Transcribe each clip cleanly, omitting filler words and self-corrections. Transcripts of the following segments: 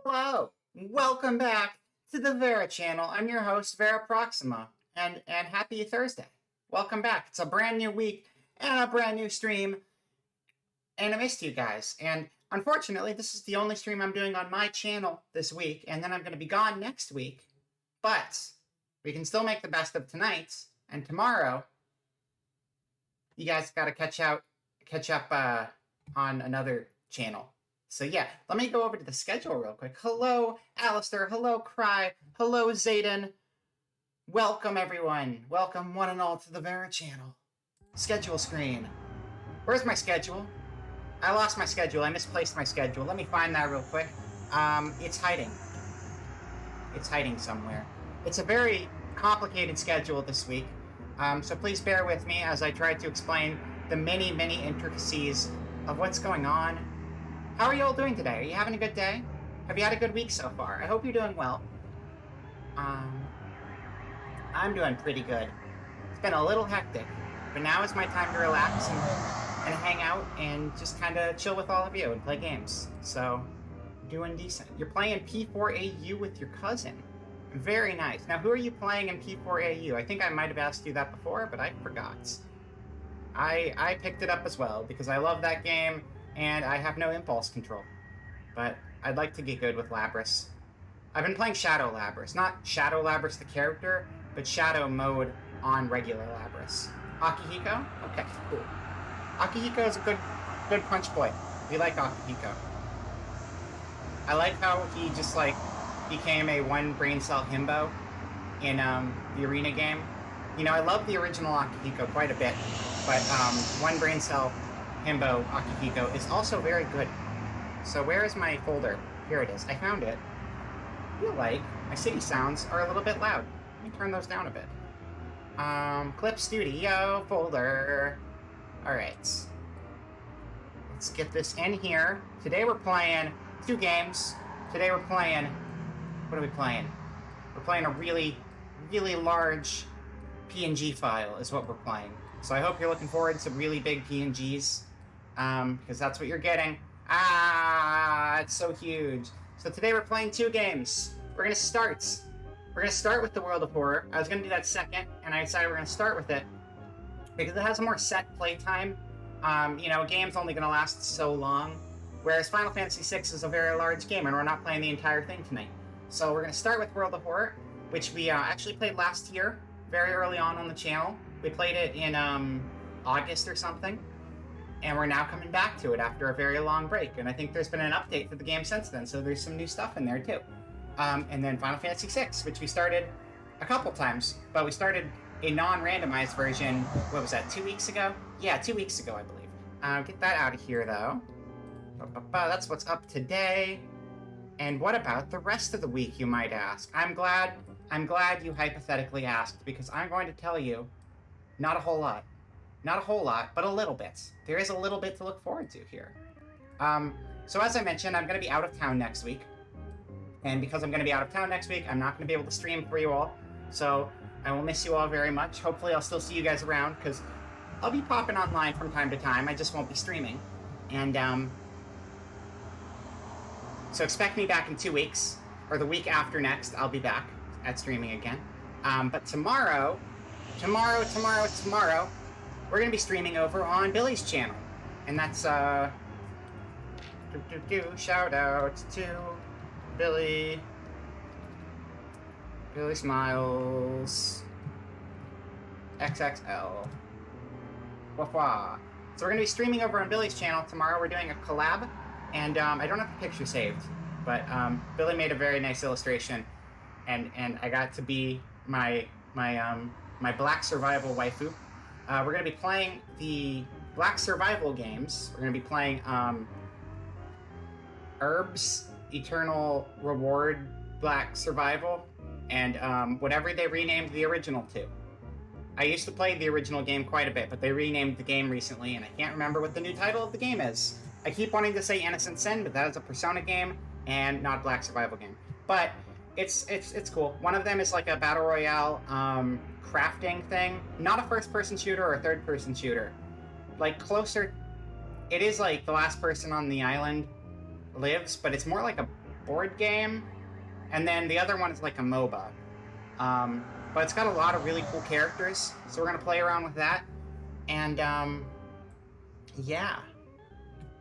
Hello, welcome back to the Vera channel. I'm your host, Vera Proxima, and happy Thursday. Welcome back. It's a brand new week and a brand new stream, and I missed you guys. And unfortunately, this is the only stream I'm doing on my channel this week, and then I'm going to be gone next week. But we can still make the best of tonight, and tomorrow, you guys got to catch up on another channel. So yeah, let me go over to the schedule real quick. Hello, Alistair. Hello, Cry. Hello, Zayden. Welcome, everyone. Welcome, one and all, to the Vera channel. Schedule screen. Where's my schedule? I lost my schedule. I misplaced my schedule. Let me find that real quick. It's hiding. It's hiding somewhere. It's a very complicated schedule this week. So please bear with me as I try to explain the many, many intricacies of what's going on. How are you all doing today? Are you having a good day? Have you had a good week so far? I hope you're doing well. I'm doing pretty good. It's been a little hectic, but now is my time to relax and hang out and just kind of chill with all of you and play games. So, doing decent. You're playing P4AU with your cousin. Very nice. Now, who are you playing in P4AU? I think I might have asked you that before, but I forgot. I picked it up as well because I love that game and I have no impulse control. But I'd like to get good with Labris. I've been playing Shadow Labris. Not Shadow Labris the character, but Shadow mode on regular Labris. Akihiko? Okay, cool. Akihiko is a good punch boy. We like Akihiko. I like how he just like became a one brain cell himbo in the arena game. You know, I love the original Akihiko quite a bit, but one brain cell himbo Akihiko is also very good. So where is my folder? Here it is. I found it. I feel like my city sounds are a little bit loud. Let me turn those down a bit. Clip Studio folder. Alright. Let's get this in here. Today we're playing 2 games. Today we're playing... What are we playing? We're playing a really, really large PNG file is what we're playing. So I hope you're looking forward to really big PNGs. Because that's what you're getting. It's so huge. So today we're playing 2 games. We're gonna start with the World of Horror. I was gonna do that second, and I decided we're gonna start with it because it has a more set play time. You know, a game's only gonna last so long, whereas Final Fantasy VI is a very large game, and we're not playing the entire thing tonight. So we're gonna start with World of Horror, which we actually played last year, very early on the channel. We played it in August or something. And we're now coming back to it after a very long break. And I think there's been an update for the game since then, so there's some new stuff in there too. And then Final Fantasy VI, which we started a couple times, but we started a non-randomized version, what was that, 2 weeks ago? Yeah, 2 weeks ago, I believe. Get that out of here, though. That's what's up today. And what about the rest of the week, you might ask? I'm glad you hypothetically asked, because I'm going to tell you, not a whole lot. Not a whole lot, but a little bit. There is a little bit to look forward to here. So as I mentioned, I'm going to be out of town next week. And because I'm going to be out of town next week, I'm not going to be able to stream for you all. So I will miss you all very much. Hopefully I'll still see you guys around, because I'll be popping online from time to time. I just won't be streaming. And so expect me back in 2 weeks, or the week after next, I'll be back at streaming again. But tomorrow, we're going to be streaming over on Billy's channel. And that's, shout out to Billy. Billy Smiles. XXL. Wah-wah. So we're going to be streaming over on Billy's channel. Tomorrow we're doing a collab. And I don't have the picture saved. But Billy made a very nice illustration. And I got to be my Black Survival waifu. We're going to be playing the Black Survival games. We're going to be playing Herbs, Eternal Reward, Black Survival, and whatever they renamed the original to. I used to play the original game quite a bit, but they renamed the game recently, and I can't remember what the new title of the game is. I keep wanting to say Innocent Sin, but that is a Persona game, and not a Black Survival game. But it's cool. One of them is like a Battle Royale crafting thing. Not a first-person shooter or a third-person shooter. Like, closer... It is like the last person on the island lives, but it's more like a board game. And then the other one is like a MOBA. But it's got a lot of really cool characters, so we're going to play around with that. And, yeah.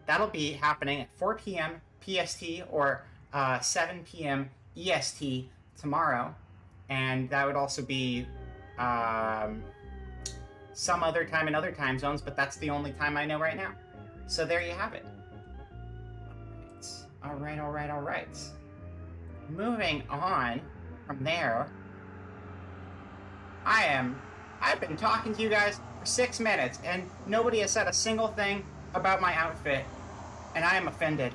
That'll be happening at 4 p.m. PST or 7 p.m. EST tomorrow. and that would also be some other time in other time zones, but that's the only time I know right now. So there you have it. All right. Moving on from there, I've been talking to you guys for 6 minutes, and nobody has said a single thing about my outfit, and I am offended.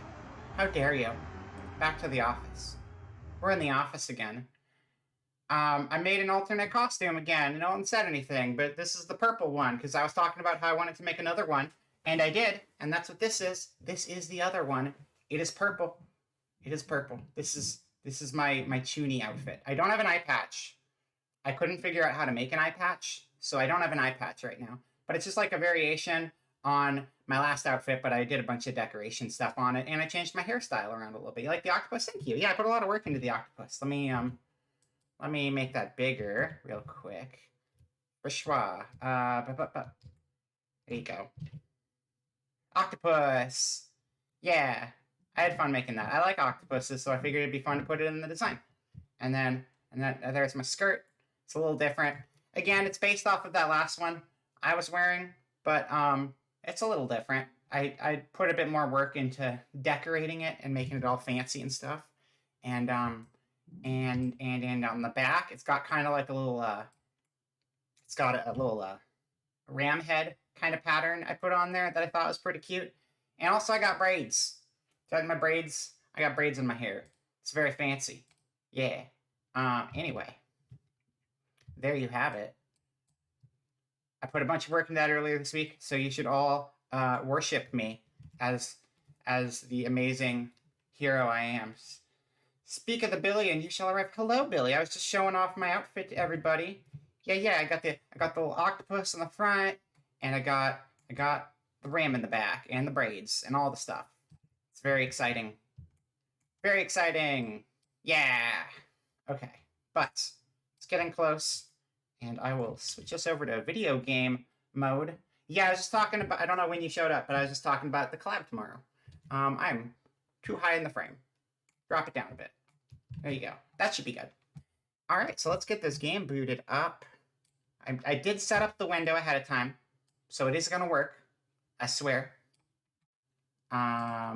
How dare you? Back to the office. We're in the office again. I made an alternate costume again. No one said anything, but this is the purple one, because I was talking about how I wanted to make another one, and I did, and that's what this is. This is the other one. It is purple. It is purple. This is my Chuny outfit. I don't have an eye patch. I couldn't figure out how to make an eye patch, so I don't have an eye patch right now. But it's just like a variation on my last outfit, but I did a bunch of decoration stuff on it, and I changed my hairstyle around a little bit. You like the octopus? Thank you. Yeah, I put a lot of work into the octopus. Let me make that bigger real quick. Bourgeois. There you go. Octopus. Yeah, I had fun making that. I like octopuses, so I figured it'd be fun to put it in the design. And then there's my skirt. It's a little different. Again, it's based off of that last one I was wearing, but it's a little different. I put a bit more work into decorating it and making it all fancy and stuff. And on the back, it's got kind of like a little it's got a little ram head kind of pattern I put on there that I thought was pretty cute. And also I got braids. So I got braids in my hair. It's very fancy. Yeah. Anyway, there you have it. I put a bunch of work into that earlier this week, so you should all worship me as the amazing hero I am. Speak of the Billy, and you shall arrive. Hello, Billy. I was just showing off my outfit to everybody. Yeah. I got the little octopus in the front, and I got the ram in the back, and the braids, and all the stuff. It's very exciting. Very exciting. Yeah. Okay, but it's getting close, and I will switch us over to video game mode. Yeah, I was just talking about, I don't know when you showed up, but I was just talking about the collab tomorrow. I'm too high in the frame. Drop it down a bit. There you go. That should be good. All right, so let's get this game booted up. I did set up the window ahead of time, so it is going to work. I swear. I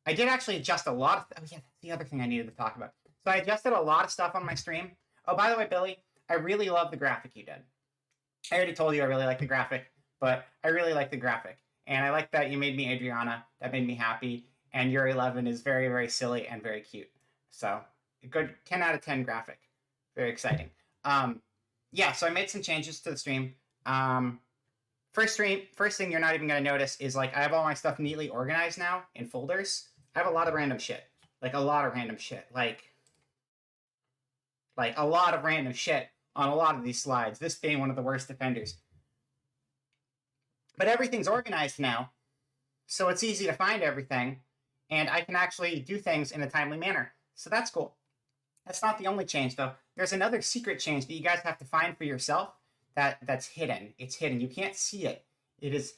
did actually adjust a lot of... Oh, yeah, that's the other thing I needed to talk about. So I adjusted a lot of stuff on my stream. Oh, by the way, Billy, I really love the graphic you did. I already told you I really like the graphic, but I really like the graphic. And I like that you made me Adriana. That made me happy. And your 11 is very, very silly and very cute. So, a good 10 out of 10 graphic. Very exciting. Yeah, so I made some changes to the stream. First thing you're not even going to notice is, like, I have all my stuff neatly organized now in folders. I have a lot of random shit. Like, a lot of random shit. Like a lot of random shit on a lot of these slides, this being one of the worst offenders. But everything's organized now, so it's easy to find everything, and I can actually do things in a timely manner. So that's cool. That's not the only change, though. There's another secret change that you guys have to find for yourself that's hidden. It's hidden. You can't see it. It is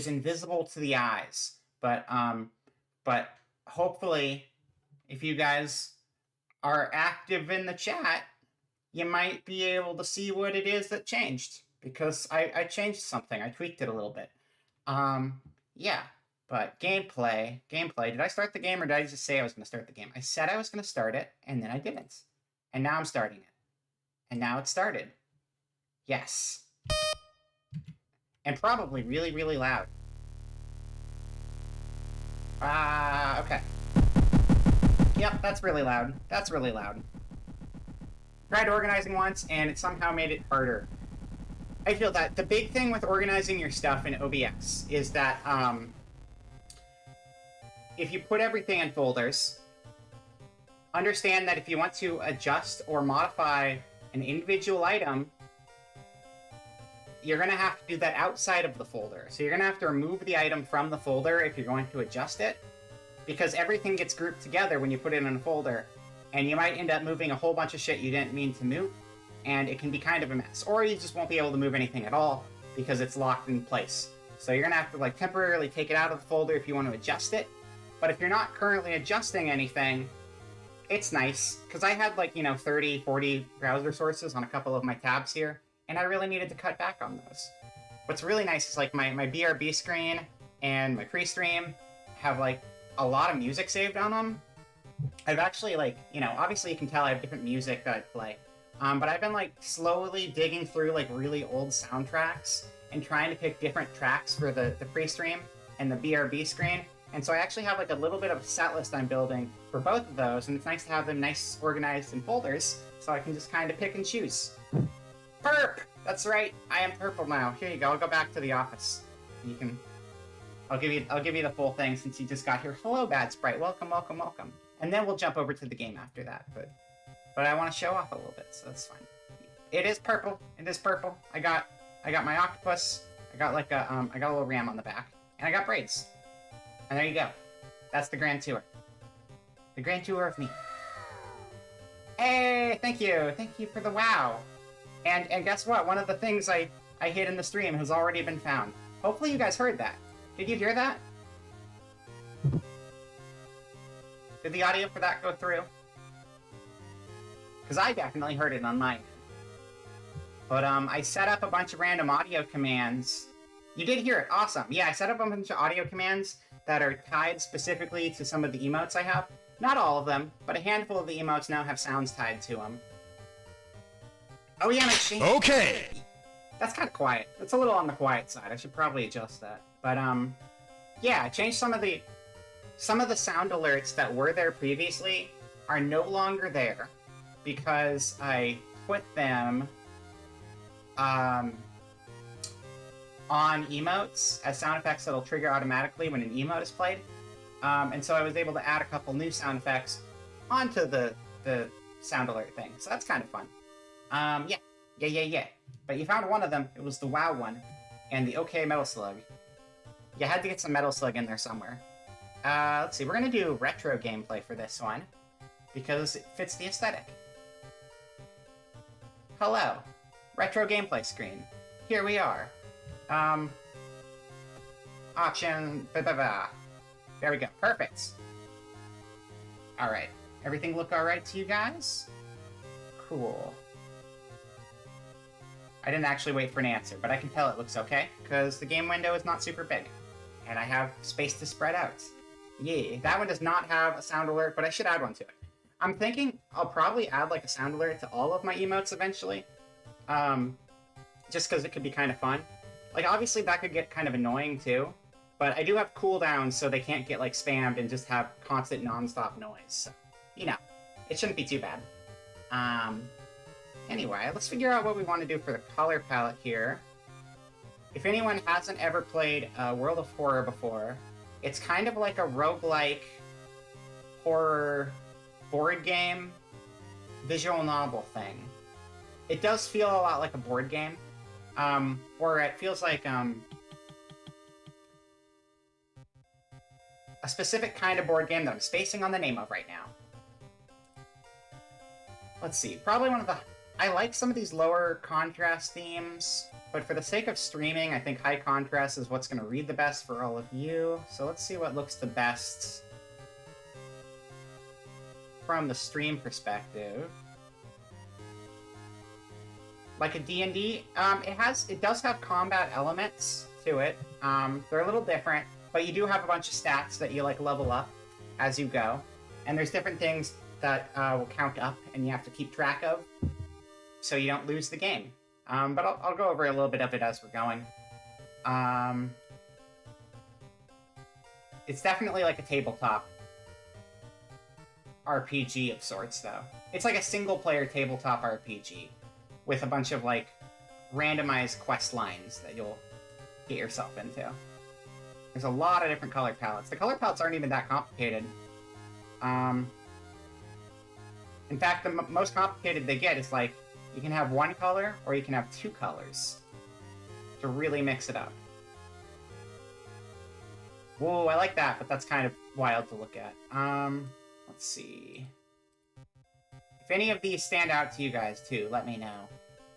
invisible to the eyes. But hopefully, if you guys are active in the chat, you might be able to see what it is that changed, because I changed something. I tweaked it a little bit. Yeah, but gameplay. Did I start the game, or did I just say I was going to start the game? I said I was going to start it, and then I didn't. And now I'm starting it. And now it started. Yes. And probably really, really loud. Okay. Yep, that's really loud. Tried organizing once, and it somehow made it harder. I feel that the big thing with organizing your stuff in OBX is that if you put everything in folders, understand that if you want to adjust or modify an individual item, you're going to have to do that outside of the folder. So you're going to have to remove the item from the folder if you're going to adjust it, because everything gets grouped together when you put it in a folder, and you might end up moving a whole bunch of shit you didn't mean to move, and it can be kind of a mess. Or you just won't be able to move anything at all because it's locked in place. So you're going to have to, like, temporarily take it out of the folder if you want to adjust it. But if you're not currently adjusting anything, it's nice, because I had like, 30, 40 browser sources on a couple of my tabs here, and I really needed to cut back on those. What's really nice is like my BRB screen and my pre-stream have like a lot of music saved on them. I've actually like, obviously you can tell I have different music that I play. But I've been like slowly digging through like really old soundtracks and trying to pick different tracks for the pre-stream and the BRB screen. And so I actually have like a little bit of a set list I'm building for both of those, and it's nice to have them nice organized in folders so I can just kind of pick and choose. Perp! That's right, I am purple now. Here you go, I'll go back to the office. You can... I'll give you the full thing since you just got here. Hello, Bad Sprite. Welcome, welcome, welcome. And then we'll jump over to the game after that. But I want to show off a little bit, so that's fine. It is purple. It is purple. I got my octopus. I got like a I got a little ram on the back, and I got braids. And there you go. That's the grand tour. The grand tour of me. Hey, thank you for the wow. And guess what? One of the things I hid in the stream has already been found. Hopefully you guys heard that. Did you hear that? Did the audio for that go through? Because I definitely heard it on my end. But I set up a bunch of random audio commands. You did hear it, awesome. Yeah, I set up a bunch of audio commands that are tied specifically to some of the emotes I have. Not all of them, but a handful of the emotes now have sounds tied to them. Oh yeah, and I changed... Okay! That's kind of quiet. That's a little on the quiet side. I should probably adjust that. But, yeah, I changed some of the sound alerts that were there previously are no longer there because I put them, on emotes as sound effects that'll trigger automatically when an emote is played. And so I was able to add a couple new sound effects onto the sound alert thing. So that's kind of fun. Yeah. But you found one of them. It was the WoW one. And the OK Metal Slug. You had to get some Metal Slug in there somewhere. Let's see. We're going to do retro gameplay for this one. Because it fits the aesthetic. Hello. Retro gameplay screen. Here we are. Option... There we go. Perfect. Alright. Everything look alright to you guys? Cool. I didn't actually wait for an answer, but I can tell it looks okay, because the game window is not super big. And I have space to spread out. Yeah, that one does not have a sound alert, but I should add one to it. I'm thinking I'll probably add like a sound alert to all of my emotes eventually. Just because it could be kind of fun. Like, obviously that could get kind of annoying too, but I do have cooldowns so they can't get like spammed and just have constant non-stop noise. So, it shouldn't be too bad. Anyway, let's figure out what we want to do for the color palette here. If anyone hasn't ever played World of Horror before, it's kind of like a roguelike horror board game visual novel thing. It does feel a lot like a board game, or it feels like a specific kind of board game that I'm spacing on the name of right now. Let's see, probably one of the... I like some of these lower contrast themes, but for the sake of streaming, I think high contrast is what's going to read the best for all of you. So let's see what looks the best from the stream perspective. Like a D&D, it does have combat elements to it. They're a little different, but you do have a bunch of stats that you like level up as you go. And there's different things that will count up and you have to keep track of, so you don't lose the game. But I'll go over a little bit of it as we're going. It's definitely like a tabletop RPG of sorts, though. It's like a single-player tabletop RPG with a bunch of, like, randomized quest lines that you'll get yourself into. There's a lot of different color palettes. The color palettes aren't even that complicated. In fact, the most complicated they get is, like, you can have one color, or you can have two colors to really mix it up. Whoa, I like that, but that's kind of wild to look at. Let's see. If any of these stand out to you guys, too, let me know.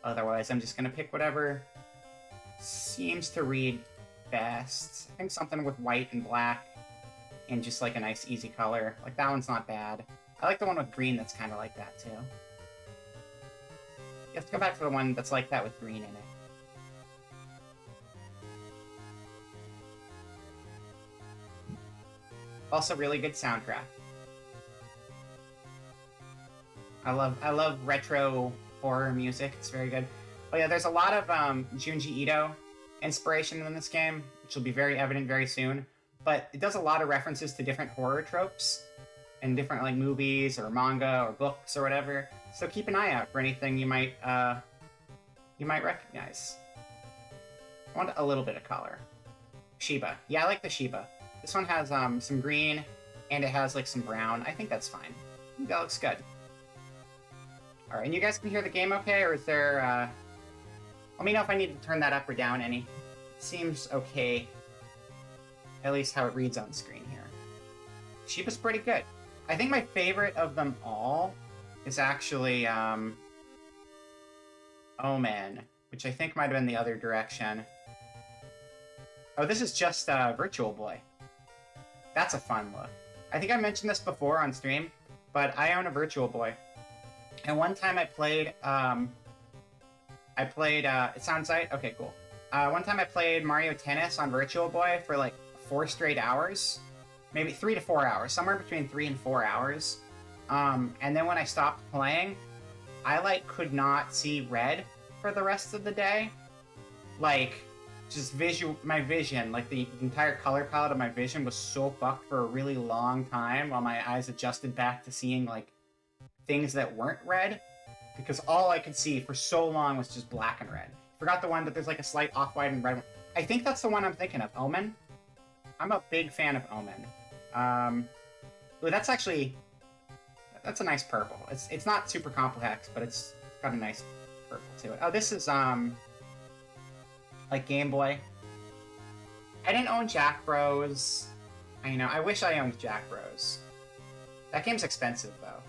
Otherwise, I'm just gonna pick whatever seems to read best. I think something with white and black, and just, like, a nice, easy color. Like, that one's not bad. I like the one with green that's kind of like that, too. Let's go back to the one that's like that with green in it. Also, really good soundtrack. I love retro horror music. It's very good. Oh yeah, there's a lot of Junji Ito inspiration in this game, which will be very evident very soon. But it does a lot of references to different horror tropes and different like movies or manga or books or whatever. So keep an eye out for anything you might recognize. I want a little bit of color. Shiba. Yeah, I like the Shiba. This one has some green and it has like some brown. I think that's fine. I think that looks good. All right, and you guys can hear the game okay, or is there? Let me know if I need to turn that up or down any. Seems okay. At least how it reads on screen here. Shiba's pretty good. I think my favorite of them all is actually Omen, which I think might have been the other direction. Oh, this is just Virtual Boy. That's a fun look. I think I mentioned this before on stream, but I own a Virtual Boy. And one time I played, it sounds right? Okay, cool. One time I played Mario Tennis on Virtual Boy for like 4 straight hours. Maybe 3 to 4 hours, somewhere between 3 and 4 hours. And then when I stopped playing, I like could not see red for the rest of the day. Like, just my vision, like the entire color palette of my vision was so fucked for a really long time while my eyes adjusted back to seeing like things that weren't red, because all I could see for so long was just black and red. Forgot the one that there's like a slight off-white and red one. I think that's the one I'm thinking of, Omen. I'm a big fan of Omen. Ooh, that's a nice purple. It's not super complex, but it's got a nice purple to it. Oh, this is like Game Boy. I didn't own Jack Bros. I know. I wish I owned Jack Bros. That game's expensive though.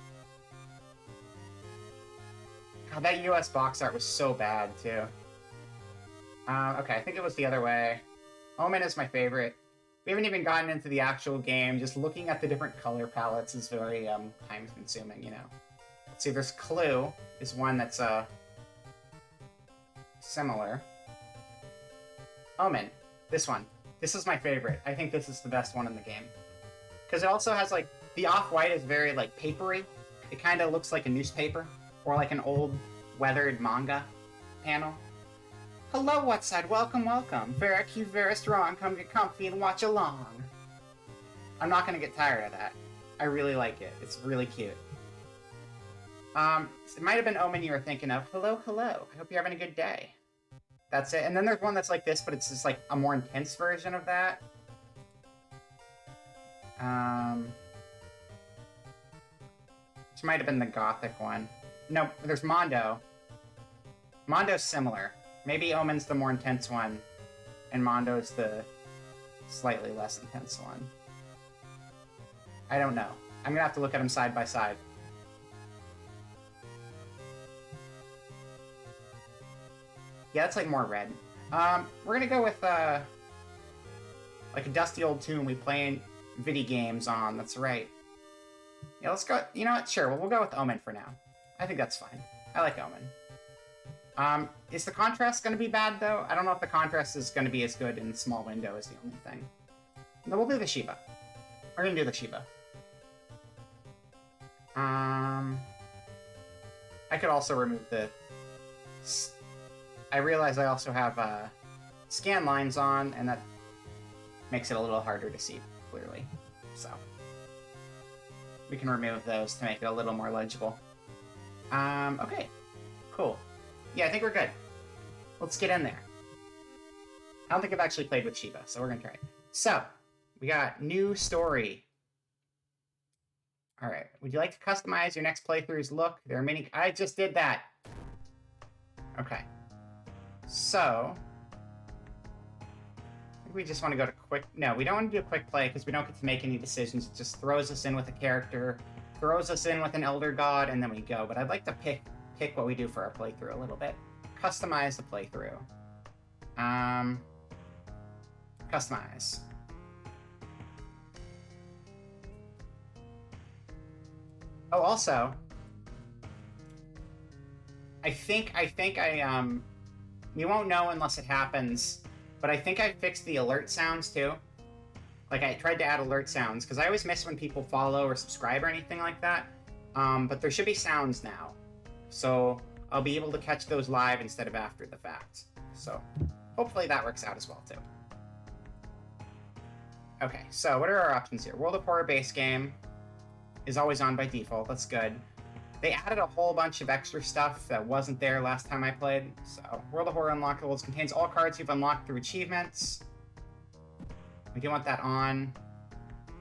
God, that US box art was so bad, too. Okay, I think it was the other way. Omen is my favorite. We haven't even gotten into the actual game. Just looking at the different color palettes is very time-consuming, you know. Let's see, there's Clue is one that's similar. Omen, this one. This is my favorite. I think this is the best one in the game. Because it also has, like, the off-white is very, like, papery. It kind of looks like a newspaper. Or like an old, weathered manga panel. Hello, Whatside. Welcome, welcome. Very cute, very strong. Come get comfy and watch along. I'm not going to get tired of that. I really like it. It's really cute. It might have been Omen you were thinking of. Hello, hello. I hope you're having a good day. That's it. And then there's one that's like this, but it's just like a more intense version of that. Which might have been the gothic one. No, there's Mondo. Mondo's similar. Maybe Omen's the more intense one, and Mondo's the slightly less intense one. I don't know. I'm gonna have to look at them side by side. Yeah, it's like more red. We're gonna go with like a dusty old tune we play in video games on. That's right. Yeah, let's go. You know what? Sure, we'll go with Omen for now. I think that's fine. I like Omen. Is the contrast going to be bad, though? I don't know if the contrast is going to be as good in small window is the only thing. No, we'll do the Shiba. We're going to do the Shiba. I could also remove the... I realize I also have scan lines on, and that makes it a little harder to see clearly. So we can remove those to make it a little more legible. Okay. Cool. Yeah, I think we're good. Let's get in there. I don't think I've actually played with Shiba, so we're gonna try it. So, we got new story. Alright, would you like to customize your next playthrough's look? There are many... I just did that! Okay. So... I think we just want to go to quick... No, we don't want to do a quick play because we don't get to make any decisions. It just throws us in with a character, throws us in with an Elder God, and then we go. But I'd like to pick what we do for our playthrough a little bit. Customize the playthrough. Customize. Oh, also, you won't know unless it happens, but I think I fixed the alert sounds too. Like, I tried to add alert sounds, because I always miss when people follow or subscribe or anything like that. But there should be sounds now. So I'll be able to catch those live instead of after the fact. So hopefully that works out as well, too. Okay, so what are our options here? World of Horror base game is always on by default. That's good. They added a whole bunch of extra stuff that wasn't there last time I played. So World of Horror Unlockables contains all cards you've unlocked through achievements. We do want that on.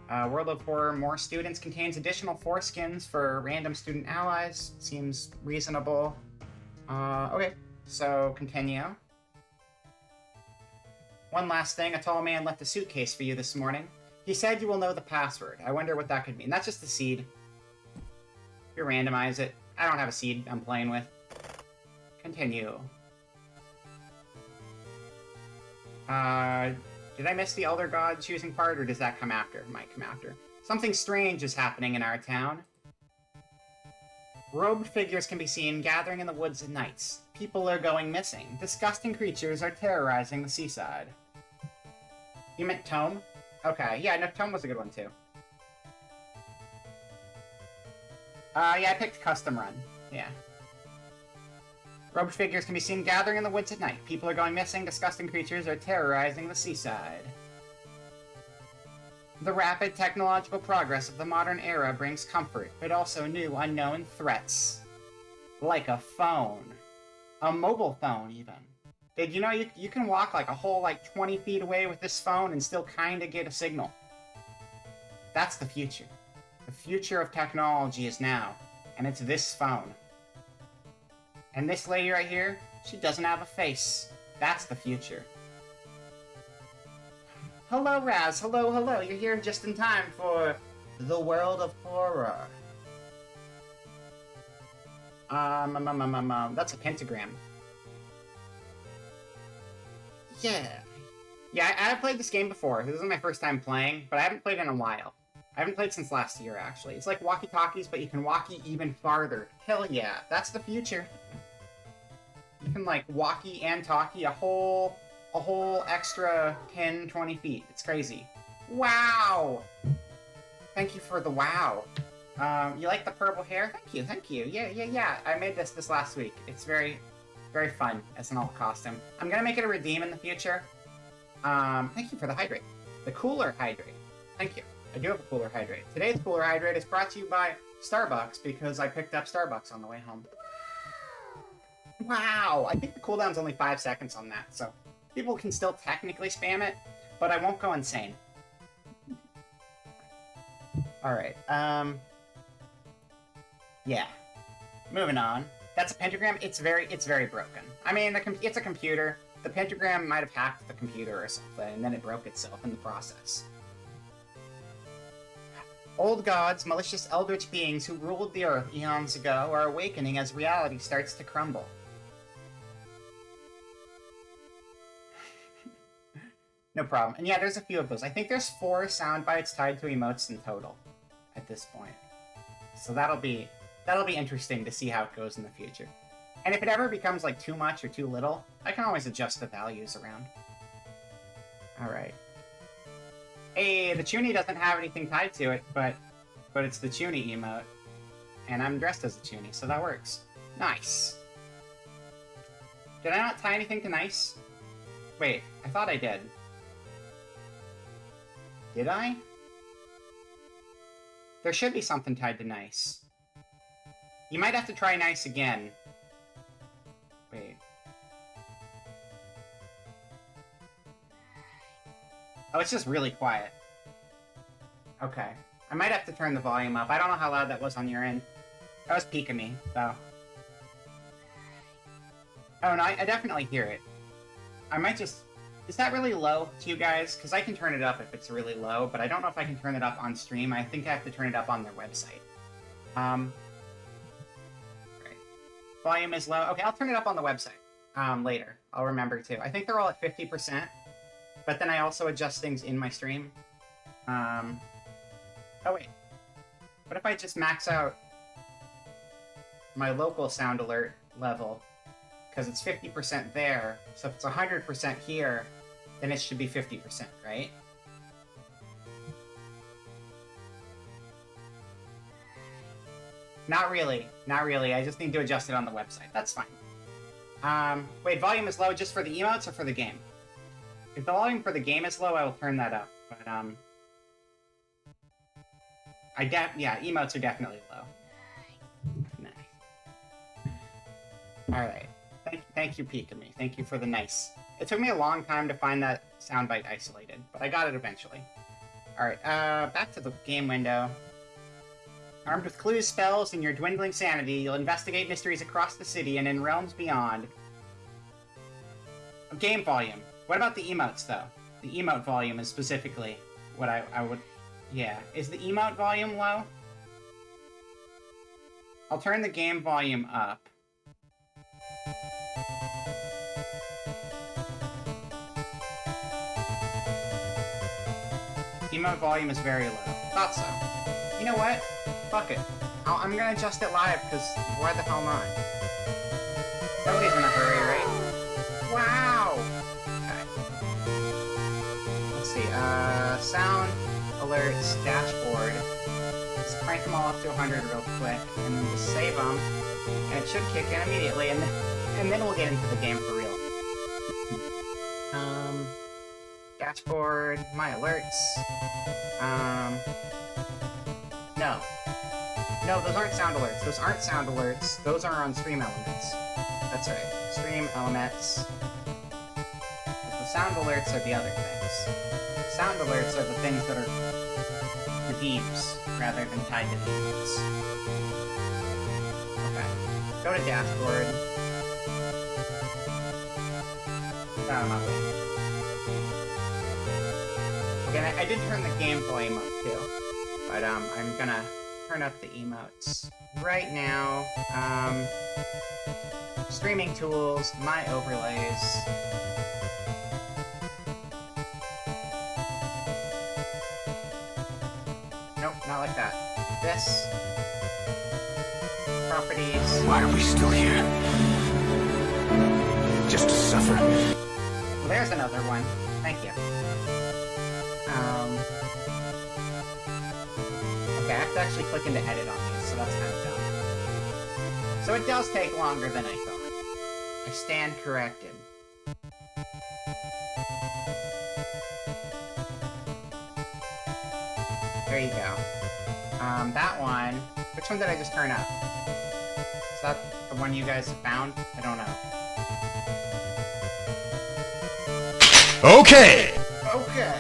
World of Horror More Students contains additional foreskins for random student allies. Seems reasonable. Okay, so continue. One last thing, a tall man left a suitcase for you this morning. He said you will know the password. I wonder what that could mean. That's just a seed. You randomize it. I don't have a seed I'm playing with. Continue. Did I miss the Elder God choosing part, or does that come after? It might come after. Something strange is happening in our town. Robed figures can be seen gathering in the woods at nights. People are going missing. Disgusting creatures are terrorizing the seaside. You meant Tome? Okay, yeah, no, Tome was a good one too. Yeah, I picked Custom Run. Yeah. Robed figures can be seen gathering in the woods at night. People are going missing. Disgusting creatures are terrorizing the seaside. The rapid technological progress of the modern era brings comfort, but also new unknown threats. Like a phone. A mobile phone, even. Did you know you can walk like a whole 20 feet away with this phone and still kind of get a signal? That's the future. The future of technology is now, and it's this phone. And this lady right here, she doesn't have a face. That's the future. Hello, Raz. Hello, hello. You're here just in time for the World of Horror. That's a pentagram. Yeah. Yeah, I have played this game before. This is my first time playing, but I haven't played in a while. I haven't played since last year, actually. It's like walkie-talkies, but you can walkie even farther. Hell yeah, that's the future. You can, walkie and talkie a whole extra 10, 20 feet. It's crazy. Wow! Thank you for the wow. You like the purple hair? Thank you. Yeah. I made this last week. It's very, very fun as an alt costume. I'm gonna make it a redeem in the future. Thank you for the hydrate. The cooler hydrate. Thank you. I do have a cooler hydrate. Today's cooler hydrate is brought to you by Starbucks because I picked up Starbucks on the way home. Wow! I think the cooldown's only 5 seconds on that, so people can still technically spam it, but I won't go insane. Alright, yeah. Moving on. That's a pentagram. It's very broken. I mean, it's a computer. The pentagram might have hacked the computer or something, and then it broke itself in the process. Old gods, malicious eldritch beings who ruled the earth eons ago, are awakening as reality starts to crumble. No problem. And yeah, there's a few of those. I think there's 4 sound bites tied to emotes in total at this point. So that'll be interesting to see how it goes in the future. And if it ever becomes too much or too little, I can always adjust the values around. Alright. Hey, the Chuny doesn't have anything tied to it, but it's the Chuny emote. And I'm dressed as a Chuny, so that works. Nice. Did I not tie anything to nice? Wait, I thought I did. Did I? There should be something tied to nice. You might have to try nice again. Wait. Oh, it's just really quiet. Okay. I might have to turn the volume up. I don't know how loud that was on your end. That was peeking me, though. Oh, no, I definitely hear it. I might just... Is that really low to you guys? Because I can turn it up if it's really low, but I don't know if I can turn it up on stream. I think I have to turn it up on their website. Right. Volume is low. Okay, I'll turn it up on the website later. I'll remember to. I think they're all at 50%, but then I also adjust things in my stream. Oh, wait. What if I just max out my local sound alert level, because it's 50% there. So if it's 100% here, then it should be 50%, right? Not really. Not really. I just need to adjust it on the website. That's fine. Wait, volume is low just for the emotes or for the game? If the volume for the game is low, I will turn that up. But, yeah, emotes are definitely low. Nice. Alright. Thank you, Pikami. Thank you for the nice. It took me a long time to find that soundbite isolated, but I got it eventually. Alright, back to the game window. Armed with clues, spells, and your dwindling sanity, you'll investigate mysteries across the city and in realms beyond. Game volume. What about the emotes, though? The emote volume is specifically what I would... Yeah. Is the emote volume low? I'll turn the game volume up. Emote volume is very low. Thought so. You know what? Fuck it. I'm gonna adjust it live, because why the hell not? Nobody's in a hurry, right? Wow! Okay. Let's see, sound, alerts, dashboard. Let's crank them all up to 100 real quick, and then just save them, and it should kick in immediately, and then we'll get into the game for real. Dashboard, my alerts. No. No, those aren't sound alerts. Those aren't sound alerts. Those are on stream elements. That's right. Stream elements. But the sound alerts are the other things. Sound alerts are the things that are redeems, rather than tied to the events. Okay. Go to dashboard. Get out of my way. Okay, I did turn the game volume up too. But I'm gonna turn up the emotes right now. Streaming tools, my overlays. Nope, not like that. This. Properties. Why are we still here? Just to suffer? Well, there's another one. Thank you. Okay, I have to actually click into edit on these, so that's kind of dumb. So it does take longer than I thought. I stand corrected. There you go. That one... Which one did I just turn up? Is that the one you guys found? I don't know. Okay! Okay.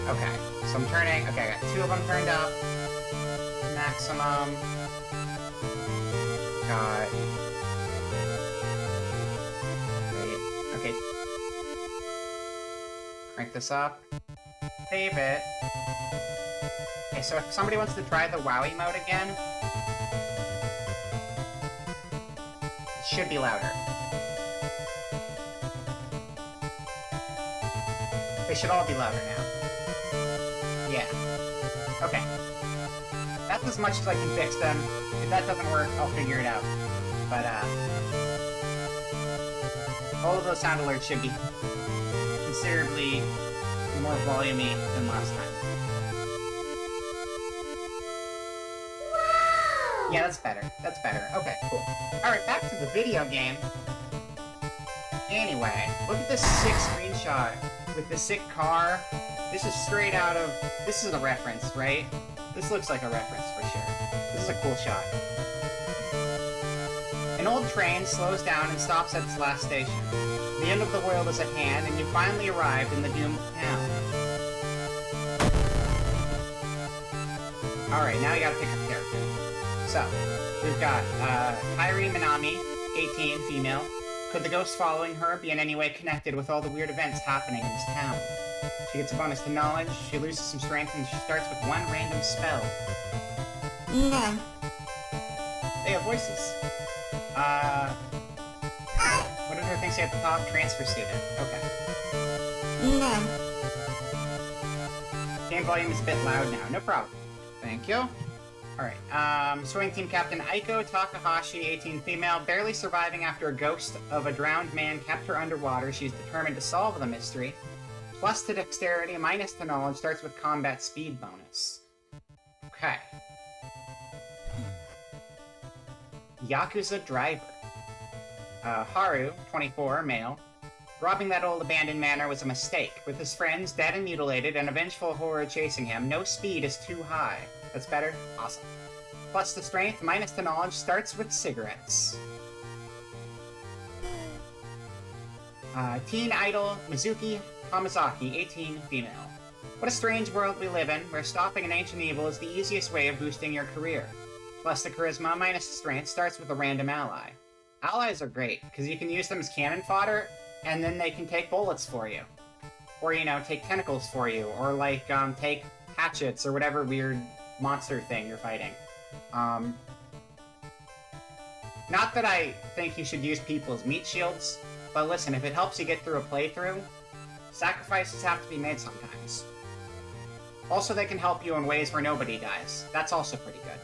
Okay, so I'm turning... Okay, I got 2 of them turned up. Maximum. Got... Wait, okay. Crank this up. Save it. Okay, so if somebody wants to try the WoW mode again, it should be louder. They should all be louder now. Yeah. Okay. That's as much as I can fix them. If that doesn't work, I'll figure it out. But, all of those sound alerts should be considerably more volumey than last time. Yeah, that's better. That's better. Okay, cool. Alright, back to the video game. Anyway, look at this sick screenshot with the sick car. This is straight out of... This is a reference, right? This looks like a reference for sure. This is a cool shot. An old train slows down and stops at its last station. The end of the world is at hand, and you finally arrived in the doomed town. Alright, now you gotta pick a character. So, we've got Kairi Minami, 18, female. Could the ghost following her be in any way connected with all the weird events happening in this town? She gets a bonus to knowledge, she loses some strength, and she starts with 1 random spell. No. They have voices. What did her thing say at the top? Transfer student. Okay. No. Game volume is a bit loud now. No problem. Thank you. Alright, swimming team captain Aiko Takahashi, 18 female, barely surviving after a ghost of a drowned man kept her underwater. She's determined to solve the mystery. Plus to dexterity, minus to knowledge, starts with combat speed bonus. Okay. Yakuza driver. Haru, 24, male. Robbing that old abandoned manor was a mistake. With his friends dead and mutilated and a vengeful horde chasing him, no speed is too high. That's better? Awesome. Plus to strength, minus to knowledge, starts with cigarettes. Teen idol Mizuki Hamazaki, 18, female. What a strange world we live in, where stopping an ancient evil is the easiest way of boosting your career. Plus the charisma, minus the strength, starts with a random ally. Allies are great, because you can use them as cannon fodder, and then they can take bullets for you. Or, you know, take tentacles for you, or, like, take hatchets, or whatever weird monster thing you're fighting. Not that I think you should use people as meat shields, but listen, if it helps you get through a playthrough, sacrifices have to be made sometimes. Also, they can help you in ways where nobody dies. That's also pretty good.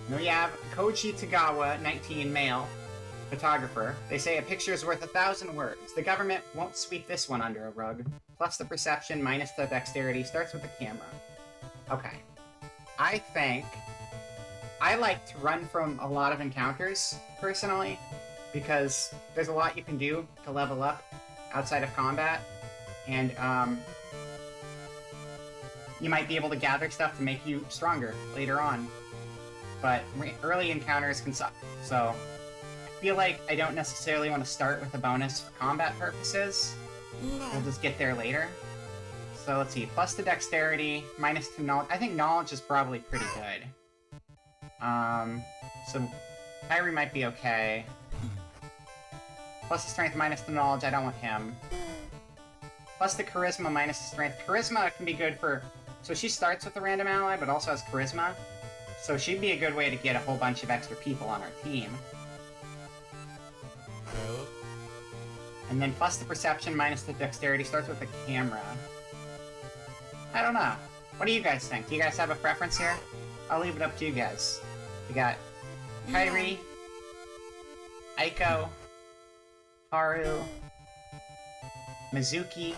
Now you have Koji Tagawa, 19, male, photographer. They say a picture is worth 1,000 words. The government won't sweep this one under a rug. Plus the perception, minus the dexterity, starts with the camera. Okay. I think I like to run from a lot of encounters, personally, because there's a lot you can do to level up outside of combat, and you might be able to gather stuff to make you stronger later on. But early encounters can suck, so I feel like I don't necessarily want to start with a bonus for combat purposes. We'll just get there later. So let's see, plus the dexterity, minus to knowledge. I think knowledge is probably pretty good. So Kyrie might be okay. Plus the strength, minus the knowledge, I don't want him. Plus the charisma, minus the strength. Charisma can be good for... So she starts with a random ally, but also has charisma. So she'd be a good way to get a whole bunch of extra people on our team. And then plus the perception, minus the dexterity, starts with the camera. I don't know. What do you guys think? Do you guys have a preference here? I'll leave it up to you guys. We got Kyrie, Aiko, Haru, Mizuki,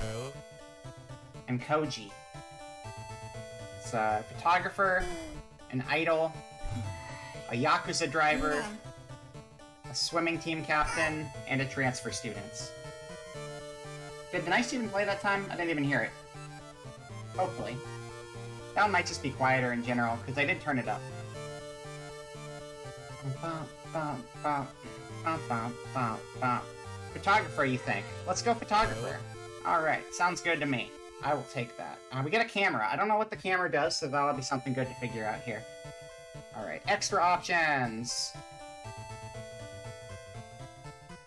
and Koji. It's a photographer, an idol, a Yakuza driver, a swimming team captain, and a transfer student. Did the Nice even play that time? I didn't even hear it. Hopefully. That one might just be quieter in general, because I did turn it up. Photographer, you think? Let's go photographer. Alright, sounds good to me. I will take that. We get a camera. I don't know what the camera does, so that'll be something good to figure out here. Alright, extra options.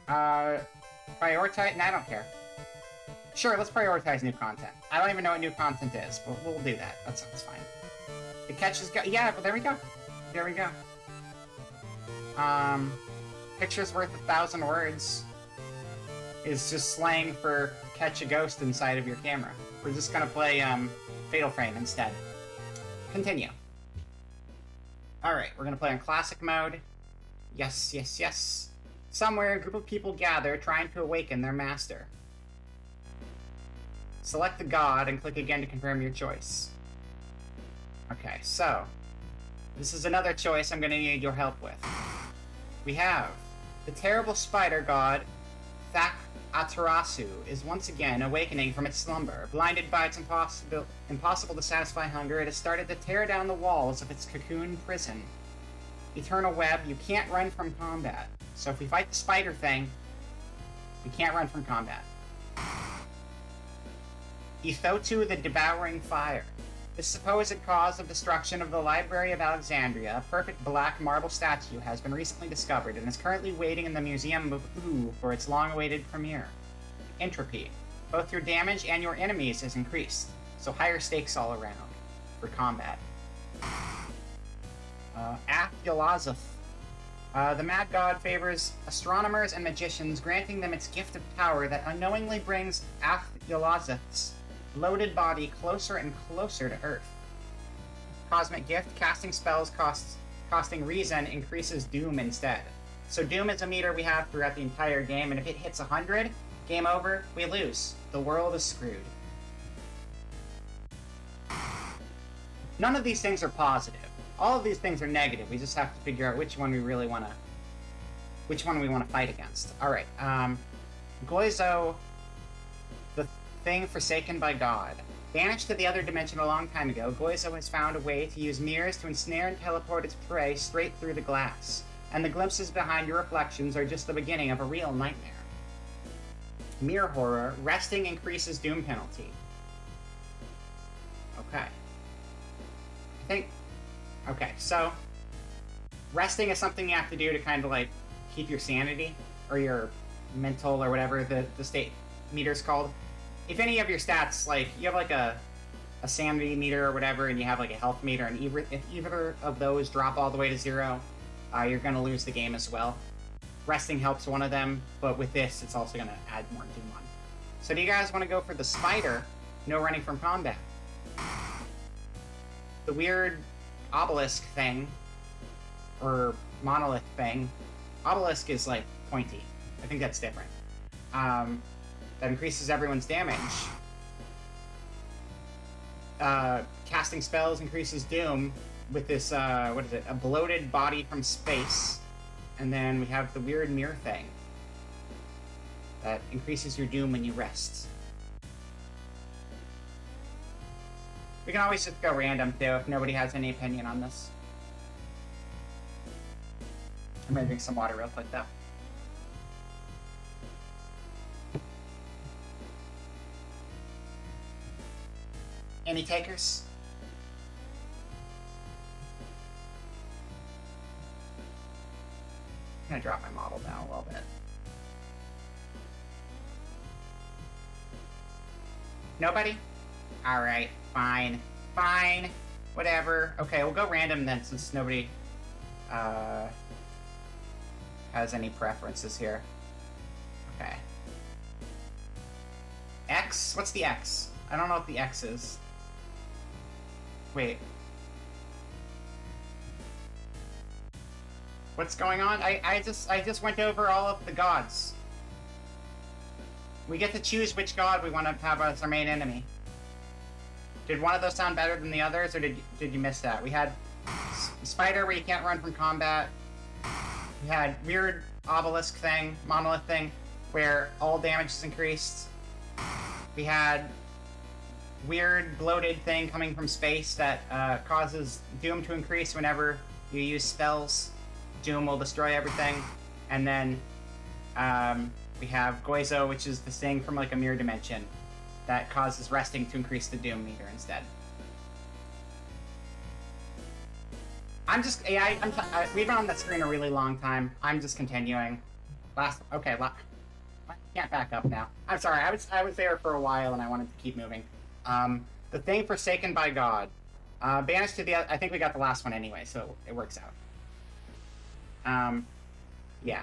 Prioritize? Nah, I don't care. Sure, let's prioritize new content. I don't even know what new content is, but we'll do that. That sounds fine. The catches go. Yeah, well, there we go. There we go. Picture's worth 1,000 words is just slang for catch a ghost inside of your camera. We're just gonna play Fatal Frame instead. Continue. Alright, we're gonna play on classic mode. Yes, yes, yes. Somewhere, a group of people gather, trying to awaken their master. Select the god and click again to confirm your choice. Okay, so this is another choice I'm going to need your help with. We have the terrible spider god Thak Atarasu is once again awakening from its slumber. Blinded by its impossible to satisfy hunger, it has started to tear down the walls of its cocoon prison. Eternal web, you can't run from combat. So if we fight the spider thing, we can't run from combat. Ethotu the Devouring Fire. The supposed cause of destruction of the Library of Alexandria, a perfect black marble statue, has been recently discovered and is currently waiting in the Museum of Ooh for its long-awaited premiere. Entropy. Both your damage and your enemies is increased, so higher stakes all around for combat. Ath-Yalazeth. The Mad God favors astronomers and magicians, granting them its gift of power that unknowingly brings Ath-Yalazeth's loaded body closer and closer to Earth. Cosmic Gift. Casting spells costing reason increases Doom instead. So Doom is a meter we have throughout the entire game, and if it hits 100, game over, we lose. The world is screwed. None of these things are positive. All of these things are negative. We just have to figure out which one we really want to... which one we want to fight against. Alright, Goizo, the thing forsaken by God. Banished to the other dimension a long time ago, Goizo has found a way to use mirrors to ensnare and teleport its prey straight through the glass. And the glimpses behind your reflections are just the beginning of a real nightmare. Mirror Horror. Resting increases Doom penalty. Okay. Okay, so... resting is something you have to do to kind of, like, keep your sanity, or your mental, or whatever the state meter's called. If any of your stats, like, you have, like, a sanity meter or whatever, and you have, like, a health meter, and if either of those drop all the way to 0, you're gonna lose the game as well. Resting helps one of them, but with this, it's also gonna add more Doom on. So do you guys want to go for the Spider? No running from combat. The weird obelisk thing, or monolith thing. Obelisk is, like, pointy. I think that's different. That increases everyone's damage. Casting spells increases Doom with this, what is it? A bloated body from space. And then we have the weird mirror thing that increases your Doom when you rest. We can always just go random, too, if nobody has any opinion on this. I'm gonna drink some water real quick, though. Any takers? I'm gonna drop my model down a little bit. Nobody? Alright, fine. Fine. Whatever. Okay, we'll go random then, since nobody has any preferences here. Okay. X? What's the X? I don't know what the X is. Wait. What's going on? I just went over all of the gods. We get to choose which god we want to have as our main enemy. Did one of those sound better than the others, or did you miss that? We had Spider, where you can't run from combat. We had weird obelisk thing, monolith thing, where all damage is increased. We had weird bloated thing coming from space that causes Doom to increase whenever you use spells. Doom will destroy everything. And then we have Goizo, which is this thing from, like, a mirror dimension that causes resting to increase the Doom meter instead. We've been on that screen a really long time. I'm just continuing. I can't back up now. I'm sorry, I was there for a while and I wanted to keep moving. The thing forsaken by God. Banished to the I think we got the last one anyway, so it works out. Yeah.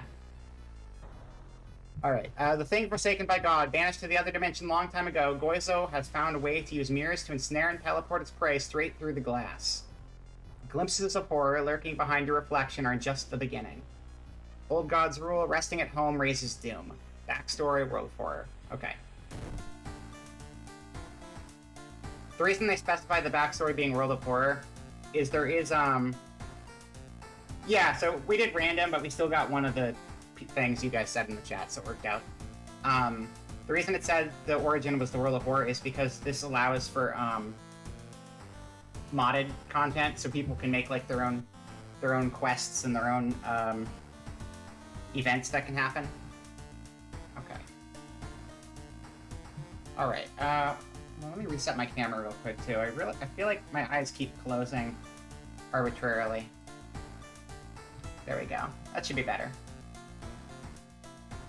Alright, the thing forsaken by God, banished to the other dimension long time ago, Goizo has found a way to use mirrors to ensnare and teleport its prey straight through the glass. Glimpses of horror lurking behind your reflection are just the beginning. Old gods rule, resting at home raises Doom. Backstory, World of Horror. Okay. The reason they specify the backstory being World of Horror is there is, yeah, so we did random, but we still got one of the things you guys said in the chat, so it worked out. The reason it said the origin was the World of Horror is because this allows for, modded content, so people can make, like, their own quests and their own, events that can happen. Okay. Alright, well, let me reset my camera real quick, too. I feel like my eyes keep closing arbitrarily. There we go. That should be better.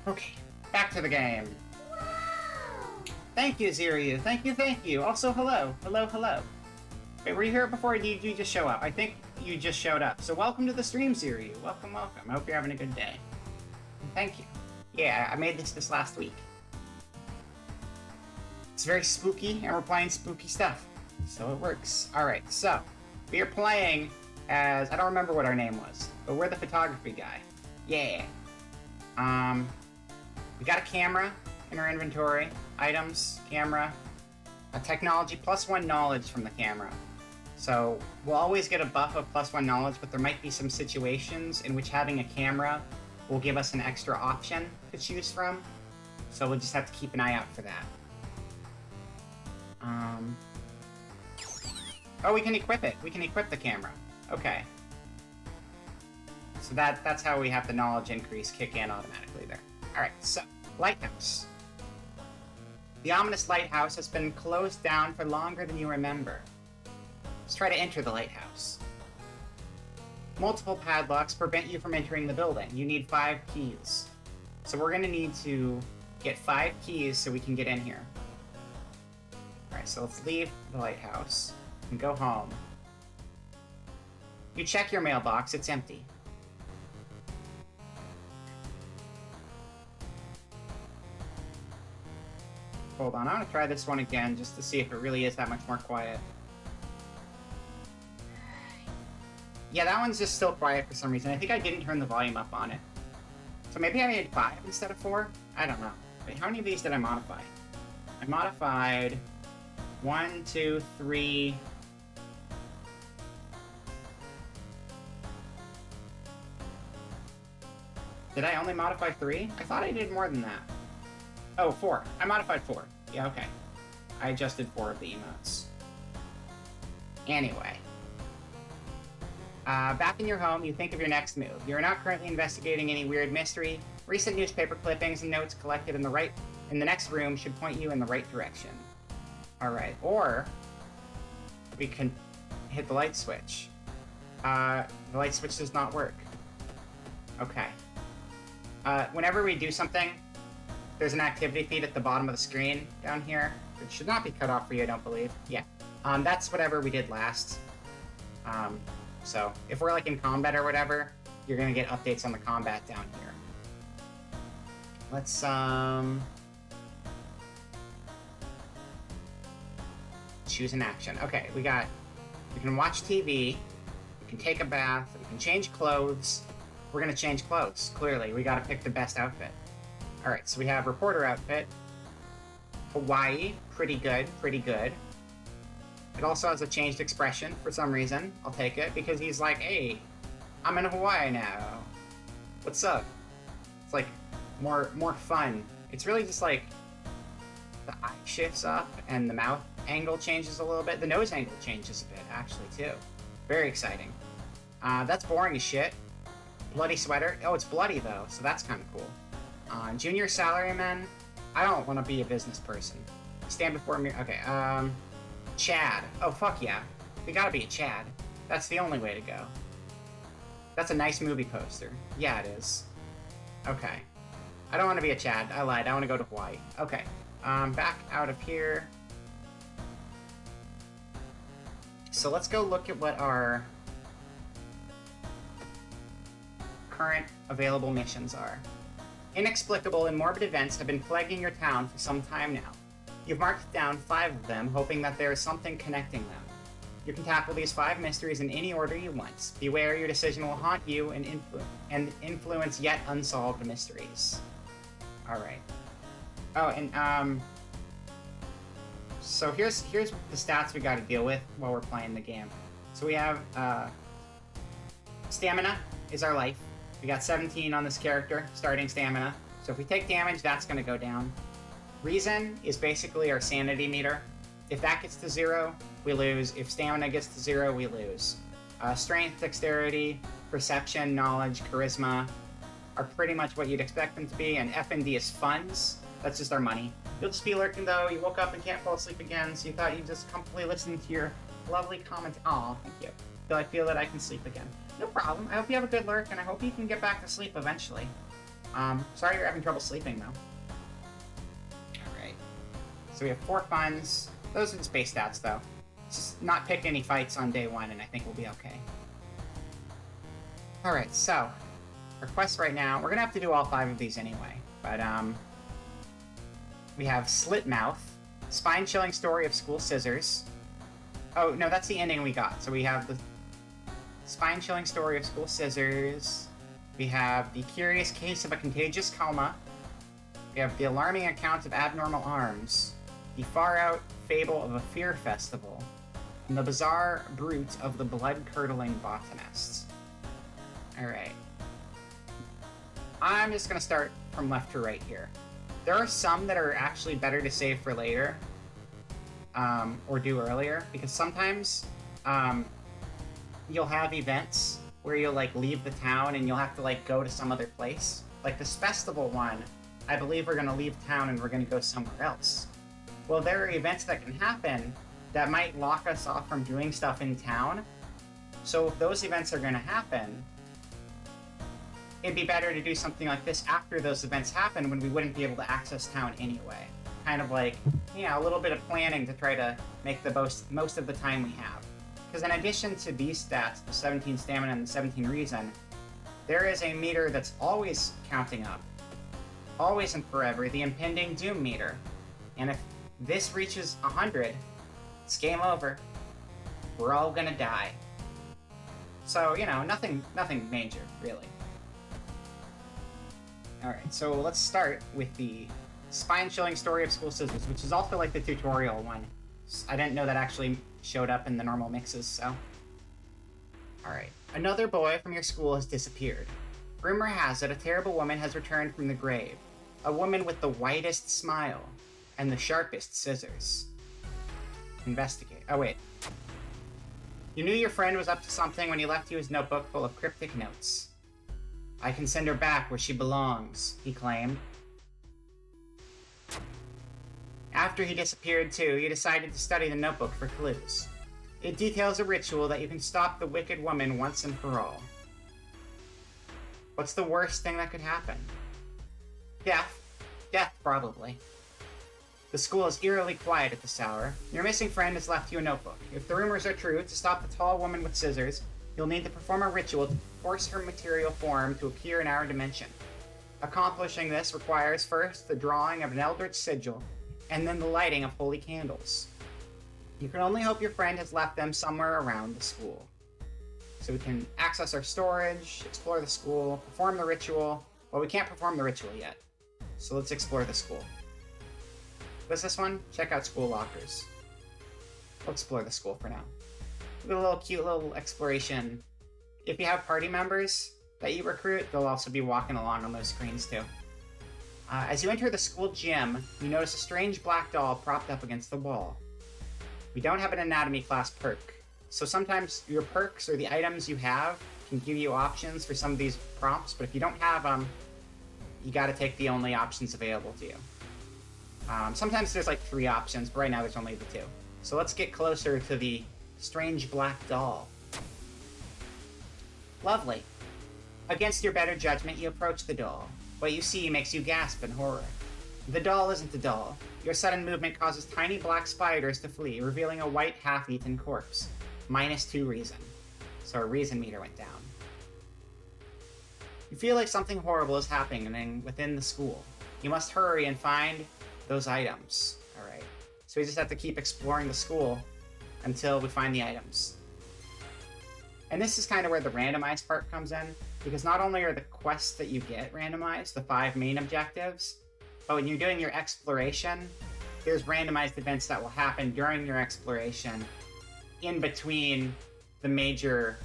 Okay, back to the game. Thank you, Ziryu. Thank you. Also, hello. Hello. Wait, were you here before, or did you just show up? I think you just showed up. So welcome to the stream, Ziryu. Welcome. I hope you're having a good day. Thank you. Yeah, I made this last week. It's very spooky, and we're playing spooky stuff. So it works. Alright, so We are playing as, I don't remember what our name was, but we're the photography guy. Yeah. We got a camera in our inventory. Items, camera, a technology, +1 knowledge from the camera. So we'll always get a buff of +1 knowledge, but there might be some situations in which having a camera will give us an extra option to choose from. So we'll just have to keep an eye out for that. Oh, we can equip it. We can equip the camera. Okay. So that's how we have the knowledge increase kick in automatically there. Alright, so, lighthouse. The ominous lighthouse has been closed down for longer than you remember. Let's try to enter the lighthouse. Multiple padlocks prevent you from entering the building. You need 5 keys. So we're going to need to get 5 keys so we can get in here. Alright, so let's leave the lighthouse and go home. You check your mailbox, it's empty. Hold on, I'm gonna try this one again just to see if it really is that much more quiet. Yeah, that one's just still quiet for some reason. I think I didn't turn the volume up on it. So maybe I made 5 instead of 4? I don't know. Wait, how many of these did I modify? I modified 1, 2, 3... Did I only modify 3? I thought I did more than that. Oh, 4. I modified 4. Yeah, okay. I adjusted 4 of the emotes. Anyway. Back in your home, you think of your next move. You are not currently investigating any weird mystery. Recent newspaper clippings and notes collected in the next room should point you in the right direction. Alright, or we can hit the light switch. The light switch does not work. Okay. Whenever we do something, there's an activity feed at the bottom of the screen down here. It should not be cut off for you, I don't believe. Yeah. That's whatever we did last. So, if we're like in combat or whatever, you're gonna get updates on the combat down here. Let's, choose an action. Okay, we can watch TV, we can take a bath, we can change clothes. We're gonna change clothes, clearly. We gotta pick the best outfit. Alright, so we have reporter outfit. Hawaii, pretty good, pretty good. It also has a changed expression for some reason. I'll take it, because he's like, hey, I'm in Hawaii now. What's up? It's like, more fun. It's really just like, the eye shifts up, and the mouth angle changes a little bit. The nose angle changes a bit, actually, too. Very exciting. That's boring as shit. Bloody sweater. Oh, it's bloody, though, so that's kind of cool. Junior salaryman. I don't want to be a business person. Stand before me. Okay, Chad. Oh, fuck yeah. We gotta be a Chad. That's the only way to go. That's a nice movie poster. Yeah, it is. Okay. I don't want to be a Chad. I lied. I want to go to Hawaii. Okay. Back out of here. So let's go look at what our current available missions are. Inexplicable and morbid events have been plaguing your town for some time now. You've marked down 5 of them, hoping that there is something connecting them. You can tackle these 5 mysteries in any order you want. Beware, your decision will haunt you and influence yet unsolved mysteries. Alright. Oh, and, so here's the stats we gotta deal with while we're playing the game. So we have, stamina is our life. We got 17 on this character, starting stamina. So if we take damage, that's gonna go down. Reason is basically our sanity meter. If that gets to 0, we lose. If stamina gets to 0, we lose. Strength, dexterity, perception, knowledge, charisma are pretty much what you'd expect them to be, and F&D is funds. That's just our money. You'll just be lurking though, you woke up and can't fall asleep again, so you thought you'd just comfortably listen to your lovely comment. Aw, thank you. I feel that I can sleep again. No problem. I hope you have a good lurk, and I hope you can get back to sleep eventually. Sorry you're having trouble sleeping, though. Alright. So we have 4 funds. Those are the space stats, though. Just not pick any fights on day 1, and I think we'll be okay. Alright, so, our quests right now, we're gonna have to do all 5 of these anyway, but, we have Slit Mouth, Spine-Chilling Story of School Scissors, Oh, no, that's the ending we got. So we have the spine-chilling story of school scissors. We have the curious case of a contagious coma. We have the alarming account of abnormal arms. The far-out fable of a fear festival. And the bizarre brute of the blood-curdling botanist. Alright. I'm just gonna start from left to right here. There are some that are actually better to save for later. Or do earlier. Because sometimes, you'll have events where you'll, like, leave the town and you'll have to, like, go to some other place. Like, this festival one, I believe we're gonna leave town and we're gonna go somewhere else. Well, there are events that can happen that might lock us off from doing stuff in town. So if those events are gonna happen, it'd be better to do something like this after those events happen when we wouldn't be able to access town anyway. Kind of like, yeah, a little bit of planning to try to make the most of the time we have. Because in addition to these stats, the 17 stamina and the 17 reason, there is a meter that's always counting up. Always and forever, the impending doom meter. And if this reaches 100, it's game over. We're all gonna die. So, you know, nothing major, really. Alright, so let's start with the spine-chilling story of school scissors, which is also like the tutorial one. I didn't know that actually showed up in the normal mixes, so... Alright. Another boy from your school has disappeared. Rumor has it a terrible woman has returned from the grave. A woman with the whitest smile and the sharpest scissors. Investigate. Oh, wait. You knew your friend was up to something when he left you his notebook full of cryptic notes. I can send her back where she belongs, he claimed. After he disappeared, too, you decided to study the notebook for clues. It details a ritual that you can stop the wicked woman once and for all. What's the worst thing that could happen? Death. Death, probably. The school is eerily quiet at this hour. Your missing friend has left you a notebook. If the rumors are true, to stop the tall woman with scissors, you'll need to perform a ritual to force her material form to appear in our dimension. Accomplishing this requires first the drawing of an eldritch sigil, and then the lighting of holy candles. You can only hope your friend has left them somewhere around the school. So we can access our storage, explore the school, perform the ritual. Well, we can't perform the ritual yet. So let's explore the school. What's this one? Check out school lockers. We'll explore the school for now. A little cute little exploration. If you have party members that you recruit, they'll also be walking along on those screens too. As you enter the school gym, you notice a strange black doll propped up against the wall. We don't have an anatomy class perk, so sometimes your perks or the items you have can give you options for some of these prompts, but if you don't have them, you gotta take the only options available to you. Sometimes there's like 3 options, but right now there's only the 2. So let's get closer to the strange black doll. Lovely. Against your better judgment, you approach the doll. What you see makes you gasp in horror. The doll isn't a doll. Your sudden movement causes tiny black spiders to flee, revealing a white half-eaten corpse. -2 reason. So our reason meter went down. You feel like something horrible is happening within the school. You must hurry and find those items. Alright. So we just have to keep exploring the school until we find the items. And this is kind of where the randomized part comes in, because not only are the quests that you get randomized, the 5 main objectives, but when you're doing your exploration, there's randomized events that will happen during your exploration in between the major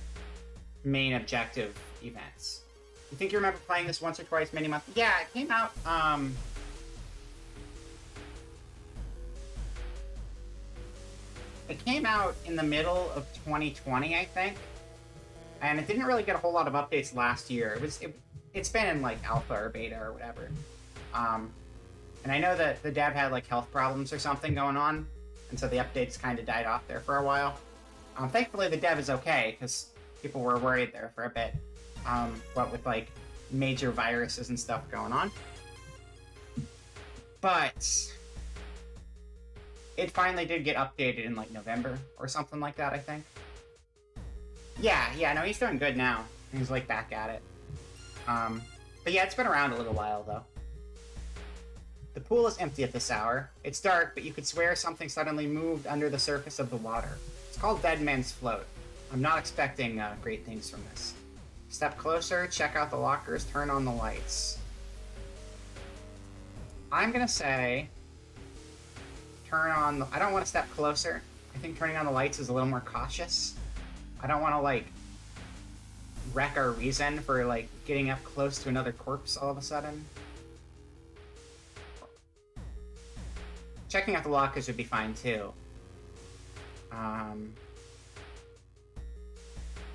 main objective events. You think you remember playing this once or twice, many months? Yeah, it came out, it came out in the middle of 2020, I think. And it didn't really get a whole lot of updates last year. It's been in like alpha or beta or whatever. And I know that the dev had like health problems or something going on, and so the updates kind of died off there for a while. Thankfully the dev is okay, because people were worried there for a bit. What with like major viruses and stuff going on. But it finally did get updated in like November or something like that, I think. Yeah, no, he's doing good now. He's like back at it. But yeah, it's been around a little while though. The pool is empty at this hour. It's dark, but you could swear something suddenly moved under the surface of the water. It's called Dead Man's Float. I'm not expecting great things from this. Step closer, check out the lockers, turn on the lights. I'm gonna say... turn on the... I don't want to step closer. I think turning on the lights is a little more cautious. I don't want to, like, wreck our reason for, like, getting up close to another corpse all of a sudden. Checking out the lockers would be fine, too.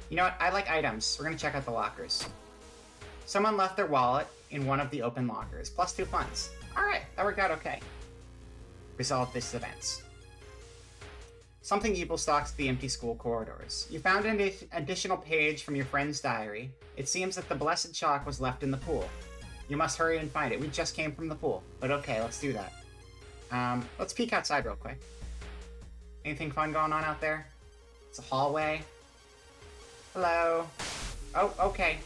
You know what? I like items. We're gonna check out the lockers. Someone left their wallet in one of the open lockers. Plus 2 funds. Alright, that worked out okay. Resolve this event. Something evil stalks the empty school corridors. You found an additional page from your friend's diary. It seems that the blessed chalk was left in the pool. You must hurry and find it. We just came from the pool. But okay, let's do that. Let's peek outside real quick. Anything fun going on out there? It's a hallway. Hello. Oh, okay.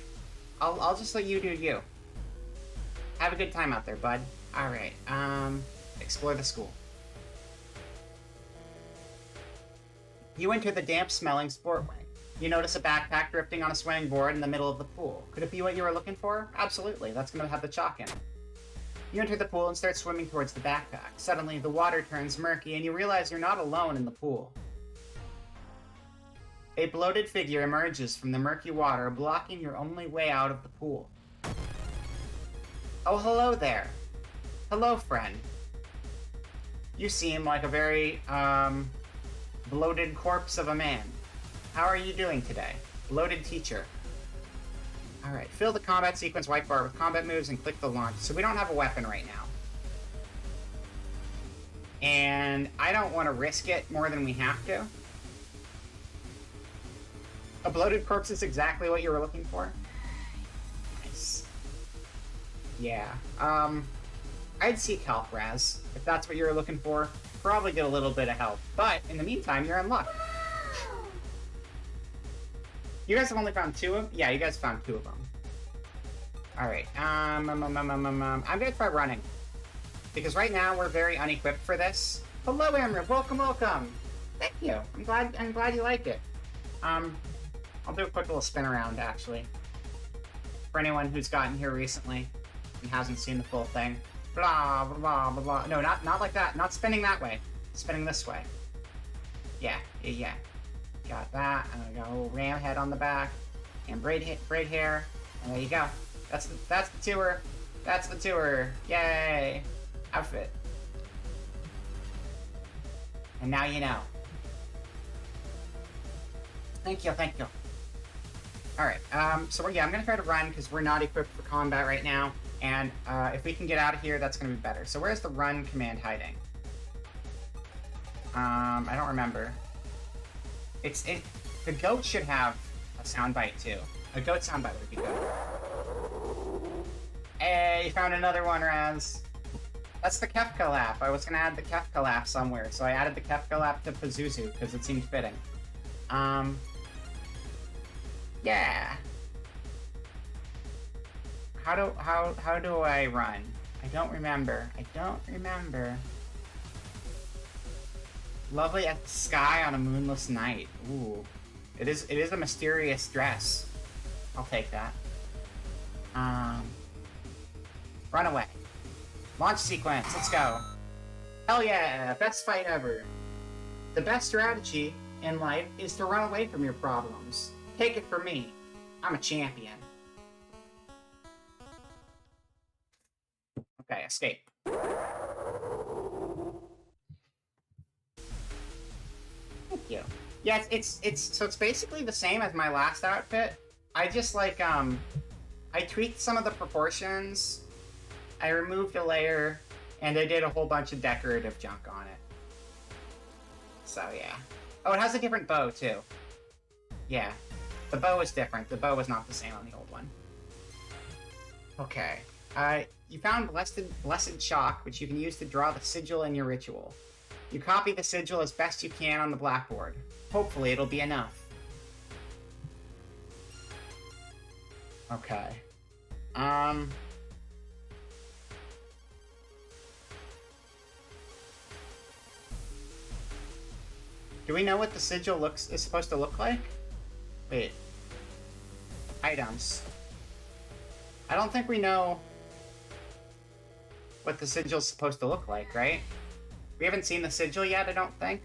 I'll just let you do you. Have a good time out there, bud. Alright, explore the school. You enter the damp-smelling sportway. You notice a backpack drifting on a swaying board in the middle of the pool. Could it be what you were looking for? Absolutely, that's going to have the chalk in it. You enter the pool and start swimming towards the backpack. Suddenly, the water turns murky, and you realize you're not alone in the pool. A bloated figure emerges from the murky water, blocking your only way out of the pool. Oh, hello there. Hello, friend. You seem like a very, bloated corpse of a man. How are you doing today? Bloated teacher. Alright, fill the combat sequence white bar with combat moves and click the launch. So we don't have a weapon right now. And I don't want to risk it more than we have to. A bloated corpse is exactly what you were looking for. Nice. Yeah. I'd seek help, Raz. If that's what you were looking for, probably get a little bit of help. But in the meantime, you're in luck. You guys have only found 2 of them? Yeah, you guys found 2 of them. Alright, I'm gonna try running. Because right now, we're very unequipped for this. Hello, Emerald. Welcome, welcome. Thank you. I'm glad you like it. I'll do a quick little spin around, actually. For anyone who's gotten here recently and hasn't seen the full thing. Blah, blah, blah, blah, blah. No, not like that. Not spinning that way. Spinning this way. Yeah. Got that. And I got a little ram head on the back. And braid hair. And there you go. That's the tour. That's the tour. Yay. Outfit. And now you know. Thank you. Alright, so I'm gonna try to run because we're not equipped for combat right now. And if we can get out of here, that's gonna be better. So where's the run command hiding? I don't remember. The goat should have a soundbite too. A goat soundbite would be good. Hey, you found another one, Raz. That's the Kefka laugh. I was gonna add the Kefka laugh somewhere, so I added the Kefka laugh to Pazuzu because it seemed fitting. Yeah. How do I run? I don't remember. Lovely at the sky on a moonless night. Ooh. It is a mysterious dress. I'll take that. Run away. Launch sequence, let's go. Hell yeah, best fight ever. The best strategy in life is to run away from your problems. Take it from me. I'm a champion. Okay, escape. Thank you. Yeah, it's basically the same as my last outfit. I just like I tweaked some of the proportions. I removed a layer, and I did a whole bunch of decorative junk on it. So yeah. Oh, it has a different bow too. Yeah. The bow is different. The bow is not the same on the old one. Okay. You found blessed chalk, which you can use to draw the sigil in your ritual. You copy the sigil as best you can on the blackboard. Hopefully it'll be enough. Okay. Do we know what the sigil is supposed to look like? Wait. Items. I don't think we know what the sigil's supposed to look like, right? We haven't seen the sigil yet, I don't think.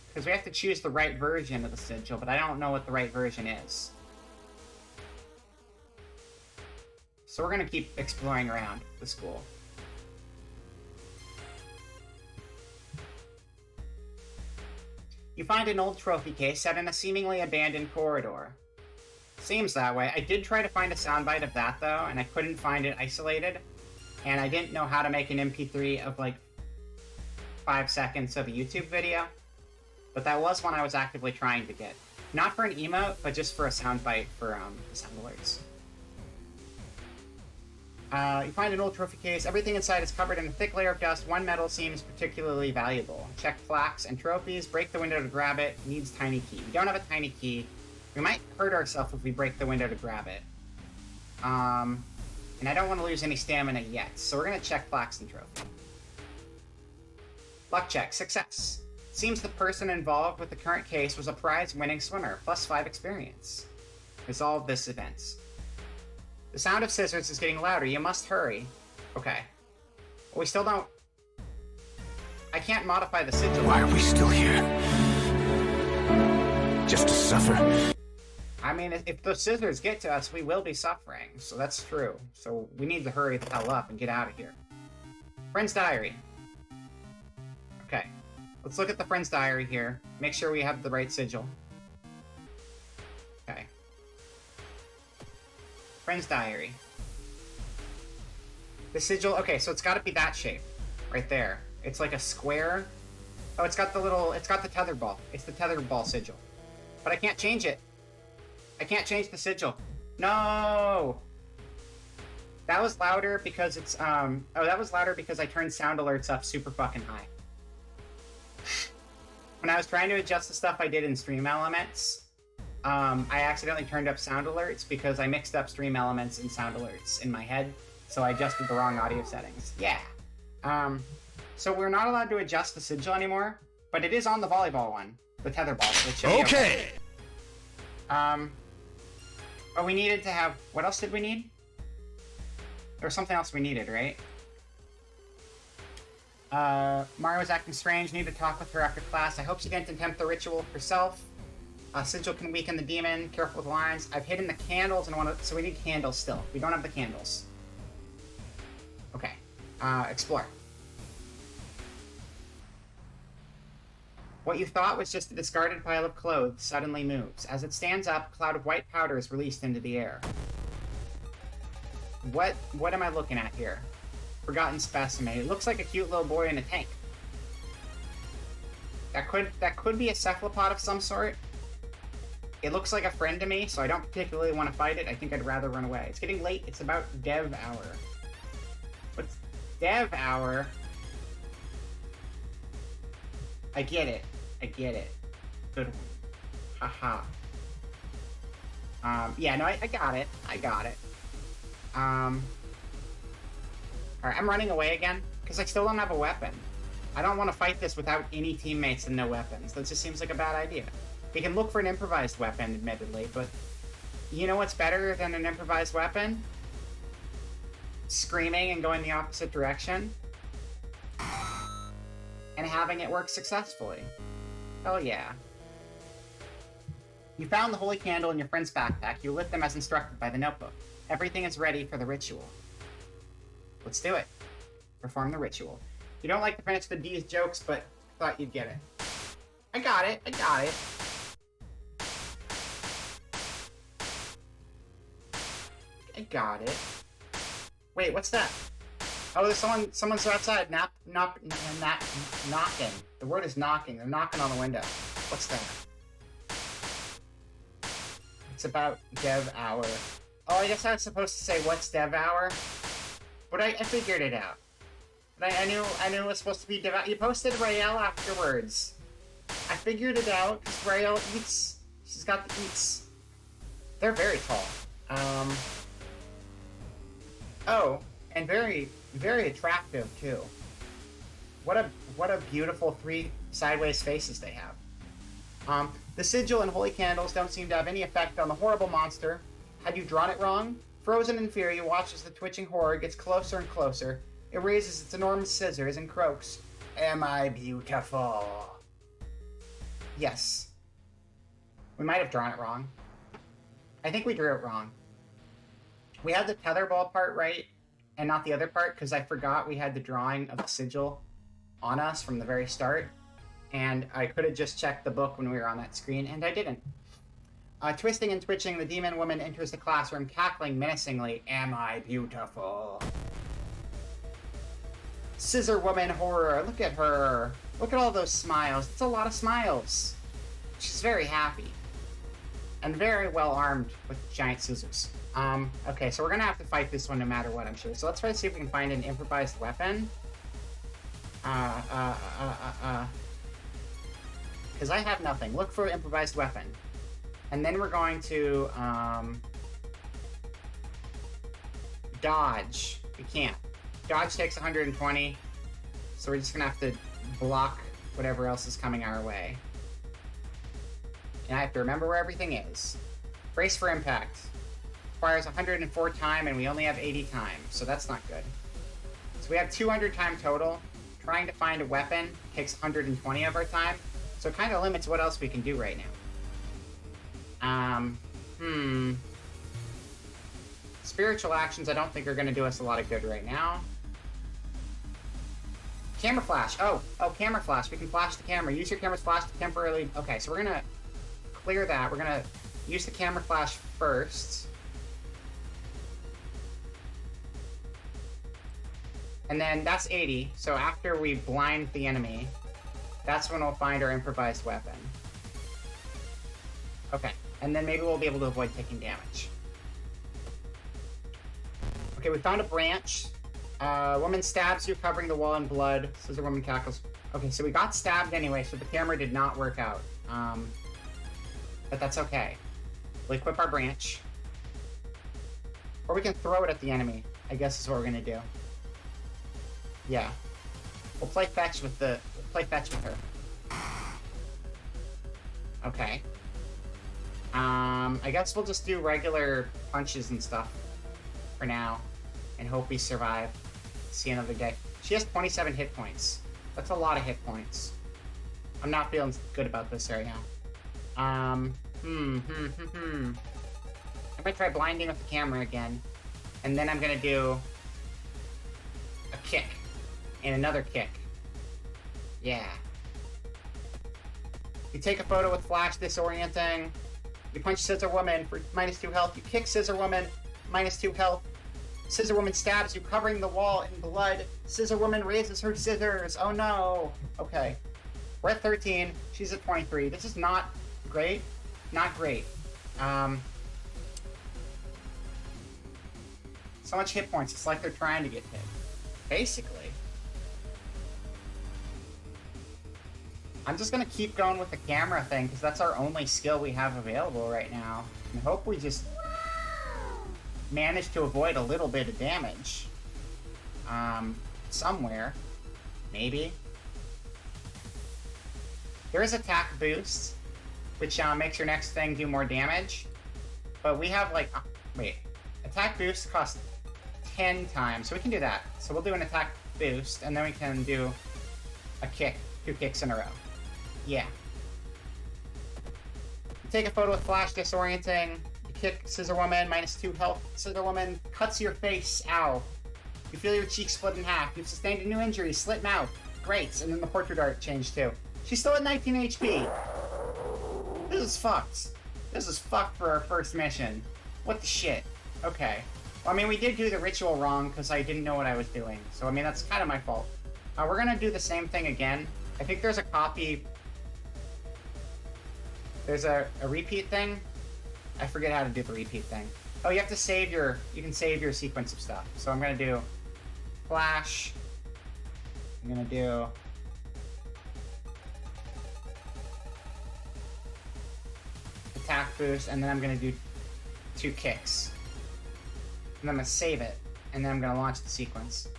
Because we have to choose the right version of the sigil, but I don't know what the right version is. So we're going to keep exploring around the school. You find an old trophy case set in a seemingly abandoned corridor. Seems that way. I did try to find a soundbite of that, though, and I couldn't find it isolated. And I didn't know how to make an MP3 of, like, 5 seconds of a YouTube video. But that was one I was actively trying to get. Not for an emote, but just for a soundbite for the sound alerts. You find an old trophy case. Everything inside is covered in a thick layer of dust. One medal seems particularly valuable. Check plaques and trophies. Break the window to grab it. Needs tiny key. We don't have a tiny key. We might hurt ourselves if we break the window to grab it. And I don't want to lose any stamina yet, so we're going to check plaques and trophy. Luck check. Success. Seems the person involved with the current case was a prize-winning swimmer. +5 experience. Resolve this event. The sound of scissors is getting louder. You must hurry. Okay. Well, we still don't... I can't modify the sigil. Why are we still here? Just to suffer? I mean, if those scissors get to us, we will be suffering. So that's true. So we need to hurry the hell up and get out of here. Friend's diary. Okay. Let's look at the friend's diary here. Make sure we have the right sigil. Okay. Friend's diary. The sigil, okay, so it's gotta be that shape. Right there. It's like a square. Oh, it's got the tether ball. It's the tether ball sigil. But I can't change it. I can't change the sigil. No! That was louder because it's, that was louder because I turned sound alerts up super fucking high. When I was trying to adjust the stuff I did in Stream Elements, I accidentally turned up sound alerts because I mixed up Stream Elements and sound alerts in my head, so I adjusted the wrong audio settings. Yeah. So we're not allowed to adjust the sigil anymore, but it is on the volleyball one, the tether ball, so it should be okay. But we needed to have... What else did we need? There was something else we needed, right? Mario was acting strange. Need to talk with her after class. I hope she didn't attempt the ritual herself. Sigil can weaken the demon. Careful with lines. I've hidden the candles and so we need candles still. We don't have the candles. Okay. Explore. What you thought was just a discarded pile of clothes suddenly moves. As it stands up, a cloud of white powder is released into the air. What am I looking at here? Forgotten specimen. It looks like a cute little boy in a tank. That could be a cephalopod of some sort. It looks like a friend to me, so I don't particularly want to fight it. I think I'd rather run away. It's getting late. It's about dev hour. What's dev hour? I get it. I get it. Good one. Haha. Yeah, no, I got it. I got it. Alright, I'm running away again, because I still don't have a weapon. I don't want to fight this without any teammates and no weapons. That just seems like a bad idea. We can look for an improvised weapon, admittedly, but you know what's better than an improvised weapon? Screaming and going the opposite direction. And having it work successfully. Hell yeah. You found the holy candle in your friend's backpack. You lit them as instructed by the notebook. Everything is ready for the ritual. Let's do it. Perform the ritual. You don't like to finish the D's jokes, but thought you'd get it. I got it. I got it. I got it. Wait, what's that? Oh, there's someone's outside knocking. The word is knocking. They're knocking on the window. What's that? It's about dev hour. Oh, I guess I was supposed to say what's dev hour, but I figured it out. But I knew it was supposed to be dev hour. You posted Rael afterwards. I figured it out because Rael eats. She's got the eats. They're very tall. Oh, and very, very attractive too. what a beautiful 3 sideways faces they have. The sigil and holy candles don't seem to have any effect on the horrible monster. Had you drawn it wrong? Frozen in fear, you watch as the twitching horror gets closer and closer. It raises its enormous scissors and croaks. Am I beautiful? Yes. We might have drawn it wrong. I think we drew it wrong. We had the tetherball part right, and not the other part, because I forgot we had the drawing of the sigil on us from the very start. And I could have just checked the book when we were on that screen, and I didn't. Twisting and twitching, the demon woman enters the classroom, cackling menacingly. Am I beautiful? Scissor woman horror. Look at her. Look at all those smiles. It's a lot of smiles. She's very happy. And very well armed with giant scissors. Okay, so we're gonna have to fight this one no matter what, I'm sure. So let's try to see if we can find an improvised weapon. Because I have nothing. Look for an improvised weapon. And then we're going to, dodge. We can't. Dodge takes 120, so we're just gonna have to block whatever else is coming our way. And I have to remember where everything is. Brace for impact. Requires 104 time, and we only have 80 time, so that's not good. So we have 200 time total. Trying to find a weapon takes 120 of our time, so it kind of limits what else we can do right now. Spiritual actions I don't think are going to do us a lot of good right now. Camera flash. Oh, camera flash. We can flash the camera. Use your camera's flash to temporarily... Okay, so we're going to clear that. We're going to use the camera flash first. And then that's 80, so after we blind the enemy, that's when we'll find our improvised weapon. Okay, and then maybe we'll be able to avoid taking damage. Okay, we found a branch. Woman stabs you, covering the wall in blood. Scissor woman cackles. Okay, so we got stabbed anyway, so the camera did not work out. But that's okay. We'll equip our branch. Or we can throw it at the enemy, I guess is what we're gonna do. Yeah. We'll play fetch with her. Okay. I guess we'll just do regular punches and stuff for now and hope we survive. See another day. She has 27 hit points. That's a lot of hit points. I'm not feeling good about this right now. I'm gonna try blinding with the camera again, and then I'm gonna do a kick and another kick. Yeah. You take a photo with flash disorienting. You punch Scissor Woman for -2 health. You kick Scissor Woman, -2 health. Scissor Woman stabs you, covering the wall in blood. Scissor Woman raises her scissors. Oh no. Okay. We're at 13. She's at 23. This is not great. Not great. So much hit points. It's like they're trying to get hit. Basically. I'm just gonna keep going with the camera thing, because that's our only skill we have available right now. And hope we just manage to avoid a little bit of damage. Somewhere. Maybe. There is attack boost, which makes your next thing do more damage. But we have like... wait. Attack boost costs 10 times, so we can do that. So we'll do an attack boost, and then we can do a kick. 2 kicks in a row. Yeah. You take a photo with flash disorienting. You kick Scissor Woman, -2 health. Scissor Woman cuts your face. Ow. You feel your cheek split in half. You've sustained a new injury. Slit mouth. Great. And then the portrait art changed too. She's still at 19 HP. This is fucked. This is fucked for our first mission. What the shit? Okay. Well, I mean, we did do the ritual wrong because I didn't know what I was doing. So, I mean, that's kind of my fault. We're gonna do the same thing again. I think there's a copy... There's a repeat thing. I forget how to do the repeat thing. Oh, you have to save your... You can save your sequence of stuff. So I'm gonna do... Flash. I'm gonna do... Attack boost, and then I'm gonna do 2 kicks. And I'm gonna save it, and then I'm gonna launch the sequence.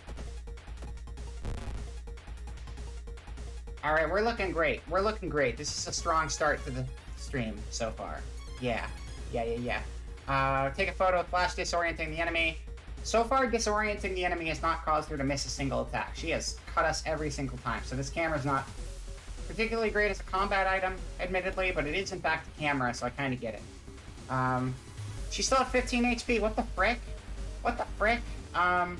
All right, we're looking great. We're looking great. This is a strong start to the stream so far. Yeah. Take a photo, flash disorienting the enemy. So far, disorienting the enemy has not caused her to miss a single attack. She has cut us every single time. So this camera's not particularly great as a combat item, admittedly, but it is in fact a camera, so I kind of get it. She's still at 15 HP. What the frick? What the frick? Can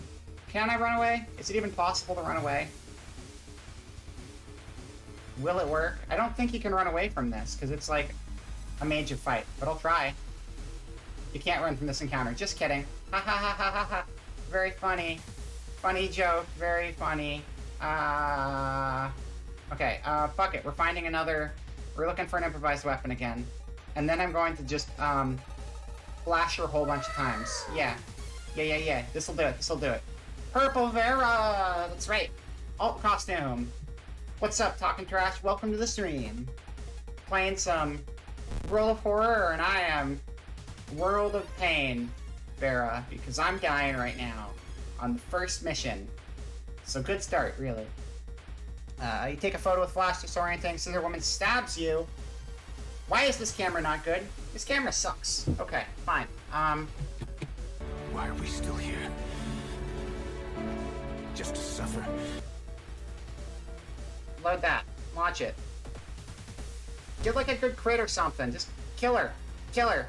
I run away? Is it even possible to run away? Will it work? I don't think you can run away from this, because it's like a major fight, but I'll try. You can't run from this encounter. Just kidding. Ha ha ha ha ha ha. Very funny. Funny joke. Very funny. Okay, fuck it. We're finding another... We're looking for an improvised weapon again. And then I'm going to just, flash her a whole bunch of times. Yeah. This'll do it. Purple Vera! That's right. Alt costume. What's up, Talking Trash? Welcome to the stream. Playing some World of Horror, and I am World of Pain, Vera, because I'm dying right now on the first mission. So good start, really. You take a photo with flash disorienting, Scissor Woman stabs you. Why is this camera not good? This camera sucks. Okay, fine. Why are we still here? Just to suffer? Load that. Launch it. Get like a good crit or something. Just kill her. Kill her.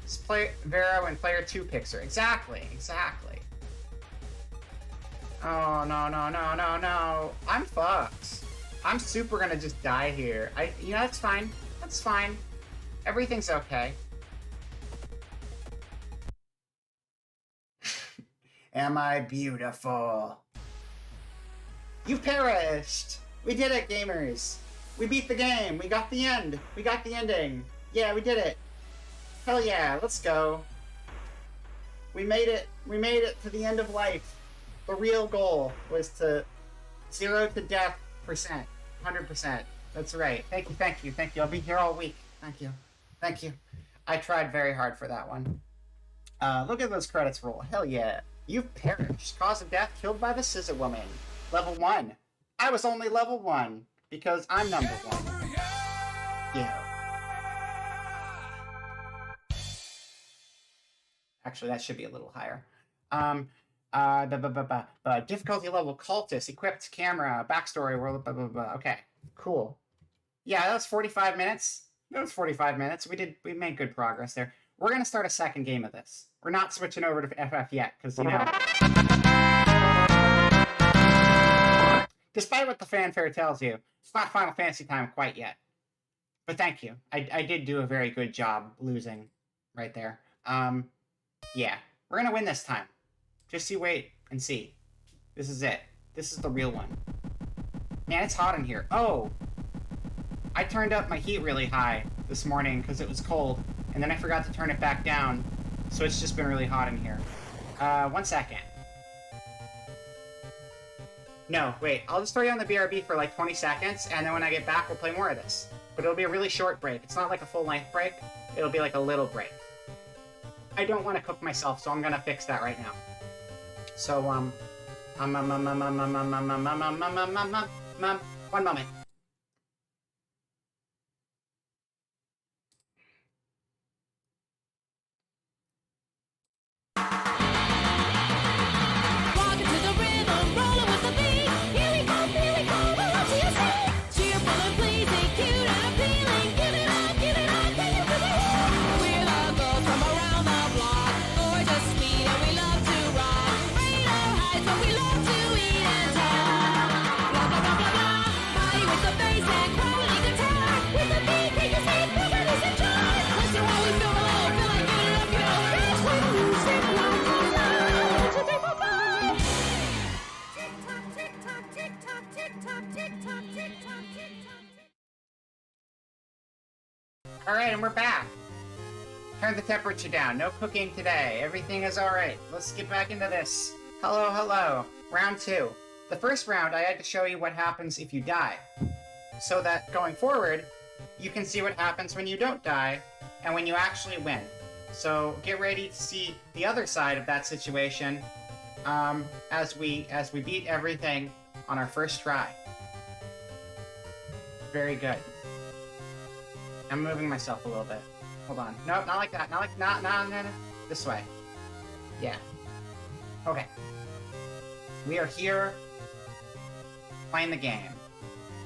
Just play Vera when player 2 picks her. Exactly. Oh, no. I'm fucked. I'm super gonna just die here. That's fine. That's fine. Everything's okay. Am I beautiful? You perished! We did it, gamers! We beat the game! We got the end! We got the ending! Yeah, we did it! Hell yeah, let's go! We made it! We made it to the end of life! The real goal was to 0 to death %. 100%. That's right. Thank you. I'll be here all week. Thank you. I tried very hard for that one. Look at those credits roll. Hell yeah. You've perished. Cause of death, killed by the Scissor Woman. Level 1. I was only level 1, because I'm number 1. Yeah. Actually, that should be a little higher. Difficulty level cultist, equipped camera, backstory, world, blah, blah, blah. Okay, cool. Yeah, that was 45 minutes. We made good progress there. We're going to start a second game of this. We're not switching over to FF yet, because, despite what the fanfare tells you, it's not Final Fantasy time quite yet. But thank you. I did do a very good job losing right there. Yeah. We're going to win this time. Just you wait and see. This is it. This is the real one. Man, it's hot in here. Oh! I turned up my heat really high this morning because it was cold, and then I forgot to turn it back down, so it's just been really hot in here. 1 second. No, wait. I'll just throw you on the BRB for like 20 seconds, and then when I get back, we'll play more of this. But it'll be a really short break. It's not like a full-length break. It'll be like a little break. I don't want to cook myself, so I'm gonna fix that right now. So, 1 moment. Alright, and we're back. Turn the temperature down. No cooking today. Everything is alright. Let's get back into this. Hello. Round 2. The first round, I had to show you what happens if you die. So that, going forward, you can see what happens when you don't die, and when you actually win. So, get ready to see the other side of that situation, as we beat everything on our first try. Very good. I'm moving myself a little bit. Hold on. No, not like that. Not like, not. This way. Yeah. Okay. We are here playing the game.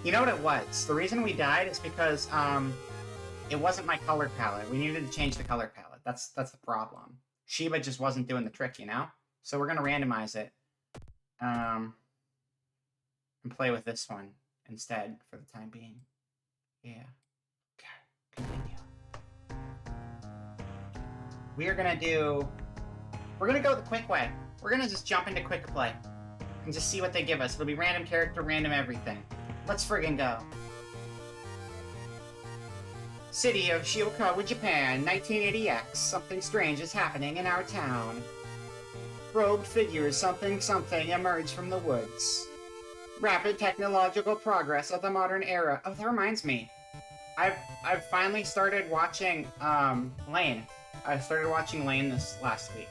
You know what it was? The reason we died is because, it wasn't my color palette. We needed to change the color palette. That's the problem. Sheba just wasn't doing the trick, you know? So we're gonna randomize it. And play with this one instead for the time being. Yeah. Okay. Continue. We're gonna go the quick way. We're gonna just jump into quick play and just see what they give us. It'll be random character, random everything. Let's friggin' go. City of Shiokawa, Japan, 1980X. Something strange is happening in our town. Robed figures, something emerge from the woods. Rapid technological progress of the modern era. Oh, that reminds me. I've finally started watching Lane. I started watching Lane this last week.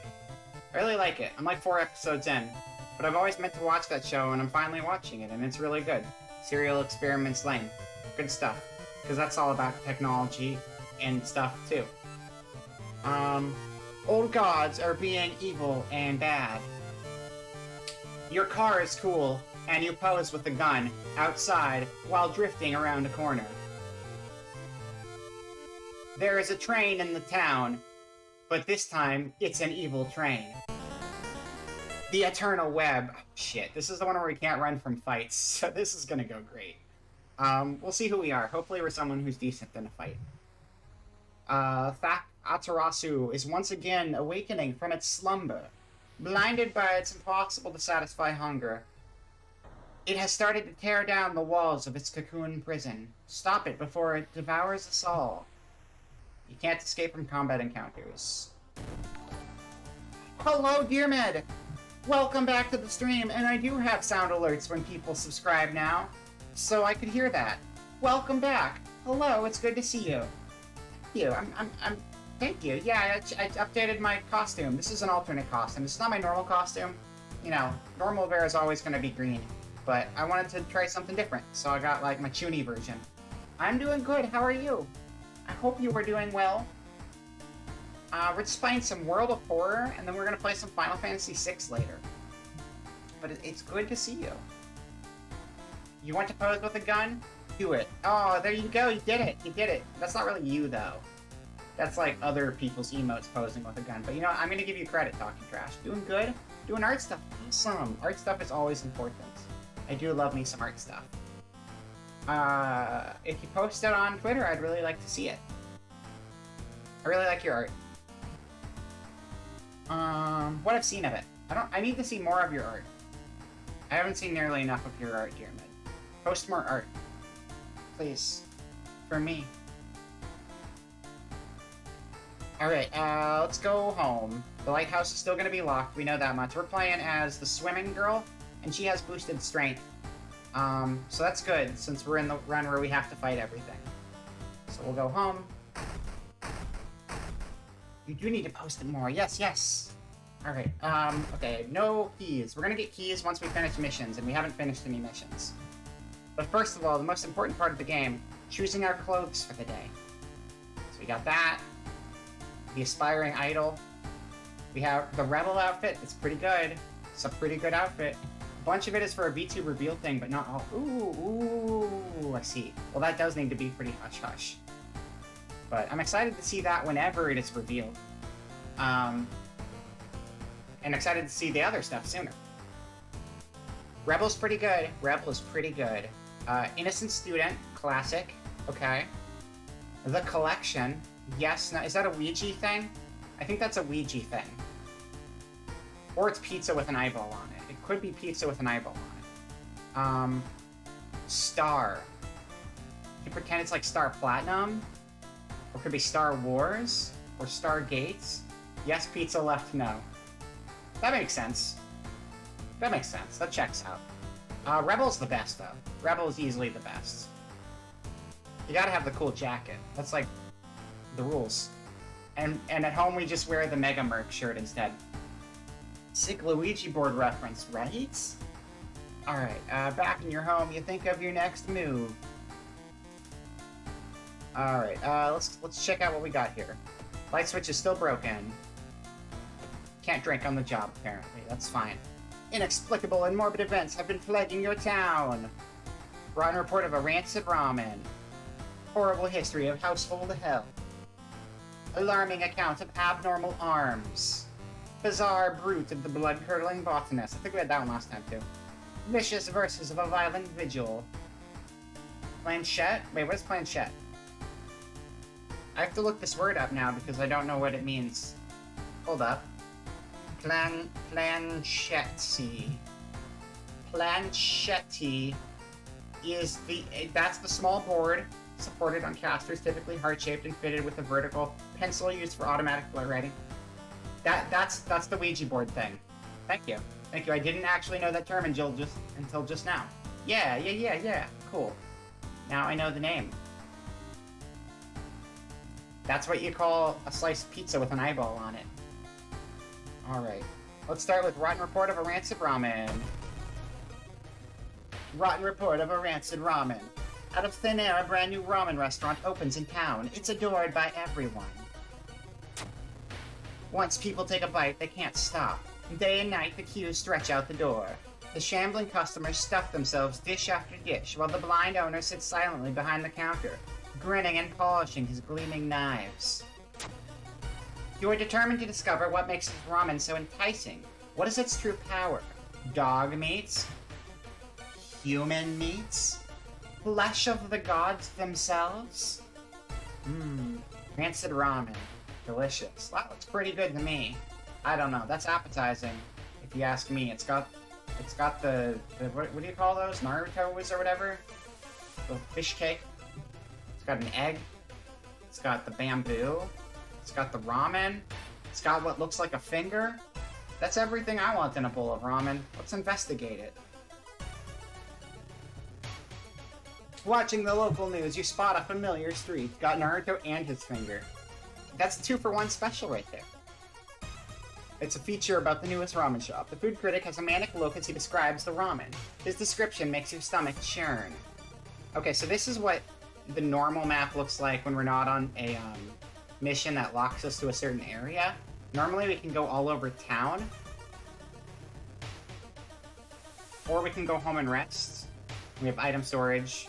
I really like it. I'm like 4 episodes in, but I've always meant to watch that show, and I'm finally watching it, and it's really good. Serial Experiments Lane. Good stuff. Because that's all about technology and stuff, too. Old gods are being evil and bad. Your car is cool, and you pose with a gun outside while drifting around a corner. There is a train in the town, but this time it's an evil train. The Eternal Web. Oh, shit, this is the one where we can't run from fights, so this is gonna go great. We'll see who we are. Hopefully we're someone who's decent in a fight. Atarasu is once again awakening from its slumber. Blinded by its impossible to satisfy hunger, it has started to tear down the walls of its cocoon prison. Stop it before it devours us all. You can't escape from combat encounters. Hello, Dear Med! Welcome back to the stream, and I do have sound alerts when people subscribe now, so I could hear that. Welcome back. Hello, it's good to see you. Thank you. Thank you. Yeah, I updated my costume. This is an alternate costume. This is not my normal costume. You know, normal Vera is always going to be green, but I wanted to try something different, so I got, like, my Chuni version. I'm doing good. How are you? I hope you were doing well. We're just playing some World of Horror, and then we're going to play some Final Fantasy VI later. But it's good to see you. You want to pose with a gun? Do it. Oh, there you go. You did it. You did it. That's not really you, though. That's like other people's emotes posing with a gun. But you know what? I'm going to give you credit, Talking Trash. Doing good. Doing art stuff. Awesome. Art stuff is always important. I do love me some art stuff. If you post it on Twitter, I'd really like to see it. I really like your art. What I've seen of it. I need to see more of your art. I haven't seen nearly enough of your art, Dear Mid. Post more art. Please. For me. Alright, let's go home. The lighthouse is still gonna be locked, we know that much. We're playing as the swimming girl, and she has boosted strength. So that's good, since we're in the run where we have to fight everything. So we'll go home. You do need to post it more. Yes, yes. Alright, okay, no keys. We're gonna get keys once we finish missions, and we haven't finished any missions. But first of all, the most important part of the game, choosing our clothes for the day. So we got that. The Aspiring Idol. We have the Rebel outfit. It's pretty good. It's a pretty good outfit. A bunch of it is for a V2 reveal thing, but not all. Ooh, I see. Well, that does need to be pretty hush-hush. But I'm excited to see that whenever it is revealed. And excited to see the other stuff sooner. Rebel's pretty good. Rebel is pretty good. Innocent Student, classic. Okay. The Collection. Yes. Now, is that a Ouija thing? I think that's a Ouija thing. Or it's pizza with an eyeball on it. It could be pizza with an eyeball on it. Star. You pretend it's like Star Platinum? Or it could be Star Wars? Or Star Gates? Yes, pizza, left, no. That makes sense. That makes sense. That checks out. Rebel's the best, though. Rebel is easily the best. You gotta have the cool jacket. That's like the rules. And at home we just wear the Mega Merc shirt instead. Sick Luigi board reference, right? Alright, back in your home, you think of your next move. Alright, let's check out what we got here. Light switch is still broken. Can't drink on the job, apparently. That's fine. Inexplicable and morbid events have been plaguing your town. Rotten report of a rancid ramen. Horrible history of household hell. Alarming account of abnormal arms. Bizarre brute of the blood-curdling botanist. I think we had that one last time, too. Vicious verses of a violent vigil. Planchette? Wait, what is planchette? I have to look this word up now because I don't know what it means. Hold up. Planchetti. Planchetti is that's the small board supported on casters, typically heart-shaped and fitted with a vertical pencil used for automatic blur writing. That's the Ouija board thing. Thank you. Thank you. I didn't actually know that term until just now. Yeah. Cool. Now I know the name. That's what you call a sliced pizza with an eyeball on it. Alright. Let's start with rotten report of a rancid ramen. Rotten report of a rancid ramen. Out of thin air, a brand new ramen restaurant opens in town. It's adored by everyone. Once people take a bite, they can't stop. Day and night, the queues stretch out the door. The shambling customers stuff themselves dish after dish, while the blind owner sits silently behind the counter, grinning and polishing his gleaming knives. You are determined to discover what makes this ramen so enticing. What is its true power? Dog meats? Human meats? Flesh of the gods themselves? Rancid ramen. Delicious. That looks pretty good to me. I don't know. That's appetizing, if you ask me. It's got the what do you call those? Naruto's or whatever? The fish cake. It's got an egg. It's got the bamboo. It's got the ramen. It's got what looks like a finger. That's everything I want in a bowl of ramen. Let's investigate it. Watching the local news, you spot a familiar street. Got Naruto and his finger. That's a 2-for-1 special right there. It's a feature about the newest ramen shop. The food critic has a manic look as he describes the ramen. His description makes your stomach churn. Okay, so this is what the normal map looks like when we're not on a mission that locks us to a certain area. Normally we can go all over town. Or we can go home and rest. We have item storage.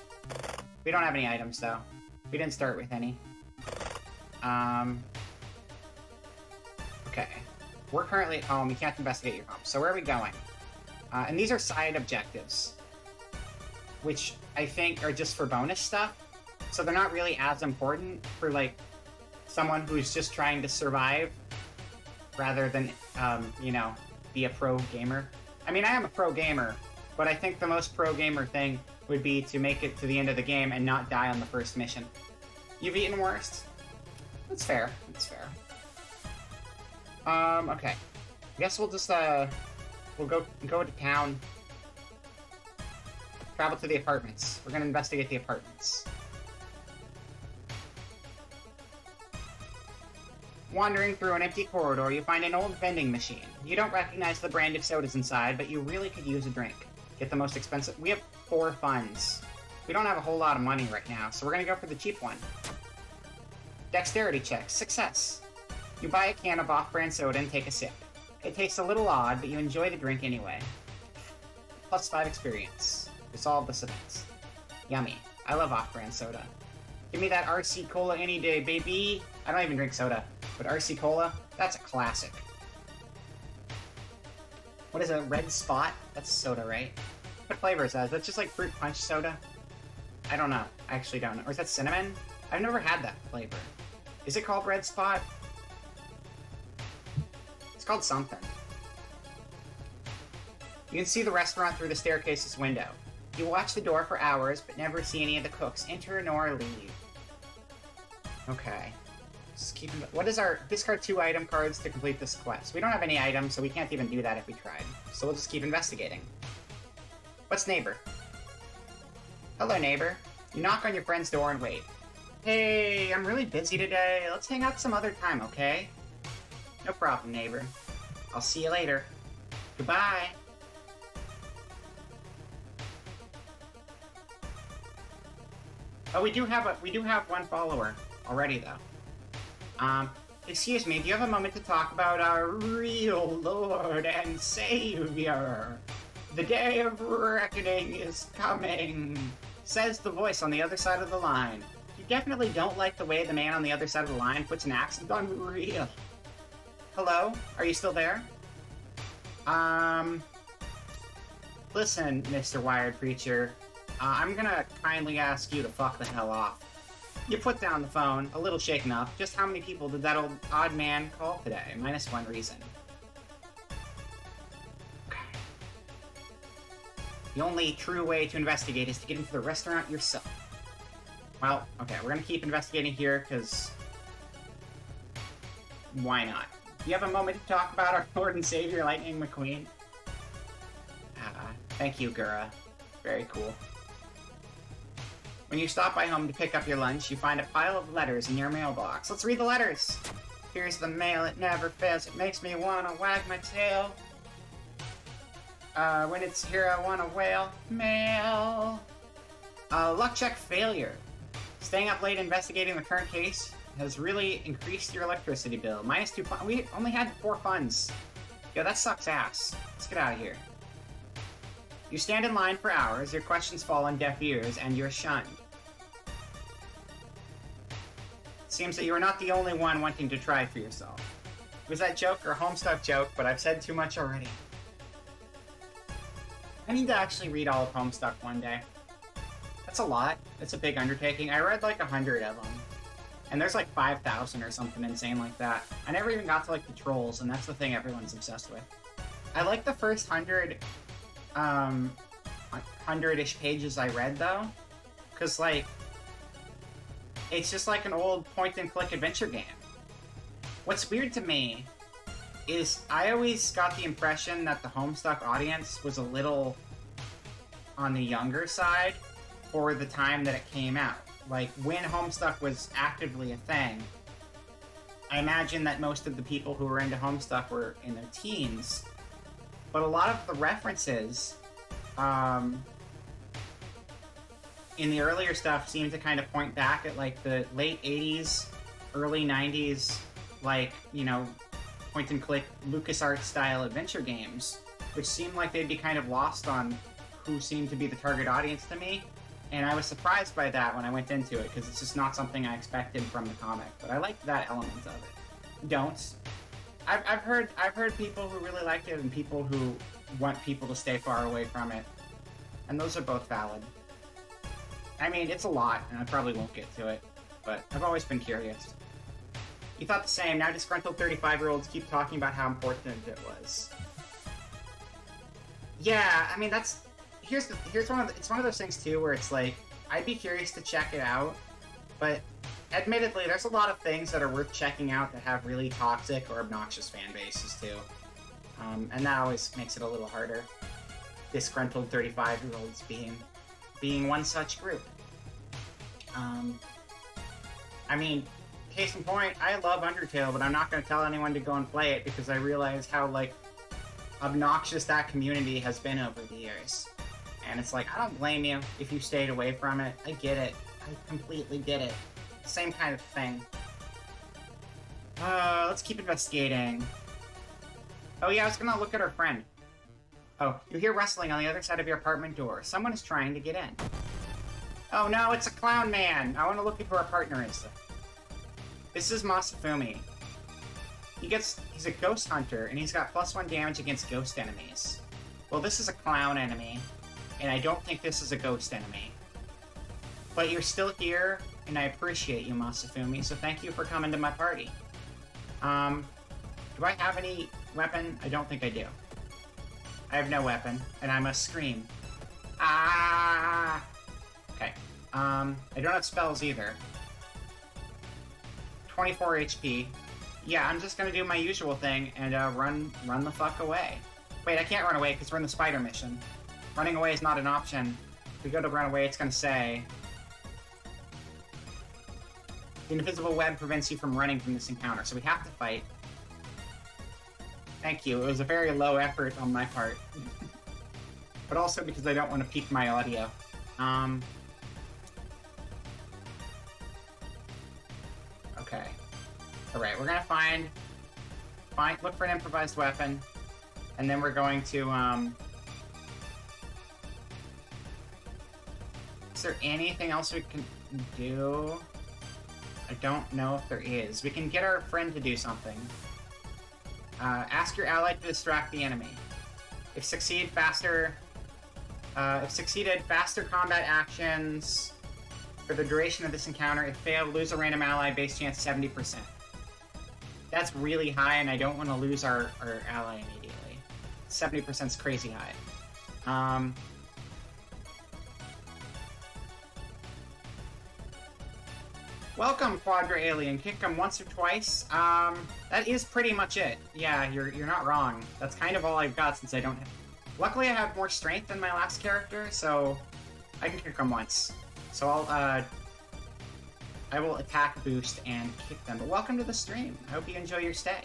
We don't have any items, though. We didn't start with any. Okay. We're currently at home. You can't investigate your home. So where are we going? And these are side objectives, which I think are just for bonus stuff. So they're not really as important for, like, someone who's just trying to survive rather than, you know, be a pro gamer. I mean, I am a pro gamer, but I think the most pro gamer thing would be to make it to the end of the game and not die on the first mission. You've eaten worst? That's fair. That's fair. Okay. I guess we'll just, we'll go to town. Travel to the apartments. We're gonna investigate the apartments. Wandering through an empty corridor, you find an old vending machine. You don't recognize the brand of sodas inside, but you really could use a drink. Get the most expensive. We have 4 funds. We don't have a whole lot of money right now, so we're gonna go for the cheap one. Dexterity check. Success. You buy a can of off-brand soda and take a sip. It tastes a little odd, but you enjoy the drink anyway. +5 experience. Resolve this event. Yummy. I love off-brand soda. Give me that RC Cola any day, baby. I don't even drink soda, but RC Cola, that's a classic. What is a red spot? That's soda, right? What flavor is that? Is that just like fruit punch soda? I don't know. I actually don't know. Or is that cinnamon? I've never had that flavor. Is it called red spot? It's called something. You can see the restaurant through the staircase's window. You watch the door for hours, but never see any of the cooks enter nor leave. Okay. Just keep. What is our... Discard 2 item cards to complete this quest. We don't have any items, so we can't even do that if we tried. So we'll just keep investigating. What's neighbor? Hello, neighbor. You knock on your friend's door and wait. Hey, I'm really busy today. Let's hang out some other time, okay? No problem, neighbor. I'll see you later. Goodbye. Oh, we do have one follower already, though. Excuse me, do you have a moment to talk about our real Lord and Savior? The day of reckoning is coming, says the voice on the other side of the line. You definitely don't like the way the man on the other side of the line puts an accent on real. Hello? Are you still there? Listen, Mr. Wired Preacher, I'm gonna kindly ask you to fuck the hell off. You put down the phone, a little shaken up. Just how many people did that odd man call today? Minus one reason. The only true way to investigate is to get into the restaurant yourself. Well, okay, we're gonna keep investigating here, because... why not? Do you have a moment to talk about our Lord and Savior, Lightning McQueen? Thank you, Gura. Very cool. When you stop by home to pick up your lunch, you find a pile of letters in your mailbox. Let's read the letters! Here's the mail, it never fails. It makes me wanna wag my tail. When it's here, I wanna wail. Mail. Luck check failure. Staying up late investigating the current case has really increased your electricity bill. Minus 2 funds. We only had 4 funds. Yo, that sucks ass. Let's get out of here. You stand in line for hours, your questions fall on deaf ears, and you're shunned. It seems that you are not the only one wanting to try for yourself. Was that joke or a Homestuck joke, but I've said too much already. I need to actually read all of Homestuck one day. That's a lot. It's a big undertaking. I read like 100 of them. And there's like 5,000 or something insane like that. I never even got to like the trolls, and that's the thing everyone's obsessed with. I like the first 100-ish pages I read, though. Because, like, it's just like an old point-and-click adventure game. What's weird to me is I always got the impression that the Homestuck audience was a little on the younger side for the time that it came out. Like, when Homestuck was actively a thing, I imagine that most of the people who were into Homestuck were in their teens. But a lot of the references in the earlier stuff seem to kind of point back at, like, the late 80s, early 90s, like, you know, point-and-click LucasArts-style adventure games, which seemed like they'd be kind of lost on who seemed to be the target audience to me. And I was surprised by that when I went into it, because it's just not something I expected from the comic. But I liked that element of it. Don't. I've heard people who really liked it and people who want people to stay far away from it. And those are both valid. I mean, it's a lot, and I probably won't get to it. But I've always been curious. You thought the same. Now disgruntled 35-year-olds keep talking about how important it was. Yeah, I mean, that's... Here's one of it's one of those things too where it's like I'd be curious to check it out, but admittedly there's a lot of things that are worth checking out that have really toxic or obnoxious fan bases too, and that always makes it a little harder. Disgruntled 35-year-olds being one such group. I mean, case in point, I love Undertale, but I'm not going to tell anyone to go and play it because I realize how like obnoxious that community has been over the years. And it's like, I don't blame you if you stayed away from it. I get it. I completely get it. Same kind of thing. Let's keep investigating. Oh yeah, I was gonna look at our friend. Oh, you hear rustling on the other side of your apartment door. Someone is trying to get in. Oh no, it's a clown man! I want to look at who our partner is. This is Masafumi. He's a ghost hunter, and he's got +1 damage against ghost enemies. Well, this is a clown enemy. And I don't think this is a ghost enemy. But you're still here, and I appreciate you, Masafumi, so thank you for coming to my party. Do I have any weapon? I don't think I do. I have no weapon, and I must scream. Ah! Okay. I don't have spells either. 24 HP. Yeah, I'm just gonna do my usual thing and run the fuck away. Wait, I can't run away because we're in the spider mission. Running away is not an option. If we go to run away, it's gonna say... The invisible web prevents you from running from this encounter, so we have to fight. Thank you. It was a very low effort on my part. But also because I don't want to peak my audio. Okay. Alright, we're gonna look for an improvised weapon, and then we're going to, is there anything else we can do? I don't know if there is. We can get our friend to do something. Ask your ally to distract the enemy. If succeeded, faster combat actions for the duration of this encounter. If failed, lose a random ally, base chance 70%. That's really high, and I don't want to lose our ally immediately. 70% is crazy high. Welcome, Quadra Alien. Kick them once or twice. That is pretty much it. Yeah, you're not wrong. That's kind of all I've got since I don't have... Luckily, I have more strength than my last character, so I can kick them once. So I will attack boost and kick them. But welcome to the stream. I hope you enjoy your stay.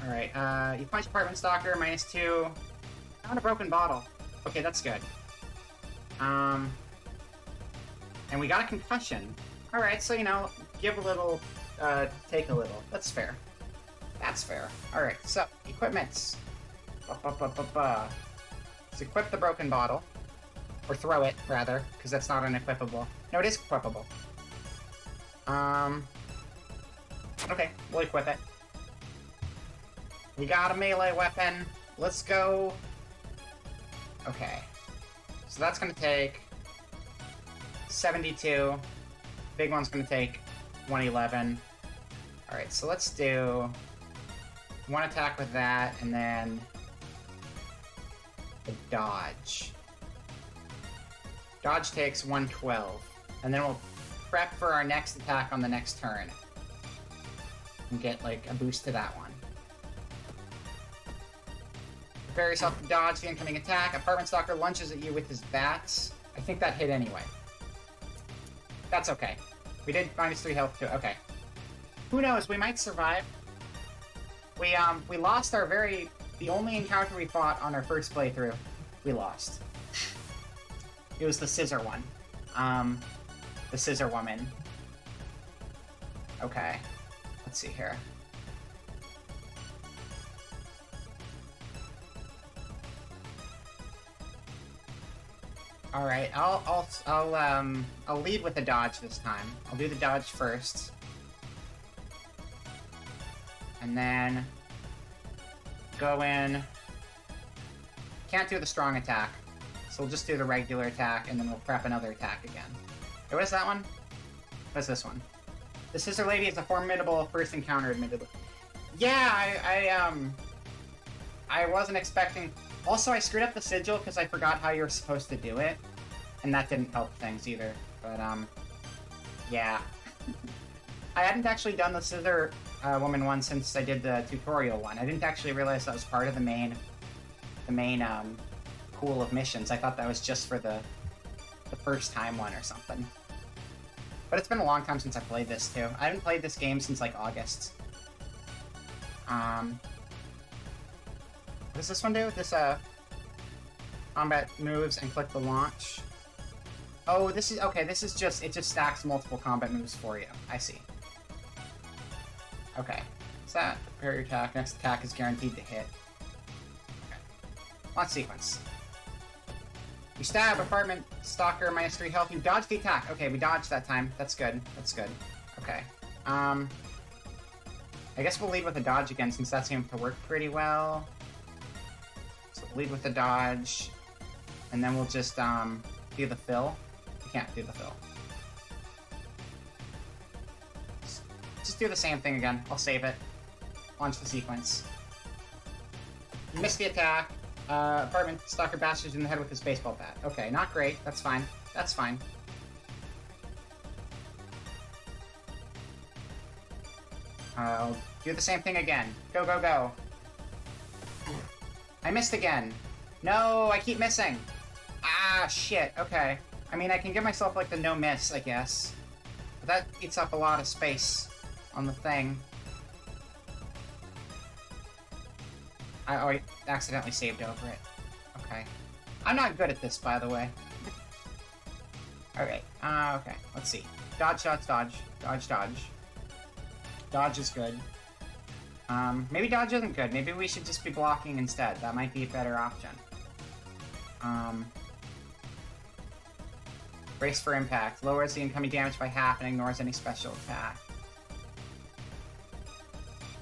Alright, you punch Apartment Stalker, -2. Found a broken bottle. Okay, that's good. And we got a concussion. Alright, so, you know, give a little, take a little. That's fair. That's fair. Alright, so, equipments. Let's equip the broken bottle. Or throw it, rather, because that's not unequipable. No, it is equipable. Okay, we'll equip it. We got a melee weapon. Let's go. Okay. So that's gonna take 72. Big one's gonna take 111. Alright, so let's do one attack with that, and then the dodge. Dodge takes 112. And then we'll prep for our next attack on the next turn. And get, like, a boost to that one. Prepare yourself to dodge the incoming attack. Apartment Stalker lunges at you with his bats. I think that hit anyway. That's okay. We did -3 health too. Okay. Who knows? We might survive. We lost our the only encounter we fought on our first playthrough. We lost. It was the scissor one. The scissor woman. Okay. Let's see here. All right, I'll lead with the dodge this time. I'll do the dodge first, and then go in. Can't do the strong attack, so we'll just do the regular attack, and then we'll prep another attack again. Hey, what is that one? What is this one? The Scissor Lady is a formidable first encounter, admittedly. Yeah, I wasn't expecting. Also, I screwed up the sigil because I forgot how you were supposed to do it, and that didn't help things either. But yeah, I hadn't actually done the Scissor Woman one since I did the tutorial one. I didn't actually realize that was part of the main pool of missions. I thought that was just for the first time one or something. But it's been a long time since I played this too. I haven't played this game since like August. What does this one do? This, combat moves and click the launch. Oh, this is, okay, this is just, it just stacks multiple combat moves for you. I see. Okay. So that, prepare your attack. Next attack is guaranteed to hit. Okay. Launch sequence. You stab Apartment Stalker, -3 health. You dodge the attack. Okay, we dodged that time. That's good. That's good. Okay. I guess we'll lead with a dodge again since that seemed to work pretty well. So lead with the dodge, and then we'll just do the fill. We can't do the fill. Just do the same thing again. I'll save it. Launch the sequence. You missed the attack. Apartment Stalker bashes in the head with his baseball bat. Okay, not great. That's fine. That's fine. I'll do the same thing again. Go, go, go. I missed again. No, I keep missing. Ah, shit. Okay. I mean, I can give myself, like, the no miss, I guess. But that eats up a lot of space on the thing. I accidentally saved over it. Okay. I'm not good at this, by the way. Alright, okay, let's see. Dodge, dodge, dodge. Dodge, dodge. Dodge is good. Maybe dodge isn't good. Maybe we should just be blocking instead. That might be a better option. Brace for impact. Lowers the incoming damage by half and ignores any special attack.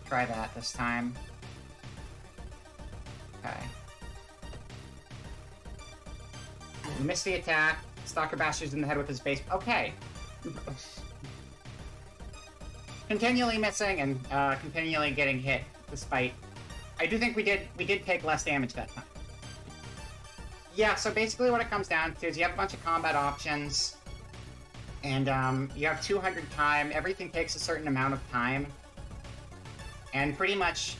Try that this time. Okay. You missed the attack. Stalker bashes in the head with his base. Okay. Continually missing and continually getting hit, despite. I do think we did take less damage that time. Yeah, so basically what it comes down to is you have a bunch of combat options, and you have 200 time. Everything takes a certain amount of time, and pretty much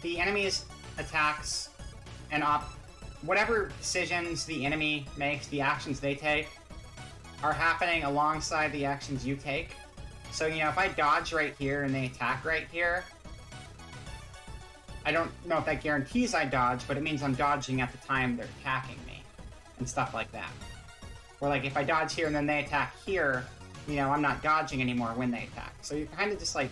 the enemy's attacks and whatever decisions the enemy makes, the actions they take, are happening alongside the actions you take. So, you know, if I dodge right here and they attack right here, I don't know if that guarantees I dodge, but it means I'm dodging at the time they're attacking me, and stuff like that. Or, like, if I dodge here and then they attack here, you know, I'm not dodging anymore when they attack. So you're kind of just, like,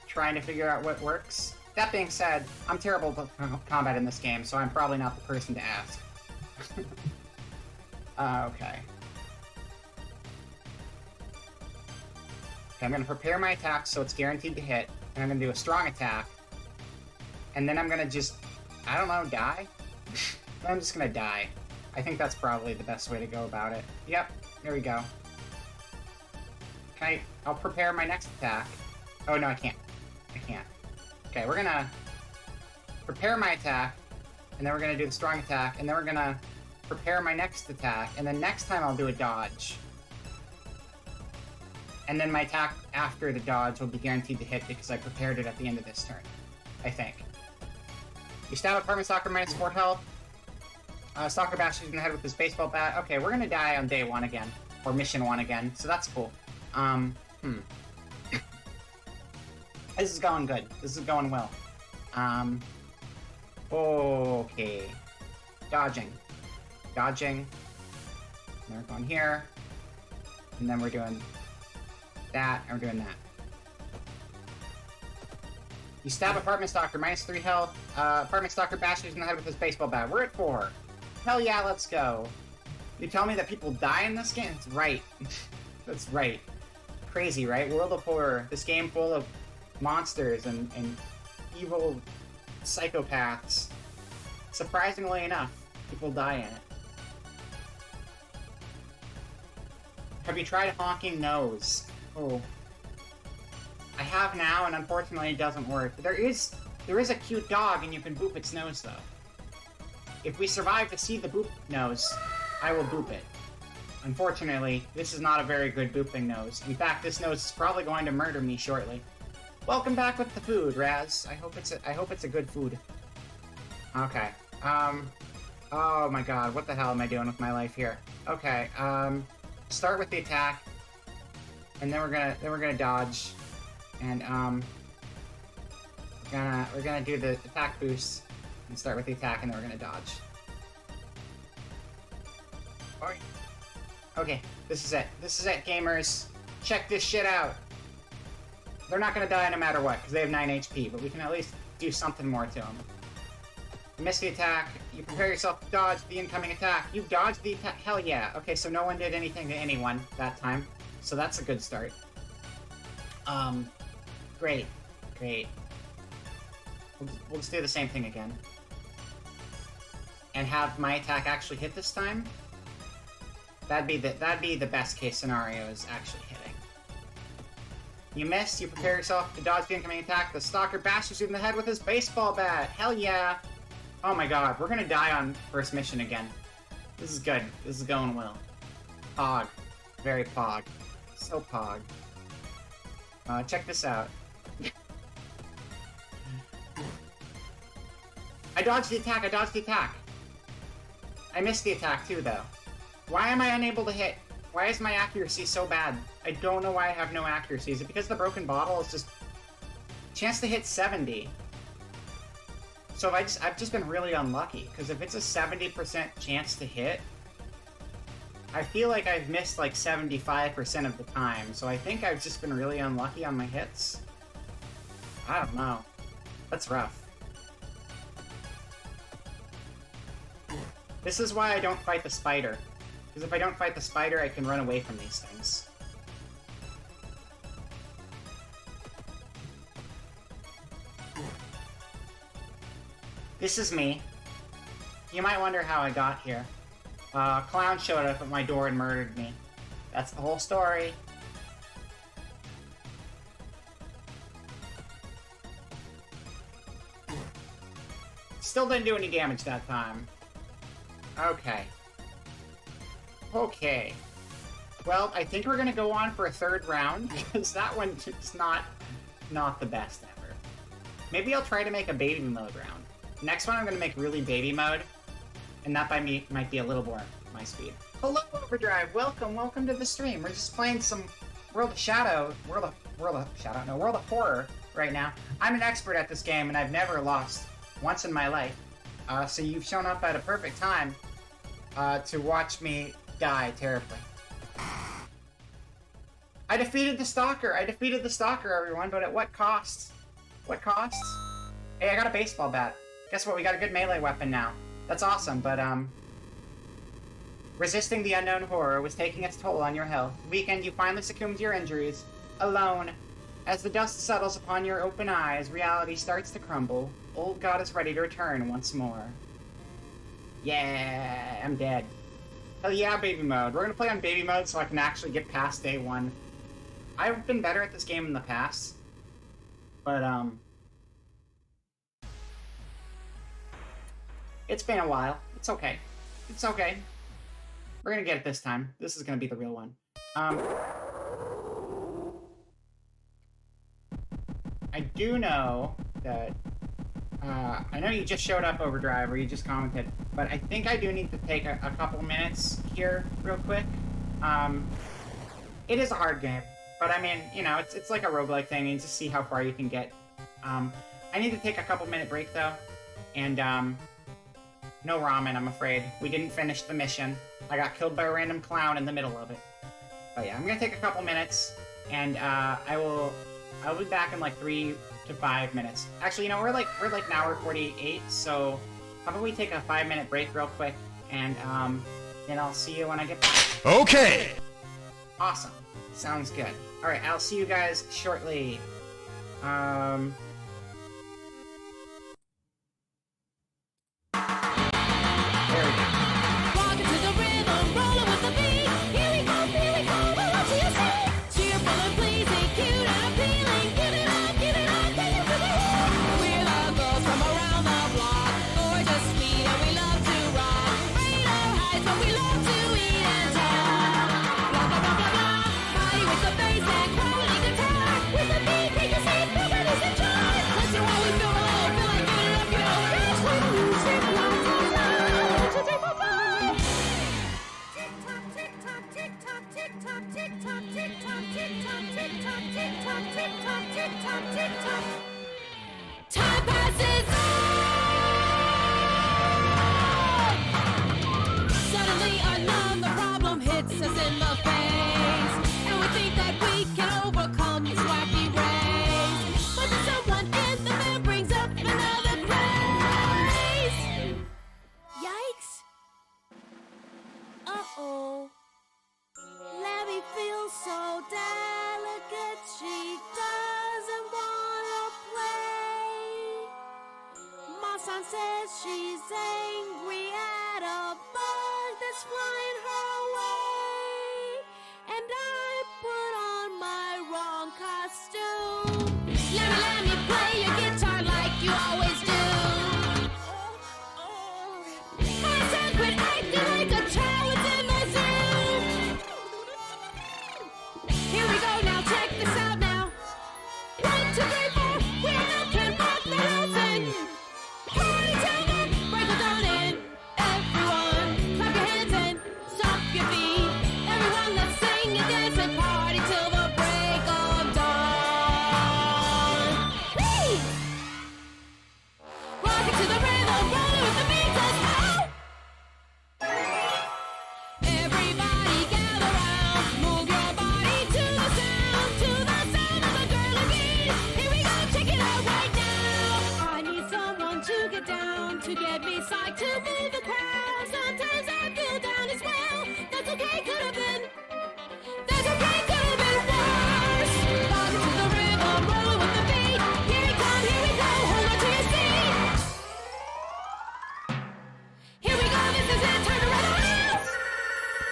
trying to figure out what works. That being said, I'm terrible at combat in this game, so I'm probably not the person to ask. Okay. Okay, I'm going to prepare my attack so it's guaranteed to hit, and I'm going to do a strong attack. And then I'm going to just, I don't know, die? I'm just going to die. I think that's probably the best way to go about it. Yep, there we go. I'll prepare my next attack. Oh, no, I can't. I can't. Okay, we're going to prepare my attack, and then we're going to do the strong attack, and then we're going to prepare my next attack, and then next time I'll do a dodge. And then my attack after the dodge will be guaranteed to hit because I prepared it at the end of this turn. I think. You stab apartment stalker minus 4 health. Stalker bashes in the head with his baseball bat. Okay, we're gonna die on day 1 again. Or mission 1 again, so that's cool. This is going good. This is going well. Okay. Dodging. Dodging. And we're going here. And then we're doing that, and we're doing that. You stab apartment stalker, minus 3 health. Apartment stalker bashes in the head with his baseball bat. We're at 4. Hell yeah, let's go. You tell me that people die in this game? That's right. That's right. Crazy, right? World of Horror. This game full of monsters and evil psychopaths. Surprisingly enough, people die in it. Have you tried honking nose? Oh. I have now, and unfortunately it doesn't work. There is a cute dog, and you can boop its nose, though. If we survive to see the boop nose, I will boop it. Unfortunately, this is not a very good booping nose. In fact, this nose is probably going to murder me shortly. Welcome back with the food, Raz. I hope it's a good food. Okay. Oh my god, what the hell am I doing with my life here? Okay, start with the attack, and then we're gonna dodge, and we're gonna do the attack boost, and start with the attack, and then we're gonna dodge. Alright. Okay, this is it. This is it, gamers. Check this shit out. They're not gonna die no matter what, because they have 9 HP, but we can at least do something more to them. You miss the attack, you prepare yourself to dodge the incoming attack. You dodged the attack. Hell yeah. Okay, so no one did anything to anyone that time. So that's a good start. Great. Great. We'll just do the same thing again. And have my attack actually hit this time. That'd be the best case scenario, is actually hitting. You miss, you prepare yourself to dodge the incoming attack. The stalker bashes you in the head with his baseball bat. Hell yeah. Oh my god, we're gonna die on first mission again. This is good. This is going well. Pog. Very pog. So pog. Check this out. I dodged the attack, I dodged the attack. I missed the attack too, though. Why am I unable to hit? Why is my accuracy so bad? I don't know why I have no accuracy. Is it because the broken bottle is just... Chance to hit 70. So I've just been really unlucky, because if it's a 70% chance to hit, I feel like I've missed like 75% of the time, so I think I've just been really unlucky on my hits. I don't know. That's rough. This is why I don't fight the spider. Because if I don't fight the spider, I can run away from these things. This is me. You might wonder how I got here. A clown showed up at my door and murdered me. That's the whole story. Still didn't do any damage that time. Okay. Okay. Well, I think we're gonna go on for a third round, because that one is not the best ever. Maybe I'll try to make a baby mode round. Next one I'm gonna make really baby mode, and that by me might be a little more my speed. Hello, Overdrive. Welcome to the stream. We're just playing some World of Horror right now. I'm an expert at this game, and I've never lost once in my life. So you've shown up at a perfect time to watch me die terribly. I defeated the Stalker, everyone, but at what cost? What cost? Hey, I got a baseball bat. Guess what? We got a good melee weapon now. That's awesome, but, resisting the unknown horror was taking its toll on your health. Weekend, you finally succumbed to your injuries. Alone. As the dust settles upon your open eyes, reality starts to crumble. Old God is ready to return once more. Yeah, I'm dead. Hell yeah, baby mode. We're gonna play on baby mode so I can actually get past day one. I've been better at this game in the past, but, it's been a while. It's okay. It's okay. We're gonna get it this time. This is gonna be the real one. I do know that, I know you just showed up, Overdrive, or you just commented, but I think I do need to take a couple minutes here real quick. It is a hard game, but I mean, you know, it's like a roguelike thing. You need to see how far you can get. I need to take a couple minute break, though, and, no ramen, I'm afraid. We didn't finish the mission. I got killed by a random clown in the middle of it. But yeah, I'm gonna take a couple minutes, and I'll be back in like 3 to 5 minutes. Actually, you know, we're like an hour 48, so how about we take a 5-minute break real quick, and then I'll see you when I get back. Okay! Awesome. Sounds good. Alright, I'll see you guys shortly. There we go. Walking to the rhythm, rolling with the beat. Here we go, what else do you say? Cheerful and pleasing, cute and appealing. Give it up, take it to the hill. We're the girls from around the block. Gorgeous, sweet, and we love to rock. Radar heights, but we love to eat and talk. Blah, blah, blah, blah, blah. Party with the bass and quality guitar. With the beat, take a seat, nobody's in charge. Listen while we feel alone, feel like getting up, you know. Dance with the music, loud. Time passes on. Suddenly another problem hits us in the face, and we think that we can overcome this wacky race. But then someone in the middle brings up another craze. Yikes! Uh-oh. Lemmy feels so delicate, she doesn't wanna play. Ma-san says she's angry at a bug that's flying her way. And I put on my wrong costume. Let me play your guitar like you always do. Ma-san quit acting like a child within the zoo. Here we go now, check this out now. 1, 2, 3, 4, we now can rock the house and party till the break of dawn. And everyone, clap your hands and stomp fun to get me psyched to move the crowd. Sometimes I feel down as well. That's okay, could have been. That's okay, could have been worse. Rockin' to the rhythm, rolling with the beat. Here we come, here we go. Hold on to your seat. Here we go, this is it. Time to run around.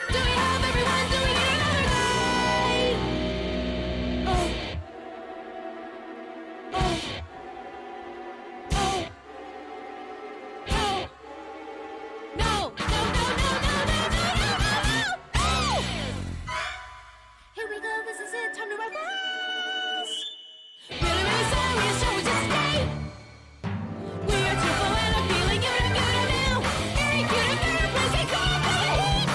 Do we have everyone doing it another night? Oh. Oh. Oh. No. No. No, no, no, no, no, no, no, no, no, no. Here we go, this is it. Time to reverse. Really, really sorry, shall we just stay? We are cheerful and I'm feeling good and good now. Very cute and very pretty, come for the heat.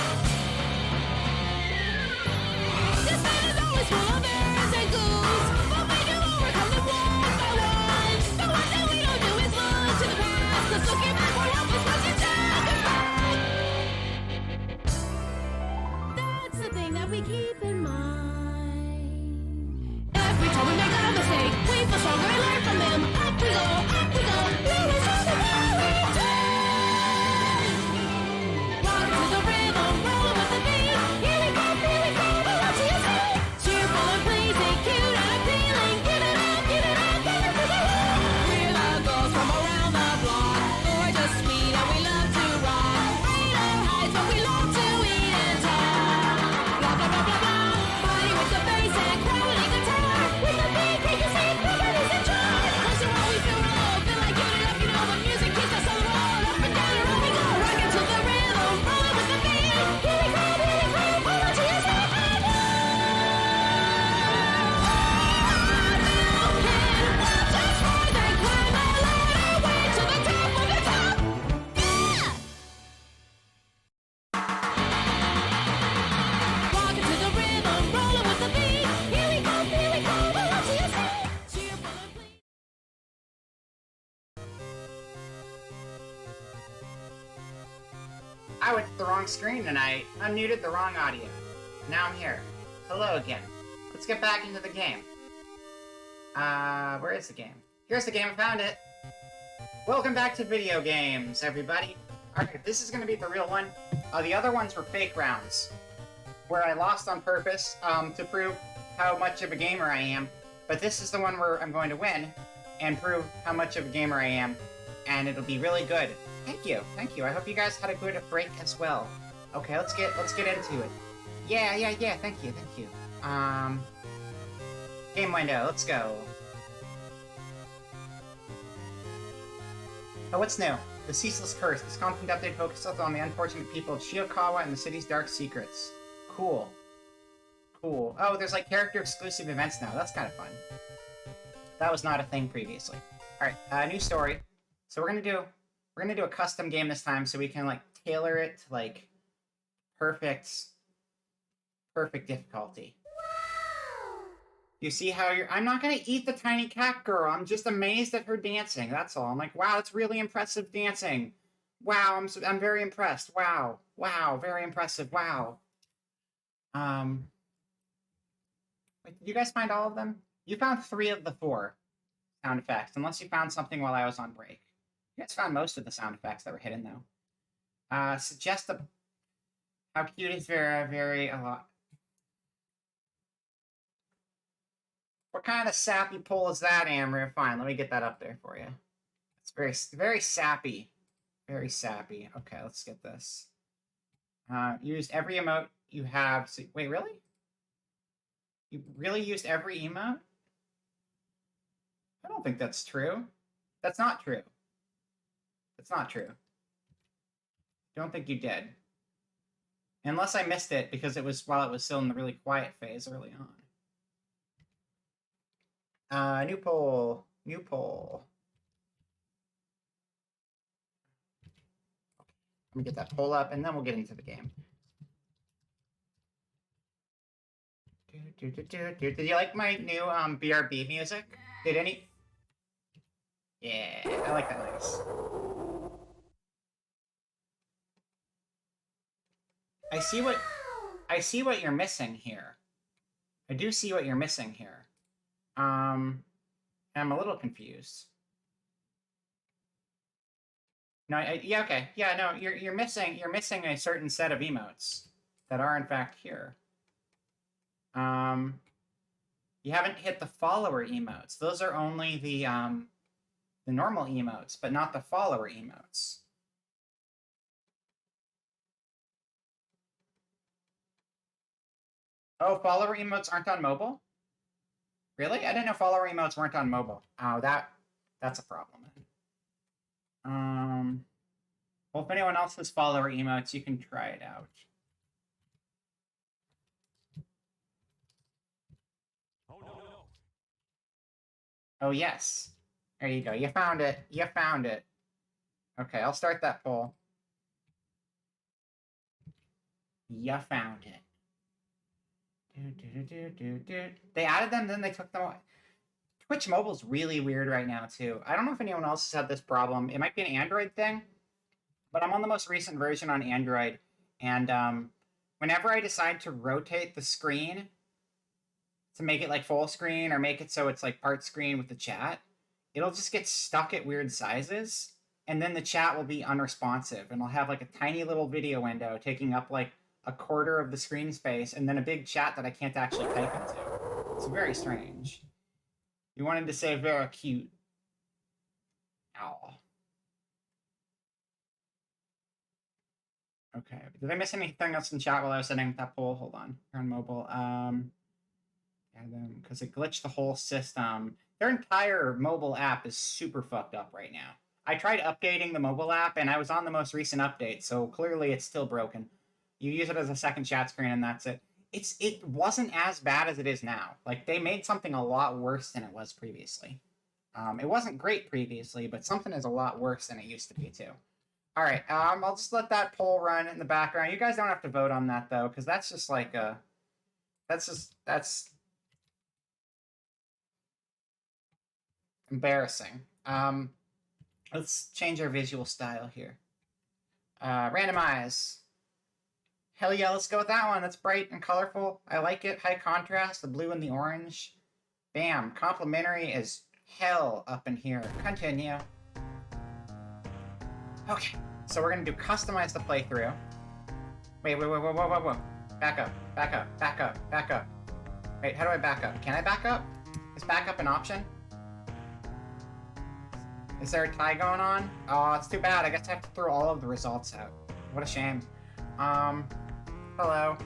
This band is always full of errors and goons, but we do overcome them one by one. The one that we don't do is look to the past, 'cause looking back we're helpless 'cause you took us back. That's the thing that we keep in mind. Every time we make a mistake, we feel stronger and learn from them. Up we go, really stronger every time. Rockin' to the rhythm, rolling with the beat. Here we go, hold on to your seat. Cheerful and pleasing, cute and appealing. Give it up, give it up, give it to the heat. We're the girls from around the block. Gorgeous, sweet, and we love to rock. Rate our highs, but we love to eat and talk. Blah, blah, blah, blah, blah. Party with the bass and crowning guitar. With the beat, take your seat, nobody's in charge. Close to what we feel low, feel like giving it up, you know the music keeps us on the road. Up and down and around we go, rockin' to the rhythm, rolling with the beat. Here we go, hold on to your seat. Just rise and climb a ladder, way to the top of the top. Yeah! Rockin' to the rhythm, rolling with the beat. Here we go, hold on to your seat. Cheerful and pleasing. I went to the wrong screen and I unmuted the wrong audio. Now I'm here. Hello again. Let's get back into the game. Where is the game? Here's the game, I found it. Welcome back to video games, everybody. Alright, this is gonna be the real one. The other ones were fake rounds, where I lost on purpose, to prove how much of a gamer I am. But this is the one where I'm going to win, and prove how much of a gamer I am, and it'll be really good. Thank you, thank you. I hope you guys had a good break as well. Okay, let's get into it. Yeah, thank you. Game window, let's go. Oh, what's new? The Ceaseless Curse. This content update focuses on the unfortunate people of Shiokawa and the city's dark secrets. Cool. Oh, there's like character-exclusive events now. That's kind of fun. That was not a thing previously. Alright, new story. So we're gonna do a custom game this time so we can like tailor it to like perfect difficulty. You see how I'm not gonna eat the tiny cat girl. I'm just amazed at her dancing. That's all. I'm like, wow, that's really impressive dancing. Wow, I'm very impressed. Wow, very impressive. Wow. Wait, did you guys find all of them? You found 3 of the 4 sound effects, unless you found something while I was on break. You guys found most of the sound effects that were hidden though. Suggest how cute is Vera? Very a lot. What kind of sappy pull is that, Amber? Fine, let me get that up there for you. It's very sappy. Very sappy. Okay, let's get this. Used every emote you have. So, wait, really? You really used every emote? I don't think that's true. That's not true. That's not true. Don't think you did. Unless I missed it because it was while it was still in the really quiet phase early on. New poll. Let me get that poll up, and then we'll get into the game. Did you like my new BRB music? Did any? Yeah, I like that nice. I see what you're missing here. I do see what you're missing here. I'm a little confused. No, yeah, okay. Yeah, no, you're missing a certain set of emotes that are in fact here. You haven't hit the follower emotes. Those are only the normal emotes, but not the follower emotes. Oh, follower emotes aren't on mobile? Really? I didn't know follower emotes weren't on mobile. Oh, that's a problem. Well, if anyone else has follower emotes, you can try it out. Oh no. Oh, yes. There you go. You found it. You found it. Okay, I'll start that poll. You found it. They added them, then they took them away. Twitch Mobile's really weird right now, too. I don't know if anyone else has had this problem. It might be an Android thing, but I'm on the most recent version on Android, and whenever I decide to rotate the screen to make it like full screen or make it so it's like part screen with the chat, it'll just get stuck at weird sizes, and then the chat will be unresponsive, and I'll have like a tiny little video window taking up like a quarter of the screen space, and then a big chat that I can't actually type into. It's very strange. You wanted to say very cute. Ow. Okay. Did I miss anything else in chat while I was setting up that poll? Hold on. You're on mobile. Yeah, then because it glitched the whole system. Their entire mobile app is super fucked up right now. I tried updating the mobile app, and I was on the most recent update, so clearly it's still broken. You use it as a second chat screen, and that's it. It wasn't as bad as it is now. Like, they made something a lot worse than it was previously. It wasn't great previously, but something is a lot worse than it used to be, too. All right, I'll just let that poll run in the background. You guys don't have to vote on that, though, because that's just like a... That's embarrassing. Let's change our visual style here. Randomize. Hell yeah, let's go with that one. That's bright and colorful. I like it. High contrast, the blue and the orange. Bam. Complimentary is hell up in here. Continue. Okay, so we're gonna do customize the playthrough. Wait. Back up. Wait, how do I back up? Can I back up? Is back up an option? Is there a tie going on? Oh, it's too bad. I guess I have to throw all of the results out. What a shame. Hello.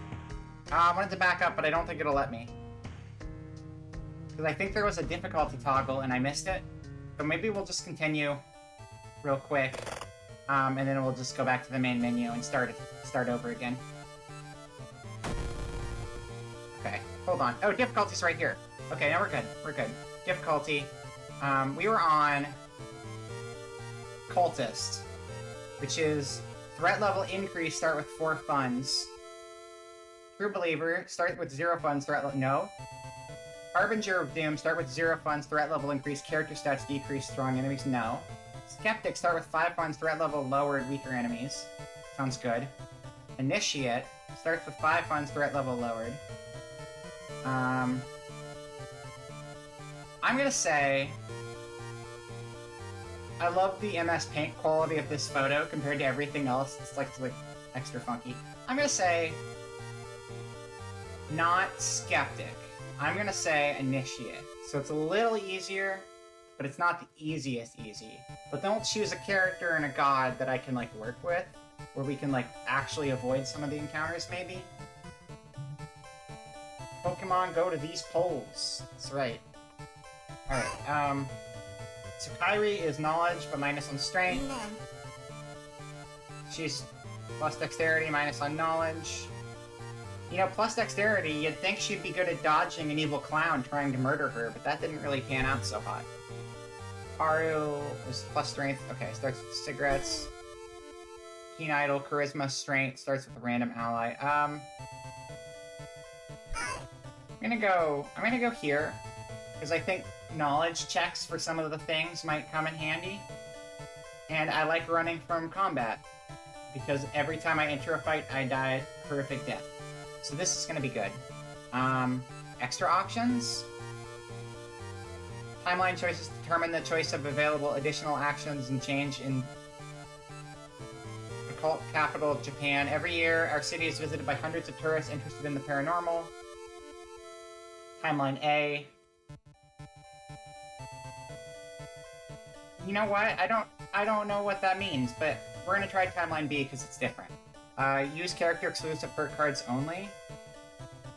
I wanted to back up, but I don't think it'll let me. Because I think there was a difficulty toggle and I missed it. So maybe we'll just continue real quick. And then we'll just go back to the main menu and start over again. Okay, hold on. Oh, difficulty's right here. Okay, now we're good. Difficulty. We were on Cultist, which is threat level increase, start with 4 funds. True Believer, start with 0 funds, threat level, no. Harbinger of Doom, start with 0 funds, threat level increase, character stats decrease, strong enemies, no. Skeptic, start with 5 funds, threat level lowered, weaker enemies. Sounds good. Initiate, starts with 5 funds, threat level lowered. I'm gonna say... I love the MS Paint quality of this photo compared to everything else. It's like extra funky. I'm gonna say... not Skeptic. I'm gonna say Initiate. So it's a little easier, but it's not the easiest easy. But then we'll choose a character and a god that I can, like, work with, where we can, like, actually avoid some of the encounters, maybe. Pokemon, go to these polls. That's right. Alright, so Kairi is knowledge, but minus on strength. None. She's plus dexterity, minus on knowledge. You know, plus dexterity, you'd think she'd be good at dodging an evil clown trying to murder her, but that didn't really pan out so hot. Haru is plus strength. Okay, starts with cigarettes. Keen Idol, charisma, strength, starts with a random ally. I'm gonna go here, because I think knowledge checks for some of the things might come in handy. And I like running from combat, because every time I enter a fight, I die a horrific death. So this is gonna be good. Extra options? Timeline choices determine the choice of available additional actions and change in cult capital of Japan. Every year, our city is visited by hundreds of tourists interested in the paranormal. Timeline A. You know what? I don't know what that means, but we're gonna try timeline B because it's different. Use character exclusive perk cards only.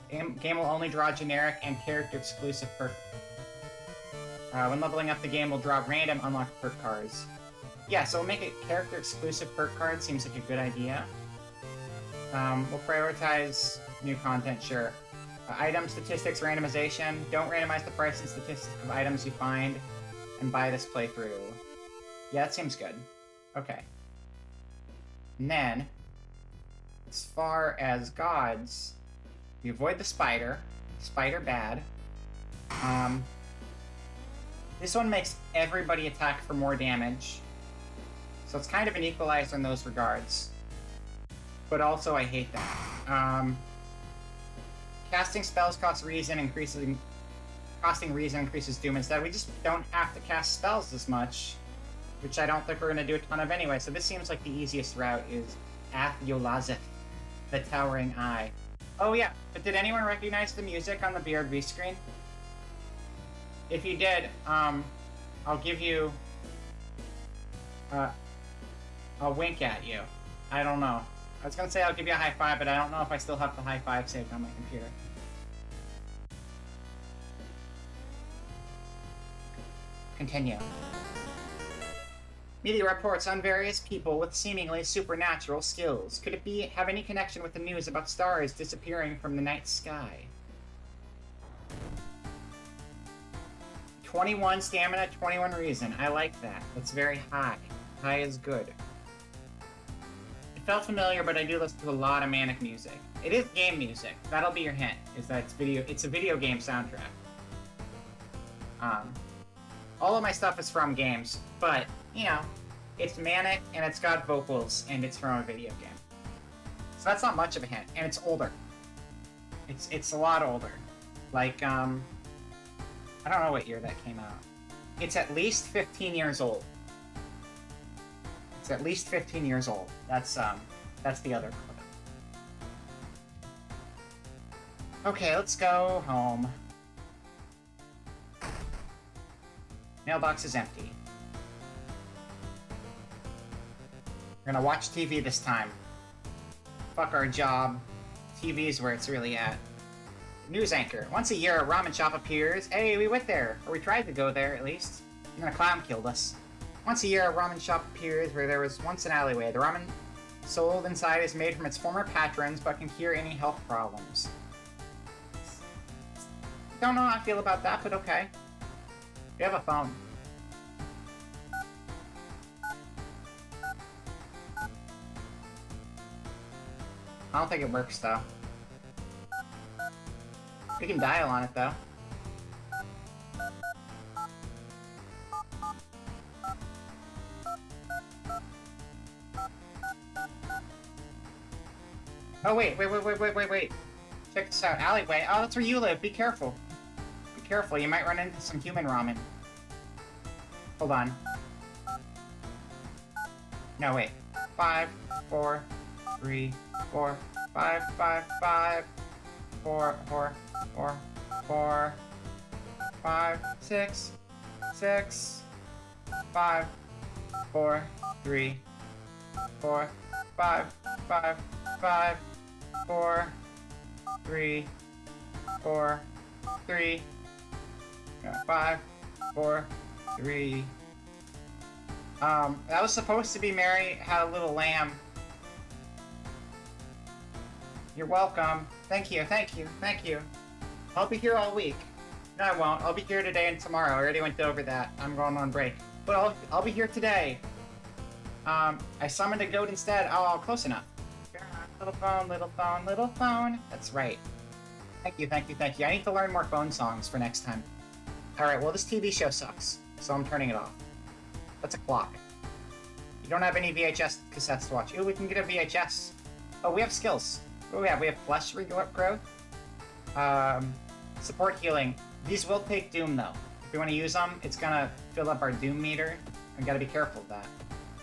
Game will only draw generic and character exclusive perk. When leveling up, the game will draw random unlocked perk cards. Yeah, so we'll make it character exclusive perk cards. Seems like a good idea. We'll prioritize new content, sure. Item statistics randomization. Don't randomize the price and statistics of items you find and buy this playthrough. Yeah, that seems good. Okay. And then, as far as gods, we avoid the spider. Spider bad. This one makes everybody attack for more damage. So it's kind of an equalizer in those regards. But also I hate that. Casting spells costs reason, costing reason increases doom instead. We just don't have to cast spells as much, which I don't think we're going to do a ton of anyway. So this seems like the easiest route is Ath-Yolazith, the Towering Eye. Oh yeah, but did anyone recognize the music on the BRB screen? If you did, I'll give you... I'll wink at you. I don't know. I was gonna say I'll give you a high five, but I don't know if I still have the high five saved on my computer. Continue. Media reports on various people with seemingly supernatural skills. Could it have any connection with the news about stars disappearing from the night sky? 21 stamina, 21 reason. I like that. That's very high. High is good. It felt familiar, but I do listen to a lot of manic music. It is game music. That'll be your hint, is that it's a video game soundtrack. All of my stuff is from games, but, you know, it's manic, and it's got vocals, and it's from a video game. So that's not much of a hint, and it's older. It's a lot older. Like, I don't know what year that came out. It's at least 15 years old. It's at least 15 years old. That's the other clip. Okay, let's go home. Mailbox is empty. We're gonna watch TV this time. Fuck our job. TV's where it's really at. News anchor. Once a year, a ramen shop appears. Hey, we went there. Or we tried to go there, at least. And then a clown killed us. Once a year, a ramen shop appears where there was once an alleyway. The ramen sold inside is made from its former patrons, but can cure any health problems. Don't know how I feel about that, but okay. We have a phone. I don't think it works, though. We can dial on it, though. Oh, wait. Check this out. Alleyway. Oh, that's where you live. Be careful. Be careful. You might run into some human ramen. Hold on. No, wait. 5, 4, 3, 4, 5, 5, 5, 4, 4, 4, 4, 5, 6, 6, 5, 4, 3, 4, 5, 5, 5, 4, 3, 4, 3, 5, 4, 3. That was supposed to be Mary Had a Little Lamb. You're welcome. Thank you. I'll be here all week. No, I won't. I'll be here today and tomorrow. I already went over that. I'm going on break. But I'll be here today. I summoned a goat instead. Oh, close enough. Little phone. That's right. Thank you. I need to learn more phone songs for next time. Alright, well, this TV show sucks, so I'm turning it off. That's a clock. You don't have any VHS cassettes to watch. Ooh, we can get a VHS. Oh, we have skills. What do we have? We have flesh regrowth. Support healing. These will take Doom, though. If we want to use them, it's gonna fill up our Doom meter. We gotta be careful of that.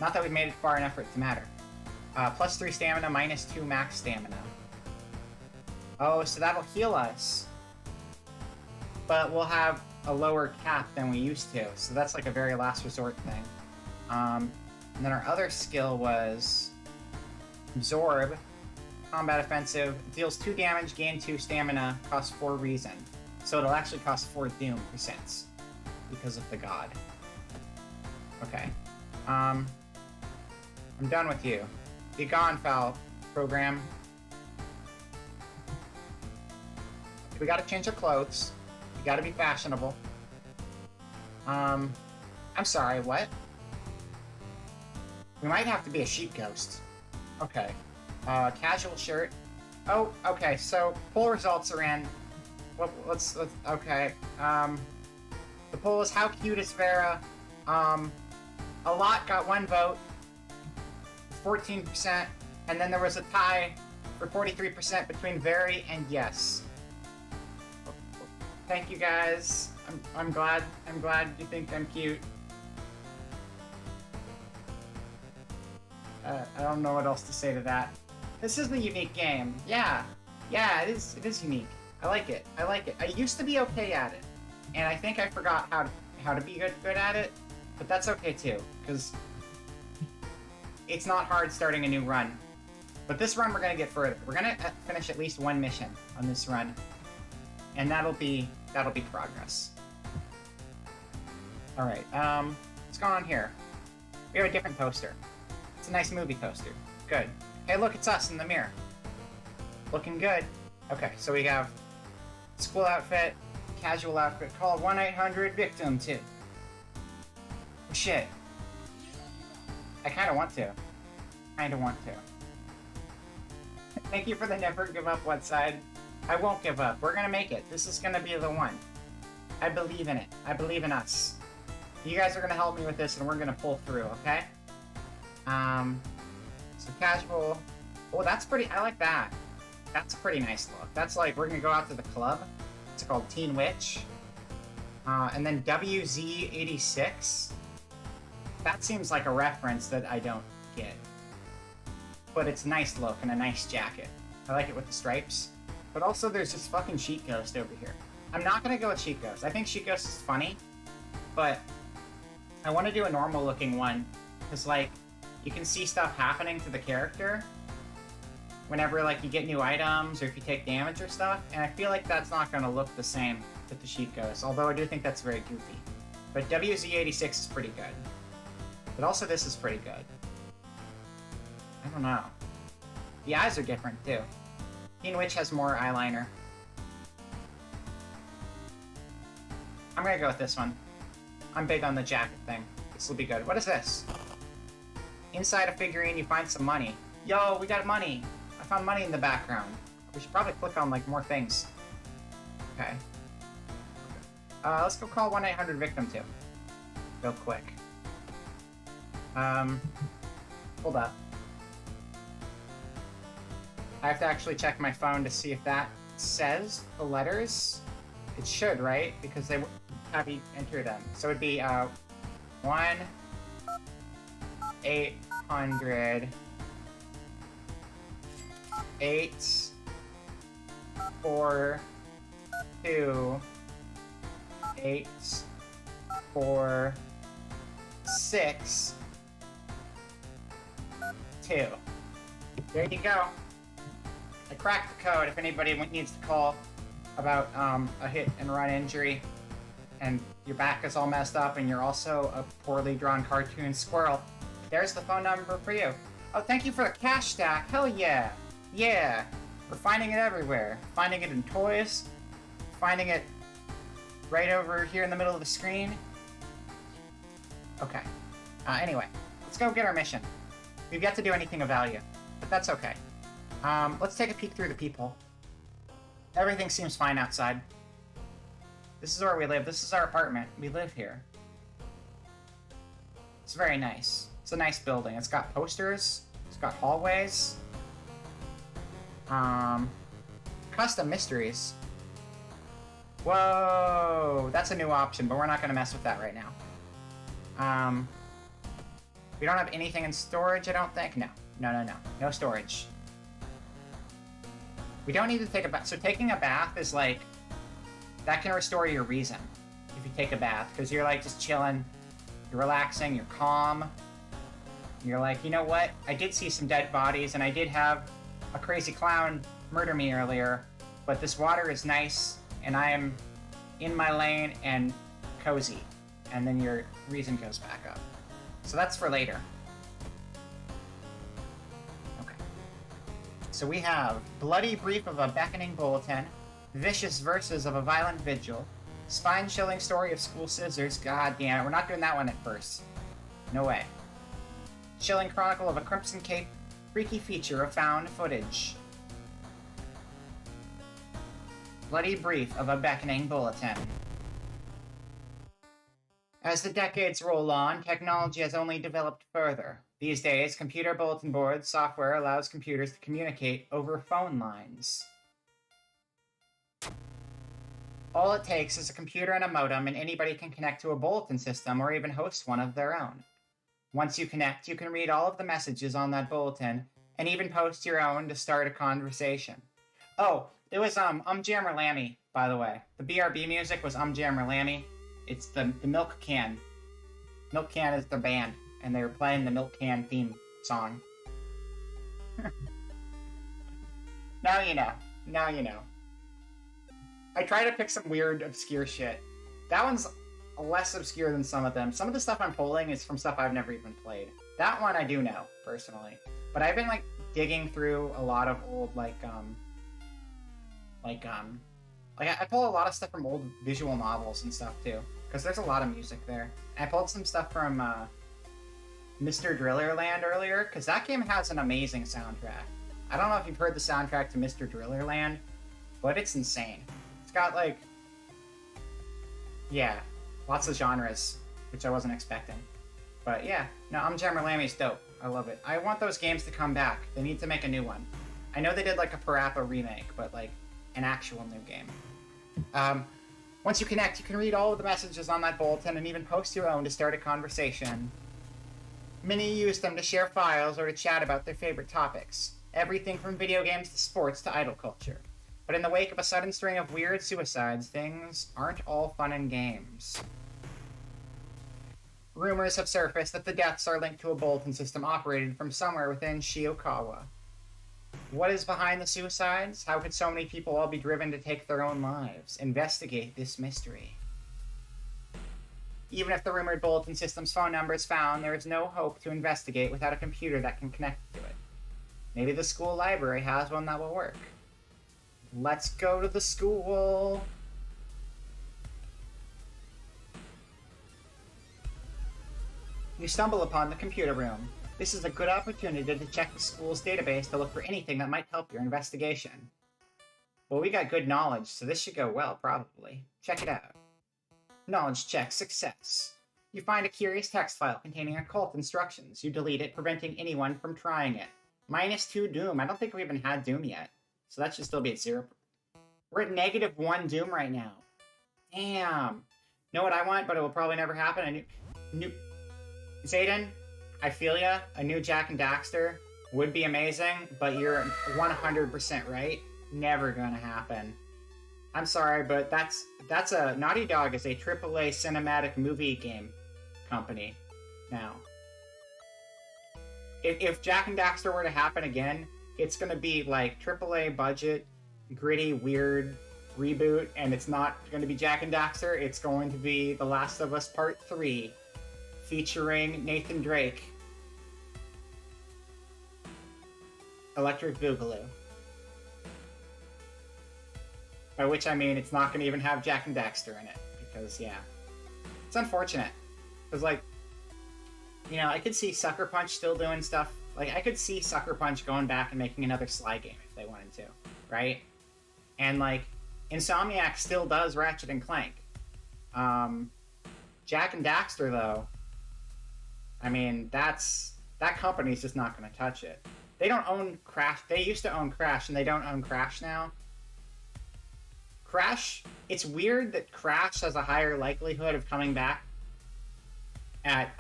Not that we've made it far enough for it to matter. Plus 3 stamina, minus 2 max stamina. Oh, so that'll heal us. But we'll have a lower cap than we used to. So that's like a very last resort thing. And then our other skill was Absorb. Combat offensive. Deals 2 damage, gain 2 stamina, costs 4 reason. So it'll actually cost 4 doom percents. Because of the god. Okay. I'm done with you. Be gone, foul program. We gotta change our clothes. We gotta be fashionable. I'm sorry, what? We might have to be a sheep ghost. Okay. Casual shirt. Oh, okay, so poll results are in. Well, let's okay. The poll is how cute is Vera? A lot got 1 vote. 14%, and then there was a tie for 43% between very and yes. Thank you guys. I'm glad you think I'm cute. I don't know what else to say to that. This is a unique game. Yeah, it is unique. I like it. I used to be okay at it, and I think I forgot how to be good at it, but that's okay too, because it's not hard starting a new run. But this run we're gonna get further. We're gonna finish at least 1 mission on this run. And that'll be progress. Alright, what's going on here? We have a different poster. It's a nice movie poster. Good. Hey look, it's us in the mirror. Looking good. Okay, so we have school outfit, casual outfit, call 1-800-VICTIM-2. Oh, shit. I kinda want to. Thank you for the never give up what side. I won't give up. We're gonna make it. This is gonna be the one. I believe in it. I believe in us. You guys are gonna help me with this and we're gonna pull through, okay? So casual. Oh, that's pretty, I like that. That's a pretty nice look. That's like, we're gonna go out to the club. It's called Teen Witch. And then WZ86. That seems like a reference that I don't get. But it's a nice look and a nice jacket. I like it with the stripes. But also there's this fucking Sheet Ghost over here. I'm not gonna go with Sheet Ghost. I think Sheet Ghost is funny, but I want to do a normal looking one. Because like, you can see stuff happening to the character whenever like you get new items or if you take damage or stuff. And I feel like that's not gonna look the same with the Sheet Ghost. Although I do think that's very goofy. But WZ86 is pretty good. But also this is pretty good. I don't know. The eyes are different too. Teen Witch has more eyeliner. I'm gonna go with this one. I'm big on the jacket thing. This will be good. What is this? Inside a figurine, you find some money. Yo, we got money! I found money in the background. We should probably click on like more things. Okay. Let's go call 1-800-VICTIM-2. Real quick. Hold up. I have to actually check my phone to see if that says the letters. It should, right? Because they have you enter them. So it'd be 1-800 842 846 2. There you go. I cracked the code if anybody needs to call about a hit and run injury and your back is all messed up and you're also a poorly drawn cartoon squirrel. There's the phone number for you. Oh, thank you for the cash stack. Hell yeah. Yeah. We're finding it everywhere. Finding it in toys. Finding it right over here in the middle of the screen. Okay. Anyway, let's go get our mission. We've yet to do anything of value, but that's okay. Let's take a peek through the people. Everything seems fine outside. This is where we live. This is our apartment. We live here. It's very nice. It's a nice building. It's got posters. It's got hallways. Custom mysteries. Whoa! That's a new option, but we're not going to mess with that right now. We don't have anything in storage, I don't think. No. No storage. We don't need to take a bath. So taking a bath is like, that can restore your reason if you take a bath, because you're like just chilling, you're relaxing, you're calm. You're like, you know what? I did see some dead bodies, and I did have a crazy clown murder me earlier, but this water is nice, and I am in my lane and cozy. And then your reason goes back up. So that's for later. Okay. So we have Bloody Brief of a Beckoning Bulletin, Vicious Verses of a Violent Vigil, Spine-Chilling Story of School Scissors. God damn it, we're not doing that one at first. No way. Chilling Chronicle of a Crimson Cape, Freaky Feature of Found Footage. Bloody Brief of a Beckoning Bulletin. As the decades roll on, technology has only developed further. These days, computer bulletin board software allows computers to communicate over phone lines. All it takes is a computer and a modem, and anybody can connect to a bulletin system or even host one of their own. Once you connect, you can read all of the messages on that bulletin, and even post your own to start a conversation. Oh, it was Jammer Lammy, by the way. The BRB music was Jammer Lammy. It's the Milk Can. Milk Can is the band, and they were playing the Milk Can theme song. Now you know. Now you know. I try to pick some weird, obscure shit. That one's less obscure than some of them. Some of the stuff I'm pulling is from stuff I've never even played. That one I do know, personally. But I've been, like, digging through a lot of old, I pull a lot of stuff from old visual novels and stuff, too. Because there's a lot of music there. And I pulled some stuff from, Mr. Drillerland earlier, because that game has an amazing soundtrack. I don't know if you've heard the soundtrack to Mr. Drillerland, but it's insane. It's got, like... yeah, lots of genres, which I wasn't expecting. But yeah, no, Jammer Lammy's dope. I love it. I want those games to come back. They need to make a new one. I know they did, like, a Parappa remake, but, like, an actual new game. Once you connect, you can read all of the messages on that bulletin and even post your own to start a conversation. Many use them to share files or to chat about their favorite topics. Everything from video games to sports to idol culture. But in the wake of a sudden string of weird suicides, things aren't all fun and games. Rumors have surfaced that the deaths are linked to a bulletin system operated from somewhere within Shiokawa. What is behind the suicides? How could so many people all be driven to take their own lives? Investigate this mystery. Even if the rumored bulletin system's phone number is found, there is no hope to investigate without a computer that can connect to it. Maybe the school library has one that will work. Let's go to the school. You stumble upon the computer room. This is a good opportunity to check the school's database to look for anything that might help your investigation. Well, we got good knowledge, so this should go well, probably. Check it out. Knowledge check success. You find a curious text file containing occult instructions. You delete it, preventing anyone from trying it. -2 Doom. I don't think we even had Doom yet, so that should still be at 0. We're at -1 Doom right now. Damn. Know what I want, but it will probably never happen? A new... Zayden, I feel ya. A new Jak and Daxter would be amazing, but you're 100% right. Never gonna happen. I'm sorry, but that's a... Naughty Dog is a AAA cinematic movie game company now. If Jak and Daxter were to happen again, it's gonna be like AAA budget, gritty, weird reboot, and it's not gonna be Jak and Daxter, it's going to be The Last of Us Part 3, featuring Nathan Drake. Electric Boogaloo. By which I mean it's not going to even have Jak and Daxter in it, because, yeah. It's unfortunate. Because, like, you know, I could see Sucker Punch still doing stuff. Like, I could see Sucker Punch going back and making another Sly game if they wanted to, right? And, like, Insomniac still does Ratchet and Clank. Jak and Daxter, though, I mean, that company's just not going to touch it. They don't own Crash. They used to own Crash, and they don't own Crash now. Crash, it's weird that Crash has a higher likelihood of coming back at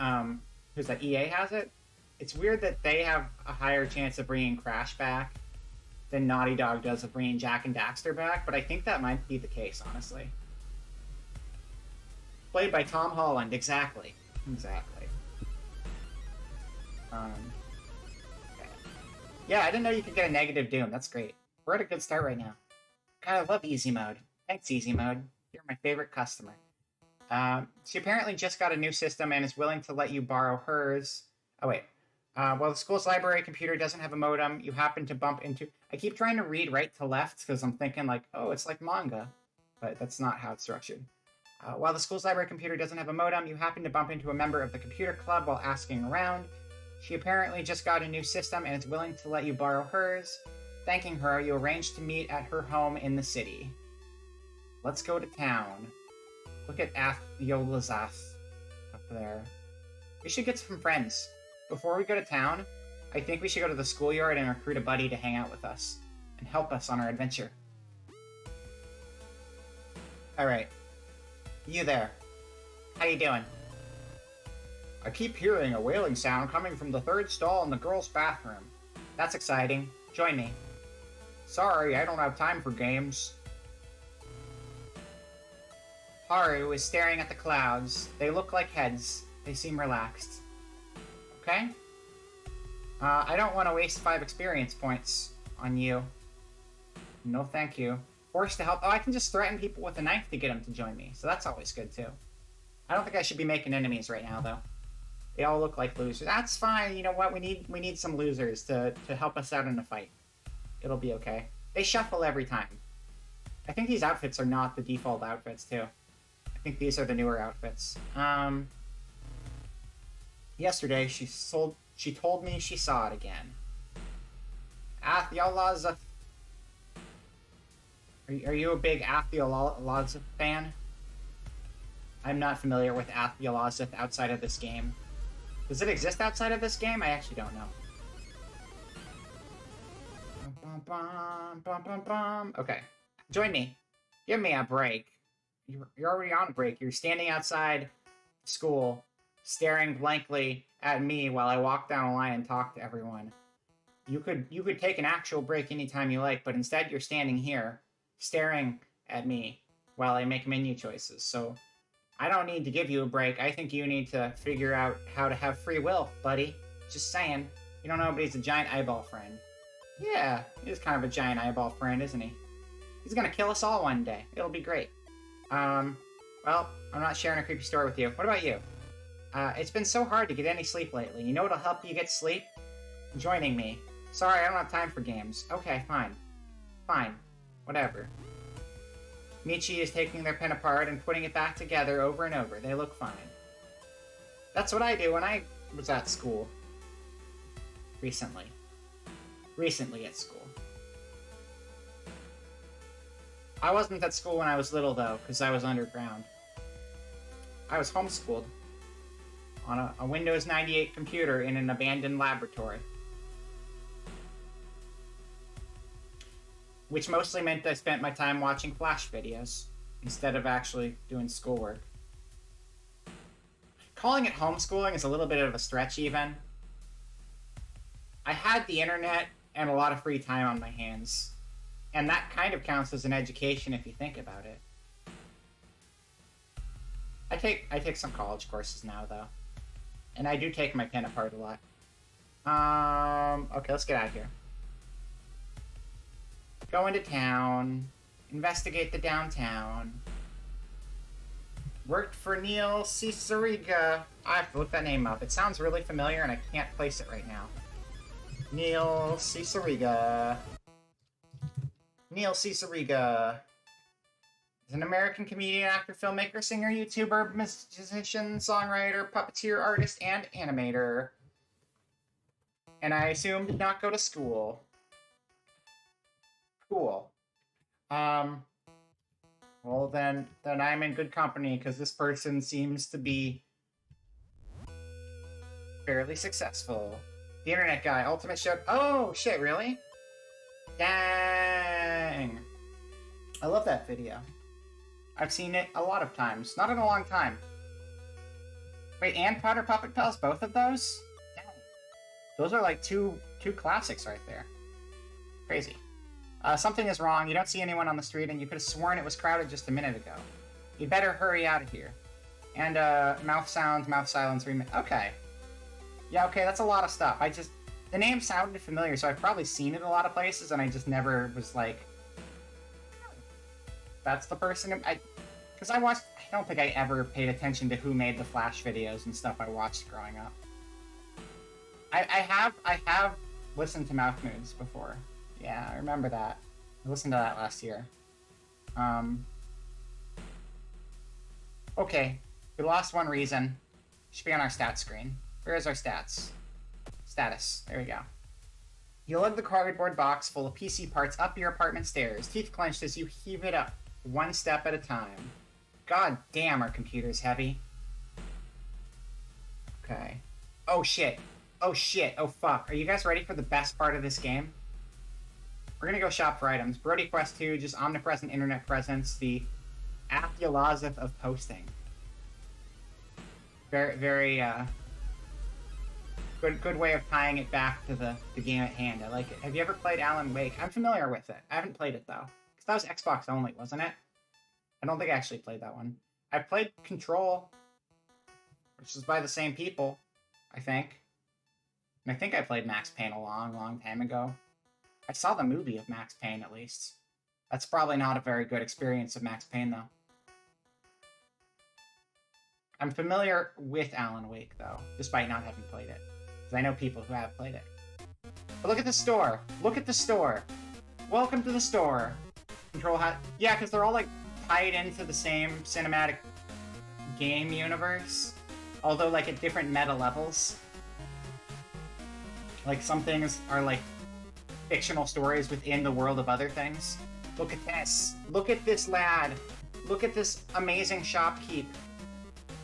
who's that, EA has it. It's weird that they have a higher chance of bringing Crash back than Naughty Dog does of bringing Jack and Daxter back, but I think that might be the case, honestly. Played by Tom Holland, exactly. Exactly. Okay. Yeah, I didn't know you could get a negative Doom. That's great. We're at a good start right now. God, I love easy mode. Thanks, easy mode. You're my favorite customer. She apparently just got a new system and is willing to let you borrow hers. Oh, wait. Well, the school's library computer doesn't have a modem. You happen to bump into... I keep trying to read right to left because I'm thinking like, oh, it's like manga. But that's not how it's structured. While the school's library computer doesn't have a modem, you happen to bump into a member of the computer club while asking around. She apparently just got a new system and is willing to let you borrow hers. Thanking her, you arrange to meet at her home in the city. Let's go to town. Look at Yolazath up there. We should get some friends. Before we go to town, I think we should go to the schoolyard and recruit a buddy to hang out with us and help us on our adventure. Alright. You there. How you doing? I keep hearing a wailing sound coming from the third stall in the girls' bathroom. That's exciting. Join me. Sorry, I don't have time for games. Haru is staring at the clouds. They look like heads. They seem relaxed. Okay? I don't want to waste 5 experience points on you. No thank you. Forced to help. Oh, I can just threaten people with a knife to get them to join me, so that's always good too. I don't think I should be making enemies right now, though. They all look like losers. That's fine. You know what? We need some losers to help us out in the fight. It'll be okay. They shuffle every time. I think these outfits are not the default outfits, too. I think these are the newer outfits. Yesterday, she told me she saw it again. Athiolaza. Are you a big Athiolaza fan? I'm not familiar with Athiolaza outside of this game. Does it exist outside of this game? I actually don't know. Okay. Join me. Give me a break. You're already on break. You're standing outside school, staring blankly at me while I walk down a line and talk to everyone. You could take an actual break anytime you like, but instead you're standing here, staring at me while I make menu choices. So I don't need to give you a break. I think you need to figure out how to have free will, buddy. Just saying. You don't know, but he's a giant eyeball friend. Yeah, he's kind of a giant eyeball friend, isn't he? He's gonna kill us all one day. It'll be great. Well, I'm not sharing a creepy story with you. What about you? It's been so hard to get any sleep lately. You know what'll help you get sleep? Joining me. Sorry, I don't have time for games. Okay, fine. Fine. Whatever. Michi is taking their pen apart and putting it back together over and over. They look fine. That's what I do when I was at school. Recently. Recently at school. I wasn't at school when I was little, though, because I was underground. I was homeschooled on a Windows 98 computer in an abandoned laboratory. Which mostly meant I spent my time watching Flash videos instead of actually doing schoolwork. Calling it homeschooling is a little bit of a stretch, even. I had the internet and a lot of free time on my hands. And that kind of counts as an education if you think about it. I take some college courses now, though. And I do take my pen apart a lot. Okay, let's get out of here. Go into town. Investigate the downtown. Worked for Neil Ciceriga. I have to look that name up. It sounds really familiar and I can't place it right now. Neil Ciceriga. Neil Ciceriga is an American comedian, actor, filmmaker, singer, YouTuber, musician, songwriter, puppeteer, artist, and animator. And I assume did not go to school. Cool. Well then I'm in good company because this person seems to be fairly successful. The internet guy, ultimate show. Oh shit, really? Dang. I love that video. I've seen it a lot of times. Not in a long time. Wait, and Powder Puppet Pals, both of those? Dang. Those are like two classics right there. Crazy. Something is wrong. You don't see anyone on the street, and you could have sworn it was crowded just a minute ago. You better hurry out of here. And mouth sounds, mouth silence, okay. Yeah, okay, that's a lot of stuff. The name sounded familiar, so I've probably seen it a lot of places, and I just never was like, that's the person. Because I don't think I ever paid attention to who made the Flash videos and stuff I watched growing up. I have listened to Mouth Moods before. Yeah, I remember that. I listened to that last year. Okay, we lost one reason. Should be on our stats screen. Where is our stats? Status. There we go. You lug the cardboard box full of PC parts up your apartment stairs, teeth clenched as you heave it up, one step at a time. God damn, our computer's heavy. Okay. Oh shit. Oh shit. Oh fuck. Are you guys ready for the best part of this game? We're gonna go shop for items. Brody Quest 2, just omnipresent internet presence, the Apulazif of posting. Very, very, good way of tying it back to the game at hand. I like it. Have you ever played Alan Wake? I'm familiar with it. I haven't played it, though. Because that was Xbox only, wasn't it? I don't think I actually played that one. I played Control, which is by the same people, I think. And I think I played Max Payne a long, long time ago. I saw the movie of Max Payne, at least. That's probably not a very good experience of Max Payne, though. I'm familiar with Alan Wake, though, despite not having played it. Because I know people who have played it. But look at the store! Look at the store! Welcome to the store! Control hat. Yeah, because they're all, like, tied into the same cinematic game universe. Although, like, at different meta levels. Like, some things are, like, fictional stories within the world of other things. Look at this! Look at this lad! Look at this amazing shopkeep!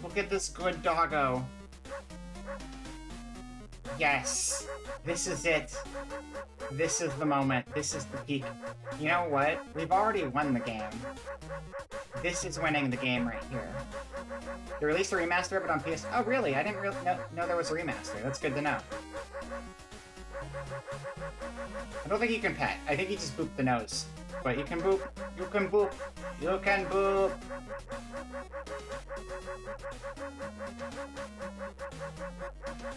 Look at this good doggo! Yes! This is it! This is the moment. This is the peak. You know what? We've already won the game. This is winning the game right here. They released a remaster of it on PS... Oh, really? I didn't really know there was a remaster. That's good to know. I don't think you can pet. I think you just boop the nose. But you can boop. You can boop. You can boop.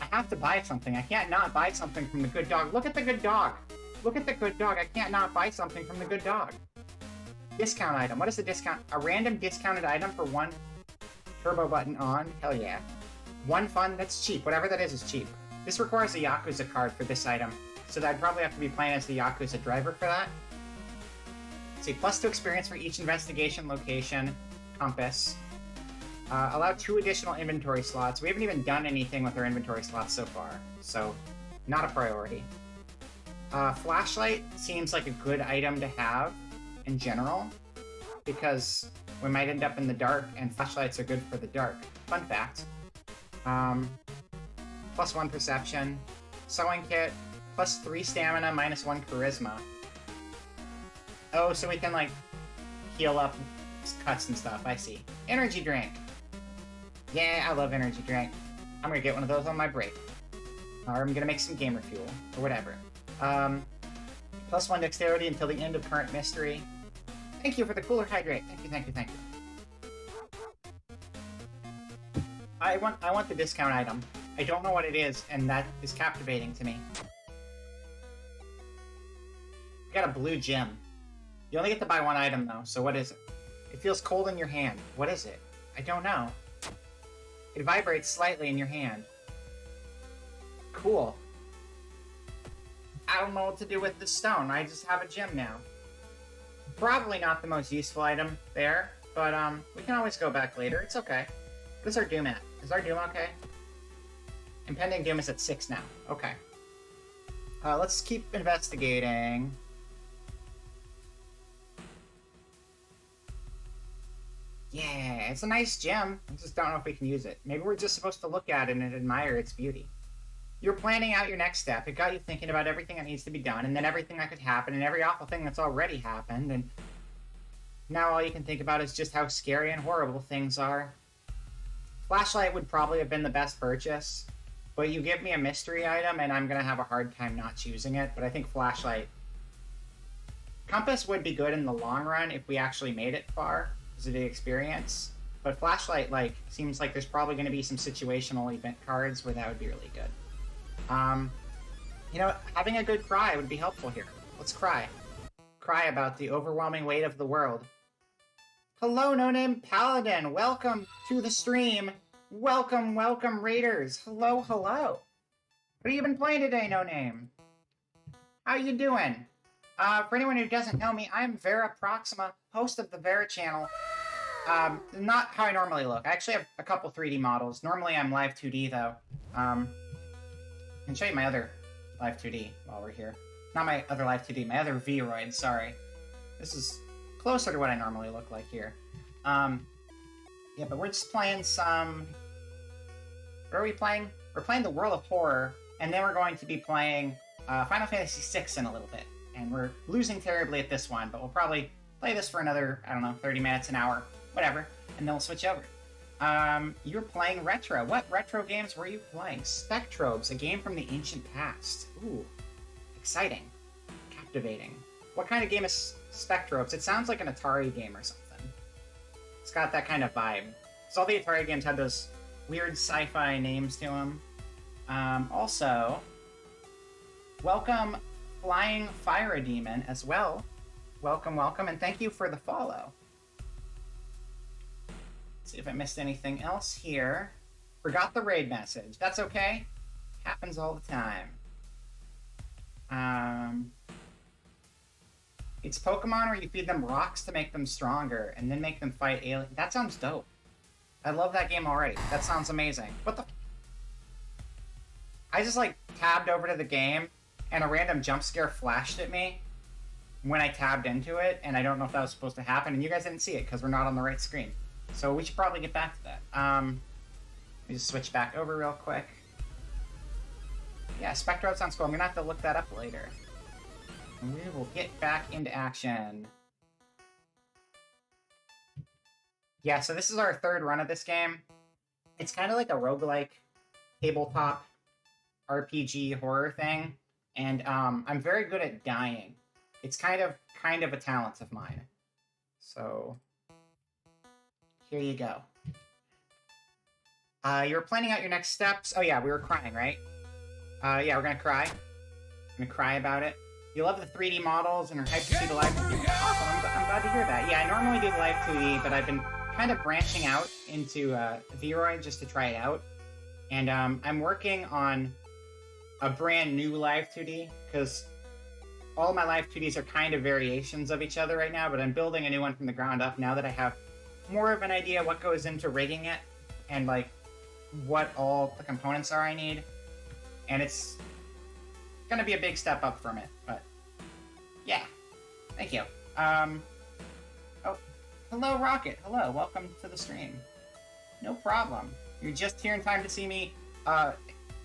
I have to buy something. I can't not buy something from the good dog. Look at the good dog. Look at the good dog. I can't not buy something from the good dog. Discount item. What is the discount? A random discounted item for one turbo button on? Hell yeah. One fun? That's cheap. Whatever that is cheap. This requires a Yakuza card for this item, so I'd probably have to be playing as the Yakuza driver for that. See, +2 experience for each investigation location. Compass. Allow 2 additional inventory slots. We haven't even done anything with our inventory slots so far, so not a priority. Flashlight seems like a good item to have in general, because we might end up in the dark, and flashlights are good for the dark. Fun fact. +1 perception. Sewing kit. +3 stamina, -1 charisma. Oh, so we can, like, heal up cuts and stuff. I see. Energy drink. Yeah, I love energy drink. I'm gonna get one of those on my break. Or I'm gonna make some gamer fuel. Or whatever. +1 dexterity until the end of current mystery. Thank you for the cooler hydrate. Thank you, thank you, thank you. I want the discount item. I don't know what it is, and that is captivating to me. We got a blue gem. You only get to buy one item, though, so what is it? It feels cold in your hand. What is it? I don't know. It vibrates slightly in your hand. Cool. I don't know what to do with this stone. I just have a gem now. Probably not the most useful item there, but we can always go back later. It's okay. What's our doom at? Is our doom okay? Impending doom is at 6 now. Okay. Let's keep investigating. Yeah, it's a nice gem. I just don't know if we can use it. Maybe we're just supposed to look at it and admire its beauty. You're planning out your next step. It got you thinking about everything that needs to be done, and then everything that could happen, and every awful thing that's already happened, and now all you can think about is just how scary and horrible things are. Flashlight would probably have been the best purchase, but you give me a mystery item and I'm going to have a hard time not choosing it, but I think Flashlight... Compass would be good in the long run if we actually made it far, because of the experience, but Flashlight, like, seems like there's probably going to be some situational event cards where that would be really good. You know, having a good cry would be helpful here. Let's cry. Cry about the overwhelming weight of the world. Hello, No-Name Paladin! Welcome to the stream! Welcome, welcome, Raiders! Hello, hello! What have you been playing today, No-Name? How you doing? For anyone who doesn't know me, I'm Vera Proxima, host of the Vera channel. Not how I normally look. I actually have a couple 3D models. Normally I'm live 2D, though. I can show you my other live 2D while we're here. Not my other live 2D, my other Vroid, sorry. This is closer to what I normally look like here. Yeah, but we're just playing some... What are we playing? We're playing the World of Horror, and then we're going to be playing Final Fantasy VI in a little bit. And we're losing terribly at this one, but we'll probably play this for another, I don't know, 30 minutes, an hour, whatever, and then we'll switch over. You're playing retro. What retro games were you playing? Spectrobes, a game from the ancient past. Ooh, exciting, captivating. What kind of game is Spectrobes? It sounds like an Atari game or something. It's got that kind of vibe. So all the Atari games had those weird sci-fi names to them. Also, welcome Flying Fire Demon as well. Welcome, welcome, and thank you for the follow. Let's see if I missed anything else here. Forgot the raid message. That's okay. Happens all the time. It's Pokemon where you feed them rocks to make them stronger, and then make them fight aliens. That sounds dope. I love that game already. That sounds amazing. What the... I just, like, tabbed over to the game, and a random jump scare flashed at me when I tabbed into it, and I don't know if that was supposed to happen, and you guys didn't see it, because we're not on the right screen. So we should probably get back to that. Let me just switch back over real quick. Yeah, Spectro sounds cool. I'm gonna have to look that up later. And we will get back into action. Yeah, so this is our third run of this game. It's kind of like a roguelike tabletop RPG horror thing. And I'm very good at dying. It's kind of a talent of mine. So here you go. You were planning out your next steps. Oh yeah, we were crying, right? Yeah, we're gonna cry. I'm gonna cry about it. You love the 3D models and are hyped to see the live 2D. Awesome, I'm glad to hear that. Yeah, I normally do the live 2D, but I've been kind of branching out into Vroid just to try it out. And I'm working on a brand new live 2D, because all my live 2Ds are kind of variations of each other right now, but I'm building a new one from the ground up now that I have more of an idea what goes into rigging it, and like what all the components are I need. And it's gonna be a big step up from it, but yeah, thank you. Oh, hello Rocket, hello, welcome to the stream. No problem. You're just here in time to see me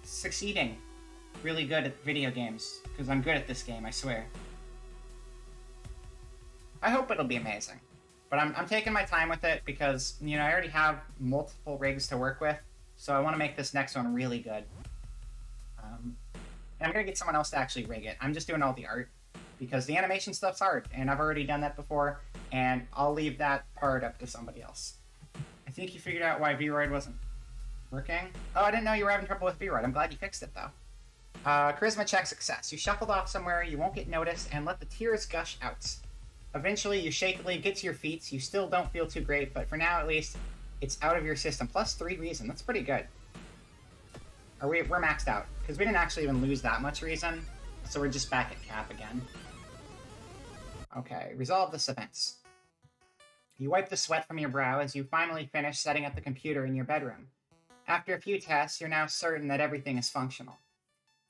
succeeding really good at video games, because I'm good at this game, I swear. I hope it'll be amazing, but I'm taking my time with it because, you know, I already have multiple rigs to work with, so I want to make this next one really good. And I'm going to get someone else to actually rig it. I'm just doing all the art, because the animation stuff's hard, and I've already done that before, and I'll leave that part up to somebody else. I think you figured out why Vroid wasn't working. Oh, I didn't know you were having trouble with Vroid. I'm glad you fixed it, though. Charisma check success. You shuffled off somewhere, you won't get noticed, and let the tears gush out. Eventually, you shakily get to your feet. You still don't feel too great, but for now, at least, it's out of your system. Plus 3 reason. That's pretty good. We're maxed out, because we didn't actually even lose that much reason, so we're just back at cap again. Okay, resolve this event. You wipe the sweat from your brow as you finally finish setting up the computer in your bedroom. After a few tests, you're now certain that everything is functional.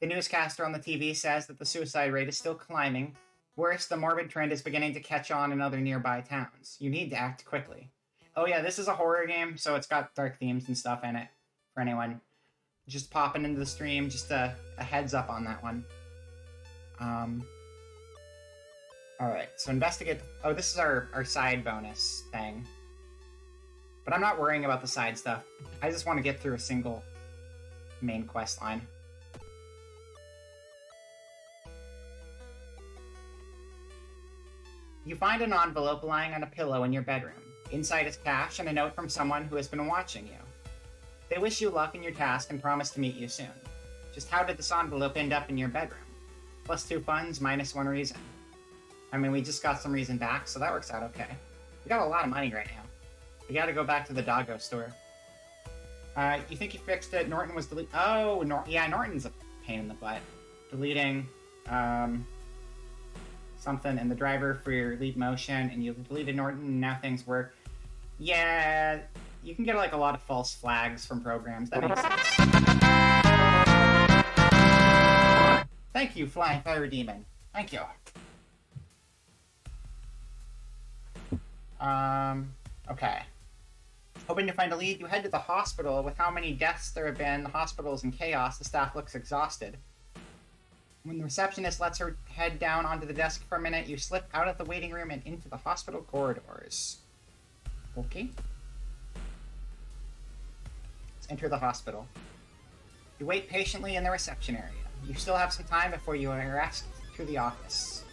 The newscaster on the TV says that the suicide rate is still climbing. Worse, the morbid trend is beginning to catch on in other nearby towns. You need to act quickly. Oh yeah, this is a horror game, so it's got dark themes and stuff in it, for anyone just popping into the stream, just a heads up on that one. Alright, so investigate... Oh, this is our side bonus thing. But I'm not worrying about the side stuff. I just want to get through a single main quest line. You find an envelope lying on a pillow in your bedroom. Inside is cash and a note from someone who has been watching you. They wish you luck in your task and promise to meet you soon. Just how did this envelope end up in your bedroom? +2 funds, -1 reason. I mean, we just got some reason back, so that works out okay. We got a lot of money right now. We gotta go back to the doggo store. You think you fixed it? Norton was deleting... Oh, yeah, Norton's a pain in the butt. Deleting, something in the driver for your lead motion, and you deleted Norton, and now things work. Yeah, you can get, like, a lot of false flags from programs. That makes sense. Thank you, Flying Fire Demon. Thank you. Okay. Hoping to find a lead, you head to the hospital. With how many deaths there have been, the hospital is in chaos, the staff looks exhausted. When the receptionist lets her head down onto the desk for a minute, you slip out of the waiting room and into the hospital corridors. Okay. Let's enter the hospital. You wait patiently in the reception area. You still have some time before you are asked to the office.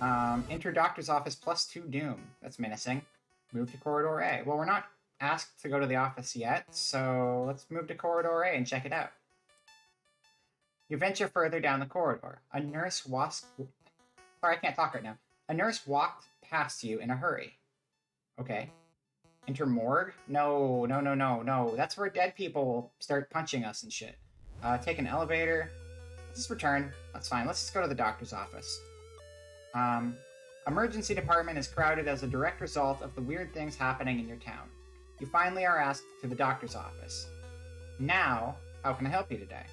Enter doctor's office +2 doom. That's menacing. Move to corridor A. Well, we're not asked to go to the office yet, so let's move to corridor A and check it out. You venture further down the corridor. A nurse walks... Sorry, I can't talk right now. A nurse walked past you in a hurry. Okay. Enter morgue? No. That's where dead people start punching us and shit. Take an elevator. Let's just return. That's fine. Let's just go to the doctor's office. Emergency department is crowded as a direct result of the weird things happening in your town. You finally are asked to the doctor's office. Now, how can I help you today?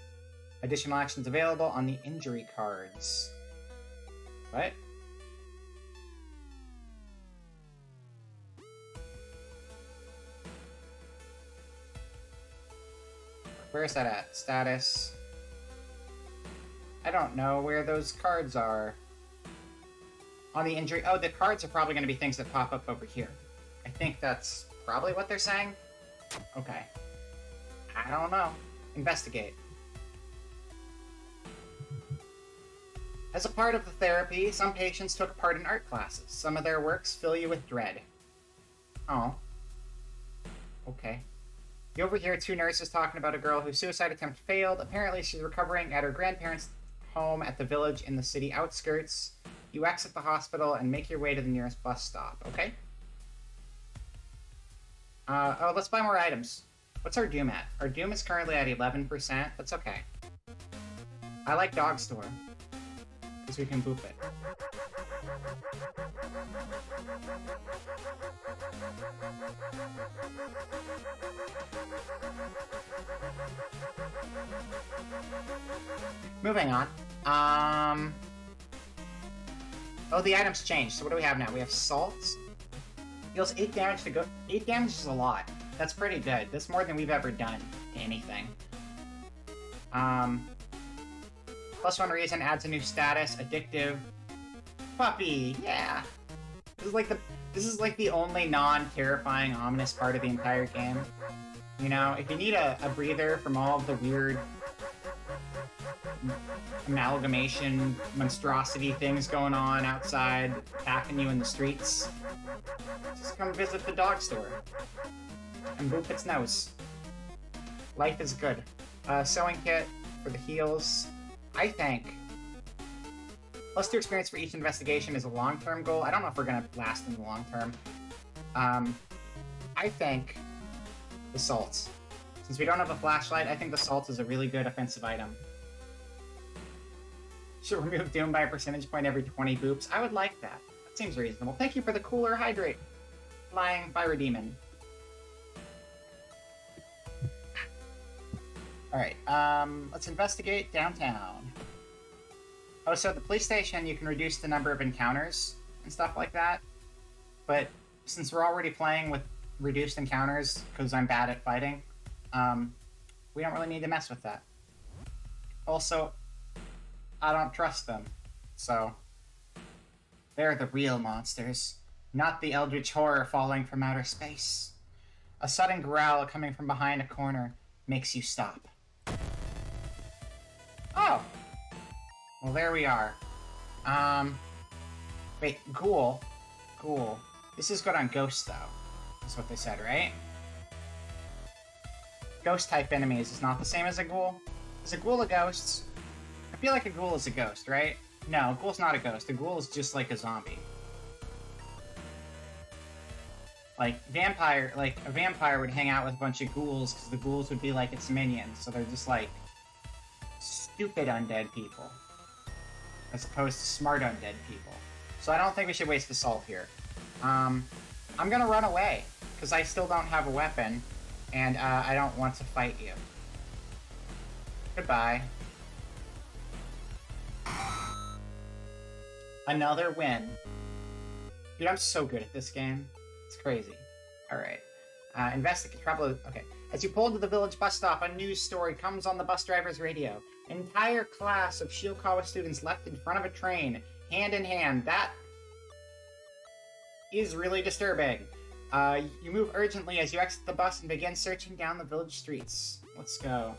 Additional actions available on the injury cards. What? Where is that at? Status. I don't know where those cards are. On the injury... Oh, the cards are probably going to be things that pop up over here. I think that's probably what they're saying. Okay. I don't know. Investigate. As a part of the therapy, some patients took part in art classes. Some of their works fill you with dread. Oh. Okay. You overhear 2 nurses talking about a girl whose suicide attempt failed. Apparently, she's recovering at her grandparents' home at the village in the city outskirts. You exit the hospital and make your way to the nearest bus stop, okay? Oh, let's buy more items. What's our doom at? Our doom is currently at 11%. That's okay. I like dog store, because we can boop it. Moving on. Oh, the items changed. So what do we have now? We have salt. Deals 8 damage to go. 8 damage is a lot. That's pretty good. That's more than we've ever done to anything. +1 reason adds a new status. Addictive. Puppy. Yeah. This is like the only non-terrifying, ominous part of the entire game. You know, if you need a breather from all of the weird amalgamation, monstrosity things going on outside, attacking you in the streets, just come visit the dog store and boop its nose. Life is good. Sewing kit for the heels. I think +2 experience for each investigation is a long-term goal. I don't know if we're gonna last in the long term. I think the salt. Since we don't have a flashlight, I think the salt is a really good offensive item. Should remove Doom by a percentage point every 20 boops. I would like that. That seems reasonable. Thank you for the cooler hydrate, Flying Fire Demon. Alright, let's investigate downtown. Oh, so at the police station, you can reduce the number of encounters and stuff like that. But since we're already playing with reduced encounters, because I'm bad at fighting, we don't really need to mess with that. Also, I don't trust them, so they're the real monsters, not the eldritch horror falling from outer space. A sudden growl coming from behind a corner makes you stop. Oh! Well, there we are. Wait, ghoul. Ghoul. This is good on ghosts, though. That's what they said, right? Ghost-type enemies is not the same as a ghoul. Is a ghoul a ghost? I feel like a ghoul is a ghost, right? No, a ghoul's not a ghost. A ghoul is just like a zombie. Like, a vampire would hang out with a bunch of ghouls, because the ghouls would be like its minions, so they're just like stupid undead people. As opposed to smart undead people. So I don't think we should waste assault here. I'm gonna run away, because I still don't have a weapon, and I don't want to fight you. Goodbye. Another win. Dude, I'm so good at this game. It's crazy. Alright. Investigate trouble. Okay. As you pull into the village bus stop, a news story comes on the bus driver's radio. An entire class of Shielkawa students left in front of a train, hand in hand. That is really disturbing. You move urgently as you exit the bus and begin searching down the village streets. Let's go.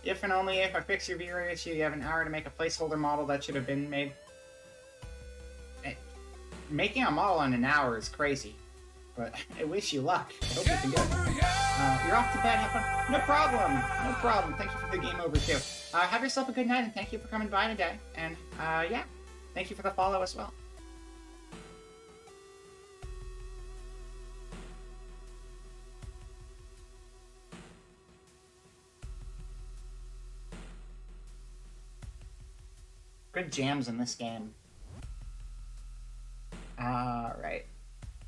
If and only if I fix your viewer issue, you have an hour to make a placeholder model that should have been made. Making a model in an hour is crazy. But I wish you luck. I hope you can do it. You're off to bed. Have fun. No problem. No problem. Thank you for the game over, too. Have yourself a good night, and thank you for coming by today. And, yeah. Thank you for the follow as well. Good jams in this game. Right.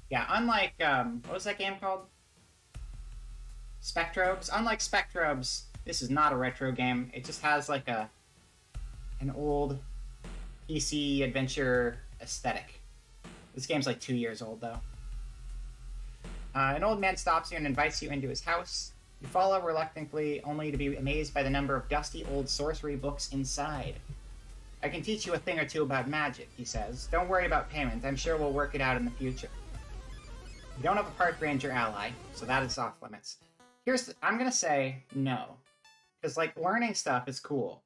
Yeah, unlike, what was that game called? Spectrobes? Unlike Spectrobes, this is not a retro game. It just has, like, an old PC adventure aesthetic. This game's, like, 2 years old, though. An old man stops you and invites you into his house. You follow reluctantly, only to be amazed by the number of dusty old sorcery books inside. I can teach you a thing or two about magic, he says. Don't worry about payment. I'm sure we'll work it out in the future. You don't have a park ranger ally, so that is off limits. I'm gonna say no. Because, like, learning stuff is cool.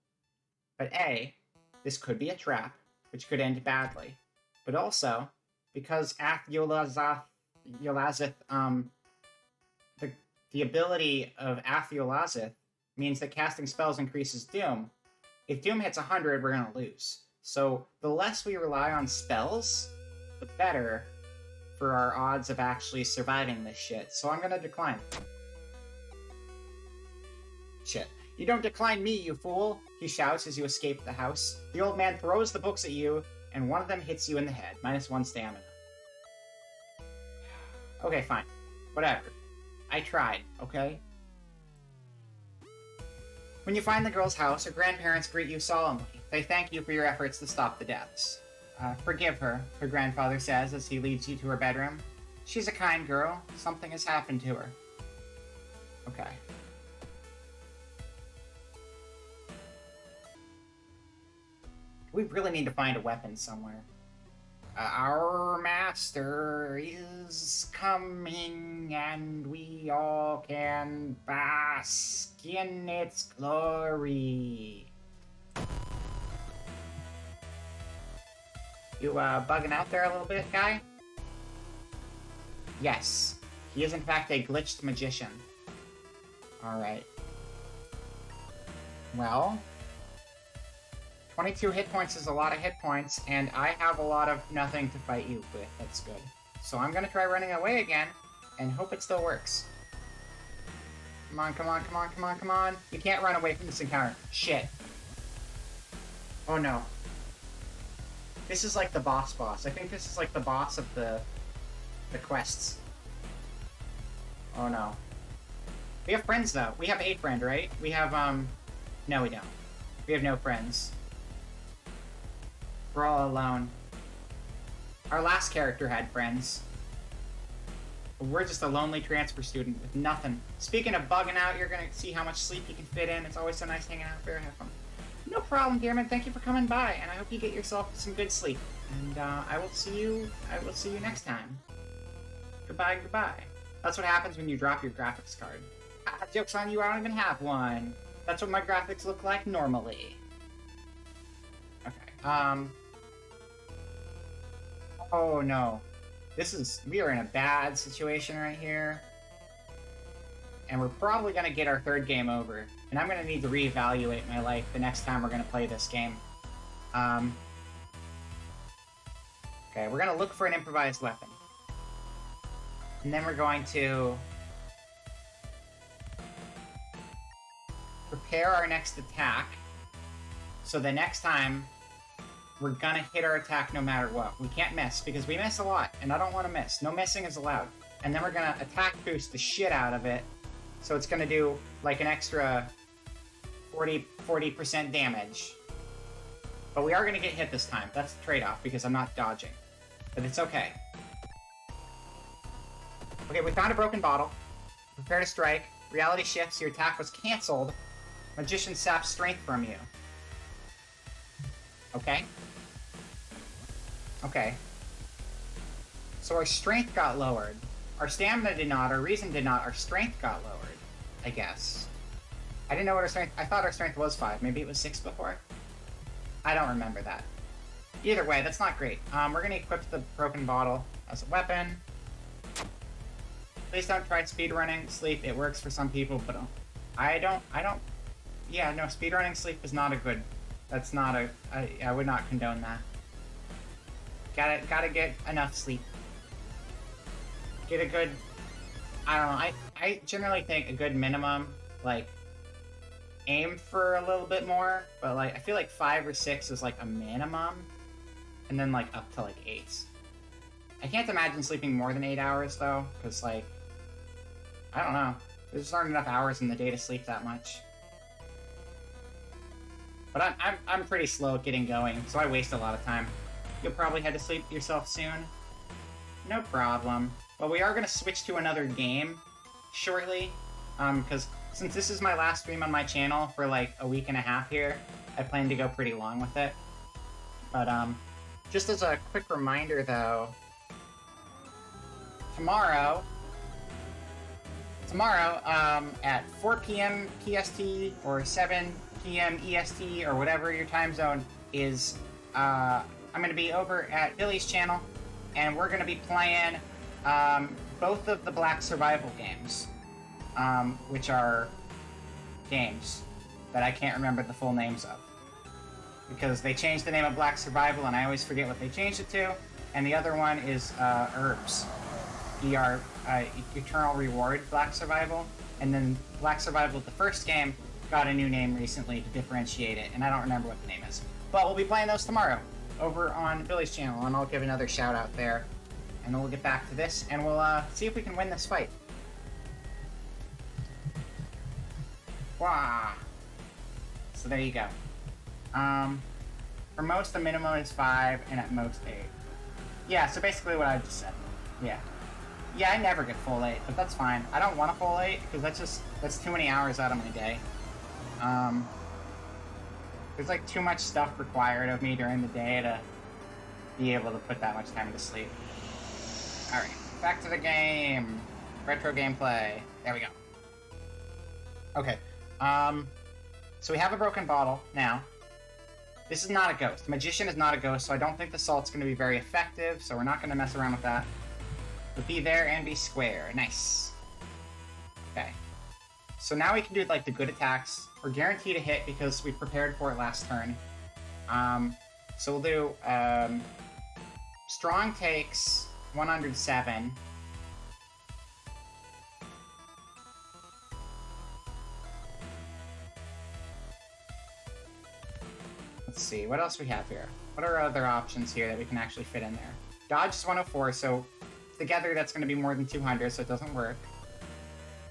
But A, this could be a trap, which could end badly. But also, because Yolazith, the ability of Yolazith means that casting spells increases Doom. If Doom hits 100, we're gonna lose. So, the less we rely on spells, the better for our odds of actually surviving this shit. So I'm gonna decline. Shit. You don't decline me, you fool! He shouts as you escape the house. The old man throws the books at you, and one of them hits you in the head. -1 stamina. Okay, fine. Whatever. I tried, okay? When you find the girl's house, her grandparents greet you solemnly. They thank you for your efforts to stop the deaths. Forgive her, her grandfather says as he leads you to her bedroom. She's a kind girl. Something has happened to her. Okay. We really need to find a weapon somewhere. Our master is coming, and we all can bask in its glory. You, bugging out there a little bit, guy? Yes. He is, in fact, a glitched magician. Alright. Well... 22 hit points is a lot of hit points, and I have a lot of nothing to fight you with. That's good. So I'm gonna try running away again, and hope it still works. Come on, come on, come on, come on, come on. You can't run away from this encounter. Shit. Oh no. This is like the boss. I think this is like the boss of the quests. Oh no. We have friends though. We have a friend, right? We have, no we don't. We have no friends. We're all alone. Our last character had friends. But we're just a lonely transfer student with nothing. Speaking of bugging out, you're gonna see how much sleep you can fit in. It's always so nice hanging out there. Have fun. No problem, dear man. Thank you for coming by, and I hope you get yourself some good sleep. And I will see you next time. Goodbye, goodbye. That's what happens when you drop your graphics card. Ah, joke's on you, I don't even have one. That's what my graphics look like normally. Okay, oh no. We are in a bad situation right here. And we're probably gonna get our third game over. And I'm gonna need to reevaluate my life the next time we're gonna play this game. Okay, we're gonna look for an improvised weapon. And then we're going to prepare our next attack. So the next time, we're gonna hit our attack no matter what. We can't miss, because we miss a lot, and I don't want to miss. No missing is allowed. And then we're gonna attack boost the shit out of it. So it's gonna do, like, an extra 40% damage. But we are gonna get hit this time. That's the trade-off, because I'm not dodging. But it's okay. Okay, we found a broken bottle. Prepare to strike. Reality shifts. Your attack was cancelled. Magician saps strength from you. Okay. Okay. So our strength got lowered. Our stamina did not, our reason did not, our strength got lowered, I guess. I didn't know what our strength... I thought our strength was 5. Maybe it was 6 before? I don't remember that. Either way, that's not great. We're gonna equip the broken bottle as a weapon. Please don't try speedrunning sleep. It works for some people, but I don't... Yeah, no, speedrunning sleep is not a good... That's not a... I would not condone that. Gotta get enough sleep. Get a good... I don't know, I generally think a good minimum, like, aim for a little bit more, but, like, I feel like 5 or 6 is, like, a minimum, and then, like, up to, like, 8. I can't imagine sleeping more than 8 hours, though, because, like, I don't know. There just aren't enough hours in the day to sleep that much. But I'm pretty slow at getting going, so I waste a lot of time. You'll probably head to sleep yourself soon. No problem. Well, we are going to switch to another game shortly, because since this is my last stream on my channel for like a week and a half here, I plan to go pretty long with it. But just as a quick reminder though, tomorrow at 4 p.m. PST or 7 p.m. EST or whatever your time zone is, I'm going to be over at Billy's channel, and we're going to be playing both of the Black Survival games, which are games that I can't remember the full names of. Because they changed the name of Black Survival, and I always forget what they changed it to, and the other one is Herbs. Eternal Reward Black Survival, and then Black Survival, the first game, got a new name recently to differentiate it, and I don't remember what the name is. But we'll be playing those tomorrow over on Billy's channel, and I'll give another shout out there. And then we'll get back to this, and we'll see if we can win this fight. Wah! So there you go. For most, the minimum is 5, and at most 8. Yeah, so basically what I just said. Yeah. Yeah, I never get full 8, but that's fine. I don't want a full 8, because that's too many hours out of my day. There's like too much stuff required of me during the day to be able to put that much time to sleep. Alright, back to the game. Retro gameplay. There we go. Okay, so we have a broken bottle now. This is not a ghost. The magician is not a ghost, so I don't think the salt's going to be very effective, so we're not going to mess around with that. But be there and be square. Nice. Okay. So now we can do, like, the good attacks. We're guaranteed a hit because we prepared for it last turn. So we'll do, Strong takes 107. Let's see, what else we have here? What are other options here that we can actually fit in there? Dodge is 104, so together that's going to be more than 200, so it doesn't work.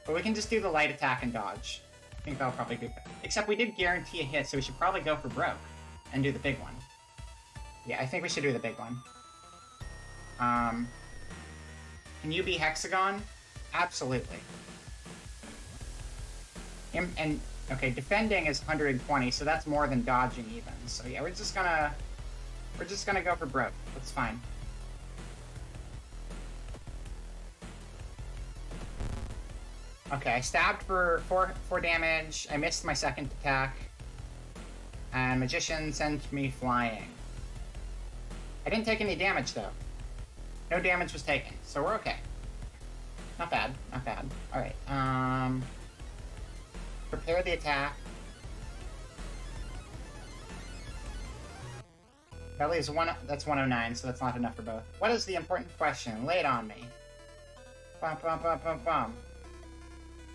But we can just do the light attack and dodge. I think that'll probably be better. Except we did guarantee a hit, so we should probably go for broke and do the big one. Yeah, I think we should do the big one. Can you be hexagon? Absolutely. And okay, defending is 120, so that's more than dodging even. So yeah, we're just gonna go for broke. That's fine. Okay, I stabbed for four damage. I missed my second attack. And Magician sent me flying. I didn't take any damage, though. No damage was taken, so we're okay. Not bad, not bad. Alright, prepare the attack. Belly is that's 109, so that's not enough for both. What is the important question? Lay it on me. Bum, bum, bum, bum, bum.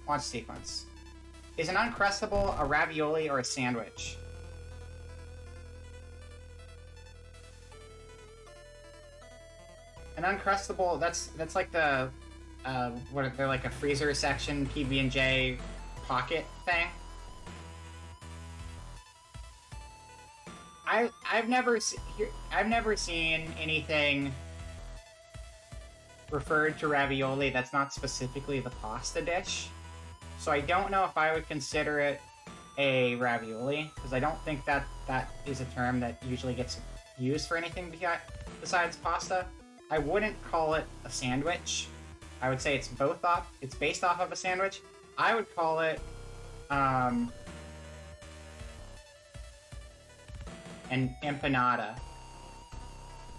Launch sequence. Is an Uncrustable a ravioli or a sandwich? An Uncrustable, that's like the, they're like a freezer section PB&J pocket thing. I've never seen anything referred to ravioli that's not specifically the pasta dish. So I don't know if I would consider it a ravioli, because I don't think that is a term that usually gets used for anything besides pasta. I wouldn't call it a sandwich. I would say it's based off of a sandwich. I would call it an empanada.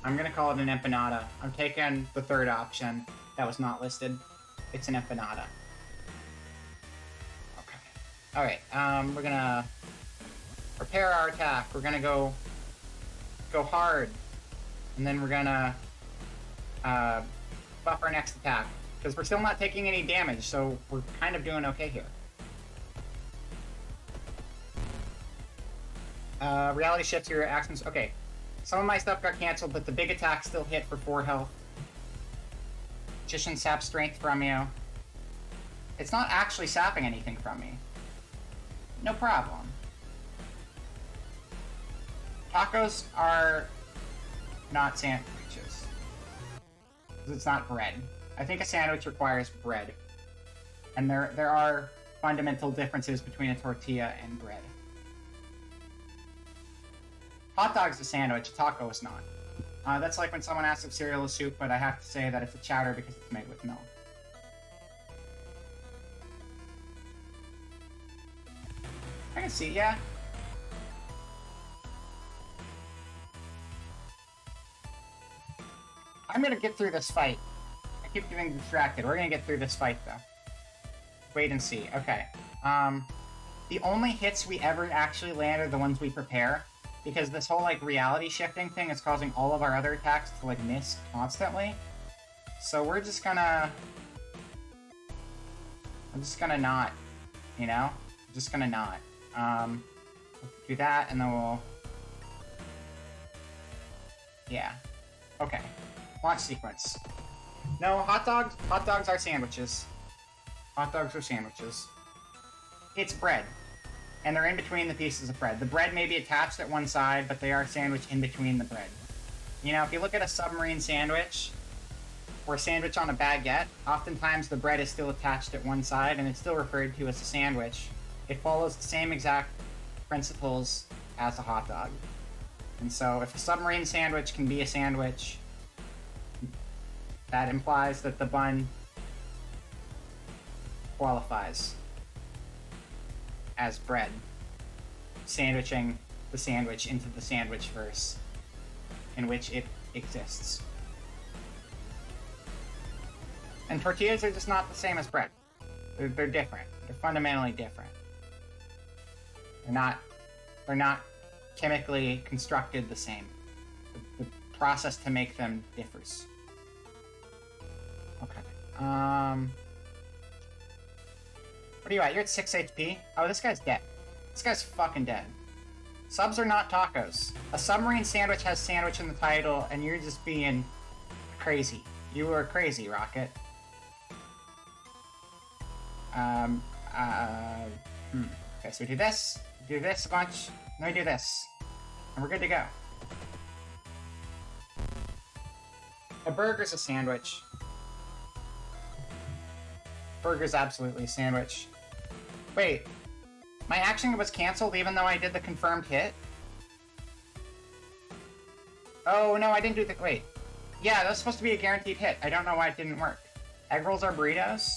I'm gonna call it an empanada. I'm taking the third option that was not listed. It's an empanada. Okay. Alright, we're gonna prepare our attack. We're gonna go hard. And then we're gonna buff our next attack. Because we're still not taking any damage, so we're kind of doing okay here. Reality shift your actions. Okay. Some of my stuff got canceled, but the big attack still hit for 4 health. Magician saps strength from you. It's not actually sapping anything from me. No problem. Tacos are not sandwiches. It's not bread. I think a sandwich requires bread. And there are fundamental differences between a tortilla and bread. Hot dog's a sandwich, a taco is not. That's like when someone asks if cereal is soup, but I have to say that it's a chowder because it's made with milk. I can see, yeah. I'm gonna get through this fight. I keep getting distracted. We're gonna get through this fight, though. Wait and see. Okay. The only hits we ever actually land are the ones we prepare. Because this whole, like, reality shifting thing is causing all of our other attacks to, like, miss constantly. So we're just gonna... I'm just gonna not, you know? I'm just gonna not. Do that, and then we'll... Yeah. Okay. Launch sequence. No, hot dogs are sandwiches. Hot dogs are sandwiches. It's bread. And they're in between the pieces of bread. The bread may be attached at one side, but they are sandwiched in between the bread. You know, if you look at a submarine sandwich, or a sandwich on a baguette, oftentimes the bread is still attached at one side, and it's still referred to as a sandwich. It follows the same exact principles as a hot dog. And so, if a submarine sandwich can be a sandwich, that implies that the bun qualifies as bread, sandwiching the sandwich into the sandwich verse in which it exists. And tortillas are just not the same as bread. They're different. They're fundamentally different. They're not chemically constructed the same. The process to make them differs. Okay. What are you at? You're at 6 HP? Oh, this guy's dead. This guy's fucking dead. Subs are not tacos. A submarine sandwich has sandwich in the title, and you're just being crazy. You are crazy, Rocket. Okay, so we do this a bunch, and we do this. And we're good to go. A burger's a sandwich. Burger's absolutely a sandwich. Wait, my action was canceled even though I did the confirmed hit? Oh, no, I didn't do the... Wait. Yeah, that was supposed to be a guaranteed hit. I don't know why it didn't work. Egg rolls are burritos?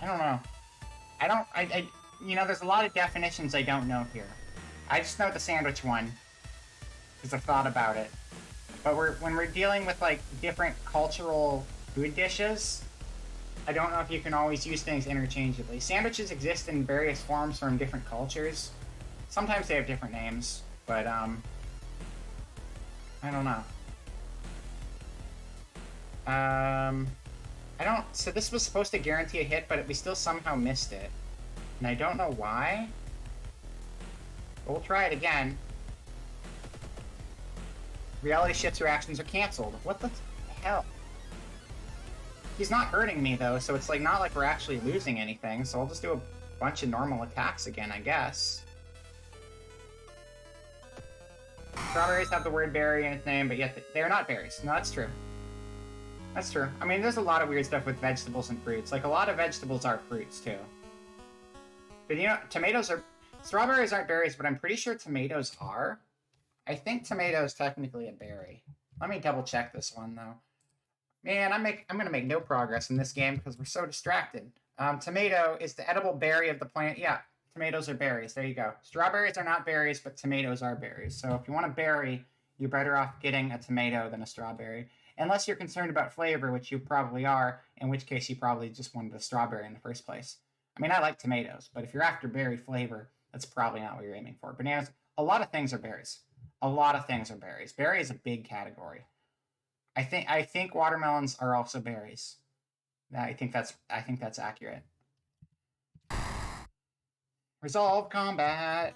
don't know. You know, there's a lot of definitions I don't know here. I just know the sandwich one, because I've thought about it. But when we're dealing with, like, different cultural food dishes, I don't know if you can always use things interchangeably. Sandwiches exist in various forms from different cultures. Sometimes they have different names, but, I don't know. So this was supposed to guarantee a hit, but we still somehow missed it. And I don't know why. But we'll try it again. Reality shifts reactions are canceled. What the hell? He's not hurting me, though, so it's like not like we're actually losing anything, so I'll just do a bunch of normal attacks again, I guess. Strawberries have the word berry in its name, but yet they're not berries. No, that's true. That's true. I mean, there's a lot of weird stuff with vegetables and fruits. Like, a lot of vegetables are fruits, too. But, you know, strawberries aren't berries, but I'm pretty sure tomatoes are. I think tomato is technically a berry. Let me double check this one, though. Man, I'm gonna make no progress in this game because we're so distracted. Tomato is the edible berry of the plant. Yeah, tomatoes are berries. There you go. Strawberries are not berries, but tomatoes are berries. So if you want a berry, you're better off getting a tomato than a strawberry. Unless you're concerned about flavor, which you probably are, in which case you probably just wanted a strawberry in the first place. I mean, I like tomatoes, but if you're after berry flavor, that's probably not what you're aiming for. Bananas, a lot of things are berries. A lot of things are berries. Berry is a big category. I think watermelons are also berries. I think that's accurate. Resolve combat.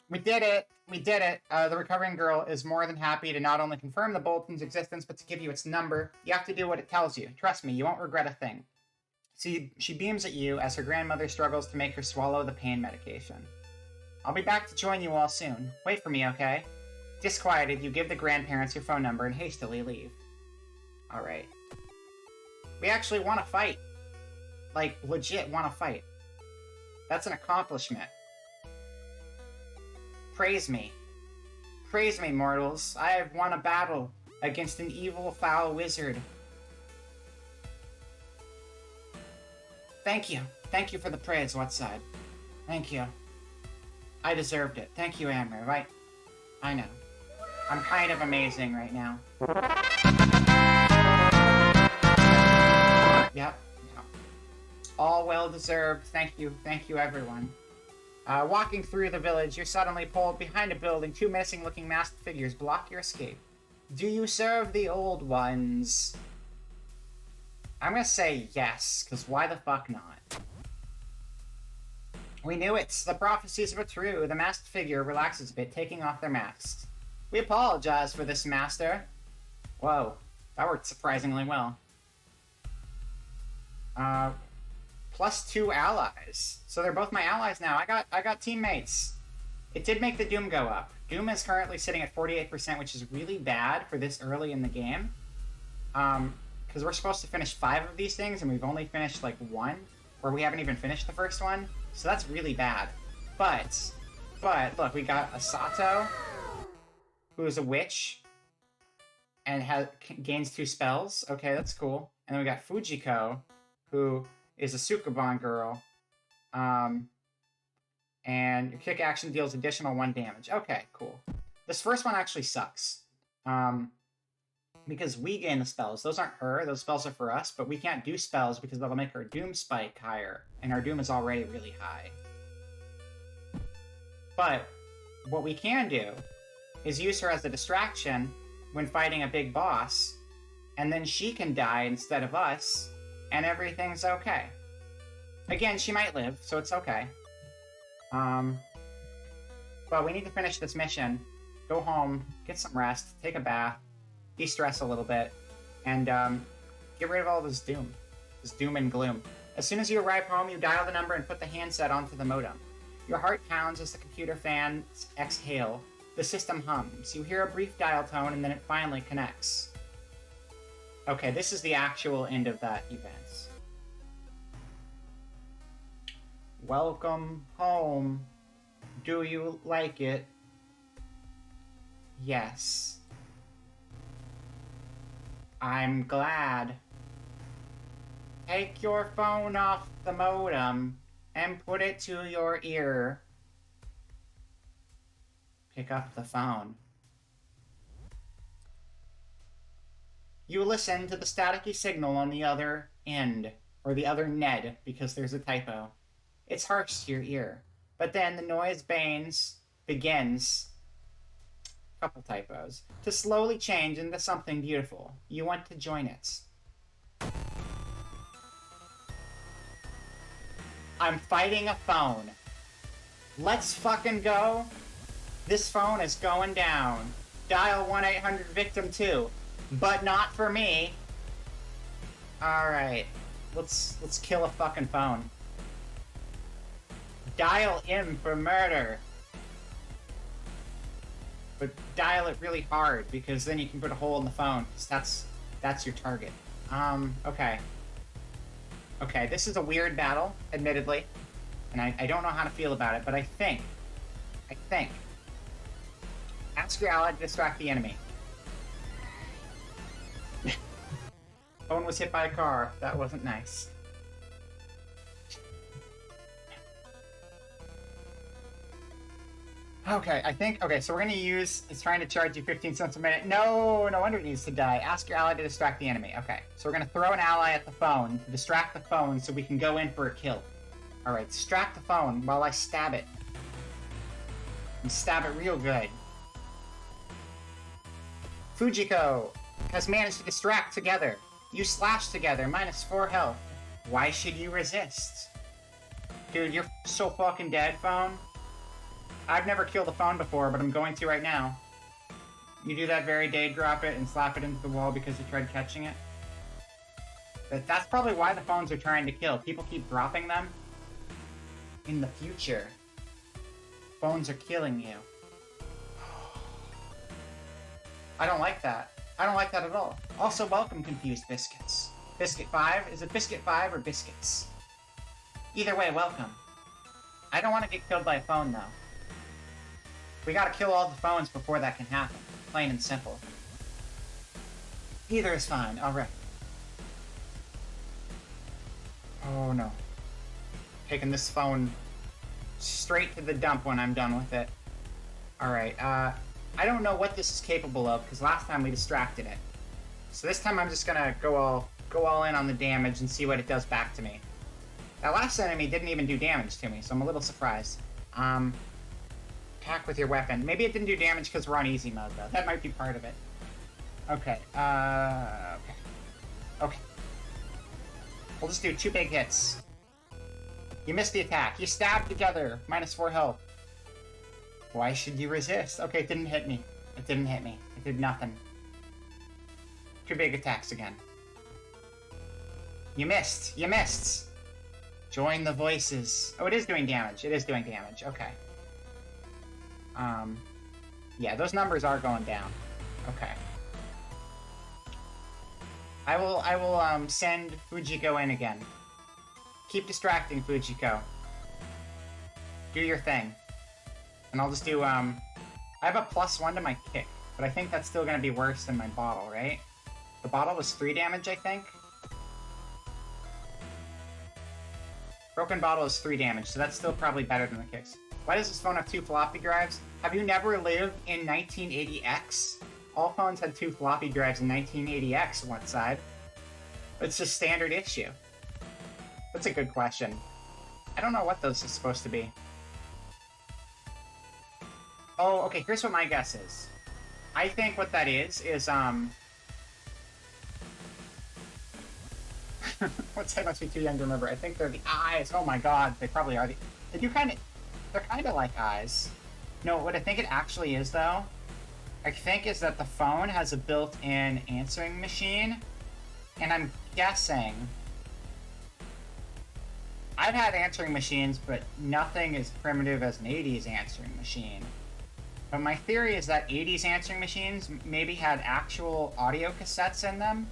We did it. We did it. The recovering girl is more than happy to not only confirm the bulletin's existence, but to give you its number. You have to do what it tells you. Trust me, you won't regret a thing. See, she beams at you as her grandmother struggles to make her swallow the pain medication. I'll be back to join you all soon. Wait for me, okay? Disquieted, you give the grandparents your phone number and hastily leave. Alright. We actually want to fight. Like, legit want to fight. That's an accomplishment. Praise me. Praise me, mortals. I have won a battle against an evil, foul wizard. Thank you. Thank you for the praise, Whatside. Thank you. I deserved it. Thank you, Amber, right? I know. I'm kind of amazing right now. Yep. All well deserved. Thank you, everyone. Walking through the village, you're suddenly pulled behind a building. Two menacing-looking masked figures block your escape. Do you serve the old ones? I'm gonna say yes, because why the fuck not? We knew it. The prophecies were true. The masked figure relaxes a bit, taking off their masks. We apologize for this, Master. Whoa, that worked surprisingly well. +2 allies. So they're both my allies now. I got teammates. It did make the Doom go up. Doom is currently sitting at 48%, which is really bad for this early in the game. Because we're supposed to finish 5 of these things, and we've only finished, like, 1. Or we haven't even finished the first one. So that's really bad. But, look, we got a Sato, who is a witch, and gains 2 spells. Okay, that's cool. And then we got Fujiko, who is a Sukuban girl. And your kick action deals additional 1 damage. Okay, cool. This first one actually sucks. Because we gain the spells. Those aren't her, those spells are for us, but we can't do spells because that'll make our Doom spike higher, and our Doom is already really high. But what we can do is use her as a distraction when fighting a big boss, and then she can die instead of us, and everything's okay. Again, she might live, so it's okay. But we need to finish this mission, go home, get some rest, take a bath, de-stress a little bit, and get rid of all this doom and gloom. As soon as you arrive home, you dial the number and put the handset onto the modem. Your heart pounds as the computer fans exhale. The system hums. You hear a brief dial tone, and then it finally connects. Okay, this is the actual end of that event. Welcome home. Do you like it? Yes. I'm glad. Take your phone off the modem and put it to your ear. Pick up the phone. You listen to the staticky signal on the other end, or the other Ned, because there's a typo. It's harsh to your ear, but then the noise begins, couple typos, to slowly change into something beautiful. You want to join it. I'm fighting a phone. Let's fucking go. This phone is going down. Dial 1-800-VICTIM-2. But not for me. Alright. Let's kill a fucking phone. Dial in for murder. But dial it really hard, because then you can put a hole in the phone, because that's your target. Okay. Okay, this is a weird battle, admittedly. And I don't know how to feel about it, but I think... Ask your ally to distract the enemy. Phone was hit by a car. That wasn't nice. Okay, okay, so we're gonna use, it's trying to charge you 15 cents a minute. No wonder it needs to die. Ask your ally to distract the enemy. Okay, so we're gonna throw an ally at the phone to distract the phone so we can go in for a kill. Alright, distract the phone while I stab it. And stab it real good. Fujiko has managed to distract together. You slash together, -4 health. Why should you resist? Dude, you're so fucking dead, phone. I've never killed a phone before, but I'm going to right now. You do that very day, drop it, and slap it into the wall because you tried catching it. That's probably why the phones are trying to kill. People keep dropping them. In the future, phones are killing you. I don't like that. I don't like that at all. Also, welcome, Confused Biscuits. Biscuit 5? Is it Biscuit 5 or Biscuits? Either way, welcome. I don't want to get killed by a phone, though. We gotta kill all the phones before that can happen. Plain and simple. Either is fine. Alright. Oh, no. Taking this phone straight to the dump when I'm done with it. Alright, I don't know what this is capable of, because last time we distracted it. So this time I'm just gonna go all in on the damage and see what it does back to me. That last enemy didn't even do damage to me, so I'm a little surprised. Attack with your weapon. Maybe it didn't do damage because we're on easy mode, though. That might be part of it. Okay, okay. We'll just do 2 big hits. You missed the attack. You stabbed together. -4 health. Why should you resist? Okay, it didn't hit me. It didn't hit me. It did nothing. 2 big attacks again. You missed. You missed. Join the voices. Oh, it is doing damage. It is doing damage. Okay. Yeah, those numbers are going down. Okay. I will send Fujiko in again. Keep distracting, Fujiko. Do your thing. And I'll just do, I have a +1 to my kick, but I think that's still gonna be worse than my bottle, right? The bottle was 3 damage, I think? Broken bottle is 3 damage, so that's still probably better than the kicks. Why does this phone have 2 floppy drives? Have you never lived in 1980X? All phones had 2 floppy drives in 1980X on one side. It's just standard issue. That's a good question. I don't know what those are supposed to be. Oh, okay, here's what my guess is. I think what that is, What's that? Must be too young to remember. I think they're the eyes. Oh my god, they probably are the... They're kind of like eyes. No, what I think it actually is, though, I think is that the phone has a built-in answering machine, and I'm guessing... I've had answering machines, but nothing as primitive as an 80s answering machine. But my theory is that 80s answering machines maybe had actual audio cassettes in them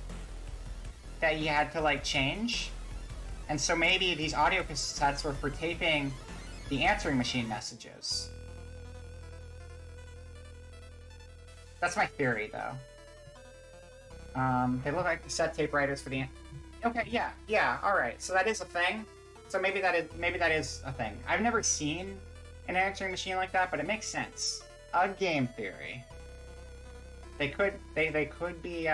that you had to, like, change. And so maybe these audio cassettes were for taping the answering machine messages. That's my theory, though. They look like cassette tape writers for the... Okay, yeah, alright. So that is a thing. So maybe that is a thing. I've never seen an answering machine like that, but it makes sense. A game theory. They could be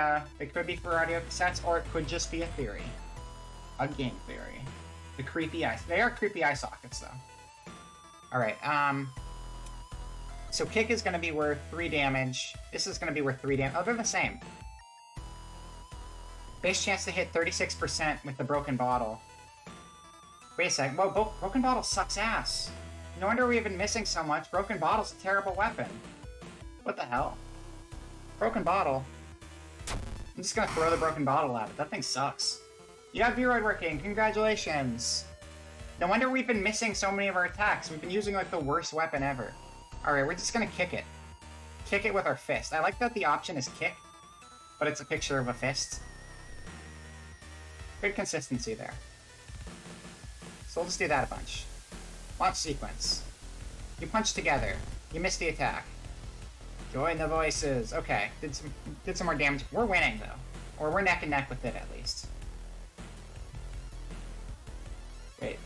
for audio cassettes, or it could just be a theory. A game theory. The creepy eye. They are creepy eye sockets, though. Alright, so kick is going to be worth 3 damage. This is going to be worth 3 damage. Oh, they're the same. Base chance to hit 36% with the broken bottle. Wait a sec. Whoa, broken bottle sucks ass. No wonder we've been missing so much. Broken bottle's a terrible weapon. What the hell? Broken bottle. I'm just gonna throw the broken bottle at it. That thing sucks. You have Viroid working. Congratulations. No wonder we've been missing so many of our attacks. We've been using like the worst weapon ever. Alright, we're just gonna kick it. Kick it with our fist. I like that the option is kick, but it's a picture of a fist. Good consistency there. So we'll just do that a bunch. Launch sequence. You punch together. You miss the attack. Join the voices. Okay, did some more damage. We're winning though, or we're neck and neck with it at least. Wait,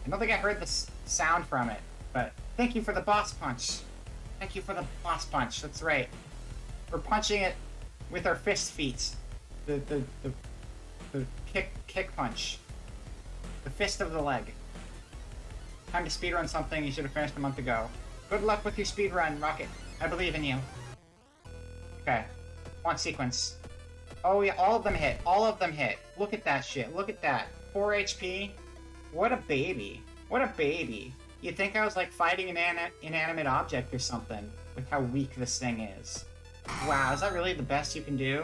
I don't think I heard the sound from it, but thank you for the boss punch. Thank you for the boss punch. That's right. We're punching it with our fist feet. The kick punch. The fist of the leg. Time to speedrun something you should have finished a month ago. Good luck with your speedrun, Rocket. I believe in you. Okay. Launch sequence. Oh yeah, all of them hit. All of them hit. Look at that shit. Look at that. 4 HP. What a baby. What a baby. You'd think I was like fighting an inanimate object or something with how weak this thing is. Wow, is that really the best you can do?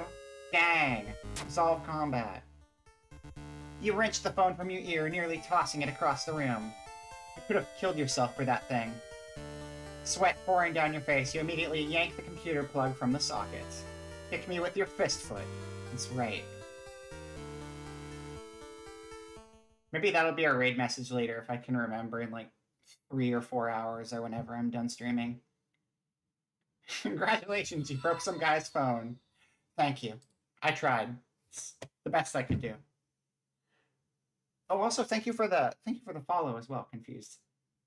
Dang. Solve combat. You wrenched the phone from your ear, nearly tossing it across the room. You could have killed yourself for that thing. Sweat pouring down your face, you immediately yank the computer plug from the socket. Kick me with your fist foot. That's right. Maybe that'll be our raid message later if I can remember in like 3 or 4 hours or whenever I'm done streaming. Congratulations, you broke some guy's phone. Thank you. I tried. It's the best I could do. Oh, also thank you for the follow as well, Confused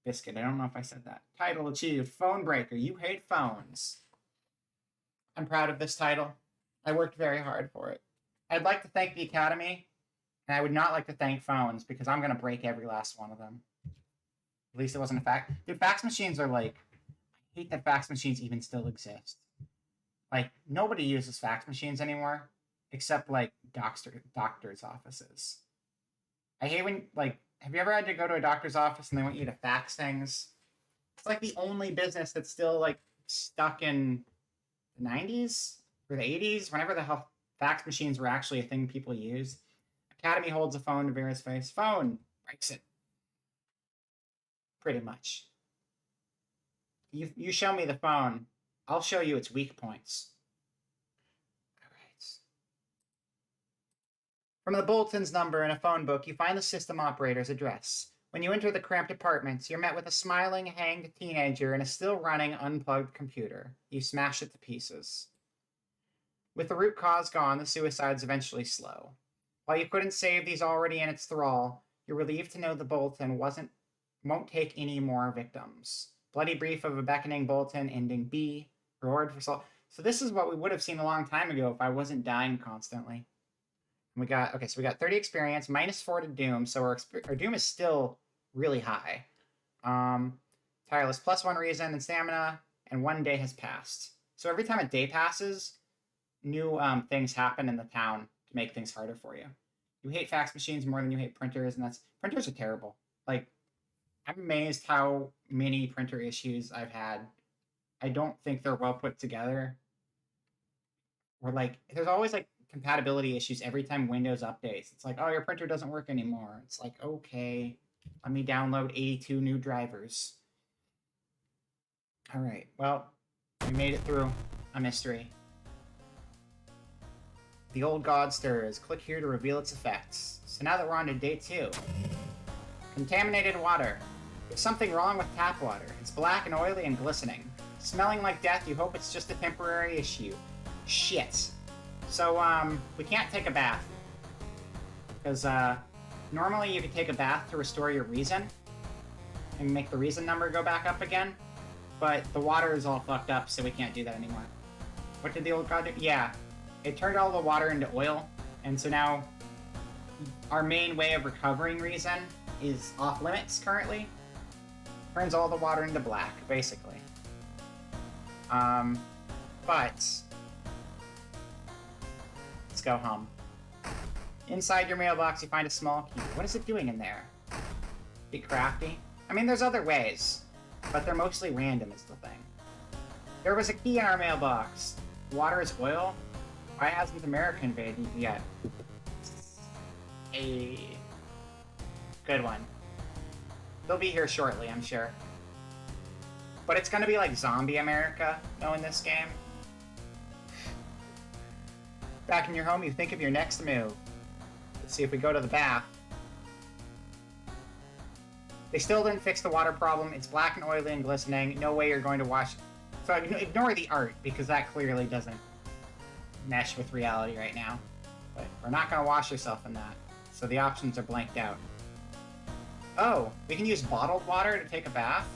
Biscuit. I don't know if I said that. Title achieved. Phone Breaker. You hate phones. I'm proud of this title. I worked very hard for it. I'd like to thank the Academy, and I would not like to thank phones because I'm gonna break every last one of them. At least it wasn't a fax. Dude, fax machines are like, I hate that fax machines even still exist. Like, nobody uses fax machines anymore, except like doctor's offices. I hate when, like, have you ever had to go to a doctor's office and they want you to fax things? It's like the only business that's still like stuck in the 90s or the 80s, whenever the hell fax machines were actually a thing people used. Academy holds a phone to Vera's face. Phone! Breaks it. Pretty much. You show me the phone, I'll show you its weak points. From the bulletin's number in a phone book, you find the system operator's address. When you enter the cramped apartments, you're met with a smiling, hanged teenager and a still-running, unplugged computer. You smash it to pieces. With the root cause gone, the suicides eventually slow. While you couldn't save these already in its thrall, you're relieved to know the bulletin won't take any more victims. Bloody brief of a beckoning bulletin ending B. Reward for salt. So this is what we would have seen a long time ago if I wasn't dying constantly. We got 30 experience, -4 to Doom, so our Doom is still really high. Tireless +1 reason and stamina, and 1 day has passed. So every time a day passes, new things happen in the town to make things harder for you. You hate fax machines more than you hate printers, and printers are terrible. Like, I'm amazed how many printer issues I've had. I don't think they're well put together. Or like, there's always like compatibility issues every time Windows updates. It's like, oh, your printer doesn't work anymore. It's like, okay, let me download 82 new drivers. All right, well, we made it through a mystery. The old god stirs. Click here to reveal its effects. So now that we're on to day 2. Contaminated water. There's something wrong with tap water. It's black and oily and glistening. Smelling like death, you hope it's just a temporary issue. Shit. So, we can't take a bath. Because normally you can take a bath to restore your reason and make the reason number go back up again, but the water is all fucked up, so we can't do that anymore. What did the old god do? Yeah, it turned all the water into oil, and so now our main way of recovering reason is off limits currently. Turns all the water into black, basically. But let's go home. Inside your mailbox, you find a small key. What is it doing in there? Be crafty? I mean, there's other ways, but they're mostly random is the thing. There was a key in our mailbox. Water is oil? Why hasn't America invaded yet? A good one. They'll be here shortly, I'm sure. But it's gonna be like zombie America, though, in this game. Back in your home, you think of your next move. Let's see if we go to the bath. They still didn't fix the water problem. It's black and oily and glistening. No way you're going to wash it. So ignore the art, because that clearly doesn't mesh with reality right now. But we're not going to wash yourself in that. So the options are blanked out. Oh, we can use bottled water to take a bath?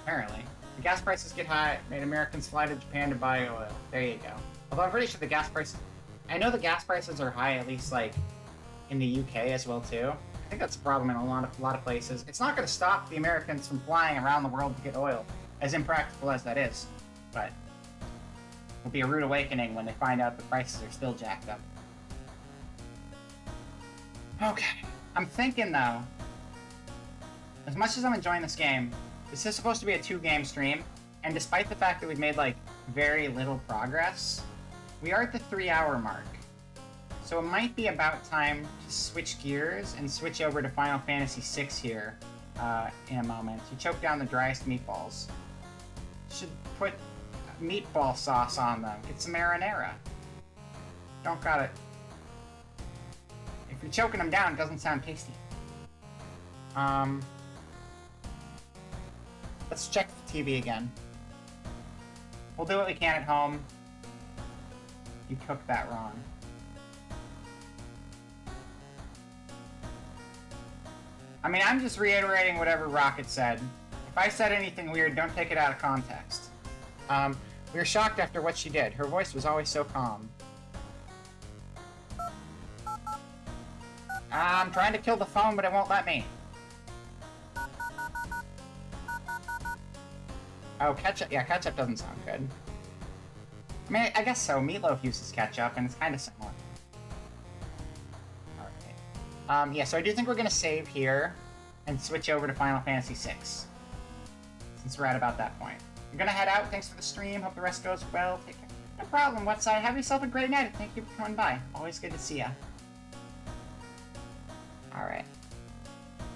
Apparently. The gas prices get high, made Americans fly to Japan to buy oil. There you go. Although I'm pretty sure the gas prices... I know the gas prices are high, at least, like, in the UK as well, too. I think that's a problem in a lot of places. It's not going to stop the Americans from flying around the world to get oil, as impractical as that is. But it'll be a rude awakening when they find out the prices are still jacked up. Okay. I'm thinking, though, as much as I'm enjoying this game, this is supposed to be a 2-game stream, and despite the fact that we've made, like, very little progress, we are at the 3-hour mark. So it might be about time to switch gears and switch over to Final Fantasy VI here in a moment. You choke down the driest meatballs. Should put meatball sauce on them. Get some marinara. Don't got it. If you're choking them down, it doesn't sound tasty. Let's check the TV again. We'll do what we can at home. You cooked that wrong. I mean, I'm just reiterating whatever Rocket said. If I said anything weird, don't take it out of context. We were shocked after what she did. Her voice was always so calm. I'm trying to kill the phone, but it won't let me. Oh, ketchup. Yeah, ketchup doesn't sound good. I mean, I guess so. Meatloaf uses ketchup, and it's kind of similar. Alright. Yeah, so I do think we're going to save here and switch over to Final Fantasy VI. Since we're at about that point. I'm going to head out. Thanks for the stream. Hope the rest goes well. Take care. No problem, Whatside. Have yourself a great night. Thank you for coming by. Always good to see ya. Alright.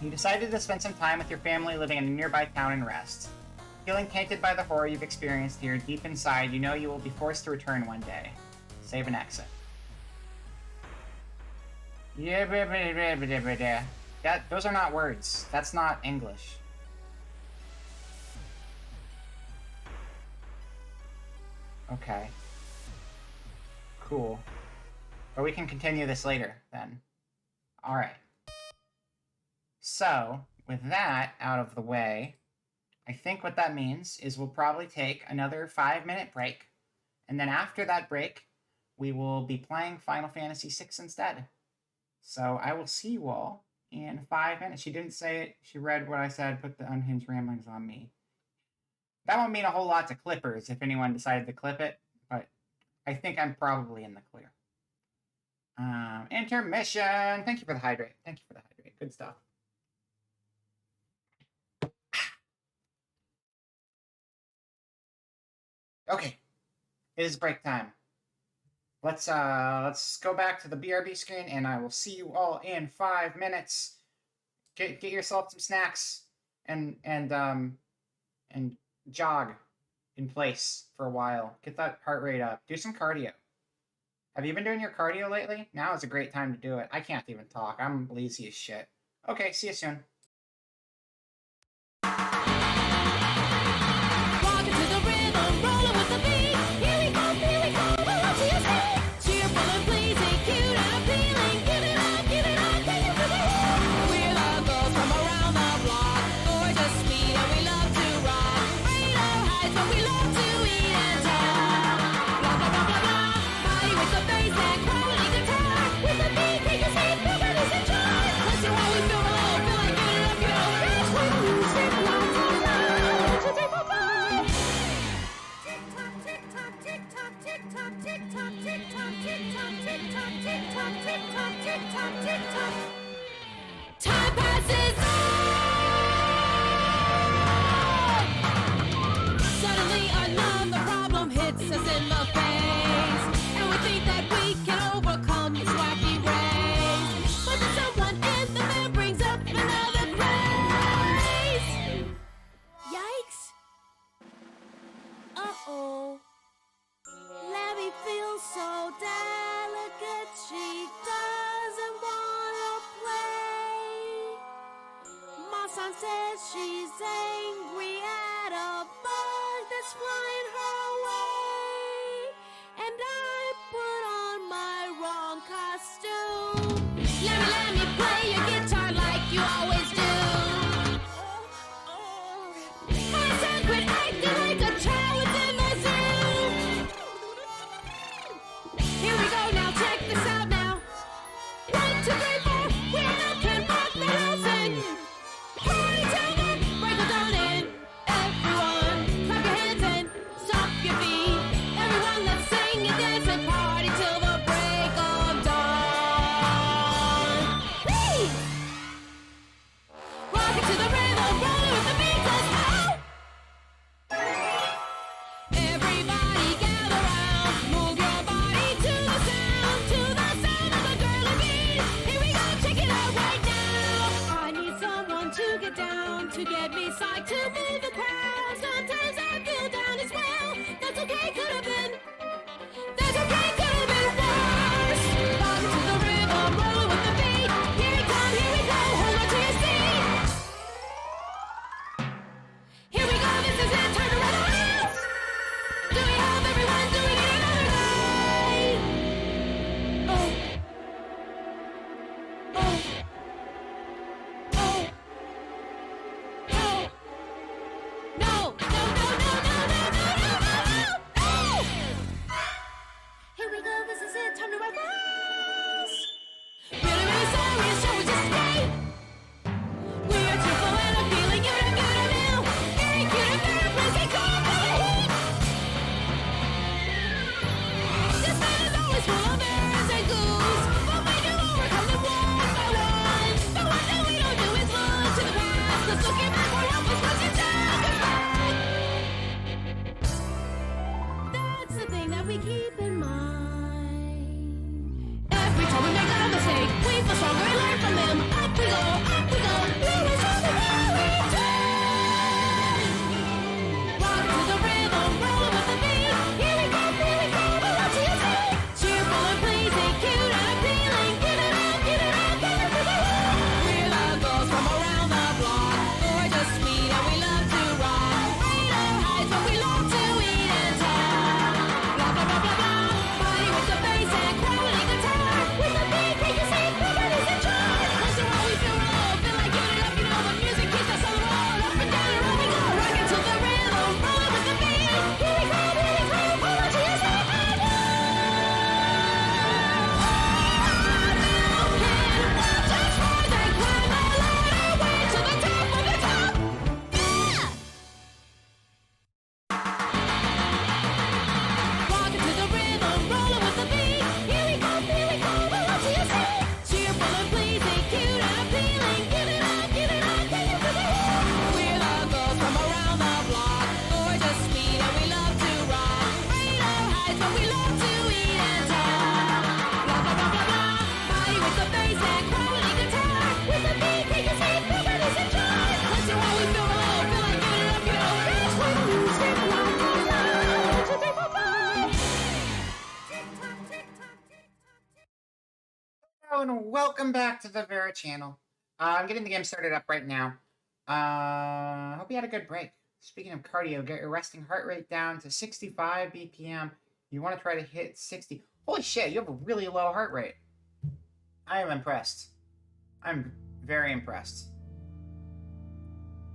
You decided to spend some time with your family living in a nearby town and rest. Feeling tainted by the horror you've experienced here, deep inside, you know you will be forced to return one day. Save and exit. Those are not words. That's not English. Okay. Cool. But we can continue this later, then. Alright. So, with that out of the way, I think what that means is we'll probably take another 5-minute break, and then after that break, we will be playing Final Fantasy VI instead. So I will see you all in 5 minutes. She didn't say it. She read what I said, put the unhinged ramblings on me. That won't mean a whole lot to clippers if anyone decided to clip it, but I think I'm probably in the clear. Intermission! Thank you for the hydrate. Thank you for the hydrate. Good stuff. Okay, it is break time. Let's go back to the BRB screen, and I will see you all in 5 minutes. Get yourself some snacks and jog in place for a while. Get that heart rate up. Do some cardio. Have you been doing your cardio lately? Now is a great time to do it. I can't even talk. I'm lazy as shit. Okay, see you soon. Rockin' to the rhythm, rollin' with the beat. Here we go, here we go. Well, what do you say? Cheerful and pleasing, cute and appealing. Give it up, give it up. oh. Let me feel so delicate. She doesn't wanna play. My son says she's angry at a bug that's flying her way. And I put on my wrong costume. Let me play your guitar like you always do. My son quit acting like a child within the zoo. Here we go now, check this out now. 1, 2, 3, 4, we're not can rock the house and party till the break of dawn and everyone clap your hands and stomp your feet. Everyone let's sing and dance and party till the break of dawn. Whee! Rock it to the rhythm, roll it with the beat, let's go! Everybody gather round, move your body to the sound of the girly beat. Here we go, check it out right now. I need someone to get down, to get me psyched, to move the crowd. Sometimes I feel down as well. That's okay, could have been. That's okay, could have been worse. Rock it to the rhythm, roll it with the beat. Here we come, here we go, hold on to your seat. Here we go, this is it, turn around the house. Do we have everyone doing it another night? Oh. Oh. Oh. No. No. No, no, no, no, no, no, no, no, no. Oh. Here we go, this is it, time to reverse. Really, really sorry, so we just stay. We are cheerful and I'm feeling good and good and ill. Very cute and very pleasant, come on, feel the heat. This man is always full of errors and goose, but we do overcome them one by one. The one that we don't do is look to the past, 'cause looking back will help us once it's done. That's the thing that we keep in mind. Every time we make a mistake, we feel stronger and learn from them. Up we go, up we go. We're as strong as every time. Rock to the rhythm, roll with the beat. Here we go, but what do you say? Cheerful and pleasing, cute and appealing. Give it up, give it up, give it to the world. We're the girls from around the block. Gorgeous, sweet, and we love to rock. Radar highs, but we love to eat and talk. Blah, blah, blah, blah, blah. Party with the bass and quality guitar. With the beat, take a seat, everybody's in charge. Close to how we feel low, feel like giving it up, you know. The music keeps us on the roll. Up and down and around we go. Rockin' to the rhythm, rollin' with the beat. Here we come, hold on to your seat. Just rise and climb the ladder way to the top of the top. Yeah! Rockin' to the rhythm, rollin' with the beat. Here we go, but what do you say? Cheerful and pleasing, cute and appealing. Give it up, take it to the hill. We're the girls from around the block. Gorgeous, sweet, and we love to rock. Radar highs, but we love to eat and talk. Blah, blah, blah, blah, blah. Party with the bass and quality guitar. With the beat, take a seat, everybody's in charge. Let's see how we feel low, feel like giving it up, you know. That's when you sing along to the line. 1, 2, 3, 4, 5. Tick tock, tick tock, tick tock, tick. Hello and welcome back to the Vera channel. I'm getting the game started up right now. Hope you had a good break. Speaking of cardio, get your resting heart rate down to 65 BPM. You want to try to hit 60. Holy shit, you have a really low heart rate. I am impressed. I'm very impressed.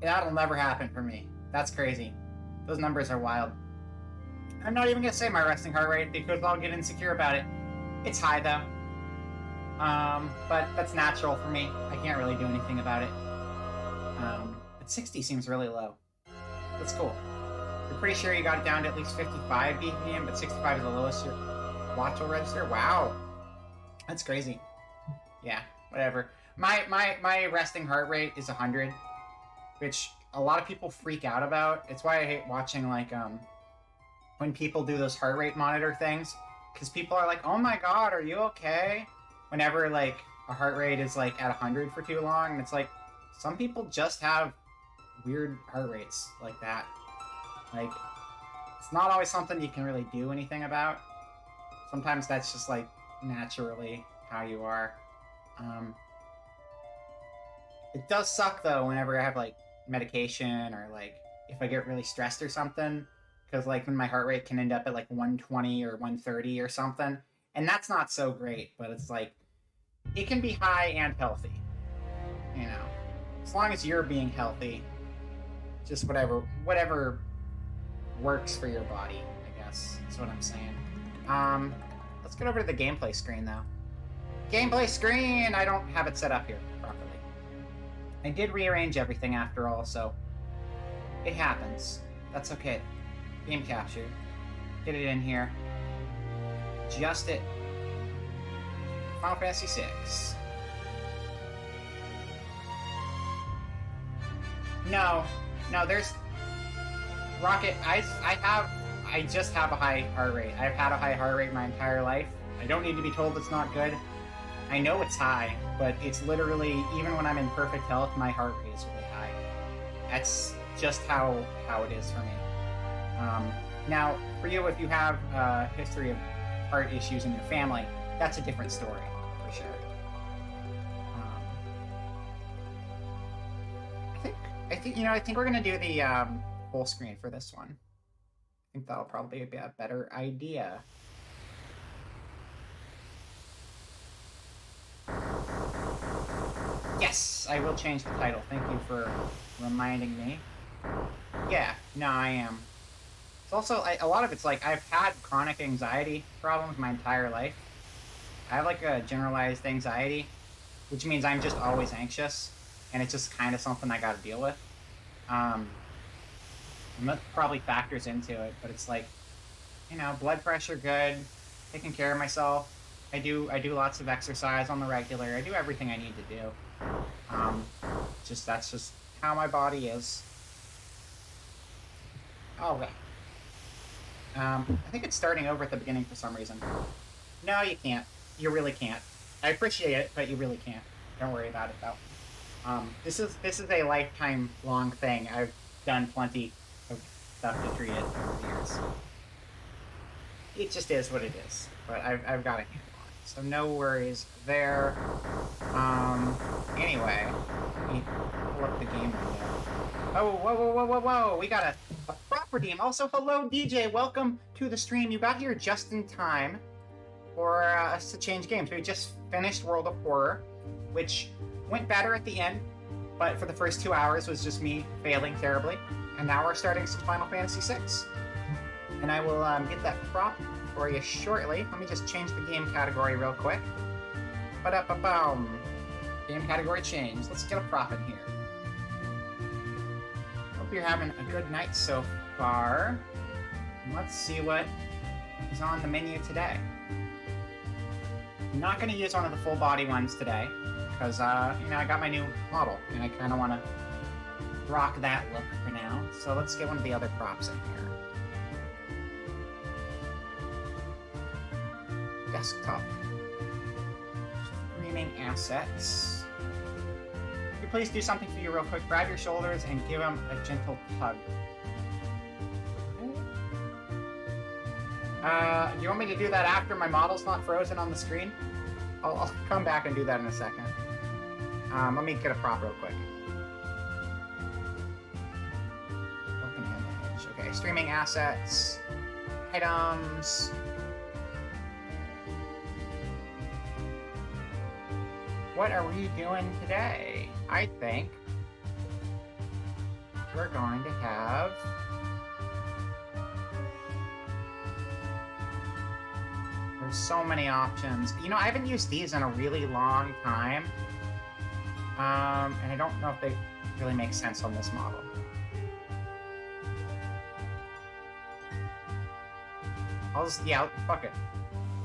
That'll never happen for me. That's crazy. Those numbers are wild. I'm not even gonna say my resting heart rate because I'll get insecure about it. It's high though. But that's natural for me. I can't really do anything about it. But 60 seems really low. That's cool. You're pretty sure you got it down to at least 55 BPM, but 65 is the lowest your watch will register? Wow. That's crazy. Yeah, whatever. My resting heart rate is 100, which a lot of people freak out about. It's why I hate watching, like, when people do those heart rate monitor things, because people are like, oh my god, are you okay? Whenever, like, a heart rate is, like, at 100 for too long, and it's like, some people just have weird heart rates like that. Like, It's not always something you can really do anything about. Sometimes that's just like naturally how you are. It does suck though whenever I have like medication or like if I get really stressed or something, because like when my heart rate can end up at like 120 or 130 or something, and that's not so great. But it's like it can be high and healthy, you know, as long as you're being healthy. Just whatever works for your body, I guess. That's what I'm saying. Let's get over to the gameplay screen though. Gameplay screen! I don't have it set up here properly. I did rearrange everything after all, so it happens. That's okay. Game capture. Get it in here. Adjust it. Final Fantasy VI. No, there's Rocket. I just have a high heart rate. I've had a high heart rate my entire life. I don't need to be told it's not good. I know it's high, but it's literally, even when I'm in perfect health, my heart rate is really high. That's just how it is for me. Now, for you, if you have a history of heart issues in your family, that's a different story, for sure. I think we're gonna do the full screen for this one. I think that'll probably be a better idea. Yes, I will change the title. Thank you for reminding me. Yeah, no, I am. It's also, a lot of it's like, I've had chronic anxiety problems my entire life. I have like a generalized anxiety, which means I'm just always anxious, and it's just kind of something I gotta deal with. And that probably factors into it, but it's like, you know, blood pressure good, taking care of myself. I do lots of exercise on the regular. I do everything I need to do. That's just how my body is. Okay. I think it's starting over at the beginning for some reason. No, you can't. You really can't. I appreciate it, but you really can't. Don't worry about it though. This is a lifetime long thing. I've done plenty of stuff to treat it over the years. It just is what it is. But I've got it. So no worries there. Anyway, let me pull up the game window. Oh, whoa. We got a prop redeem. Also, hello, DJ. Welcome to the stream. You got here just in time for us to change games. We just finished World of Horror, which went better at the end, but for the first 2 hours was just me failing terribly. And now we're starting some Final Fantasy VI. And I will get that prop for you shortly. Let me just change the game category real quick. Ba-da-ba-boom. Game category change. Let's get a prop in here. Hope you're having a good night so far. And let's see what is on the menu today. I'm not going to use one of the full body ones today because, I got my new model and I kind of want to rock that look for now. So let's get one of the other props in here. Desktop. Streaming assets. Could you please do something for you real quick? Grab your shoulders and give them a gentle tug. Do you want me to do that after my model's not frozen on the screen? I'll come back and do that in a second. Let me get a prop real quick. Open image. Okay, streaming assets. Items. What are we doing today? I think we're going to have there's so many options. You know, I haven't used these in a really long time. And I don't know if they really make sense on this model. Fuck it.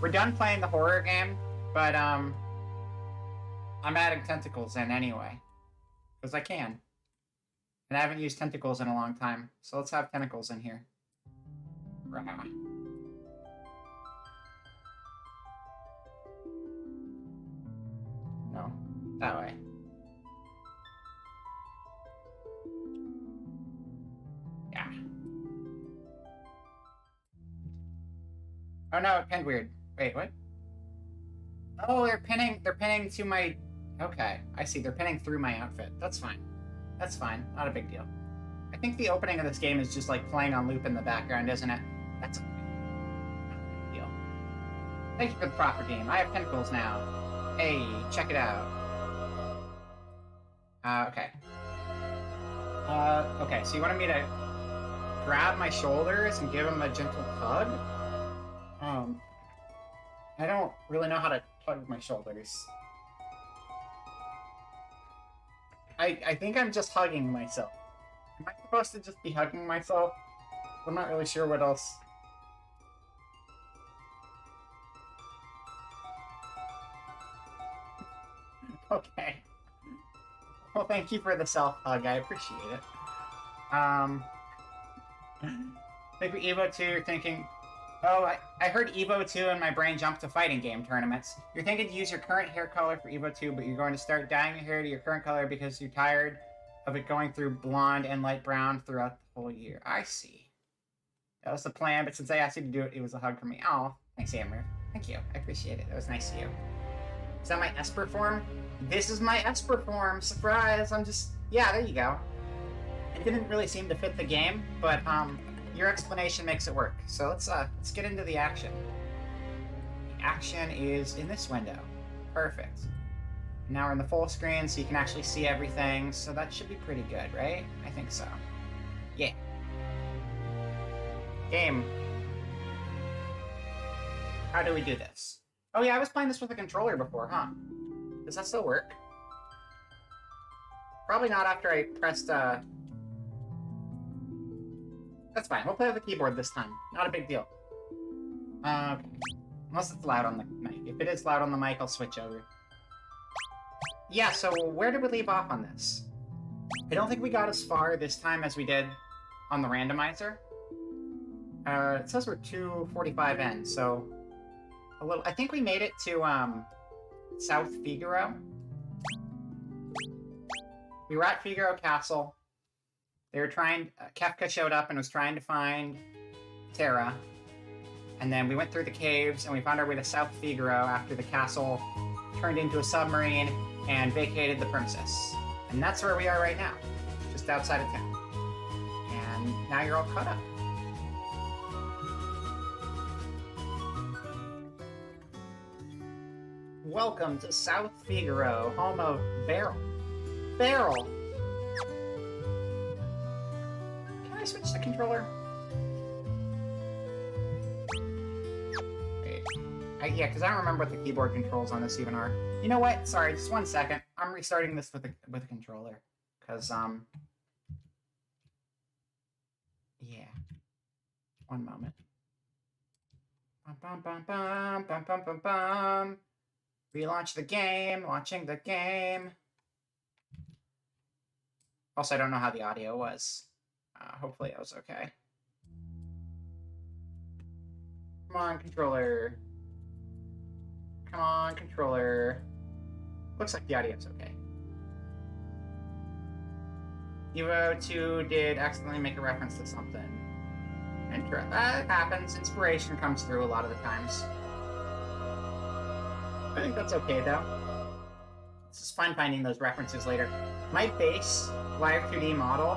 We're done playing the horror game, but I'm adding tentacles in anyway. Because I can. And I haven't used tentacles in a long time. So let's have tentacles in here. Rah. No. That way. Yeah. Oh no, it pinned weird. Wait, what? Oh, they're pinning to my... Okay, I see. They're pinning through my outfit. That's fine. That's fine. Not a big deal. I think the opening of this game is just like playing on loop in the background, isn't it? That's okay. Not a big deal. Thank you for the proper game. I have pinnacles now. Hey, check it out. Okay. Okay, so you wanted me to grab my shoulders and give him a gentle tug? I don't really know how to tug my shoulders. I think I'm just hugging myself. Am I supposed to just be hugging myself? I'm not really sure what else. Okay. Well, thank you for the self-hug. I appreciate it. Think for Evo 2, you're thinking... Oh, I heard Evo 2 and my brain jumped to fighting game tournaments. You're thinking to use your current hair color for Evo 2, but you're going to start dyeing your hair to your current color because you're tired of it going through blonde and light brown throughout the whole year. I see. That was the plan, but since I asked you to do it, it was a hug from me. Oh, thanks, Amber. Thank you. I appreciate it. That was nice of you. Is that my Esper form? This is my Esper form. Surprise! I'm just... Yeah, there you go. It didn't really seem to fit the game, but, your explanation makes it work. So let's get into the action. The action is in this window. Perfect. Now we're in the full screen, so you can actually see everything, so that should be pretty good, right? I think so. Yeah. Game. How do we do this? Oh yeah, I was playing this with a controller before, huh? Does that still work? Probably not after I pressed, That's fine. We'll play with the keyboard this time. Not a big deal. Okay. Unless it's loud on the mic. If it is loud on the mic, I'll switch over. Yeah, so where did we leave off on this? I don't think we got as far this time as we did on the randomizer. It says we're 2:45 in, so a little... I think we made it to, South Figaro. We were at Figaro Castle. They were trying... Kefka showed up and was trying to find Terra. And then we went through the caves, and we found our way to South Figaro after the castle turned into a submarine and vacated the premises. And that's where we are right now. Just outside of town. And now you're all caught up. Welcome to South Figaro, home of Beryl. Beryl! Can I switch the controller? Wait. Yeah, because I don't remember what the keyboard controls on this even are. You know what? Sorry, just 1 second. I'm restarting this with a controller. Because, yeah. One moment. Bum, bum, bum, bum, bum, bum, bum, bum. Relaunch the game, launching the game. Also, I don't know how the audio was. Hopefully it was okay. Come on, controller. Come on, controller. Looks like the audio's okay. Evo 2 did accidentally make a reference to something. Interesting. That happens. Inspiration comes through a lot of the times. I think that's okay, though. It's just fun finding those references later. My base Live 2D model,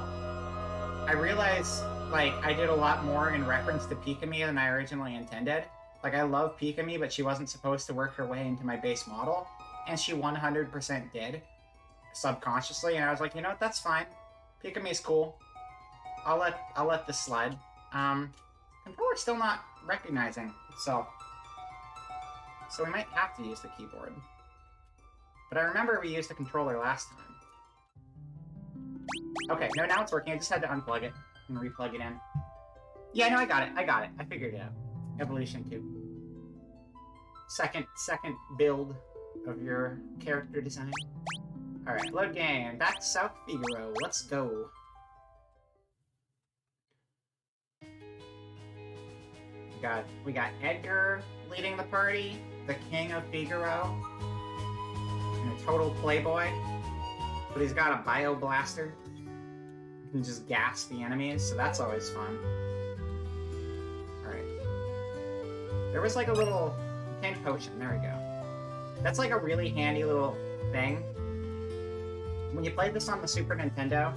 I realized, like, I did a lot more in reference to Pikami than I originally intended. Like, I love Pikami, but she wasn't supposed to work her way into my base model. And she 100% did, subconsciously. And I was like, you know what, that's fine. Pikami's cool. I'll let this slide. Controller's still not recognizing itself. So we might have to use the keyboard. But I remember we used the controller last time. Okay, no, now it's working. I just had to unplug it and replug it in. Yeah, no, I got it. I figured it out. Evolution 2. Second build of your character design. Alright, load game. Back to South Figaro. Let's go. We got Edgar leading the party, the king of Figaro, and a total playboy, but he's got a bio blaster. He can just gas the enemies, so that's always fun. Alright. There was like a little pink potion. There we go. That's like a really handy little thing. When you played this on the Super Nintendo,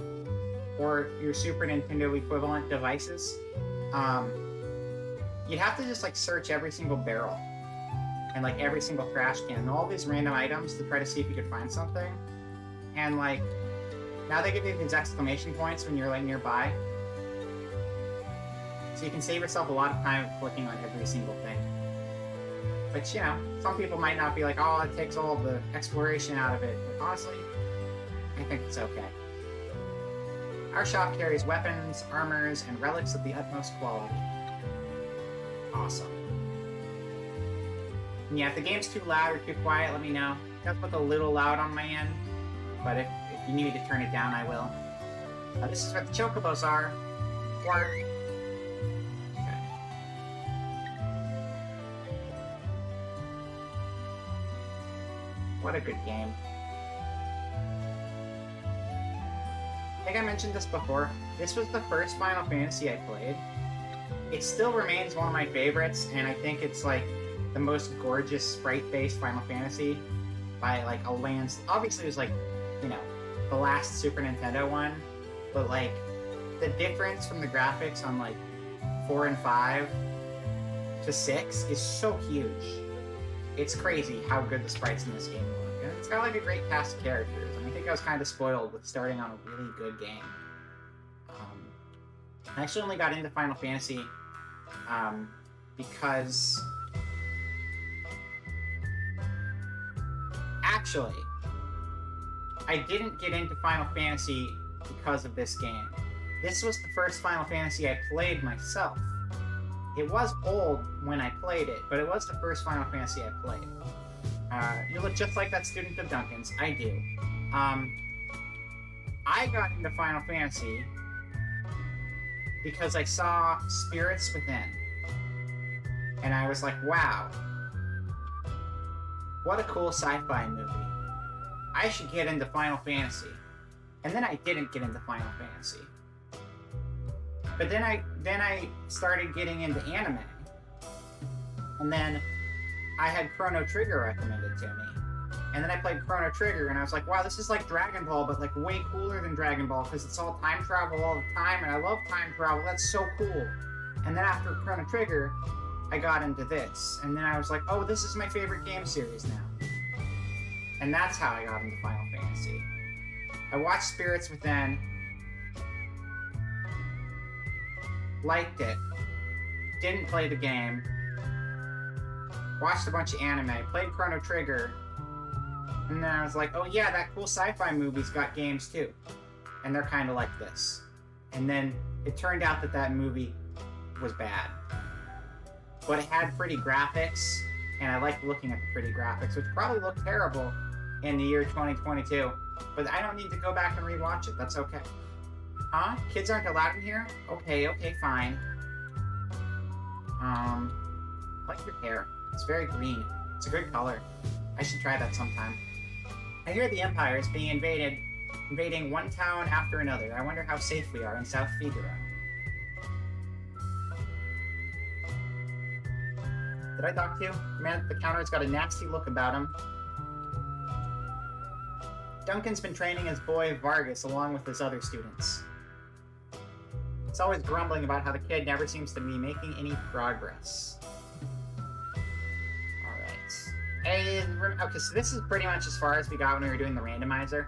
or your Super Nintendo equivalent devices, you'd have to just like search every single barrel and like every single trash can and all these random items to try to see if you could find something. And like, now they give you these exclamation points when you're like nearby. So you can save yourself a lot of time clicking on every single thing. But you know, some people might not be like, oh, it takes all the exploration out of it. But honestly, I think it's okay. Our shop carries weapons, armors, and relics of the utmost quality. Awesome. And yeah, if the game's too loud or too quiet, let me know. That's what's a little loud on my end, but if you need me to turn it down, I will. This is what the chocobos are. Work. Okay. What a good game. I think I mentioned this before. This was the first Final Fantasy I played. It still remains one of my favorites, and I think it's like the most gorgeous sprite-based Final Fantasy by like a land's. Obviously, it was like, you know, the last Super Nintendo one, but like the difference from the graphics on like 4 and 5 to 6 is so huge. It's crazy how good the sprites in this game look, and it's got like a great cast of characters. And I think I was kind of spoiled with starting on a really good game. I actually only got into Final Fantasy because actually I didn't get into Final Fantasy because of this game. This was the first Final Fantasy I played myself. It was old when I played it, but it was the first Final Fantasy I played. You look just like that student of Duncan's. I do. I got into Final Fantasy because I saw Spirits Within. And I was like, wow. What a cool sci-fi movie. I should get into Final Fantasy. And then I didn't get into Final Fantasy. But then I started getting into anime. And then I had Chrono Trigger recommended to me. And then I played Chrono Trigger, and I was like, wow, this is like Dragon Ball, but like way cooler than Dragon Ball, because it's all time travel all the time, and I love time travel, that's so cool. And then after Chrono Trigger, I got into this. And then I was like, oh, this is my favorite game series now. And that's how I got into Final Fantasy. I watched Spirits Within, liked it, didn't play the game, watched a bunch of anime, played Chrono Trigger, and then I was like, oh yeah, that cool sci-fi movie's got games too. And they're kind of like this. And then it turned out that that movie was bad. But it had pretty graphics, and I liked looking at the pretty graphics, which probably looked terrible in the year 2022. But I don't need to go back and rewatch it, that's okay. Huh? Kids aren't allowed in here? Okay, fine. I like your hair. It's very green. It's a good color. I should try that sometime. I hear the Empire is being invading one town after another. I wonder how safe we are in South Figaro. Did I talk to you? The man at the counter's got a nasty look about him. Duncan's been training his boy Vargas along with his other students. It's always grumbling about how the kid never seems to be making any progress. Okay, so this is pretty much as far as we got when we were doing the randomizer.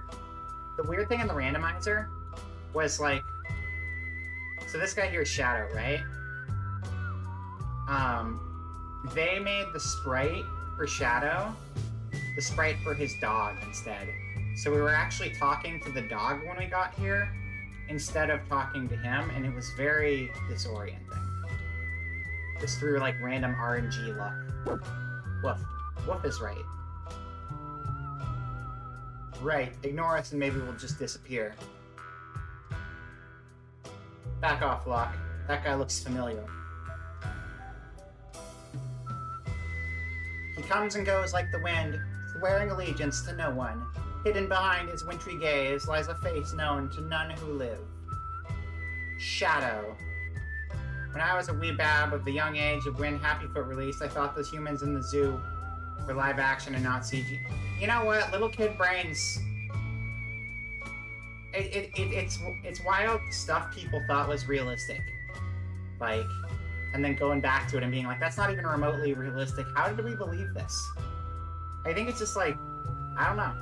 The weird thing in the randomizer was like, so this guy here is Shadow, right? They made the sprite for Shadow the sprite for his dog instead. So we were actually talking to the dog when we got here instead of talking to him, and it was very disorienting. Just through like random RNG luck. Woof. Woof is right. Right, ignore us and maybe we'll just disappear. Back off, Locke. That guy looks familiar. He comes and goes like the wind, swearing allegiance to no one. Hidden behind his wintry gaze lies a face known to none who live. Shadow. When I was a wee bab of the young age of when Happy Foot released, I thought those humans in the zoo were live action and not CG. You know what? Little kid brains. It's wild stuff people thought was realistic. Like, and then going back to it and being like, that's not even remotely realistic. How did we believe this? I think it's just like, I don't know.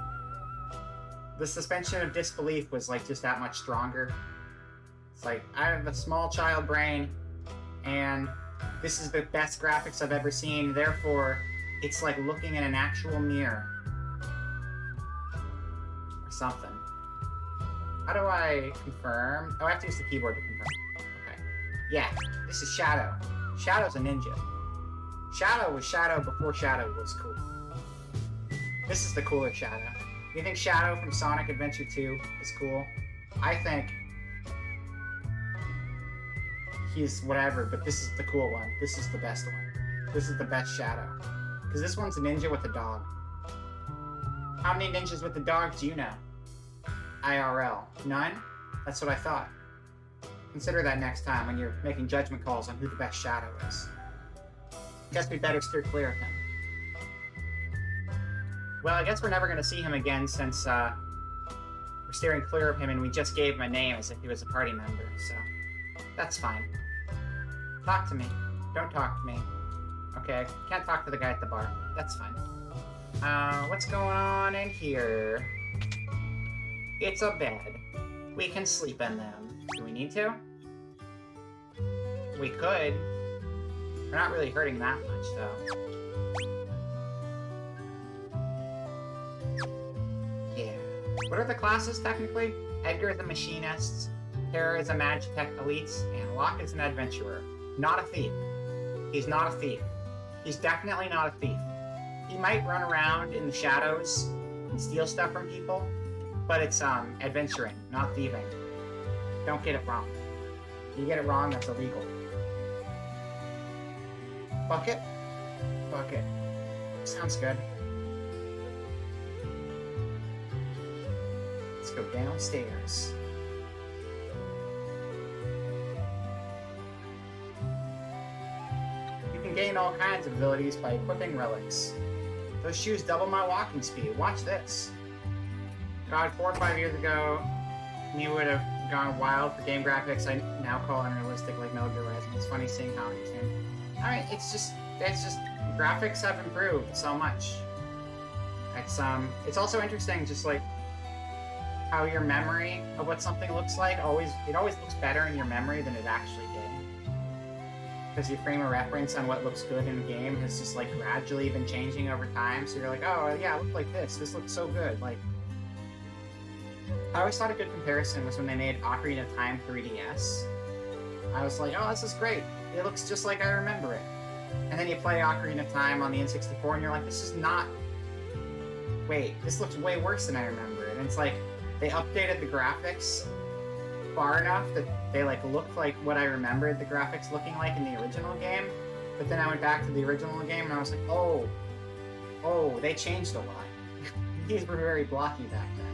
The suspension of disbelief was like just that much stronger. It's like, I have a small child brain, and this is the best graphics I've ever seen, therefore, it's like looking in an actual mirror. Or something. How do I confirm? Oh, I have to use the keyboard to confirm. Okay. Yeah, this is Shadow. Shadow's a ninja. Shadow was Shadow before Shadow was cool. This is the cooler Shadow. You think Shadow from Sonic Adventure 2 is cool? I think he's whatever, but this is the cool one. This is the best one. This is the best Shadow. Because this one's a ninja with a dog. How many ninjas with a dog do you know? IRL. None? That's what I thought. Consider that next time when you're making judgment calls on who the best Shadow is. Guess we better steer clear of him. Well, I guess we're never going to see him again since we're steering clear of him and we just gave him a name as if he was a party member, so that's fine. Talk to me. Don't talk to me. Okay, can't talk to the guy at the bar. That's fine. What's going on in here? It's a bed. We can sleep in them. Do we need to? We could. We're not really hurting that much, though. Yeah. What are the classes, technically? Edgar is a machinist, Terra is a Magitech elite, and Locke is an adventurer. Not a thief. He's not a thief. He's definitely not a thief. He might run around in the shadows and steal stuff from people, but it's adventuring, not thieving. Don't get it wrong. If you get it wrong, that's illegal. Bucket? Bucket. Sounds good. Let's go downstairs. You can gain all kinds of abilities by equipping relics. Those shoes double my walking speed. Watch this. God, 4 or 5 years ago, you would have gone wild for game graphics I now call unrealistic, like Metal Gear Rising. It's funny seeing how it came. Alright, it's just graphics have improved so much. It's also interesting, just like how your memory of what something looks like it always looks better in your memory than it actually did. Because your frame of reference on what looks good in a game has just like gradually been changing over time. So you're like, oh yeah, it looked like this. This looks so good. Like, I always thought a good comparison was when they made Ocarina of Time 3DS. I was like, oh, this is great. It looks just like I remember it. And then you play Ocarina of Time on the N64 and you're like, this is not... Wait, this looks way worse than I remember it. And it's like, they updated the graphics far enough that they like looked like what I remembered the graphics looking like in the original game. But then I went back to the original game and I was like, oh, they changed a lot. These were very blocky back then.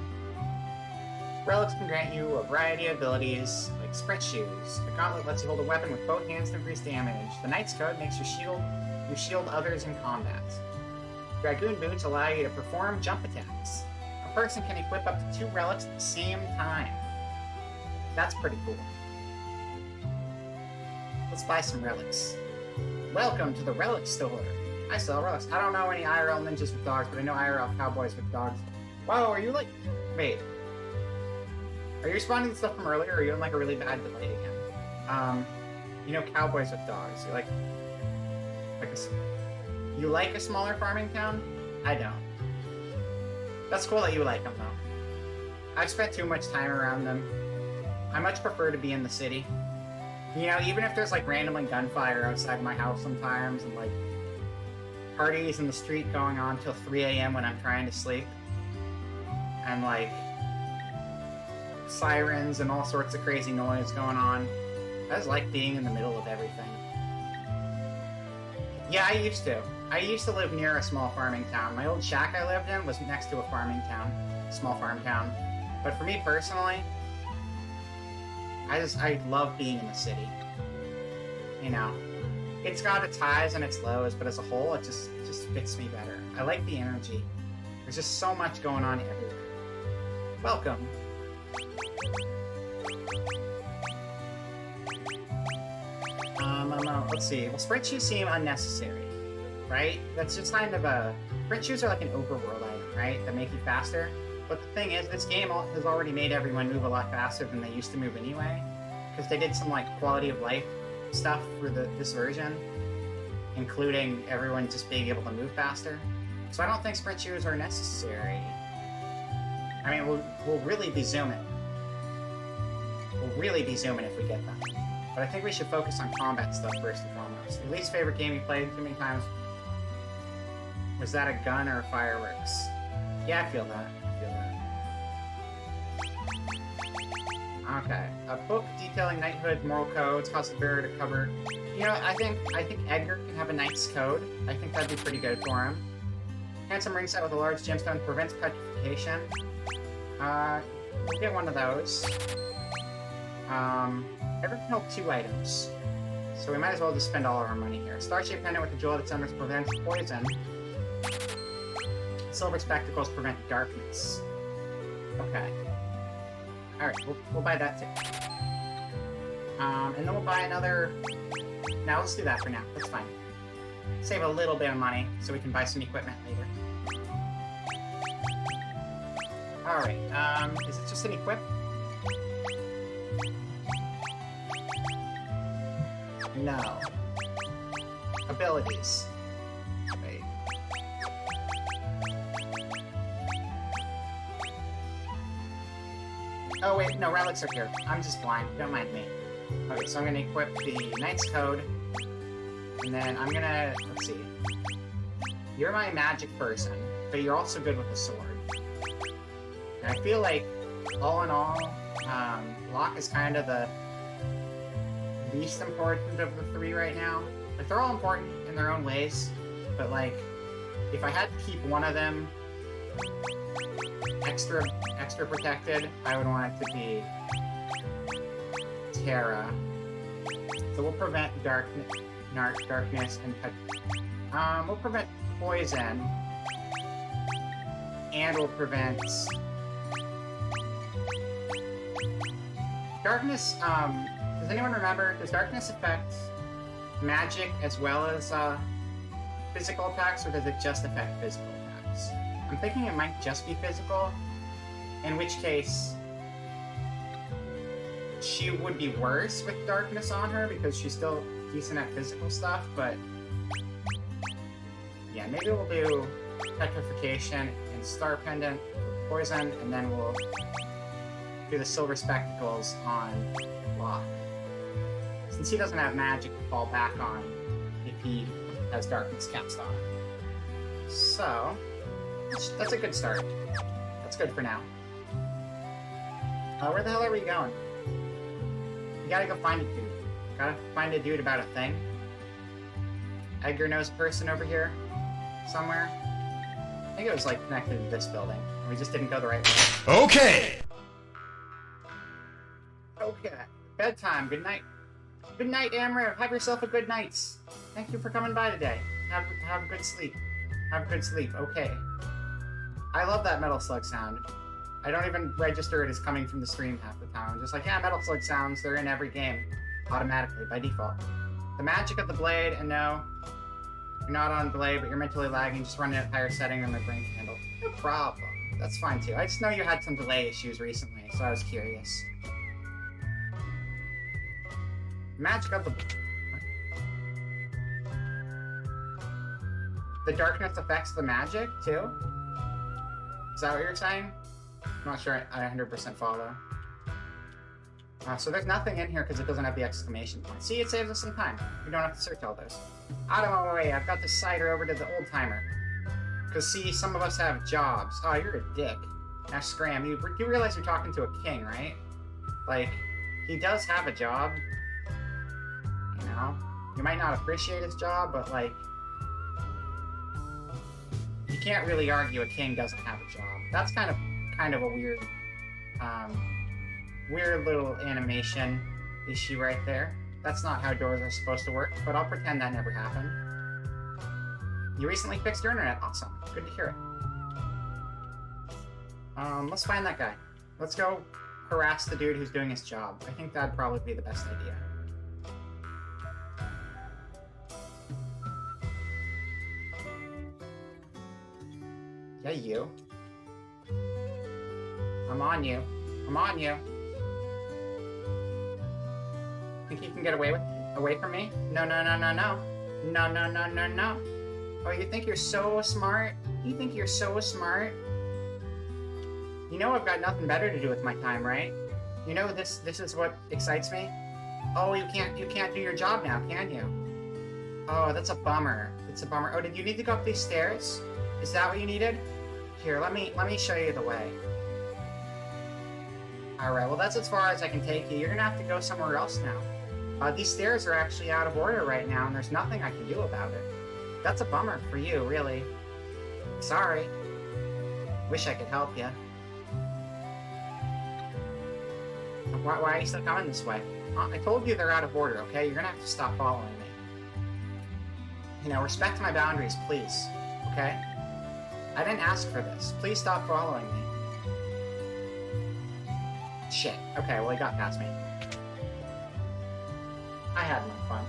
Relics can grant you a variety of abilities, like sprint shoes. The gauntlet lets you hold a weapon with both hands to increase damage. The Knight's Code makes you shield others in combat. Dragoon boots allow you to perform jump attacks. A person can equip up to 2 relics at the same time. That's pretty cool. Let's buy some relics. Welcome to the relic store. I sell relics. I don't know any IRL ninjas with dogs, but I know IRL cowboys with dogs. Wow, are you like... Wait. Are you responding to stuff from earlier, or are you in like a really bad delay again? You know cowboys with dogs. You like you like a smaller farming town? I don't. That's cool that you like them, though. I've spent too much time around them. I much prefer to be in the city. You know, even if there's like randomly gunfire outside my house sometimes, and like parties in the street going on till 3 a.m. when I'm trying to sleep, and like sirens and all sorts of crazy noise going on. I just like being in the middle of everything. Yeah, I used to live near a small farming town. My old shack I lived in was next to a farming town, small farm town. But for me personally, I love being in the city. you know, it's got its highs and its lows, but as a whole, it just fits me better. I like the energy. There's just so much going on everywhere. Welcome. Let's see. Well, sprint shoes seem unnecessary, right? That's just kind of a... Sprint shoes are like an overworld item, right? That make you faster. But the thing is, this game has already made everyone move a lot faster than they used to move anyway. Because they did some, like, quality of life stuff for this version, including everyone just being able to move faster. So I don't think sprint shoes are necessary. I mean, we'll really be zooming. We'll really be zooming if we get them. But I think we should focus on combat stuff first and foremost. Your least favorite game you played too many times? Was that a gun or a fireworks? Yeah, I feel that. Okay. A book detailing knighthood, moral codes, House of Bearer to cover. You know, I think Edgar can have a knight's code. I think that'd be pretty good for him. Handsome ring set with a large gemstone prevents petrification. We'll get one of those. Ever can hold 2 items. So we might as well just spend all of our money here. Star-shaped pendant with a jewel that summers prevents poison. Silver spectacles prevent darkness. Okay. Alright, we'll buy that too. And then we'll buy another... Now let's do that for now. That's fine. Save a little bit of money so we can buy some equipment later. Alright, is it just an equip? No. Abilities. Wait. Oh wait, no, relics are here. I'm just blind, don't mind me. Okay, so I'm gonna equip the Knight's Code. And then I'm gonna, let's see. You're my magic person, but you're also good with the sword. And I feel like, all in all, Locke is kind of the least important of the 3 right now. Like, they're all important in their own ways, but like, if I had to keep one of them extra protected, I would want it to be Terra. So we'll prevent darkness and we'll prevent poison, and we'll prevent darkness. Does anyone remember? Does darkness affect magic as well as physical attacks, or does it just affect physical attacks? I'm thinking it might just be physical, in which case she would be worse with darkness on her because she's still decent at physical stuff, but yeah, maybe we'll do petrification and star pendant with poison, and then we'll do the silver spectacles on Locke. Since he doesn't have magic to fall back on if he has darkness cast on it. So, that's a good start. That's good for now. Where the hell are we going? You gotta go find a dude. Gotta find a dude about a thing. Edgar knows a person over here somewhere. I think it was like connected to this building, and we just didn't go the right way. Okay! Okay. Bedtime. Good night. Good night, Amra. Have yourself a good night. Thank you for coming by today. Have a good sleep. Have a good sleep. Okay. I love that metal slug sound. I don't even register it as coming from the stream half the time. I'm just like, yeah, metal slug sounds, they're in every game. Automatically, by default. The magic of the blade, and no, you're not on blade, but you're mentally lagging, just running at higher setting than my brain can handle. No problem. That's fine too. I just know you had some delay issues recently, so I was curious. Magic of the darkness affects the magic too? Is that what you're saying? I'm not sure I 100% follow. So there's nothing in here because it doesn't have the exclamation point. See, it saves us some time. We don't have to search all those. Out of my way, I've got this cider over to the old timer. Because see, some of us have jobs. Oh, you're a dick. Now Scram, you realize you're talking to a king, right? Like, he does have a job. You know? You might not appreciate his job, but like, you can't really argue a king doesn't have a job. That's kind of a weird, weird little animation issue right there. That's not how doors are supposed to work, but I'll pretend that never happened. You recently fixed your internet. Awesome. Good to hear it. Let's find that guy. Let's go harass the dude who's doing his job. I think that'd probably be the best idea. Yeah, you. I'm on you. I'm on you. Think you can get away from me? No, no, no, no, no. No, no, no, no, no. Oh, you think you're so smart? You think you're so smart? You know I've got nothing better to do with my time, right? You know this is what excites me? Oh, you can't do your job now, can you? Oh, that's a bummer. It's a bummer. Oh, did you need to go up these stairs? Is that what you needed? Here, let me show you the way. Alright, well that's as far as I can take you. You're gonna have to go somewhere else now. These stairs are actually out of order right now, and there's nothing I can do about it. That's a bummer for you, really. Sorry. Wish I could help you. Why are you still coming this way? I told you they're out of order, okay? You're gonna have to stop following me. You know, respect my boundaries, please. Okay? I didn't ask for this. Please stop following me. Shit. Okay, well he got past me. I had my fun.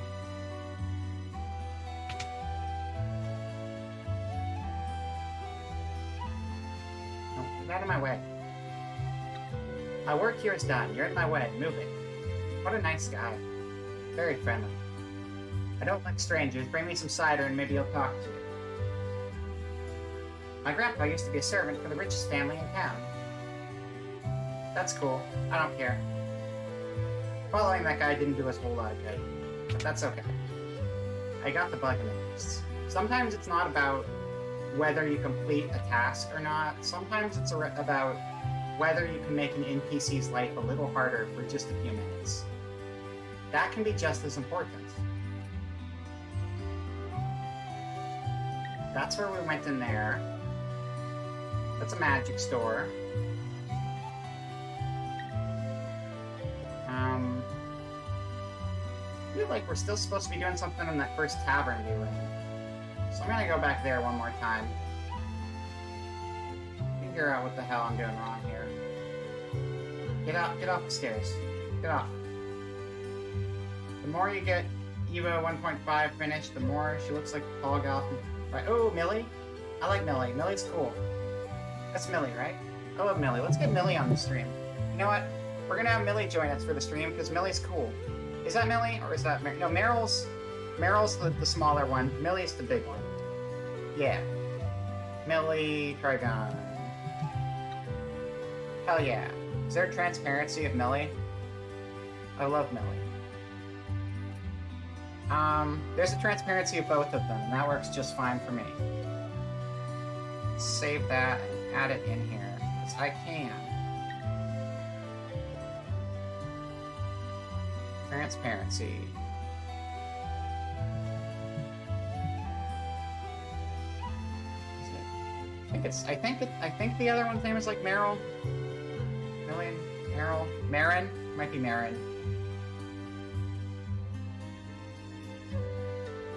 Oh, get out of my way. My work here is done. You're in my way. Move it. What a nice guy. Very friendly. I don't like strangers. Bring me some cider and maybe I'll talk to you. My grandpa used to be a servant for the richest family in town. That's cool. I don't care. Following that guy didn't do us a whole lot of good. But that's okay. I got the bug in the beasts. Sometimes it's not about whether you complete a task or not. Sometimes it's about whether you can make an NPC's life a little harder for just a few minutes. That can be just as important. That's where we went in there. That's a magic store. I feel like we're still supposed to be doing something in that first tavern we were in. So I'm gonna go back there one more time. Figure out what the hell I'm doing wrong here. Get off the stairs. Get off. The more you get Evo 1.5 finished, the more she looks like a tall gal from... Right. Oh, Millie? I like Millie. Millie's cool. That's Millie, right? I love Millie. Let's get Millie on the stream. You know what? We're gonna have Millie join us for the stream, because Millie's cool. Is that Millie, or is that Mar No, Meryl's the smaller one. Millie's the big one. Yeah. Millie, Trigon. Hell yeah. Is there transparency of Millie? I love Millie. There's a transparency of both of them, and that works just fine for me. Save that and add it in here, because I can. Transparency. I think the other one's name is like Meryl. Million, Meryl, Marin, might be Marin.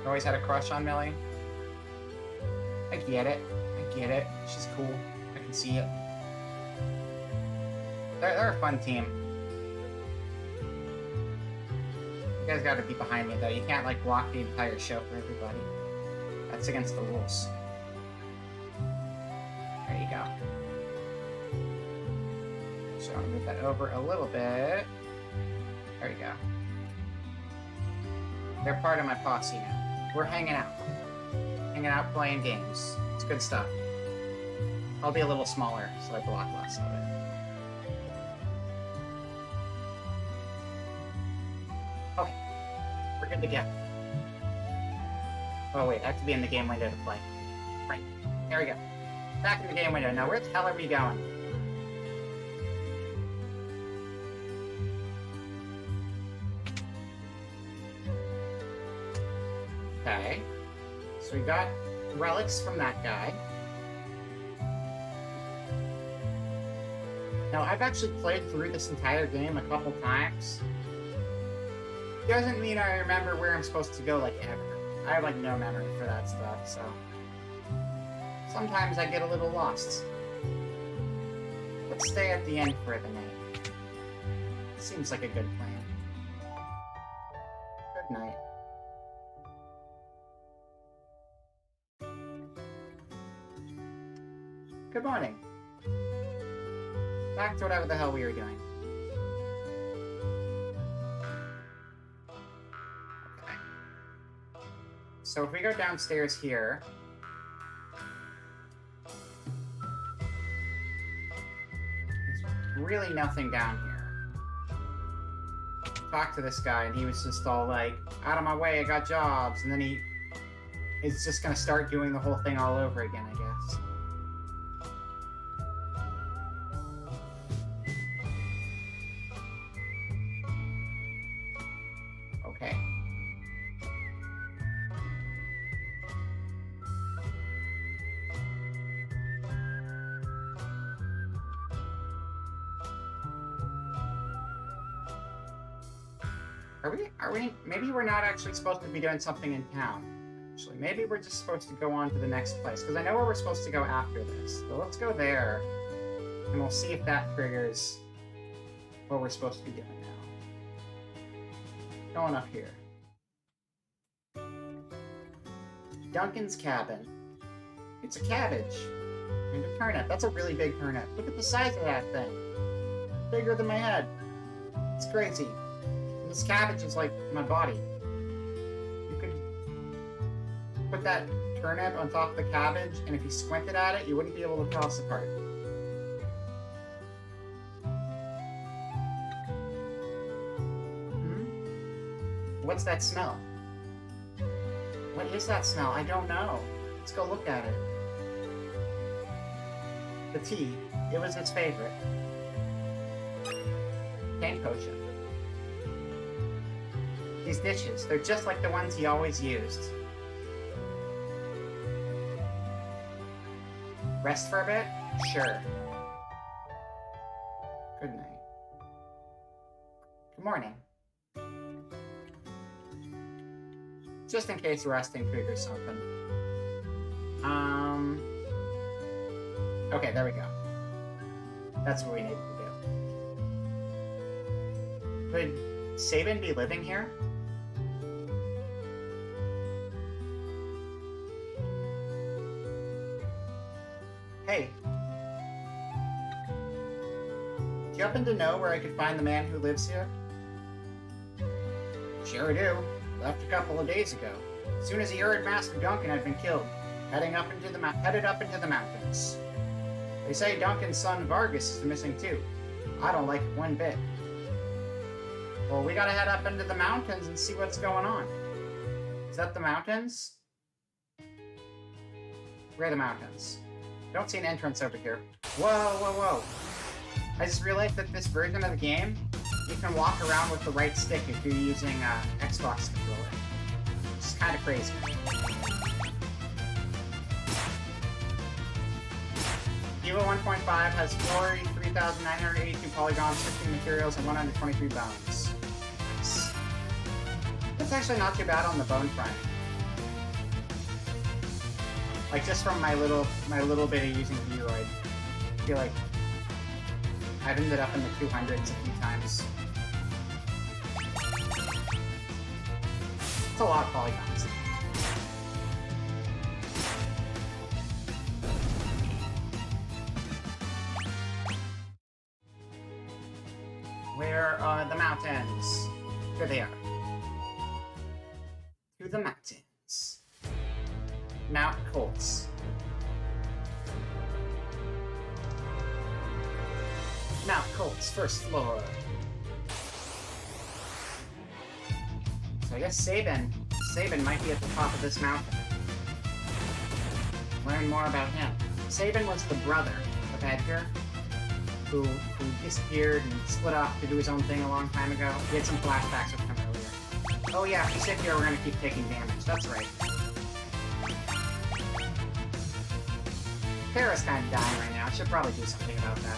Always had a crush on Millie. I get it. I get it. She's cool. I can see it. They're a fun team. You guys gotta be behind me, though. You can't, like, block the entire show for everybody. That's against the rules. There you go. So I'm gonna move that over a little bit. There you go. They're part of my posse now. We're hanging out. Hanging out, playing games. It's good stuff. I'll be a little smaller, so I block less of it. Okay. We're good to go. Oh wait, I have to be in the game window to play. Right. There we go. Back in the game window. Now where the hell are we going? Okay. So we got relics from that guy. Now, I've actually played through this entire game a couple times. Doesn't mean I remember where I'm supposed to go, like, ever. I have, like, no memory for that stuff, so... Sometimes I get a little lost. Let's stay at the end for the night. Seems like a good plan. Good night. Good morning. Back to whatever the hell we were doing. Okay. So if we go downstairs here... There's really nothing down here. Talked to this guy and he was just all like, out of my way, I got jobs, and then he is just gonna start doing the whole thing all over again, I guess. Okay. Maybe we're not actually supposed to be doing something in town. Actually, maybe we're just supposed to go on to the next place, because I know where we're supposed to go after this. So let's go there, and we'll see if that triggers what we're supposed to be doing now. Going up here. Duncan's cabin. It's a cabbage. And a turnip. That's a really big turnip. Look at the size of that thing. Bigger than my head. It's crazy. And this cabbage is like my body. You could put that turnip on top of the cabbage, and if you squinted at it, you wouldn't be able to tell us apart. What's that smell? What is that smell? I don't know. Let's go look at it. The tea. It was his favorite. Paint potion. These dishes. They're just like the ones he always used. Rest for a bit? Sure. Good night. Good morning. Just in case resting triggers something. Okay, there we go. That's what we needed to do. Could Sabin be living here? Hey. Do you happen to know where I could find the man who lives here? Sure do. Left a couple of days ago. As soon as he heard Master Duncan had been killed, headed up into the mountains. They say Duncan's son Vargas is missing too. I don't like it one bit. Well, we gotta head up into the mountains and see what's going on. Is that the mountains? Where are the mountains? Don't see an entrance over here. Whoa, whoa, whoa. I just realized that this version of the game, you can walk around with the right stick if you're using Xbox controller. It's kind of crazy. Evo 1.5 has 43,982 polygons, 15 materials, and 123 bones. Nice. That's actually not too bad on the bone front. Like, just from my little bit of using Vroid, I feel like I've ended up in the 200s a few times. It's a lot of polygons. Where are the mountains? Here they are. To the mountains. Mount Colts. Mount Colts, first floor. So I guess Sabin might be at the top of this mountain. Learn more about him. Sabin was the brother of Edgar, who disappeared and split off to do his own thing a long time ago. We had some flashbacks with him earlier. Oh yeah, if we sit here, we're gonna keep taking damage. That's right. Terra's kind of dying right now. I should probably do something about that.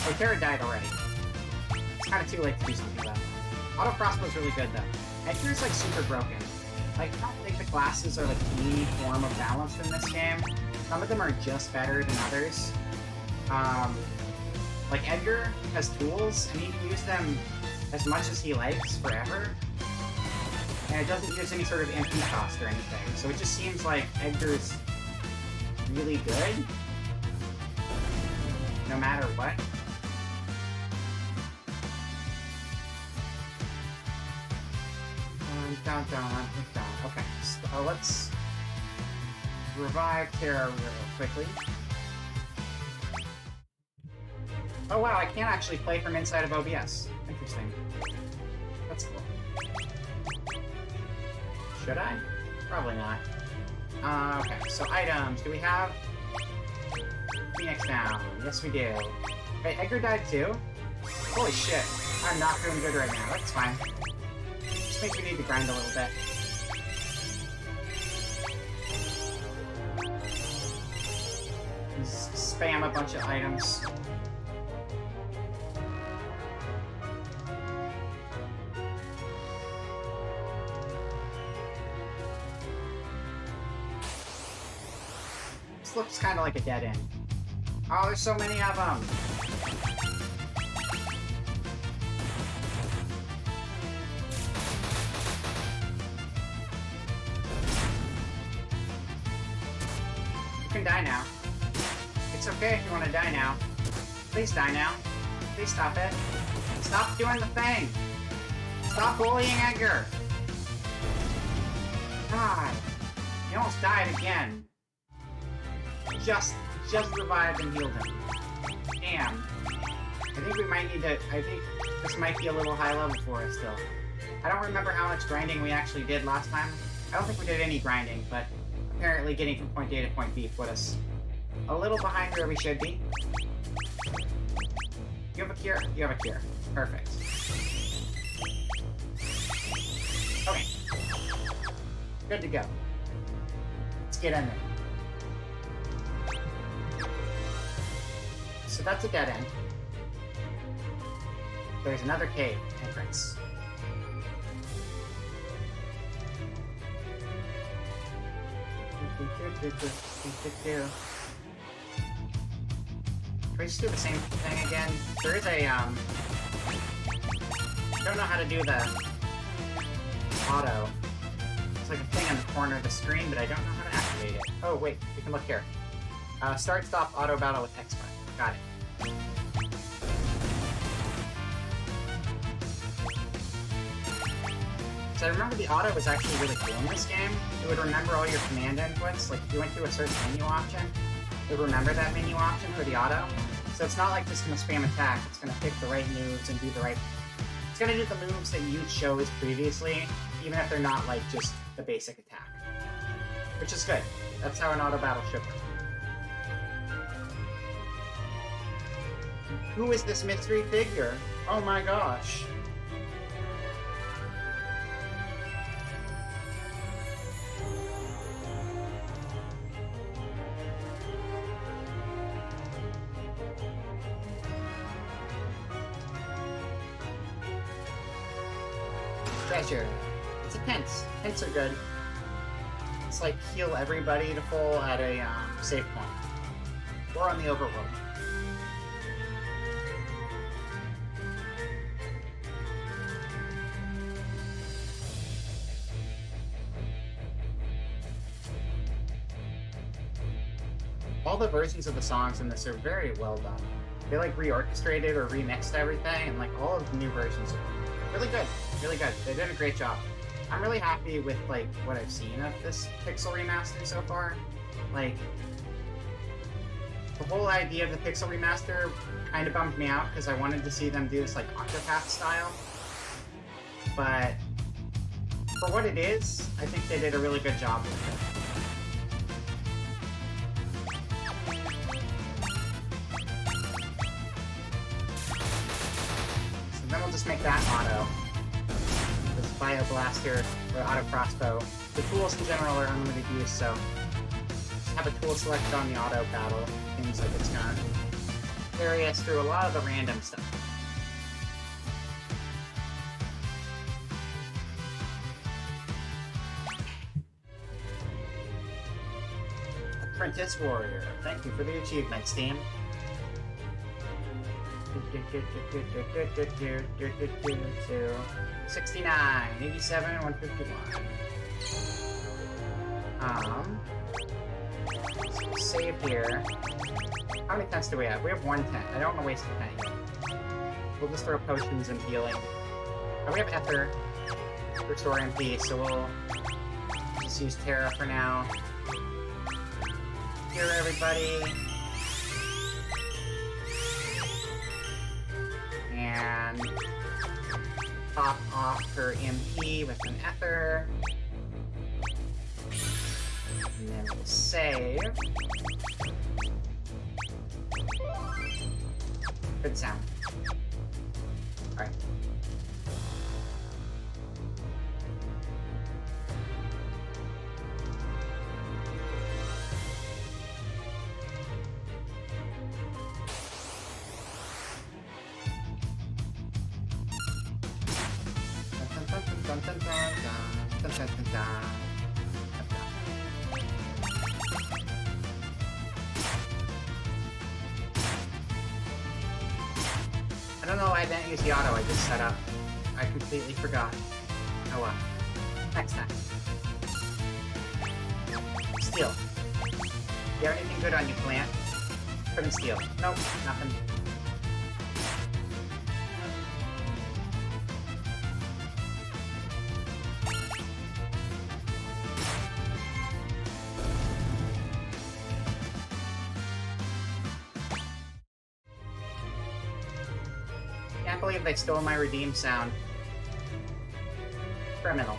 Oh, Terra died already. It's kind of too late to do something about it. Auto crossbow's really good though. Edgar's like super broken. Like, I don't think the classes are like any form of balance in this game. Some of them are just better than others. Like Edgar has tools and he can use them as much as he likes forever. And it doesn't use any sort of MP cost or anything. So it just seems like Edgar's really good. No matter what. Dun. Okay, so let's revive Terra real quickly. Oh wow, I can't actually play from inside of OBS. Interesting. That's cool. Should I? Probably not. Okay, so items. Do we have Phoenix down? Yes, we do. Wait, Edgar died too? Holy shit. I'm not doing good right now. That's fine. Just makes me need to grind a little bit. Just spam a bunch of items. This looks kind of like a dead end. Oh, there's so many of them! You can die now. It's okay if you want to die now. Please die now. Please stop it. Stop doing the thing! Stop bullying Edgar! God. He almost died again. Just revived and healed him. Damn. I think we might need to... I think this might be a little high level for us still. I don't remember how much grinding we actually did last time. I don't think we did any grinding, but apparently getting from point A to point B put us a little behind where we should be. You have a cure? You have a cure. Perfect. Okay. Good to go. Let's get in there. So that's a dead end. There's another cave entrance. Can we just do the same thing again? There is a, I don't know how to do the auto. It's like a thing on the corner of the screen, but I don't know how to activate it. Oh, wait, we can look here. Start, stop, auto battle with X button. Got it. So I remember the auto was actually really cool in this game. It would remember all your command inputs. Like, if you went through a certain menu option, it would remember that menu option for the auto. So it's not like just gonna spam attack. It's gonna pick the right moves and do the right... It's gonna do the moves that you chose previously, even if they're not, like, just the basic attack. Which is good. That's how an auto battle should work. Who is this mystery figure? Oh my gosh. Treasure. It's a tense. Tents are good. It's like heal everybody to full at a safe point. Or on the overworld. All the versions of the songs in this are very well done. They like reorchestrated or remixed everything, and like all of the new versions are really good. Really good. They did a great job. I'm really happy with like what I've seen of this Pixel remaster so far. Like the whole idea of the Pixel remaster kind of bummed me out because I wanted to see them do this like Octopath style. But for what it is, I think they did a really good job with it. Then we'll just make that auto. This Bio Blaster or Auto Crossbow. The tools in general are unlimited use, so just have a tool selected on the auto battle. Things like it's gonna carry us through a lot of the random stuff. Apprentice Warrior. Thank you for the achievements, team. 69, 87, 151. Save here. How many tents do we have? We have 1 tent. I don't want to waste a tent yet. We'll just throw potions and healing. Oh, we have Ether. Restore MP, so we'll just use Terra for now. Here, everybody. And top off her MP with an Ether. And then we'll save. Good sound. Alright. Dun, dun, dun, dun, dun, dun, dun, dun. I don't know why I didn't use the auto I just set up. I completely forgot. Oh well. Next time. Steel. Do you have anything good on you, plant? Put in steel. Nope, nothing. Can't believe they stole my redeem sound. Criminal.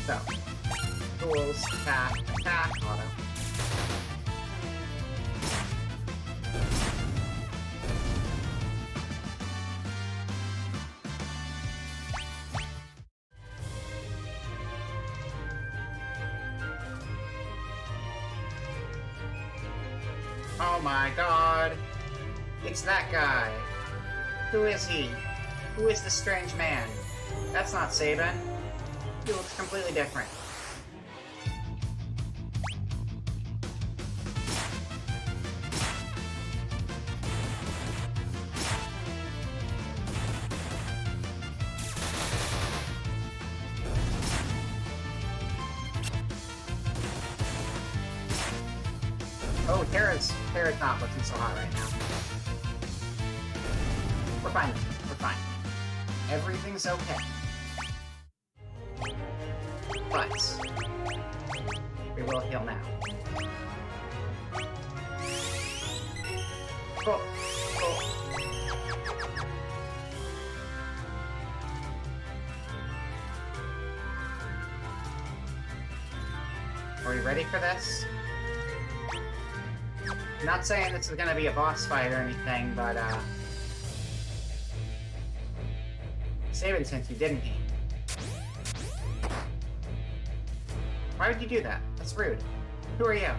So, tools, attack, attack, auto. Oh my god. It's that guy. Who is he? Who is this strange man? That's not Sabin. He looks completely different. Oh, Terra's not looking so hot right now. We're fine. We're fine. Everything's okay. But we will heal now. Cool. Cool. Are we ready for this? I'm not saying this is gonna be a boss fight or anything, but Sabin sent you, didn't he? Why would you do that? That's rude. Who are you?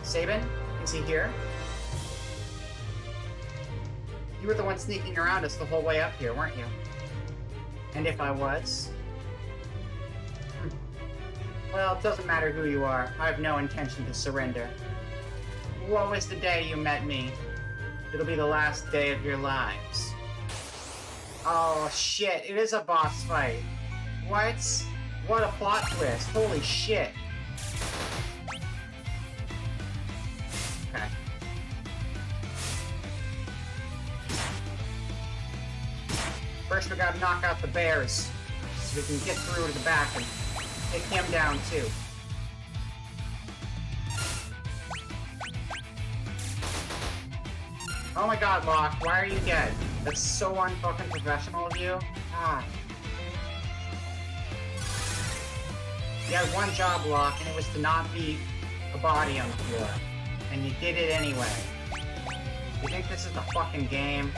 Sabin? Is he here? You were the one sneaking around us the whole way up here, weren't you? And if I was? Well, it doesn't matter who you are. I have no intention to surrender. Woe is the day you met me. It'll be the last day of your lives. Oh shit, it is a boss fight. What? What a plot twist. Holy shit. Okay. First we gotta knock out the bears, so we can get through to the back and take him down too. Oh my god, Locke, why are you dead? That's so unfucking professional of you. God. You had one job, Locke, and it was to not be a body on the floor. And you did it anyway. You think this is a fucking game?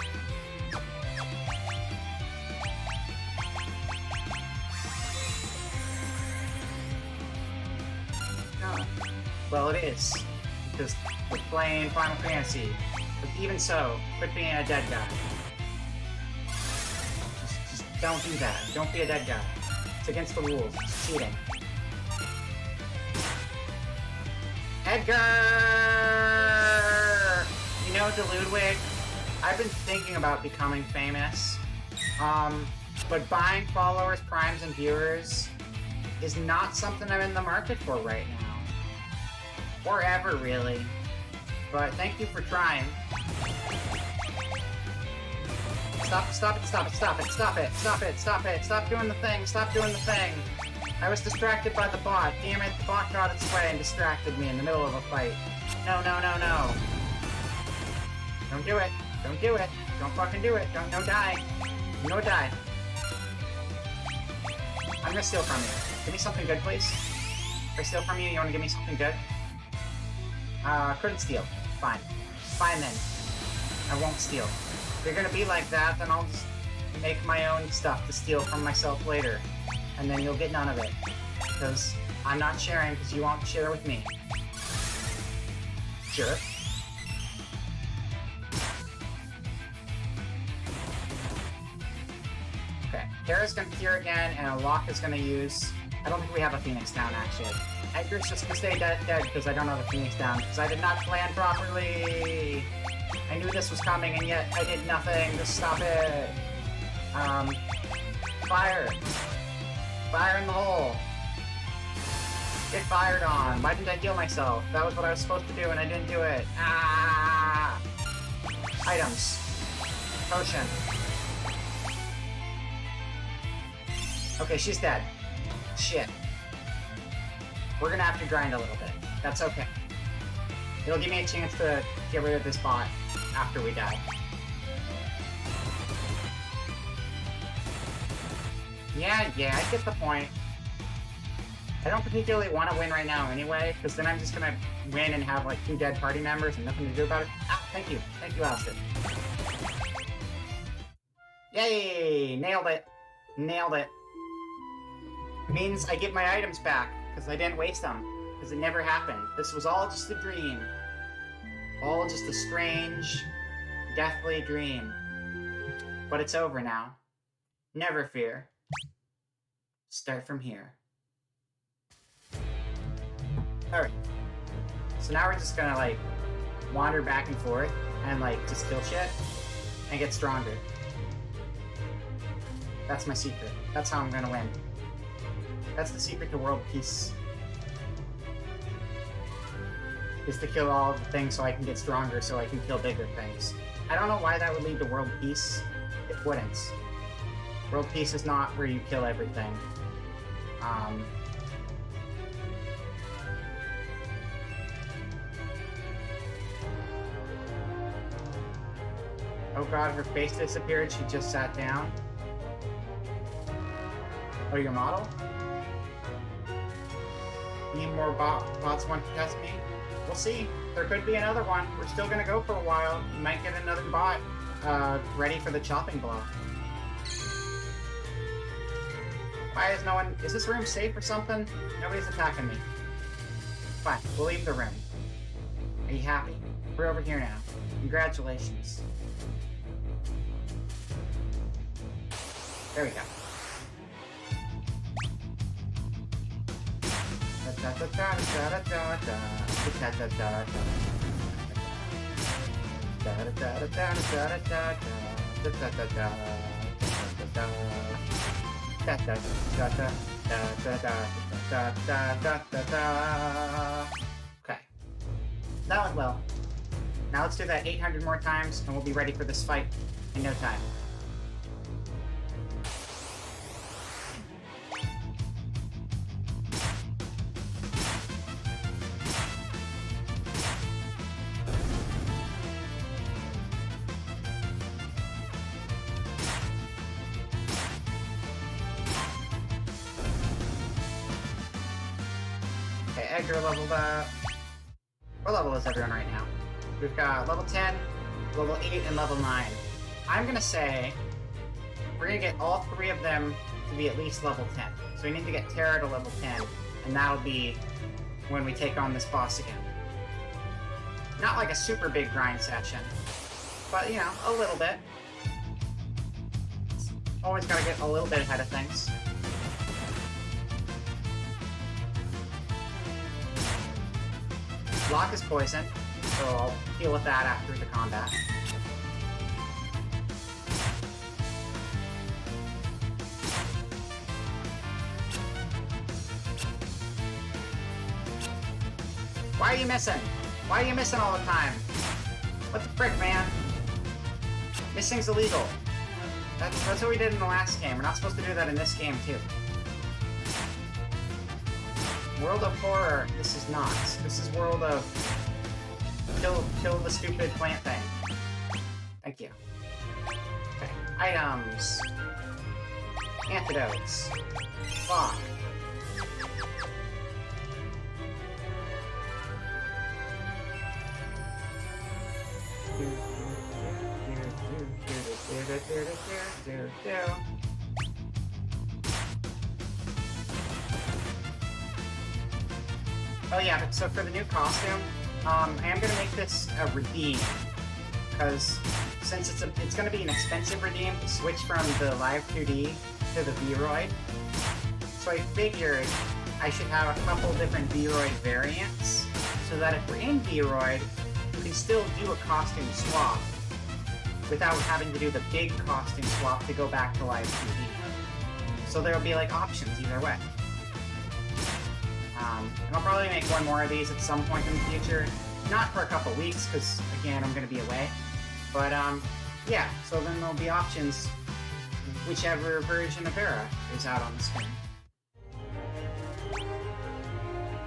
Well, it is. Because we're playing Final Fantasy. But even so, quit being a dead guy. Just don't do that. Don't be a dead guy. It's against the rules. It's cheating. Edgar! You know, Ludwig, I've been thinking about becoming famous. But buying followers, primes, and viewers is not something I'm in the market for right now. Or ever, really. But thank you for trying. Stop it, stop it, stop it, stop it, stop it, stop it, stop it, stop doing the thing, stop doing the thing. I was distracted by the bot. Damn it, the bot got its way and distracted me in the middle of a fight. No, no, no, no. Don't do it. Don't do it. Don't fucking do it. Don't, no die. No die. I'm gonna steal from you. Give me something good, please. If I steal from you, you wanna give me something good? Couldn't steal. Fine. Fine then. I won't steal. If you're gonna be like that, then I'll just make my own stuff to steal from myself later. And then you'll get none of it. Because I'm not sharing, because you won't share with me. Sure. Okay. Terra's gonna cure again, and a lock is gonna use... I don't think we have a Phoenix down, actually. Edgar's just gonna stay dead because I don't have a Phoenix down, because I did not plan properly! I knew this was coming, and yet I did nothing to stop it! Fire! Fire in the hole! Get fired on! Why didn't I heal myself? That was what I was supposed to do, and I didn't do it! Ah! Items. Potion. Okay, she's dead. Shit. We're gonna have to grind a little bit. That's okay. It'll give me a chance to get rid of this bot after we die. Yeah, I get the point. I don't particularly want to win right now anyway, because then I'm just gonna win and have like 2 dead party members and nothing to do about it. Ah, thank you. Thank you, Alistair. Yay! Nailed it. Nailed it. Means I get my items back, because I didn't waste them. Because it never happened. This was all just a dream. All just a strange, deathly dream. But it's over now. Never fear. Start from here. Alright. So now we're just gonna, like, wander back and forth and, like, just kill shit and get stronger. That's my secret. That's how I'm gonna win. That's the secret to world peace. Is to kill all the things so I can get stronger so I can kill bigger things. I don't know why that would lead to world peace. It wouldn't. World peace is not where you kill everything. Oh god, her face disappeared. She just sat down. Oh, your model? Need more bots want to test me? We'll see. There could be another one. We're still gonna go for a while. You might get another bot ready for the chopping block. Why is no one... Is this room safe or something? Nobody's attacking me. Fine, we'll leave the room. Are you happy? We're over here now. Congratulations. There we go. Okay. That went well. Now let's do that 800 more times, and we'll be ready for this fight in no time. Edgar leveled up. What level is everyone right now? We've got level 10, level 8, and level 9. I'm gonna say we're gonna get all 3 of them to be at least level 10. So we need to get Terra to level 10, and that'll be when we take on this boss again. Not like a super big grind session, but you know, a little bit. Always gotta get a little bit ahead of things. Block is poison, so I'll deal with that after the combat. Why are you missing? Why are you missing all the time? What the frick, man? Missing's illegal. That's what we did in the last game. We're not supposed to do that in this game, too. World of Horror, this is not. This is World of... Kill the stupid plant thing. Thank you. Okay. Items. Antidotes. Lock. Oh yeah, but so for the new costume, I am gonna make this a redeem, because since it's gonna be an expensive redeem to switch from the live 2D to the Vroid, so I figured I should have a couple different Vroid variants, so that if we're in Vroid, you can still do a costume swap without having to do the big costume swap to go back to live 2D. So there'll be like options either way. And I'll probably make one more of these at some point in the future. Not for a couple weeks, because again, I'm going to be away. But yeah, so then there'll be options whichever version of Terra is out on the screen.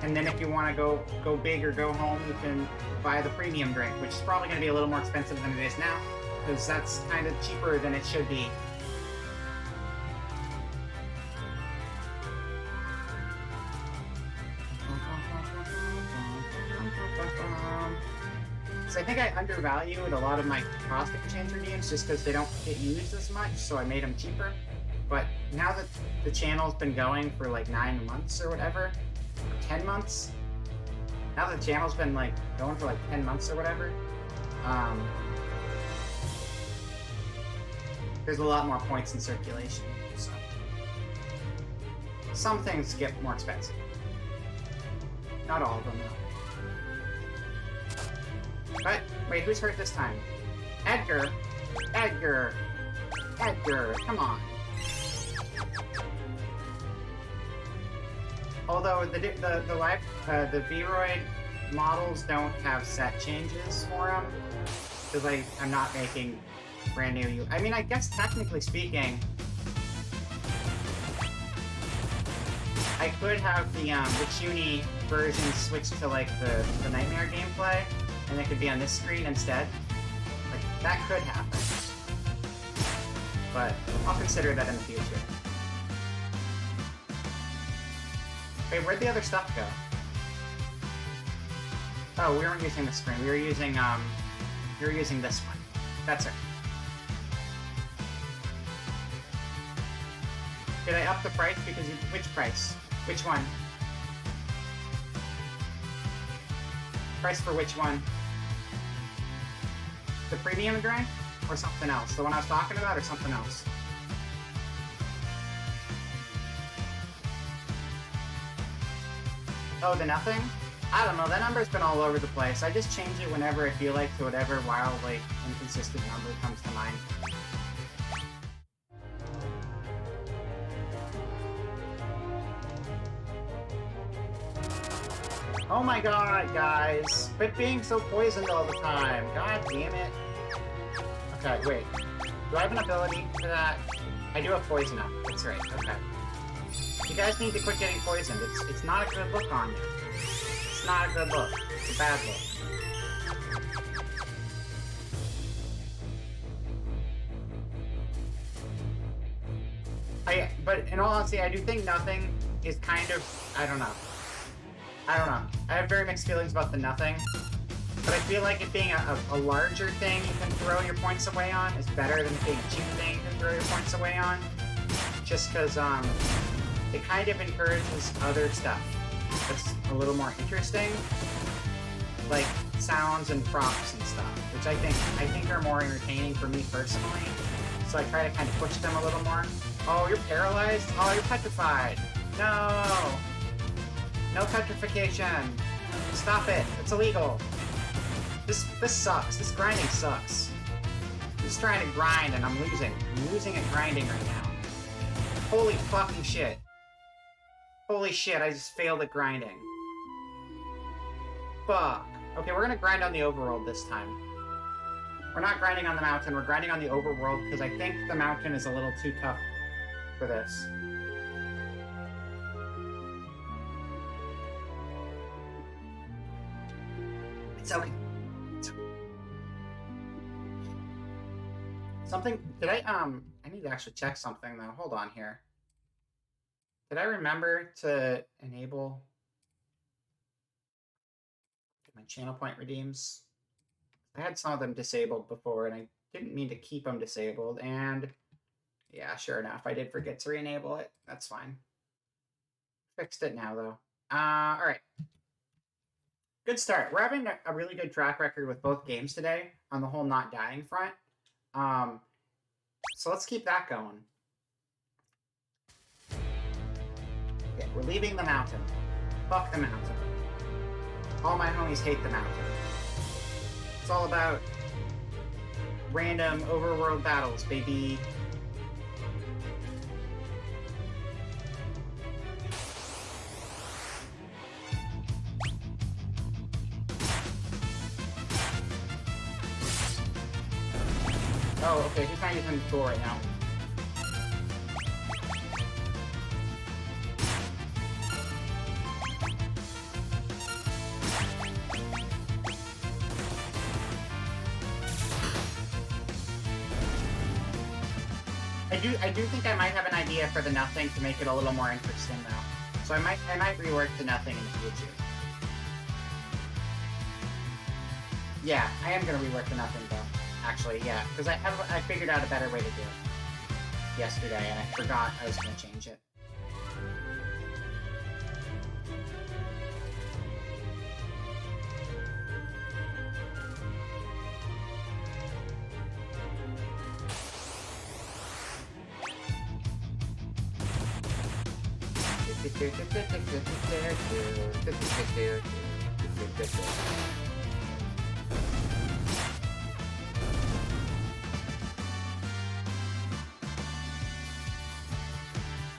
And then if you want to go big or go home, you can buy the premium drink, which is probably going to be a little more expensive than it is now, because that's kind of cheaper than it should be. So I think I undervalued a lot of my cost exchange redeems just because they don't get used as much, so I made them cheaper. But now that the channel's been going for like 9 months or whatever, or 10 months, now that the channel's been like going for like 10 months or whatever, there's a lot more points in circulation, so some things get more expensive. Not all of them, though. But, wait, who's hurt this time? Edgar! Edgar! Edgar, come on! Although the Vroid models don't have set changes for them, because I'm not making brand new. I mean, I guess technically speaking, I could have the Chuni version switched to like the Nightmare gameplay, and it could be on this screen instead. Like that could happen, but I'll consider that in the future. Wait, where'd the other stuff go? Oh, we weren't using the screen. We were using this one. That's it. Did I up the price because which price? Which one? Price for which one? The premium drink or something else? The one I was talking about or something else? Oh, the nothing? I don't know, that number's been all over the place. I just change it whenever I feel like to whatever wildly inconsistent number comes to mind. Oh my god, guys! Quit being so poisoned all the time! God damn it! Okay, wait. Do I have an ability for that? I do have poison up. That's right, okay. You guys need to quit getting poisoned. It's not a good look on you. It's not a good look. It's a bad look. But in all honesty, I do think nothing is kind of... I don't know. I have very mixed feelings about the nothing. But I feel like it being a larger thing you can throw your points away on is better than it being a cheap thing you can throw your points away on. Just because, it kind of encourages other stuff. that's a little more interesting, like sounds and props and stuff, which I think are more entertaining for me personally. So I try to kind of push them a little more. Oh, you're paralyzed? Oh, you're petrified. No! No petrification. Stop it. It's illegal. This sucks. This grinding sucks. I'm just trying to grind and I'm losing. I'm losing at grinding right now. Holy fucking shit. Holy shit, I just failed at grinding. Fuck. Okay, we're gonna grind on the overworld this time. We're not grinding on the mountain, we're grinding on the overworld because I think the mountain is a little too tough for this. It's okay. It's okay. Something, did I need to actually check something though. Hold on here. Did I remember to enable my channel point redeems? I had some of them disabled before and I didn't mean to keep them disabled, and yeah, sure enough, I did forget to re-enable it. That's fine. Fixed it now though. Alright. Good start. We're having a really good track record with both games today on the whole not dying front. So let's keep that going. Okay, we're leaving the mountain. Fuck the mountain. All my homies hate the mountain. It's all about random overworld battles, baby. Oh, okay, he's not using the tool right now. I do think I might have an idea for the nothing to make it a little more interesting though. So I might rework the nothing in the future. Yeah, I am gonna rework the nothing though. Actually, yeah, because I figured out a better way to do it yesterday, and I forgot I was gonna change it.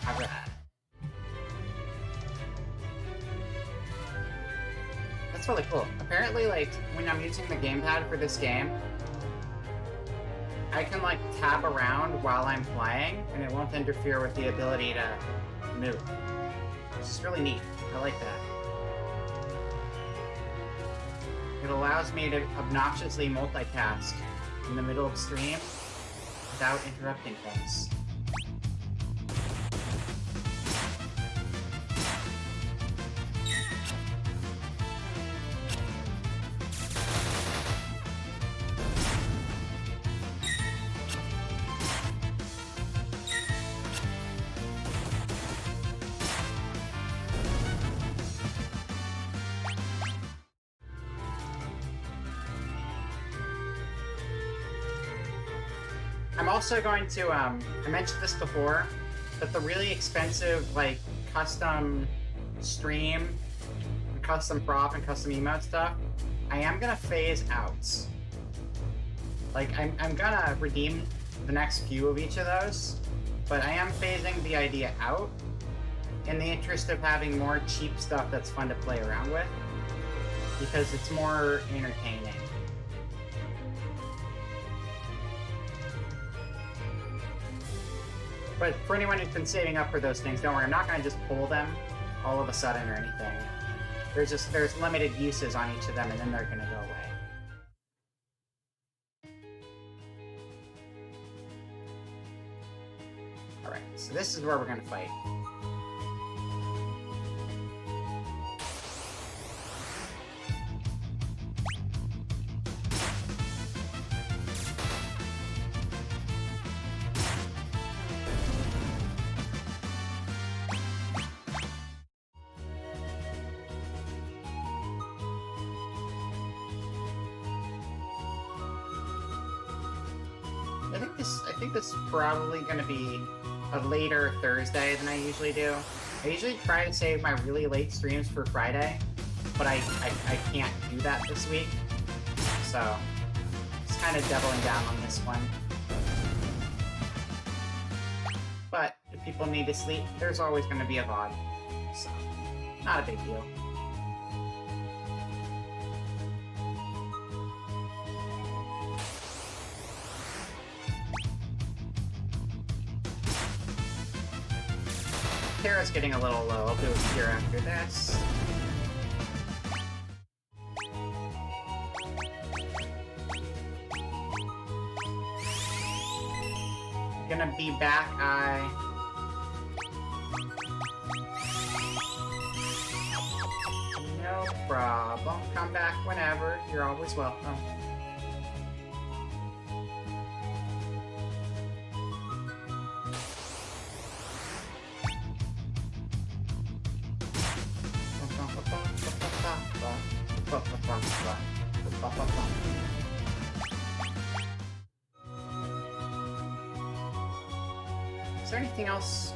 Alright. That's really cool. Apparently, like, when I'm using the gamepad for this game, I can, like, tab around while I'm playing, and it won't interfere with the ability to move. Which is really neat. I like that. It allows me to obnoxiously multitask in the middle of stream without interrupting things. I'm also going to, I mentioned this before, but the really expensive, like, custom stream, custom prop, and custom emote stuff, I am gonna phase out. Like, I'm gonna redeem the next few of each of those, but I am phasing the idea out in the interest of having more cheap stuff that's fun to play around with, because it's more entertaining. But for anyone who's been saving up for those things, don't worry, I'm not going to just pull them all of a sudden or anything. There's limited uses on each of them, and then they're going to go away. Alright, so this is where we're going to fight. think this is probably gonna be a later Thursday than I usually do. I usually try to save my really late streams for Friday, but I can't do that this week. So just kind of doubling down on this one. But if people need to sleep, there's always going to be a VOD. So, not a big deal. Terra's getting a little low. I'll do it here after this. Gonna be back, No problem. Come back whenever. You're always welcome. Is there anything else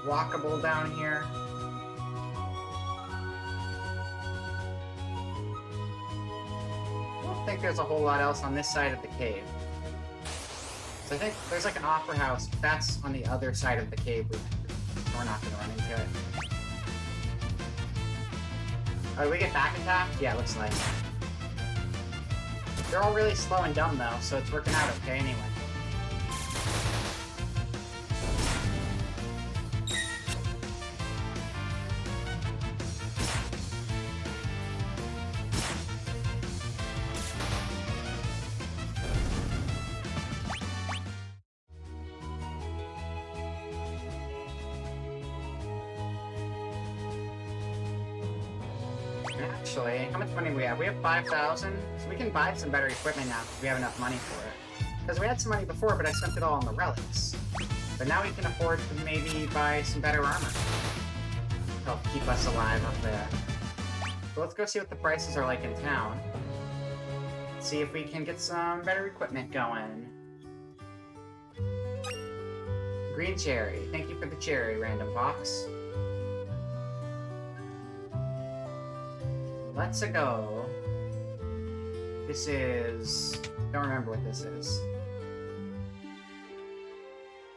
walkable down here? I don't think there's a whole lot else on this side of the cave. So I think there's like an opera house, but that's on the other side of the cave. We're not going to run into it. Oh, did we get back attacked? Yeah, it looks like. They're all really slow and dumb though, so it's working out okay anyway. Actually, how much money do we have? We have 5,000, so we can buy some better equipment now because we have enough money for it. Because we had some money before, but I spent it all on the relics. But now we can afford to maybe buy some better armor. Help keep us alive up there. So let's go see what the prices are like in town. See if we can get some better equipment going. Green cherry. Thank you for the cherry, random box. Let's go. This is... don't remember what this is.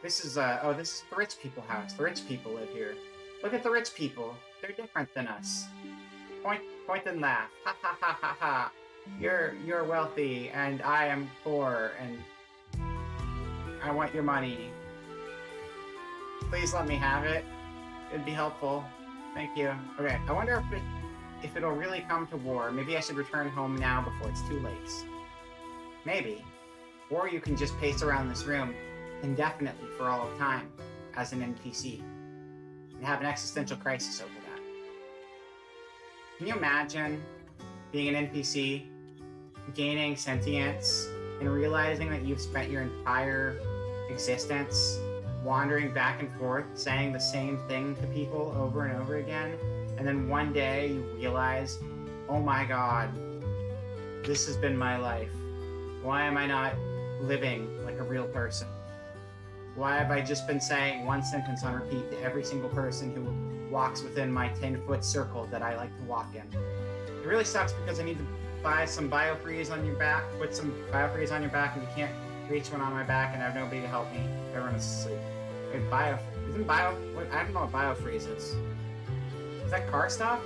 This is, oh, this is the rich people house. The rich people live here. Look at the rich people. They're different than us. Point and laugh. Ha ha ha ha ha. You're wealthy, and I am poor, and I want your money. Please let me have it. It'd be helpful. Thank you. Okay, I wonder if it'll really come to war. Maybe I should return home now before it's too late. Maybe. Or you can just pace around this room indefinitely for all of time as an NPC and have an existential crisis over that. Can you imagine being an NPC, gaining sentience, and realizing that you've spent your entire existence wandering back and forth, saying the same thing to people over and over again, and then one day you realize, oh my god, this has been my life. Why am I not living like a real person? Why have I just been saying one sentence on repeat to every single person who walks within my 10-foot circle that I like to walk in? It really sucks because I need to buy some biofreeze on your back, put some biofreeze on your back, and you can't reach one on my back, and I have nobody to help me. Everyone is asleep. Wait, I don't know what biofreeze is. Is that car stuff?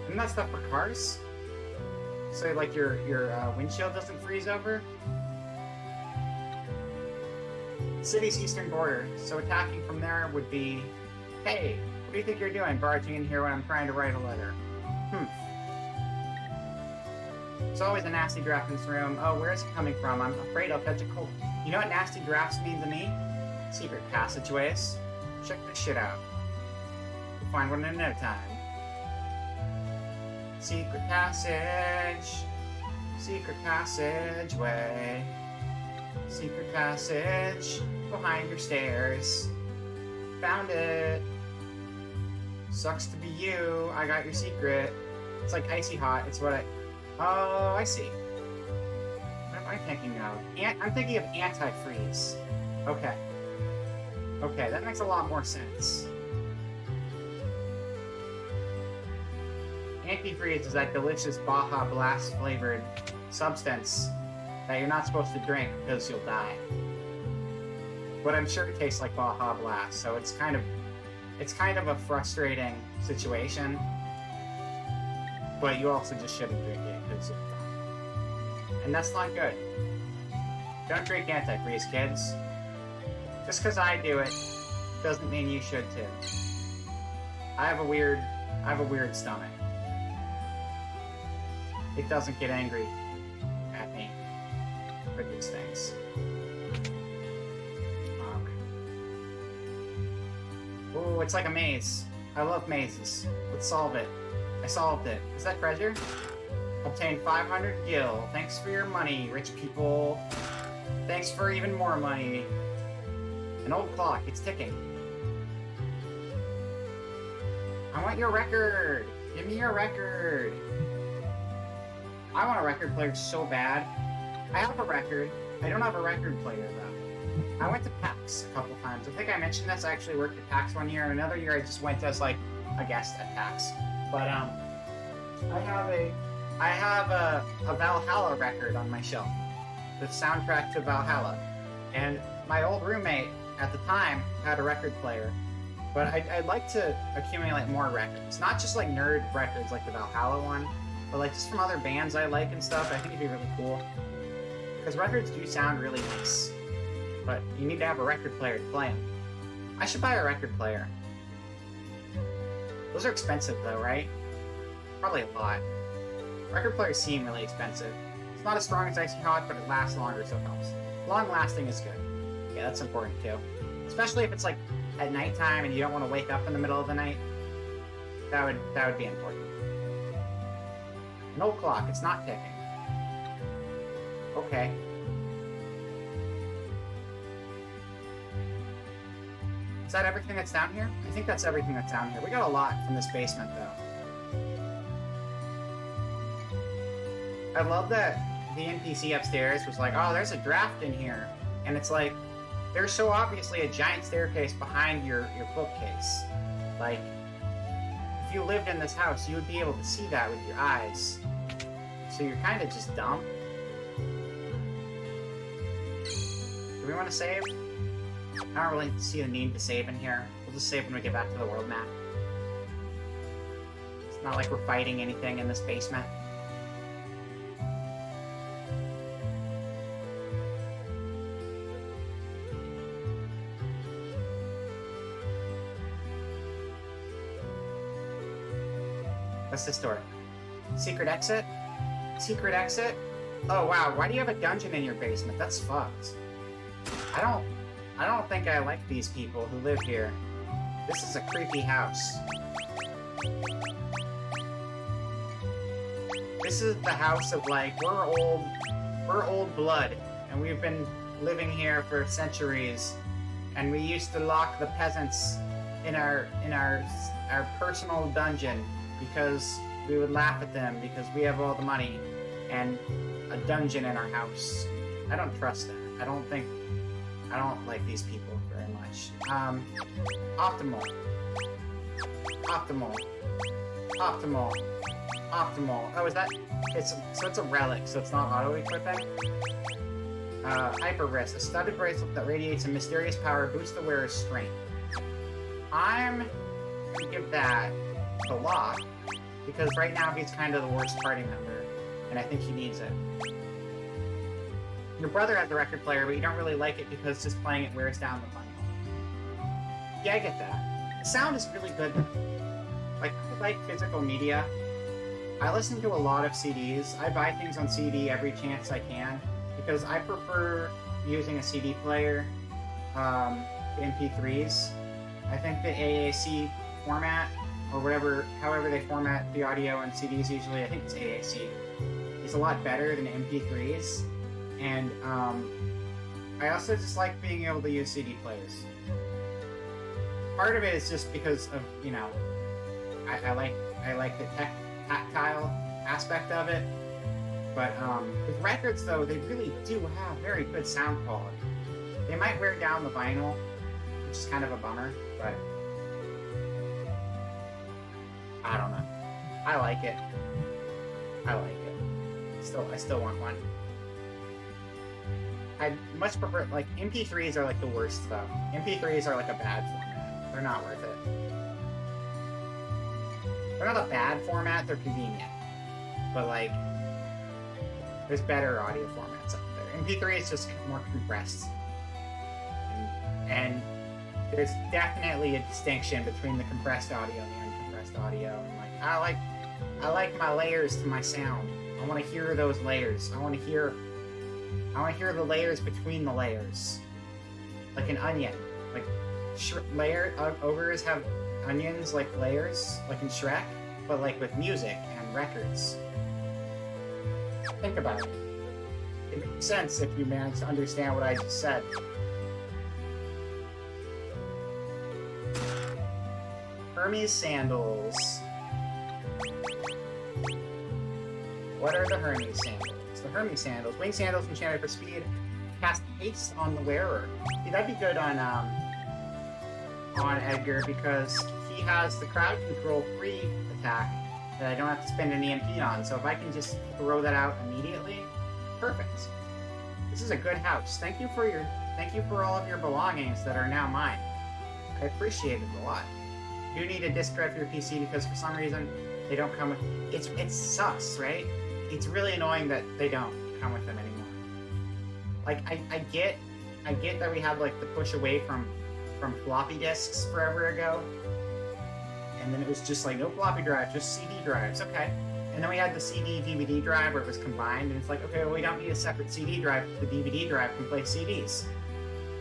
Isn't that stuff for cars? So like your windshield doesn't freeze over? City's eastern border, so attacking from there would be, hey, what do you think you're doing barging in here when I'm trying to write a letter? There's always a nasty draft in this room. Oh, where is it coming from? I'm afraid I'll catch a cold. You know what nasty drafts mean to me? Secret passageways. Check this shit out. We'll find one in no time. Secret passage. Secret passageway. Secret passage behind your stairs. Found it. Sucks to be you. I got your secret. It's like icy hot. It's what I... Oh, I see. am I thinking of? I'm thinking of antifreeze. Okay. Okay, that makes a lot more sense. Antifreeze is that delicious Baja Blast flavored substance that you're not supposed to drink because you'll die. But I'm sure it tastes like Baja Blast, so it's kind of a frustrating situation. But you also just shouldn't drink it because you'll die. And that's not good. Don't drink antifreeze, kids. Just because I do it doesn't mean you should too. I have a weird stomach. It doesn't get angry at me for these things. Oh, it's like a maze. I love mazes. Let's solve it. I solved it. Is that treasure? Obtain 500 gil. Thanks for your money, rich people. Thanks for even more money. An old clock. It's ticking. I want your record. Give me your record. I want a record player so bad. I have a record. I don't have a record player, though. I went to PAX a couple times. I think I mentioned this. I actually worked at PAX one year, and another year I just went as, like, a guest at PAX. But, I have a Valhalla record on my shelf. The soundtrack to Valhalla. And my old roommate at the time had a record player. But I'd like to accumulate more records. Not just, like, nerd records like the Valhalla one, but, like, just from other bands I like and stuff. I think it'd be really cool. Because records do sound really nice. But you need to have a record player to play them. I should buy a record player. Those are expensive, though, right? Probably a lot. Record players seem really expensive. It's not as strong as Icy Hot, but it lasts longer, so it helps. Long lasting is good. Yeah, that's important, too. Especially if it's, like, at nighttime and you don't want to wake up in the middle of the night. That would be important. An old clock. It's not ticking. Okay. Is that everything that's down here? I think that's everything that's down here. We got a lot from this basement, though. I love that the NPC upstairs was like, oh, there's a draft in here. And it's like, there's so obviously a giant staircase behind your bookcase. Like, if you lived in this house, you would be able to see that with your eyes. So you're kind of just dumb. Do we want to save? I don't really see the need to save in here. We'll just save when we get back to the world map. It's not like we're fighting anything in this basement. What's this door? Secret exit? Secret exit? Oh wow, why do you have a dungeon in your basement? That's fucked. I don't think I like these people who live here. This is a creepy house. This is the house of, like, we're old blood, and we've been living here for centuries, and we used to lock the peasants in our personal dungeon because we would laugh at them because we have all the money and a dungeon in our house. I don't trust that. I don't like these people very much. Optimal. Optimal. Optimal. Optimal. Oh, is that... It's a relic, so it's not auto-equipping? Hyper wrist. A studded bracelet that radiates a mysterious power boosts the wearer's strength. I'm gonna give that to Locke, because right now he's kind of the worst party member, and I think he needs it. Your brother has a record player, but you don't really like it because just playing it wears down the bundle. Yeah, I get that. The sound is really good. Like, I like physical media. I listen to a lot of CDs. I buy things on CD every chance I can, because I prefer using a CD player to MP3s. I think the AAC format, or whatever, however they format the audio on CDs usually, I think it's AAC, is a lot better than MP3s. And I also just like being able to use CD players. Part of it is just because of, you know, I like the tactile aspect of it. But with records, though, they really do have very good sound quality. They might wear down the vinyl, which is kind of a bummer, but I don't know. I like it. I like it. I still want one. I much prefer, like, MP3s are like the worst, though. MP3s are like a bad format. They're not worth it. They're not a bad format, they're convenient. But, like, there's better audio formats out there. MP3 is just more compressed. And there's definitely a distinction between the compressed audio and the uncompressed audio. And, like, I like my layers to my sound. I want to hear those layers. I want to hear the layers between the layers, like an onion. Like ogres have onions like layers, like in Shrek, but like with music and records. Think about it. It makes sense if you manage to understand what I just said. Hermes sandals. What are the Hermes sandals? The Hermes sandals. Wing sandals enchanted for speed. Cast haste on the wearer. See, that'd be good on Edgar because he has the crowd control free attack that I don't have to spend an EMP on. So if I can just throw that out immediately, perfect. This is a good house. Thank you for all of your belongings that are now mine. I appreciate it a lot. You need a disk drive for your PC because for some reason they don't come with. It sucks, right? It's really annoying that they don't come with them anymore. Like I get that we had like the push away from floppy disks forever ago, and then it was just like no floppy drive, just CD drives. Okay, and then we had the CD DVD drive where it was combined, and it's like okay, well we don't need a separate CD drive. The DVD drive can play CDs,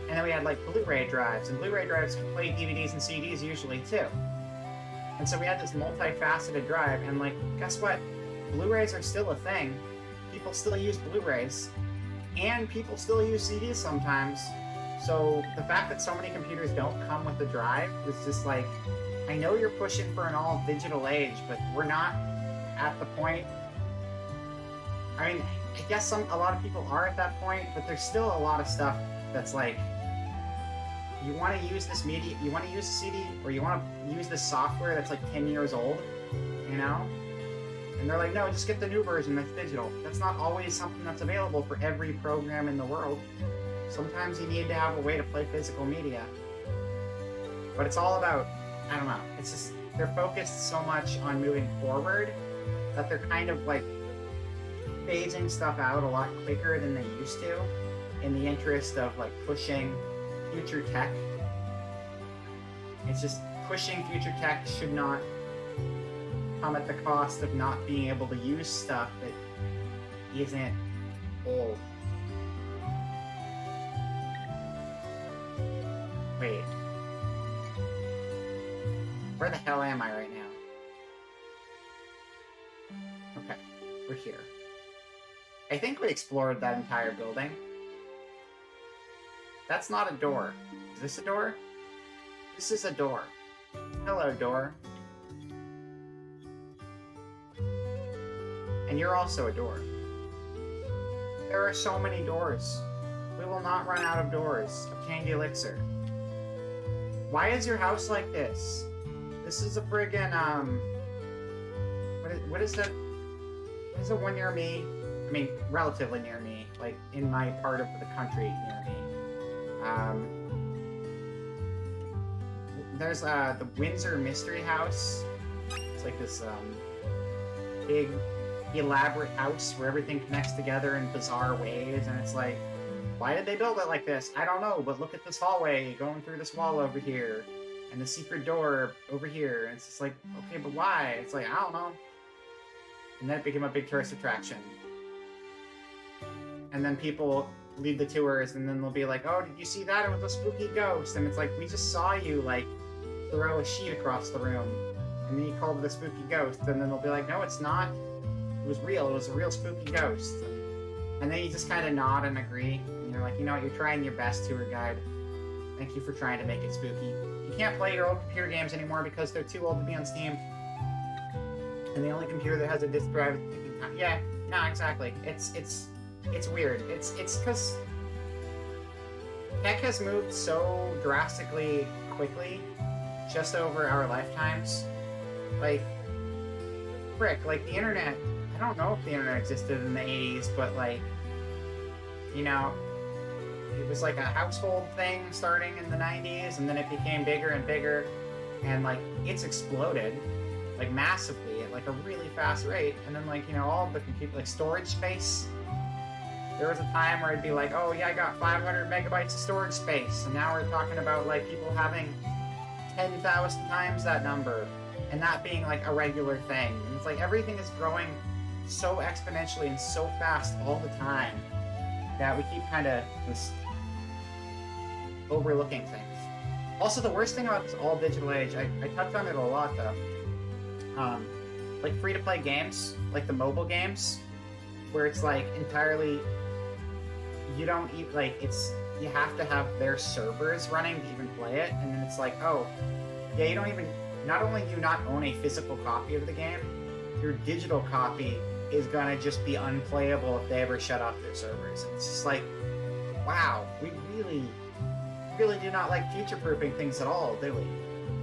and then we had like Blu-ray drives, and Blu-ray drives can play DVDs and CDs usually too. And so we had this multifaceted drive, and like guess what? Blu-rays are still a thing. People still use Blu-rays. And people still use CDs sometimes. So the fact that so many computers don't come with the drive is just like, I know you're pushing for an all-digital age, but we're not at the point. I mean, I guess a lot of people are at that point, but there's still a lot of stuff that's like, you want to use this media, you want to use a CD, or you want to use this software that's like 10 years old, you know? And they're like, no, just get the new version that's digital. That's not always something that's available for every program in the world. Sometimes you need to have a way to play physical media. But it's all about, I don't know, it's just, they're focused so much on moving forward that they're kind of like phasing stuff out a lot quicker than they used to in the interest of like pushing future tech. It's just pushing future tech should not come at the cost of not being able to use stuff that isn't old. Wait. Where the hell am I right now? Okay, we're here. I think we explored that entire building. That's not a door. Is this a door? This is a door. Hello, door. And you're also a door. There are so many doors. We will not run out of doors. Obtain the elixir. Why is your house like this? This is a friggin', what is that? What is the one near me? I mean, relatively near me. Like, in my part of the country near me. There's, the Windsor Mystery House. It's like this, big, elaborate house where everything connects together in bizarre ways, and it's like, why did they build it like this? I don't know, but look at this hallway going through this wall over here, and the secret door over here, and it's just like, okay, but why? It's like, I don't know. And then it became a big tourist attraction. And then people lead the tours, and then they'll be like, oh, did you see that? It was a spooky ghost. And it's like, we just saw you, like, throw a sheet across the room, and then you called it a spooky ghost, and then they'll be like, no, it's not. It was real. It was a real spooky ghost. And then you just kind of nod and agree, and you're like, you know what, you're trying your best, tour guide. Thank you for trying to make it spooky. You can't play your old computer games anymore because they're too old to be on Steam. And the only computer that has a disk drive, yeah, No, exactly. It's weird. It's because tech has moved so drastically quickly just over our lifetimes. Like, frick, like the internet, I don't know if the internet existed in the 80s, but like, you know, it was like a household thing starting in the 90s, and then it became bigger and bigger, and like it's exploded like massively at like a really fast rate. And then like, you know, all the computer, like storage space, there was a time where it'd be like, oh yeah, I got 500 megabytes of storage space, and now we're talking about like people having 10,000 times that number, and that being like a regular thing. And it's like everything is growing so exponentially and so fast all the time that we keep kind of just overlooking things. Also, the worst thing about this all digital age, I touched on it a lot though, like free-to-play games, like the mobile games, where it's like entirely, you don't even, like, it's, you have to have their servers running to even play it, and then it's like, oh, yeah, you don't even, not only do you not own a physical copy of the game, your digital copy is gonna just be unplayable if they ever shut off their servers. It's just like, wow, we really do not like future-proofing things at all, do we?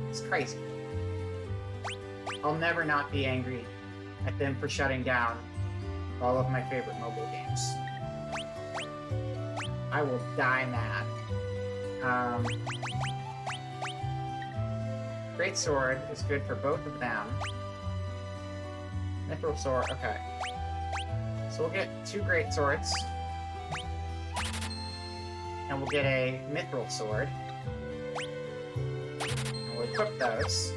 It's crazy. I'll never not be angry at them for shutting down all of my favorite mobile games. I will die mad. Great Sword is good for both of them. Mithril Sword, okay. So we'll get 2 Great Swords. And we'll get a Mithril Sword. And we'll equip those.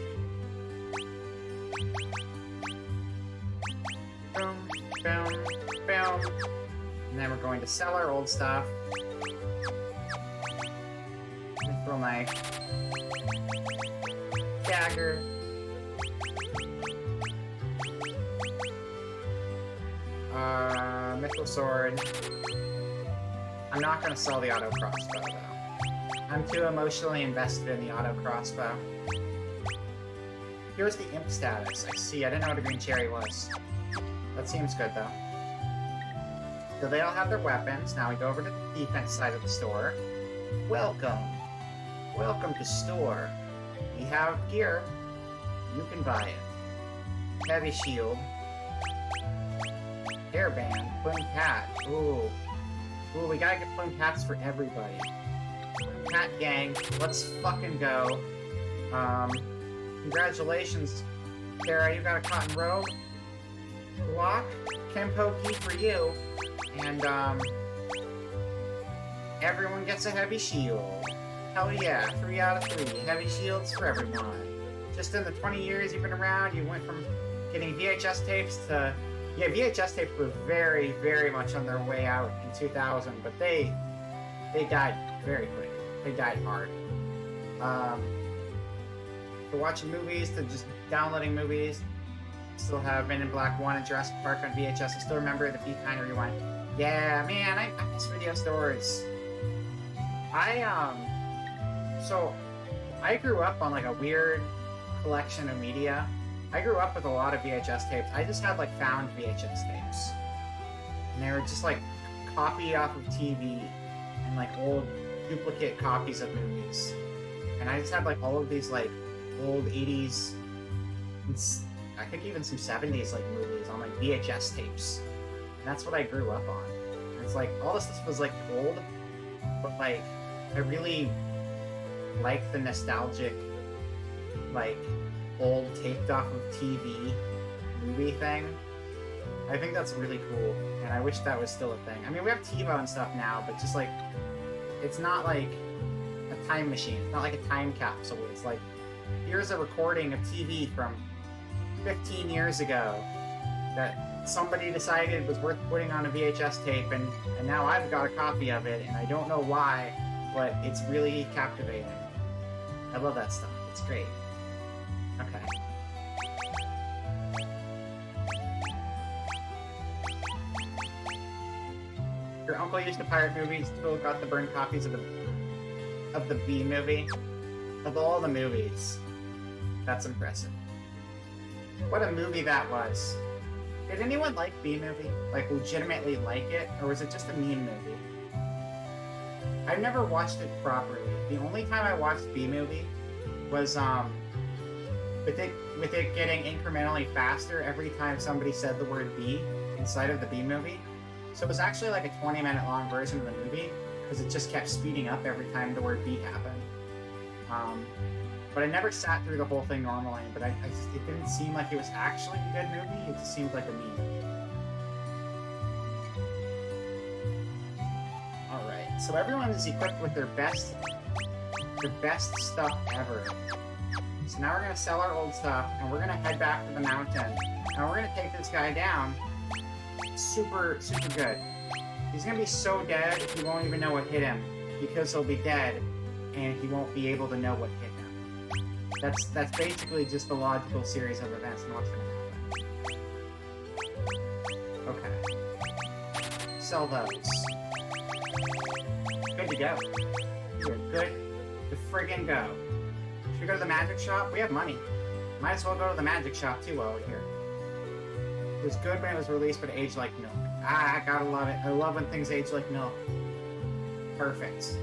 Boom, boom, boom. And then we're going to sell our old stuff. Mithril Knife. Dagger. Mithril Sword. I'm not going to sell the auto crossbow, though. I'm too emotionally invested in the auto crossbow. Here's the imp status. I see. I didn't know what a green cherry was. That seems good, though. So they all have their weapons. Now we go over to the defense side of the store. Welcome. Welcome to store. We have gear. You can buy it. Heavy shield. Hairband. Plume hat. Ooh. Ooh, we gotta get plume hats for everybody. Plume hat gang. Let's fucking go. Congratulations, Terra. You got a cotton robe. Block. Kenpo key for you. And, everyone gets a heavy shield. Hell yeah, 3 out of 3. Heavy shields for everyone. Just in the 20 years you've been around, you went from getting VHS tapes to... Yeah, VHS tapes were very, very much on their way out in 2000, but they died very quick. They died hard. For watching movies, to just downloading movies. Still have Men in Black 1 and Jurassic Park on VHS. I still remember the Be Kind Rewind. Yeah, man, I miss video stores. So, I grew up on like a weird collection of media. I grew up with a lot of VHS tapes. I just had like found VHS tapes. And they were just like copied off of TV and like old duplicate copies of movies. And I just had like all of these like old 80s, and I think even some 70s like movies on like VHS tapes. And that's what I grew up on. And it's like all this stuff was like old, but like I really like the nostalgic like old taped off of TV movie thing. I think that's really cool, and I wish that was still a thing. I mean, we have TiVo and stuff now, but just like, it's not like a time machine. It's not like a time capsule. It's like, here's a recording of TV from 15 years ago that somebody decided was worth putting on a VHS tape, and now I've got a copy of it, and I don't know why, but it's really captivating. I love that stuff. It's great. Okay. Your uncle used to pirate movies, still got the burned copies of the B movie. Of all the movies. That's impressive. What a movie that was. Did anyone like B-Movie? Like, legitimately like it? Or was it just a meme movie? I've never watched it properly. The only time I watched B-Movie was, with it getting incrementally faster every time somebody said the word B inside of the B-Movie. So it was actually like a 20-minute long version of the movie, because it just kept speeding up every time the word B happened. But I never sat through the whole thing normally, but it didn't seem like it was actually a good movie, it just seemed like a meme. Alright, so everyone is equipped with their best stuff ever. So now we're gonna sell our old stuff, and we're gonna head back to the mountain. And we're gonna take this guy down super, super good. He's gonna be so dead, he won't even know what hit him, because he'll be dead, and he won't be able to know what hit him. That's basically just the logical series of events and what's gonna happen. Okay. Sell those. Good to go. You're good to friggin' go. Should we go to the magic shop? We have money. Might as well go to the magic shop too while we're here. It was good when it was released, but it aged like milk. Ah, I gotta love it. I love when things age like milk. Perfect.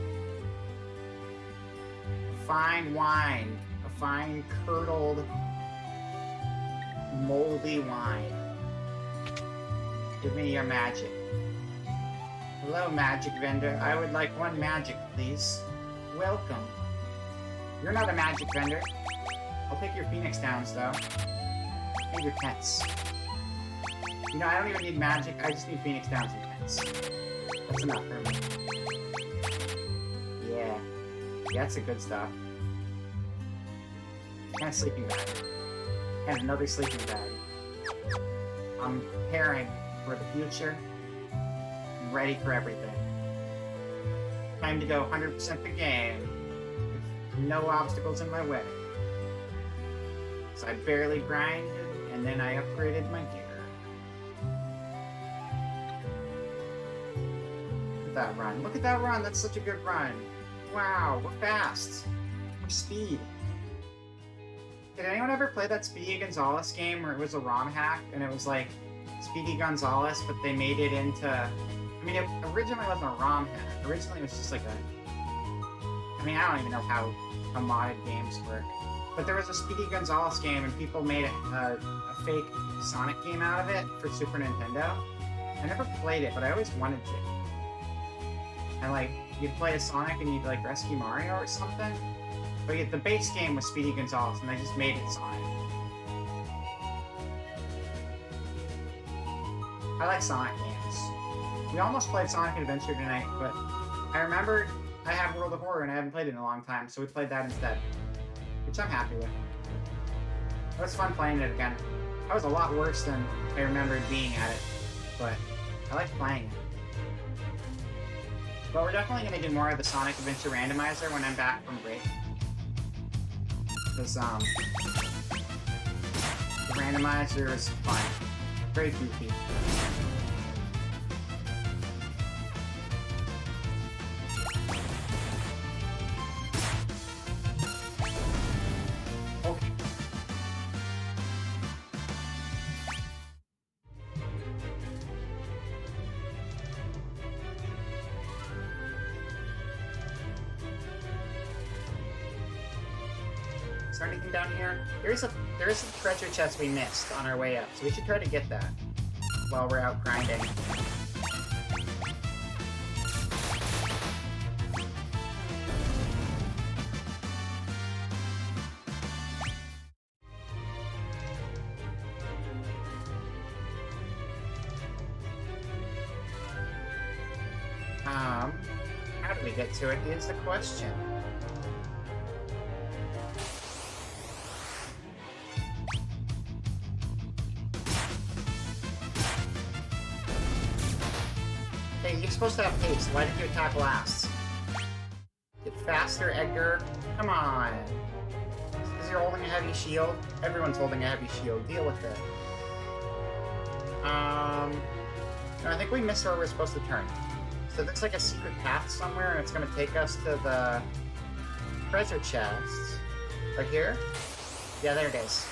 Fine wine. A fine, curdled, moldy wine. Give me your magic. Hello, magic vendor. I would like one magic, please. Welcome. You're not a magic vendor. I'll take your Phoenix Downs, though. And your tents. You know, I don't even need magic. I just need Phoenix Downs and tents. That's enough for me. Yeah. That's the good stuff. And a sleeping bag. And another sleeping bag. I'm preparing for the future. I'm ready for everything. Time to go 100% the game. With no obstacles in my way. So I barely grinded, and then I upgraded my gear. Look at that run. Look at that run. That's such a good run. Wow, we're fast. We're speed. Did anyone ever play that Speedy Gonzales game where it was a ROM hack and it was like Speedy Gonzales, but they made it into... I mean, it originally wasn't a ROM hack. Originally it was just like a... I mean, I don't even know how modded games work. But there was a Speedy Gonzales game and people made a fake Sonic game out of it for Super Nintendo. I never played it, but I always wanted to. And like, you'd play a Sonic and you'd like rescue Mario or something. But the base game was Speedy Gonzales, and they just made it Sonic. I like Sonic games. We almost played Sonic Adventure tonight, but I remembered I have World of Horror and I haven't played it in a long time, so we played that instead. Which I'm happy with. It was fun playing it again. That was a lot worse than I remembered being at it, but I liked playing it. But we're definitely going to do more of the Sonic Adventure Randomizer when I'm back from break. Because, the randomizer is fun. Very goofy. Okay. Is there anything down here? There is a treasure chest we missed on our way up, so we should try to get that while we're out grinding. How do we get to it is the question. Hey, you're supposed to have haste. Why did you attack last? Get faster, Edgar. Come on. Because you're holding a heavy shield? Everyone's holding a heavy shield. Deal with it. No, I think we missed where we're supposed to turn. So it looks like a secret path somewhere, and it's going to take us to the treasure chest. Right here? Yeah, there it is.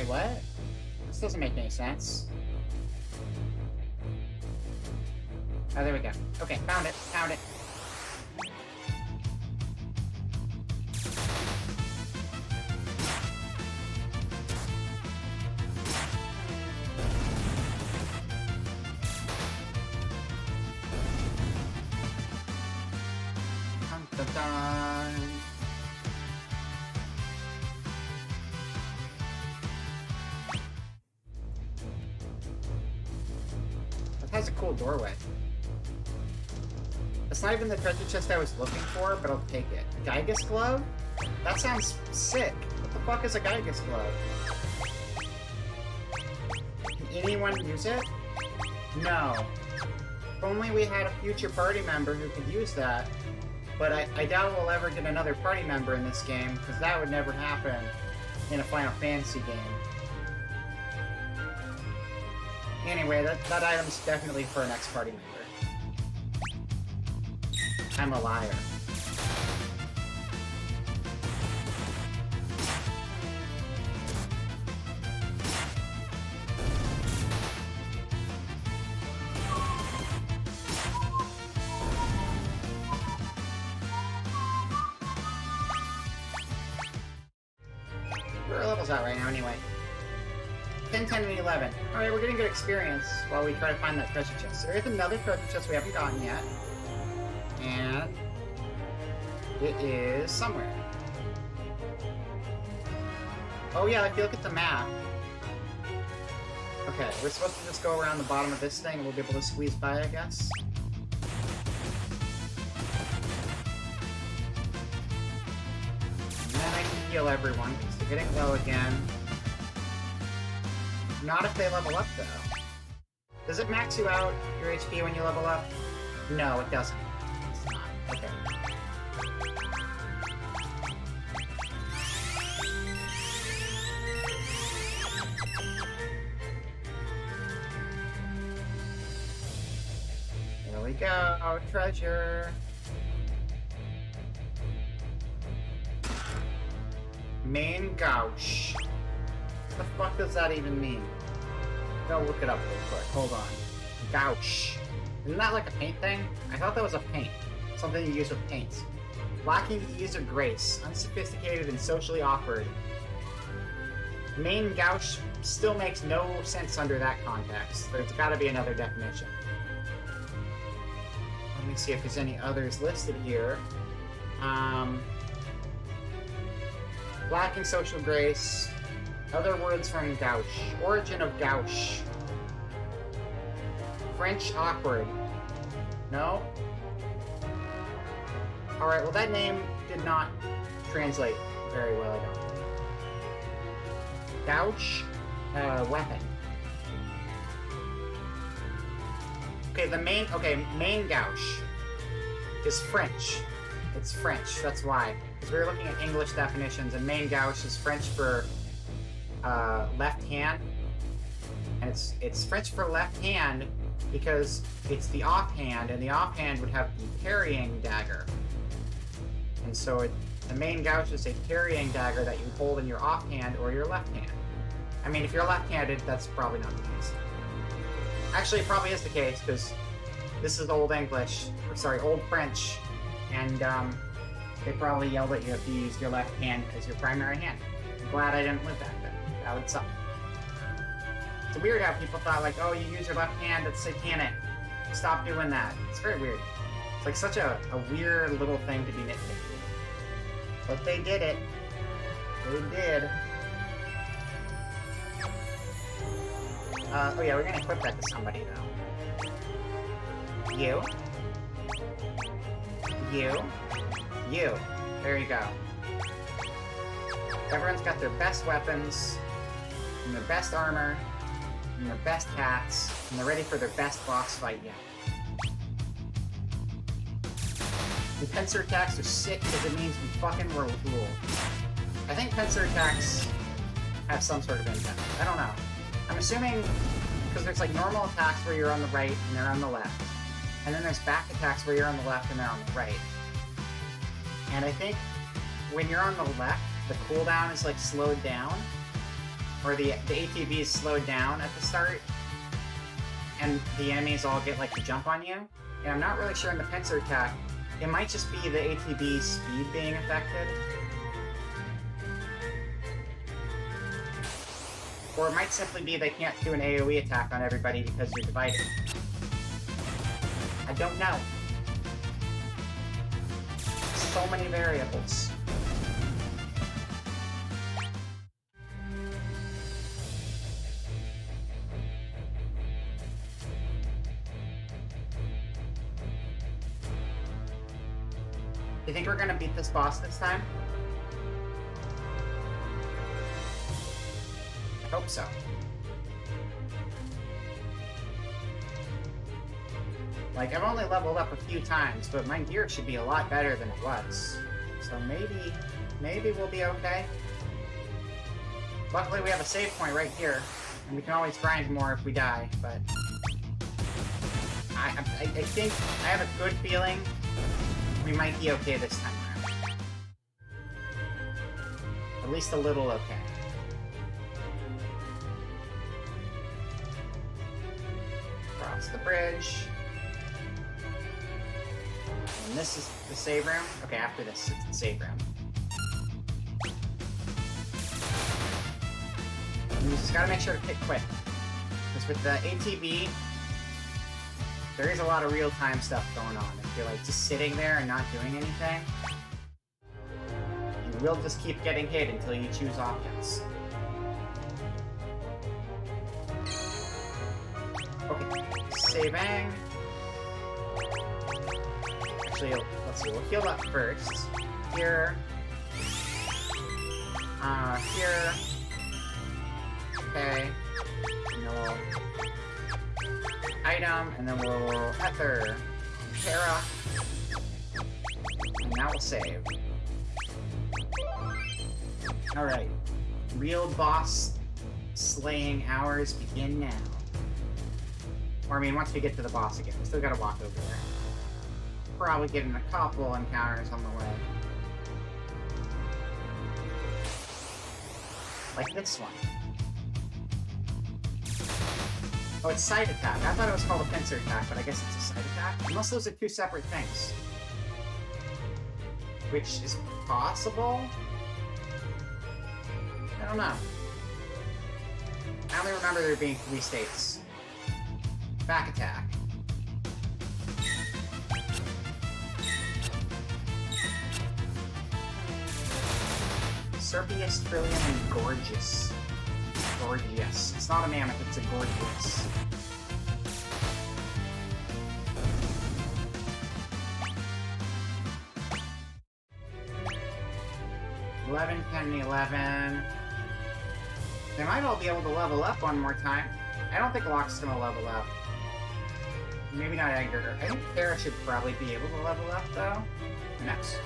Wait, what? This doesn't make any sense. Oh, there we go. Okay, found it, found it. Dun, dun, dun. That has a cool doorway. It's not even the treasure chest I was looking for, but I'll take it. Gygus glove? That sounds sick. What the fuck is a Gygus glove? Can anyone use it? No. If only we had a future party member who could use that. But I doubt we'll ever get another party member in this game, because that would never happen in a Final Fantasy game. Anyway, that item's definitely for an ex-party member. I'm a liar. Where are levels at right now, anyway? 10, 10, and 11. Alright, we're getting good experience while we try to find that treasure chest. There is another treasure chest we haven't gotten yet. And it is somewhere. Oh yeah, if you look at the map. Okay, we're supposed to just go around the bottom of this thing and we'll be able to squeeze by, I guess. And then I can heal everyone because they're getting low again. Not if they level up, though. Does it max you out, your HP, when you level up? No, it doesn't. It's not. Okay. There we go. Treasure. Main gouge. What the fuck does that even mean? Go look it up real quick. Hold on. Gouge. Isn't that like a paint thing? I thought that was a paint. Something you use with paints. Lacking ease or grace. Unsophisticated and socially awkward. Main gouge still makes no sense under that context. There's gotta be another definition. Let me see if there's any others listed here. Lacking social grace. Other words from gouge. Origin of gouge. French awkward. No? Alright, well that name did not translate very well, I don't think. Gouge? Weapon. Okay, main gouge is French. It's French, that's why. Because we were looking at English definitions, and main gouge is French for left hand. And it's French for left hand because it's the offhand, and the offhand would have the parrying dagger. And so the main gouge is a parrying dagger that you hold in your offhand or your left hand. I mean, if you're left-handed, that's probably not the case. Actually, it probably is the case, because this is Old English, or sorry, Old French, and they probably yelled at you if you used your left hand as your primary hand. I'm glad I didn't live back then. That would suck. It's weird how people thought, like, oh, you use your left hand, that's satanic. Stop doing that. It's very weird. It's like such a weird little thing to be nitpicky. But they did it. They did. Oh yeah, we're gonna equip that to somebody, though. You. You. You. There you go. Everyone's got their best weapons, and their best armor, and their best hats, and they're ready for their best boss fight yet. And pincer attacks are sick because it means we fucking rule. I think pincer attacks have some sort of impact. I don't know. I'm assuming, because there's like normal attacks where you're on the right and they're on the left. And then there's back attacks where you're on the left and they're on the right. And I think when you're on the left, the cooldown is like slowed down. or the ATVs slowed down at the start, and the enemies all get like the jump on you. And I'm not really sure in the pincer attack. It might just be the ATV speed being affected. Or it might simply be they can't do an AoE attack on everybody because you're divided. I don't know. So many variables. You think we're gonna beat this boss this time? I hope so. Like, I've only leveled up a few times, but my gear should be a lot better than it was. So maybe we'll be okay. Luckily we have a save point right here, and we can always grind more if we die, but... I think, I have a good feeling we might be okay this time around. At least a little okay. Cross the bridge. And this is the save room? Okay, after this, it's the save room. And you just gotta make sure to hit quick. Because with the ATV, there is a lot of real-time stuff going on. If you're like just sitting there and not doing anything, you will just keep getting hit until you choose offense. Okay, saving. Actually, let's see, we'll heal up first. Here. Here. Okay. And then we'll... item, and then we'll Ether, Terra, and now we'll save. Alright. Real boss slaying hours begin now. Or I mean, once we get to the boss again. We still gotta walk over there. Probably getting a couple encounters on the way. Like this one. Oh, it's side attack. I thought it was called a pincer attack, but I guess it's a side attack. Unless those are two separate things. Which is possible? I don't know. I only remember there being 3 states. Back attack. Serpius, Trillium, and Gorgeous. Gorgeous. It's not a mammoth, it's a gorgeous. $11, 10, 11. They might all be able to level up one more time. I don't think Locke's gonna level up. Maybe not Edgar. I think Terra should probably be able to level up, though. Who knows?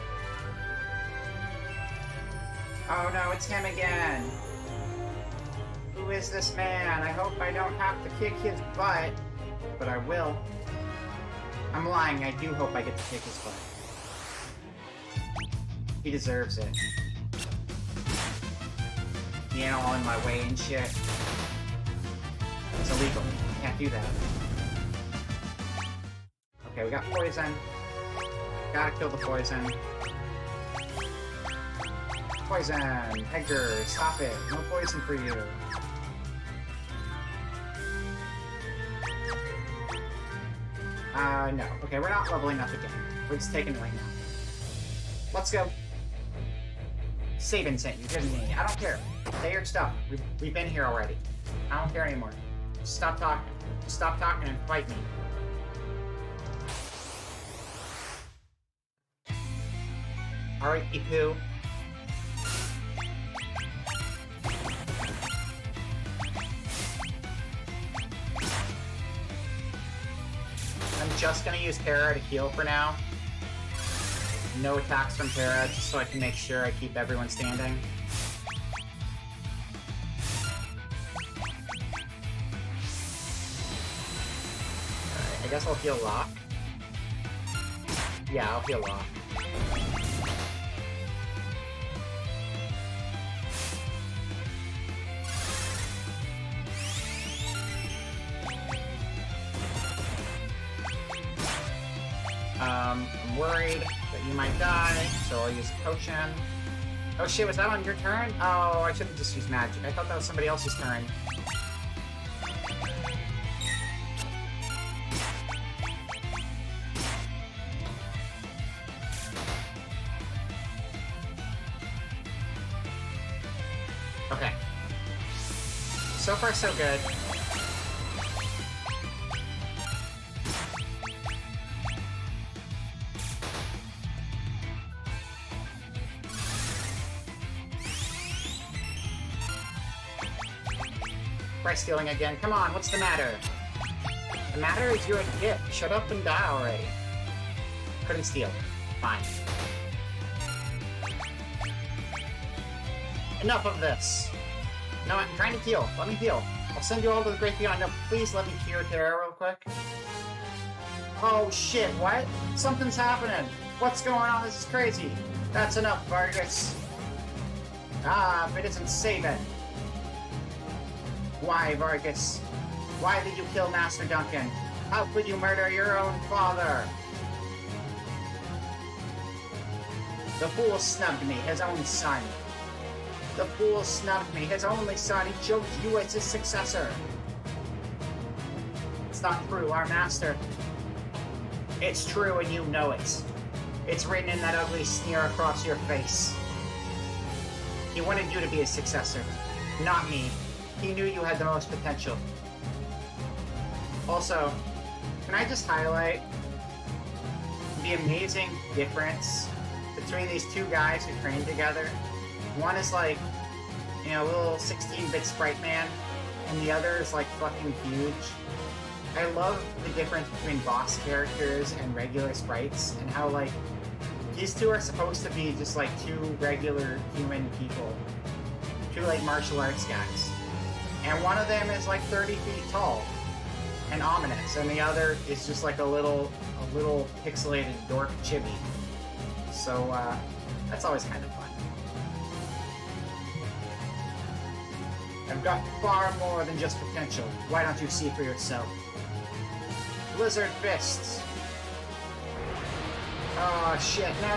Oh no, it's him again! Who is this man? I hope I don't have to kick his butt. But I will. I'm lying, I do hope I get to kick his butt. He deserves it. Being all in my way and shit. It's illegal. Can't do that. Okay, we got poison. Gotta kill the poison. Poison! Edgar, stop it! No poison for you! No. Okay, we're not leveling up again. We're just taking it right now. Let's go! Save Insane, you're kidding me. I don't care. Say your stuff. We've been here already. I don't care anymore. Just stop talking. Just stop talking and fight me. Alright, Ipu. I'm just gonna use Terra to heal for now. No attacks from Terra, just so I can make sure I keep everyone standing. Alright, I guess I'll heal Locke. Yeah, I'll heal Locke. I'm worried that you might die, so I'll use a potion. Oh shit, was that on your turn? Oh, I should have just used magic. I thought that was somebody else's turn. Okay. So far, so good. Price stealing again. Come on, what's the matter? The matter is you're a dick. Shut up and die already. Couldn't steal. Fine. Enough of this. No, I'm trying to heal. Let me heal. I'll send you all to the great beyond. No, please let me cure Terra real quick. Oh shit, what? Something's happening. What's going on? This is crazy. That's enough, Vargas. Ah, if it isn't Sabin. Why, Vargas? Why did you kill Master Duncan? How could you murder your own father? The fool snubbed me, his own son. The fool snubbed me, his only son. He chose you as his successor. It's not true, our master. It's true and you know it. It's written in that ugly sneer across your face. He wanted you to be his successor, not me. He knew you had the most potential. Also, can I just highlight the amazing difference between these two guys who train together? One is like, you know, a little 16-bit sprite man, and the other is like fucking huge. I love the difference between boss characters and regular sprites, and how like these two are supposed to be just like two regular human people, two like martial arts guys. And one of them is like 30 feet tall and ominous, and the other is just like a little pixelated dork chibi. So that's always kind of fun. I've got far more than just potential. Why don't you see for yourself? Blizzard fists. Oh shit! No!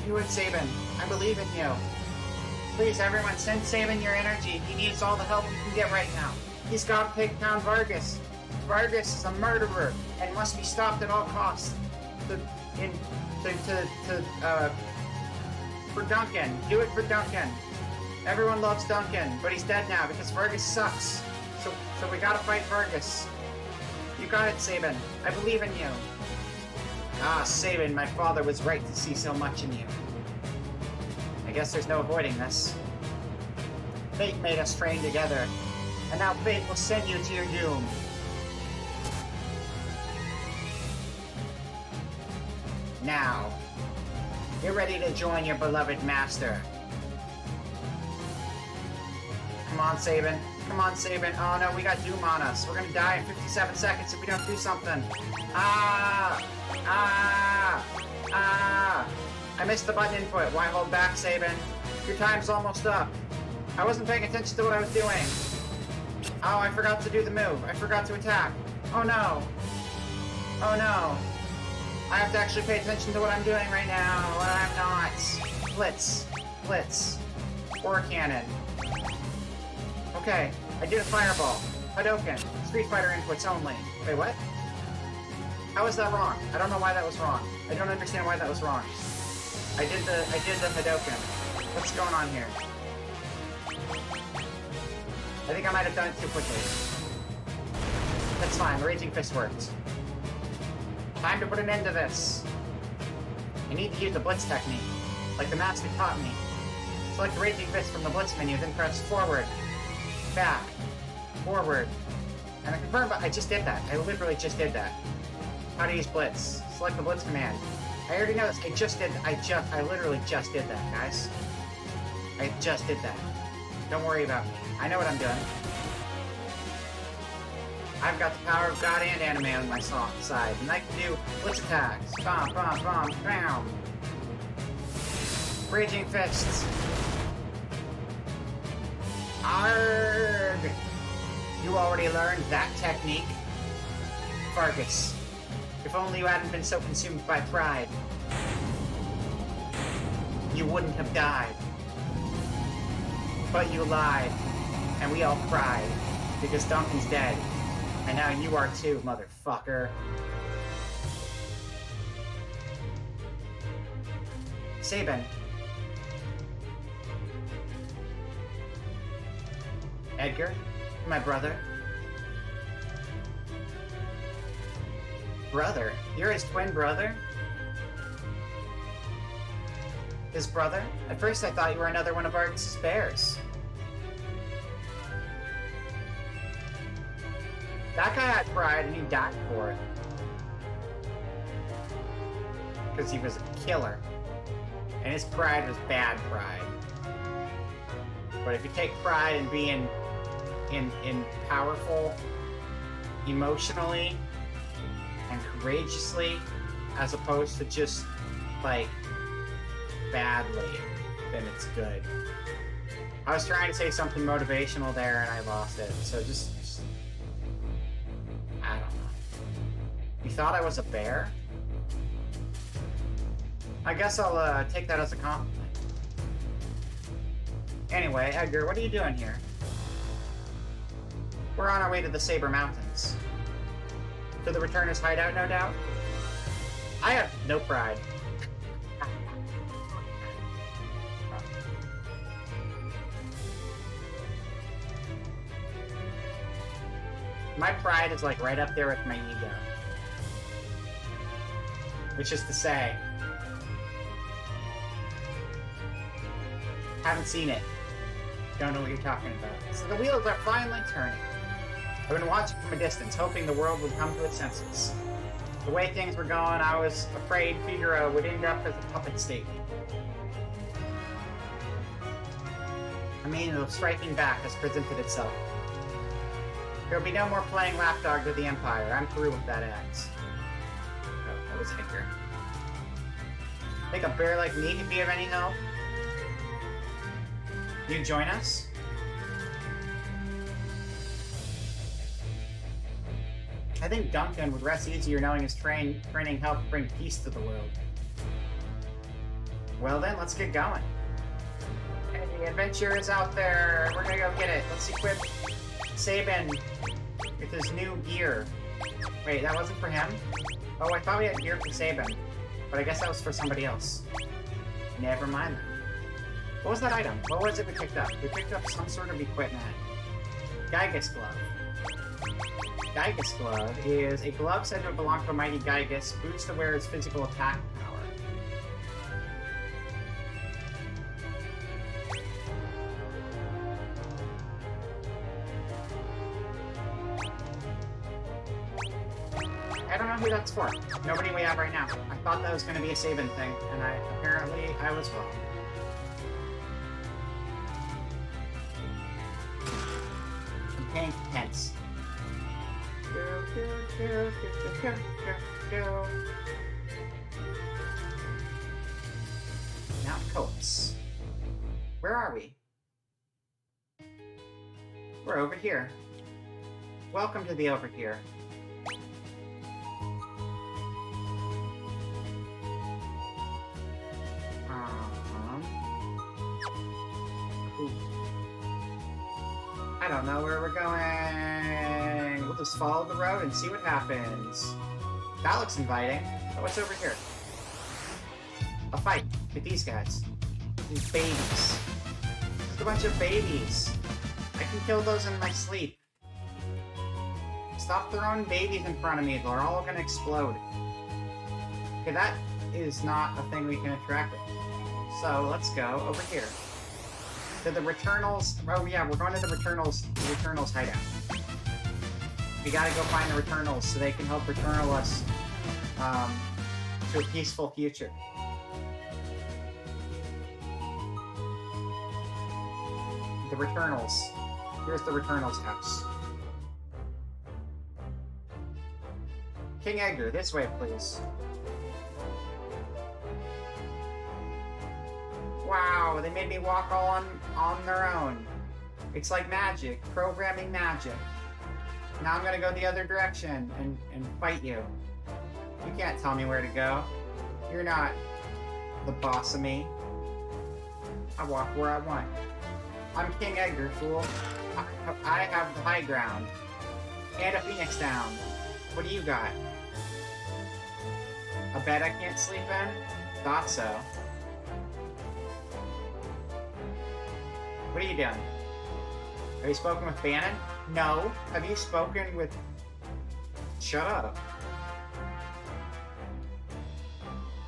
Do it, Sabin. I believe in you. Please, everyone, send Sabin your energy. He needs all the help he can get right now. He's got to take down Vargas. Vargas is a murderer and must be stopped at all costs. For Duncan. Do it for Duncan. Everyone loves Duncan, but he's dead now because Vargas sucks. So we gotta fight Vargas. You got it, Sabin. I believe in you. Ah, Sabin, my father was right to see so much in you. I guess there's no avoiding this. Fate made us train together, and now fate will send you to your doom. Now, you're ready to join your beloved master. Come on, Sabin. Come on, Sabin. Oh no, we got doom on us. We're gonna die in 57 seconds if we don't do something. Ah! I missed the button input. Why hold back, Sabin? Your time's almost up. I wasn't paying attention to what I was doing. Oh, I forgot to do the move. I forgot to attack. Oh no. Oh no. I have to actually pay attention to what I'm doing right now. I'm not. Blitz. Or cannon. Okay, I did a fireball. Hadouken. Street Fighter inputs only. Wait, what? How is that wrong? I don't know why that was wrong. I don't understand why that was wrong. I did the Hadouken. What's going on here? I think I might have done it too quickly. That's fine, Raging Fist worked. Time to put an end to this. I need to use the Blitz technique, like the master taught me. Select the Raging Fist from the Blitz menu, then press forward, back, forward, and the confirm button. I just did that. I literally just did that. How to use Blitz. Select the Blitz command. I already know this. I literally just did that, guys. I just did that. Don't worry about me. I know what I'm doing. I've got the power of God and anime on my side, and I can do Blitz attacks. Bam, bam, bam, bam. Raging Fists. Arg! You already learned that technique. Fargus, if only you hadn't been so consumed by pride, you wouldn't have died. But you lied, and we all cried, because Duncan's dead. And now you are too, motherfucker. Sabin. Edgar, my brother. Brother? You're his twin brother? His brother? At first I thought you were another one of Argus' bears. That guy had pride and he died for it. Because he was a killer. And his pride was bad pride. But if you take pride in being in powerful, emotionally, and courageously, as opposed to just, like, badly, then it's good. I was trying to say something motivational there and I lost it, so just I don't know. You thought I was a bear? I guess I'll take that as a compliment. Anyway, Edgar, what are you doing here? We're on our way to the Saber Mountains. To the Returner's hideout, no doubt? I have no pride. My pride is like right up there with my ego. Which is to say, haven't seen it. Don't know what you're talking about. So the wheels are finally turning. I've been watching from a distance, hoping the world would come to its senses. The way things were going, I was afraid Figaro would end up as a puppet state. A means of striking back has presented itself. There will be no more playing lapdog to the Empire. I'm through with that act. Oh, that was Edgar. Think a bear like me could be of any help? You join us? I think Duncan would rest easier knowing his training helped bring peace to the world. Well then, let's get going. Hey, the adventure is out there. We're gonna go get it. Let's equip Sabin with his new gear. Wait, that wasn't for him? Oh, I thought we had gear for Sabin. But I guess that was for somebody else. Never mind then. What was that item? What was it we picked up? We picked up some sort of equipment. Gygus Glove. Gygus Glove is a glove said to belong to a mighty Gygus, boosts the wearer's physical attack power. I don't know who that's for. Nobody we have right now. I thought that was going to be a Sabin thing, and apparently I was wrong. Pink pence. Mountain Coats. Where are we? We're over here. Welcome to the over here. I don't know where we're going. We'll just follow the road and see what happens. That looks inviting. But what's over here? A fight with these guys. These babies. Just a bunch of babies. I can kill those in my sleep. Stop throwing babies in front of me. They're all gonna explode. Okay, that is not a thing we can interact with. So let's go over here. To the Returnals. Oh yeah, we're going to the Returnals hideout. We gotta go find the Returnals so they can help Returnal us to a peaceful future. The Returnals. Here's the Returnals house. King Edgar, this way, please. Wow, they made me walk all on their own. It's like magic, programming magic. Now I'm gonna go the other direction and fight you. You can't tell me where to go. You're not the boss of me. I walk where I want. I'm King Edgar, fool. I have the high ground. And a phoenix down. What do you got? A bed I can't sleep in? Thought so. What are you doing? Have you spoken with Bannon? No. Have you spoken with... Shut up.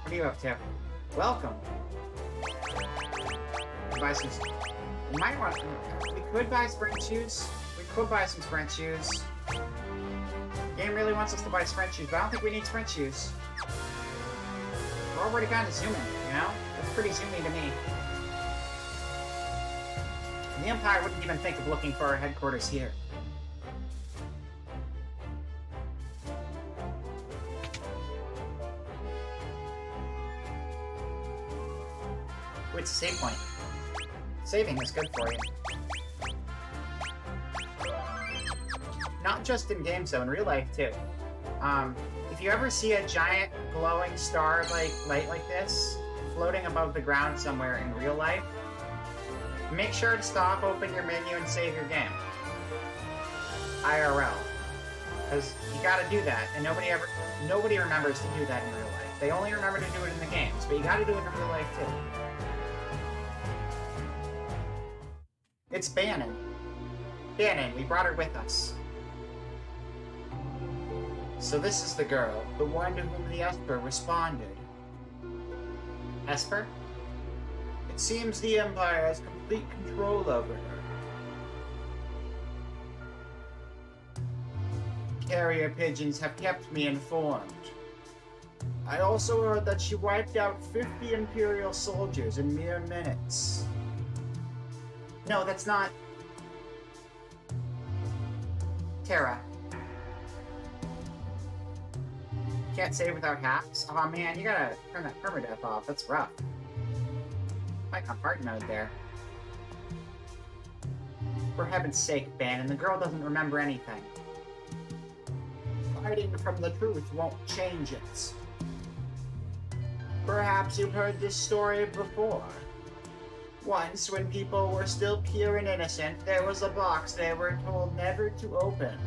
What are you up to? Welcome. Buy some... We might want... We could buy sprint shoes. We could buy some sprint shoes. Game really wants us to buy sprint shoes, but I don't think we need sprint shoes. We're already kind of zooming, you know? That's pretty zoomy to me. The Empire wouldn't even think of looking for our headquarters here. Ooh, it's a save point. Saving is good for you. Not just in game, though, in real life, too. If you ever see a giant glowing star-like light like this floating above the ground somewhere in real life, make sure to stop, open your menu, and save your game. IRL. Because you gotta do that, and nobody remembers to do that in real life. They only remember to do it in the games, but you gotta do it in real life, too. It's Bannon. Bannon, we brought her with us. So this is the girl, the one to whom the Esper responded. Esper? It seems the Empire has complete control over her. Carrier pigeons have kept me informed. I also heard that she wiped out 50 Imperial soldiers in mere minutes. No, that's not... Terra. Can't save without hacks? Oh man, you gotta turn that permadeath off. That's rough. Like on hard mode there. For heaven's sake, Bannon, the girl doesn't remember anything. Hiding from the truth won't change it. Perhaps you've heard this story before. Once, when people were still pure and innocent, there was a box they were told never to open.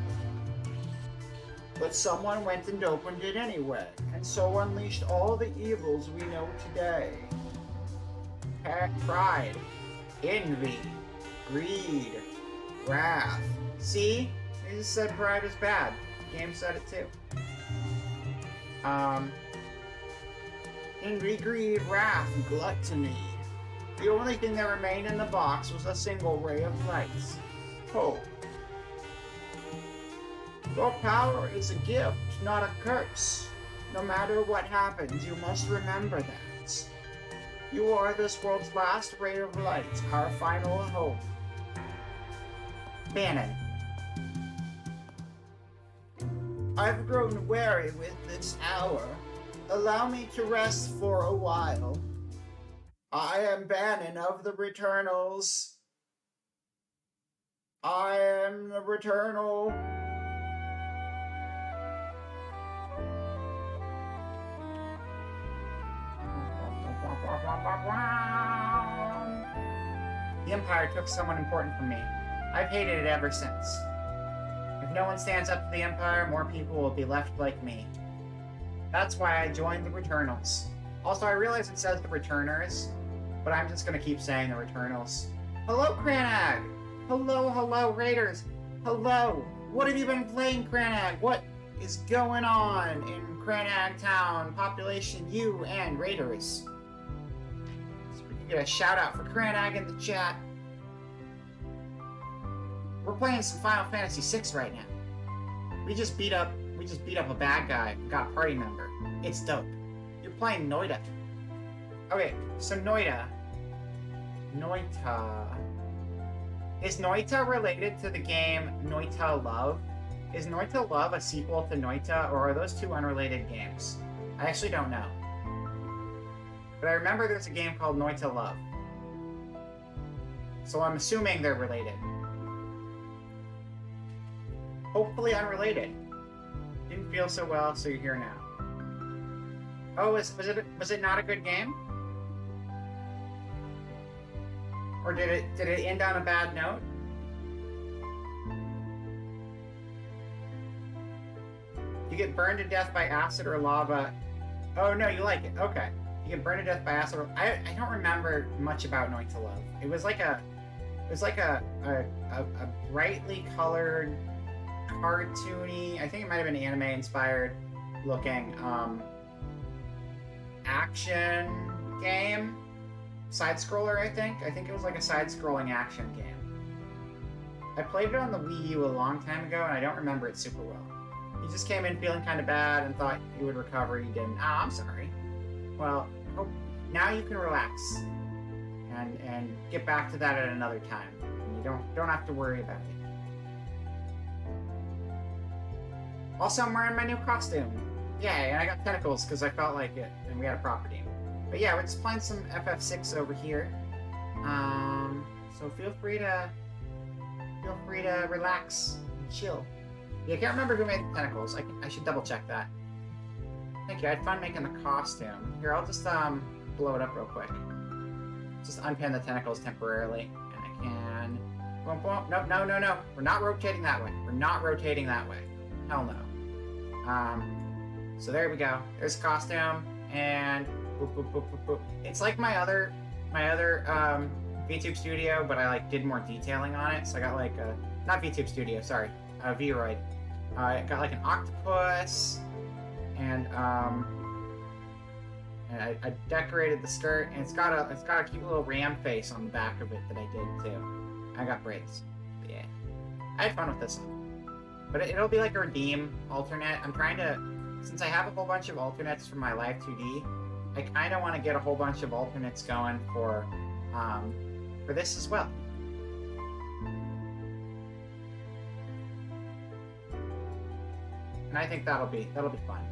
But someone went and opened it anyway, and so unleashed all the evils we know today. Pride, envy, greed, wrath. See? They just said pride is bad. The game said it too. Envy, greed, wrath, gluttony. The only thing that remained in the box was a single ray of light. Hope. Your power is a gift, not a curse. No matter what happens, you must remember that. You are this world's last ray of light, our final hope. Bannon. I've grown weary with this hour. Allow me to rest for a while. I am Bannon of the Returnals. I am the Returnal. The Empire took someone important from me. I've hated it ever since. If no one stands up to the Empire, more people will be left like me. That's why I joined the Returnals. Also, I realize it says the Returners, but I'm just gonna keep saying the Returnals. Hello, Cranag! Hello, Raiders! Hello! What have you been playing, Cranag? What is going on in Cranag Town? Population, you and Raiders. So we can get a shout out for Cranag in the chat. We're playing some Final Fantasy VI right now. We just beat up a bad guy, got a party member. It's dope. You're playing Noita. Okay, so Noita. Is Noita related to the game Noita Love? Is Noita Love a sequel to Noita, or are those two unrelated games? I actually don't know. But I remember there's a game called Noita Love. So I'm assuming they're related. hopefully unrelated. Didn't feel so well, so you're here now. Oh, was it not a good game? Or did it end on a bad note? You get burned to death by acid or lava. Oh no, you like it. Okay. You get burned to death by acid or... I don't remember much about Noite to Love. It was like a brightly colored, cartoony, I think it might have been anime inspired looking action game. Side scroller, I think. I think it was like a side scrolling action game. I played it on the Wii U a long time ago and I don't remember it super well. You just came in feeling kind of bad and thought you would recover. You didn't. Ah, I'm sorry. Well, now you can relax and get back to that at another time. And you don't have to worry about it. Also, I'm wearing my new costume. Yay, and I got tentacles because I felt like it, and we had a property. But yeah, we're just playing some FF6 over here. So feel free to relax and chill. Yeah, I can't remember who made the tentacles. I should double check that. Thank you. I had fun making the costume. Here, I'll just blow it up real quick. Just unpin the tentacles temporarily, and I can. Boom, boom. Nope, no. We're not rotating that way. We're not rotating that way. Hell no. So there we go. There's the costume, and boop, boop, boop, boop, boop. It's like my other VTube Studio, but I like did more detailing on it. So I got like not VTube Studio, sorry, Vroid. I got like an octopus, and I decorated the skirt, and it's got a cute little ram face on the back of it that I did too. I got braids. But yeah, I had fun with this one, but it'll be like a redeem alternate. I'm trying to, since I have a whole bunch of alternates for my Live 2D, I kind of want to get a whole bunch of alternates going for this as well. And I think that'll be fun.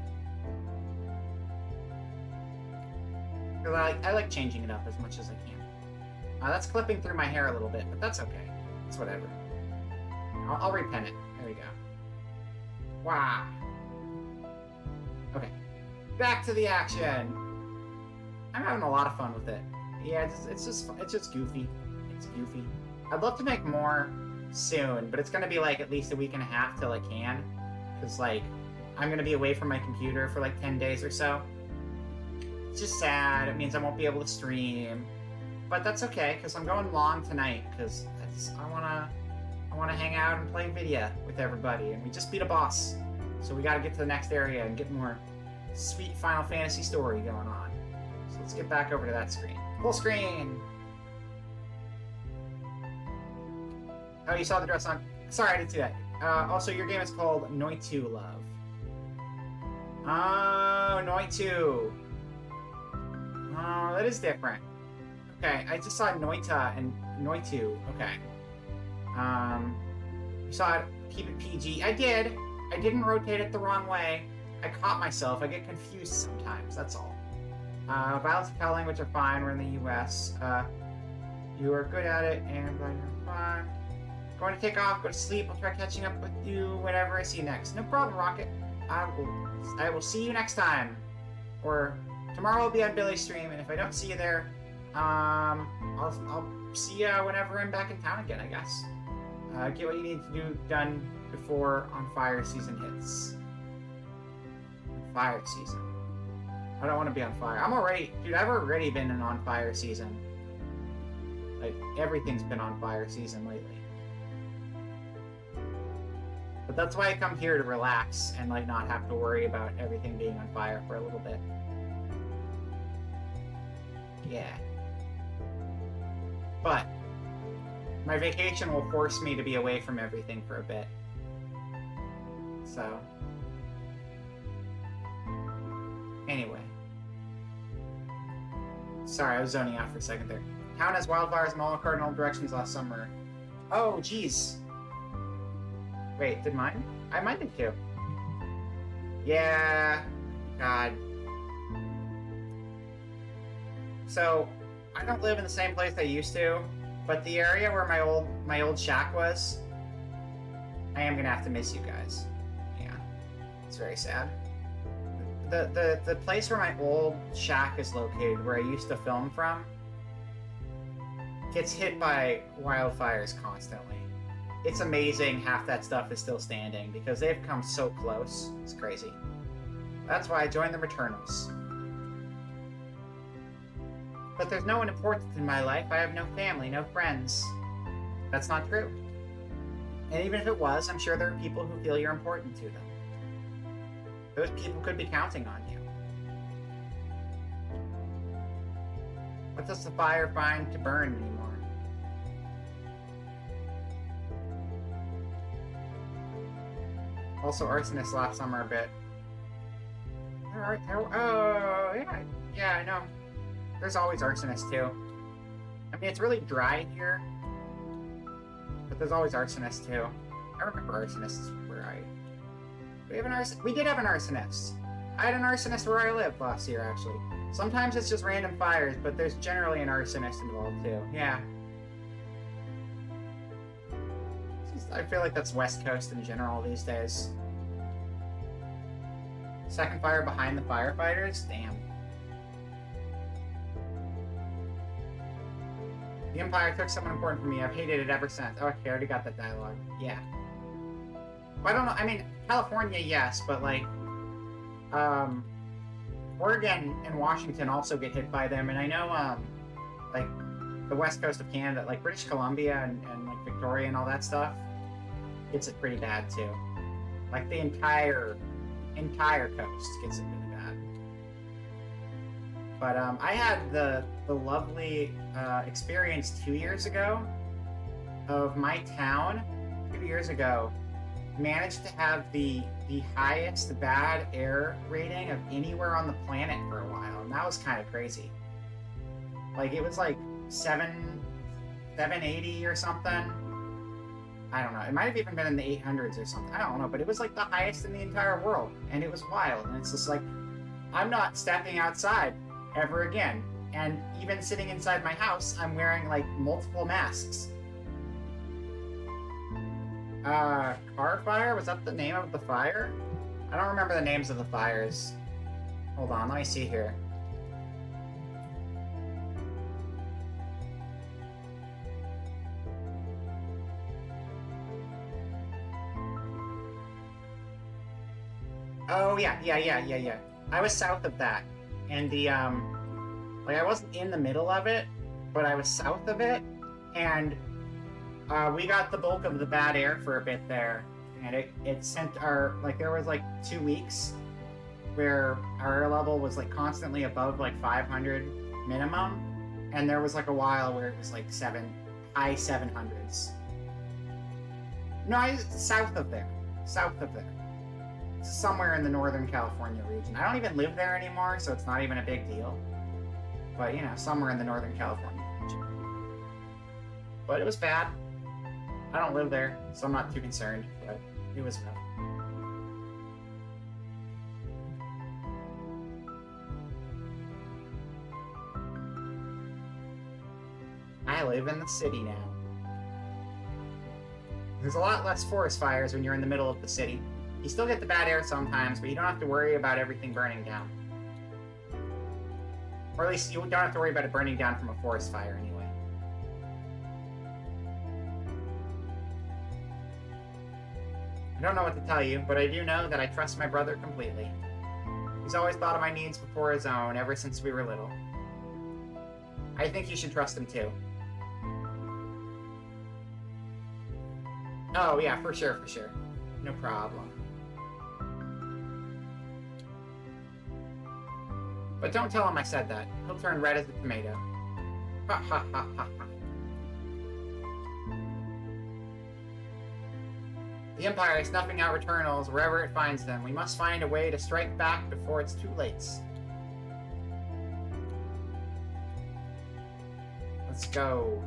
I like changing it up as much as I can. That's clipping through my hair a little bit, but that's okay. It's whatever. I'll repin it. There we go. Wow. Okay. Back to the action. I'm having a lot of fun with it. Yeah, it's just goofy. It's goofy. I'd love to make more soon, but it's gonna be like at least a week and a half till I can. Because, like, I'm going to be away from my computer for, like, 10 days or so. It's just sad. It means I won't be able to stream. But that's okay, because I'm going long tonight, because I want to hang out and play video with everybody. And we just beat a boss. So we got to get to the next area and get more sweet Final Fantasy story going on. So let's get back over to that screen. Full screen! Oh, you saw the dress on? Sorry, I didn't see that. Also, your game is called Noite to Love. Oh, Noite 2. Oh, that is different. Okay, I just saw Noita and Noite 2. Okay. You saw it, keep it PG. I did. I didn't rotate it the wrong way. I caught myself. I get confused sometimes, that's all. Violence and foul language are fine. We're in the US. You are good at it, and you're fine. Going to take off, go to sleep. I'll try catching up with you whenever I see you next. No problem, Rocket. I will see you next time. Or tomorrow will be on Billy's stream, and if I don't see you there, I'll see you whenever I'm back in town again, I guess. Get what you need to do done before On Fire season hits. Fire season. I don't want to be on fire. I'm already, dude, I've already been in On Fire season. Like, everything's been on fire season lately. But that's why I come here to relax and, like, not have to worry about everything being on fire for a little bit. Yeah. But my vacation will force me to be away from everything for a bit. So. Anyway. Sorry, I was zoning out for a second there. Town has wildfires in all cardinal directions last summer. Oh, jeez. Wait, did mine? Mine did too. Yeah. God. So, I don't live in the same place I used to, but the area where my old shack was, I am gonna have to miss you guys. Yeah, it's very sad. The place where my old shack is located, where I used to film from, gets hit by wildfires constantly. It's amazing half that stuff is still standing because they've come so close. It's crazy. That's why I joined the Returnals. But there's no one important in my life. I have no family, no friends. That's not true. And even if it was, I'm sure there are people who feel you're important to them. Those people could be counting on you. What does the fire find to burn anymore? Also, arsonists last summer a bit. Oh, yeah, I know. There's always arsonists too. I mean, it's really dry here, but there's always arsonists too. I remember arsonists where I. We did have an arsonist. I had an arsonist where I lived last year, actually. Sometimes it's just random fires, but there's generally an arsonist involved too. Yeah. I feel like that's West Coast in general these days. Second fire behind the firefighters? Damn. The Empire took someone important from me. I've hated it ever since. Oh, okay, I already got that dialogue. Yeah. Well, I don't know. I mean, California, yes, but like, Oregon and Washington also get hit by them, and I know, like, the west coast of Canada, like British Columbia and like Victoria and all that stuff, gets it pretty bad too. Like the entire coast gets it really bad. But I had the lovely experience 2 years ago of my town 2 years ago managed to have the highest bad air rating of anywhere on the planet for a while, and that was kind of crazy. Like it was like 780 or something. I don't know. It might have even been in the 800s or something. I don't know, but it was like the highest in the entire world, and it was wild. And it's just like, I'm not stepping outside ever again. And even sitting inside my house, I'm wearing like multiple masks. Car fire? Was that the name of the fire? I don't remember the names of the fires. Hold on, let me see here. Oh, yeah. I was south of that. And the, like, I wasn't in the middle of it, but I was south of it, and we got the bulk of the bad air for a bit there, and it sent our, like, there was, like, 2 weeks where our air level was, like, constantly above, like, 500 minimum, and there was, like, a while where it was, like, high 700s. No, south of there. Somewhere in the Northern California region. I don't even live there anymore, so it's not even a big deal. But, you know, somewhere in the Northern California region. But it was bad. I don't live there, so I'm not too concerned, but it was rough. I live in the city now. There's a lot less forest fires when you're in the middle of the city. You still get the bad air sometimes, but you don't have to worry about everything burning down. Or at least you don't have to worry about it burning down from a forest fire anyway. I don't know what to tell you, but I do know that I trust my brother completely. He's always thought of my needs before his own, ever since we were little. I think you should trust him too. Oh yeah, for sure. No problem. But don't tell him I said that. He'll turn red as a tomato. Ha ha ha ha ha. The Empire is snuffing out Returnals wherever it finds them. We must find a way to strike back before it's too late. Let's go.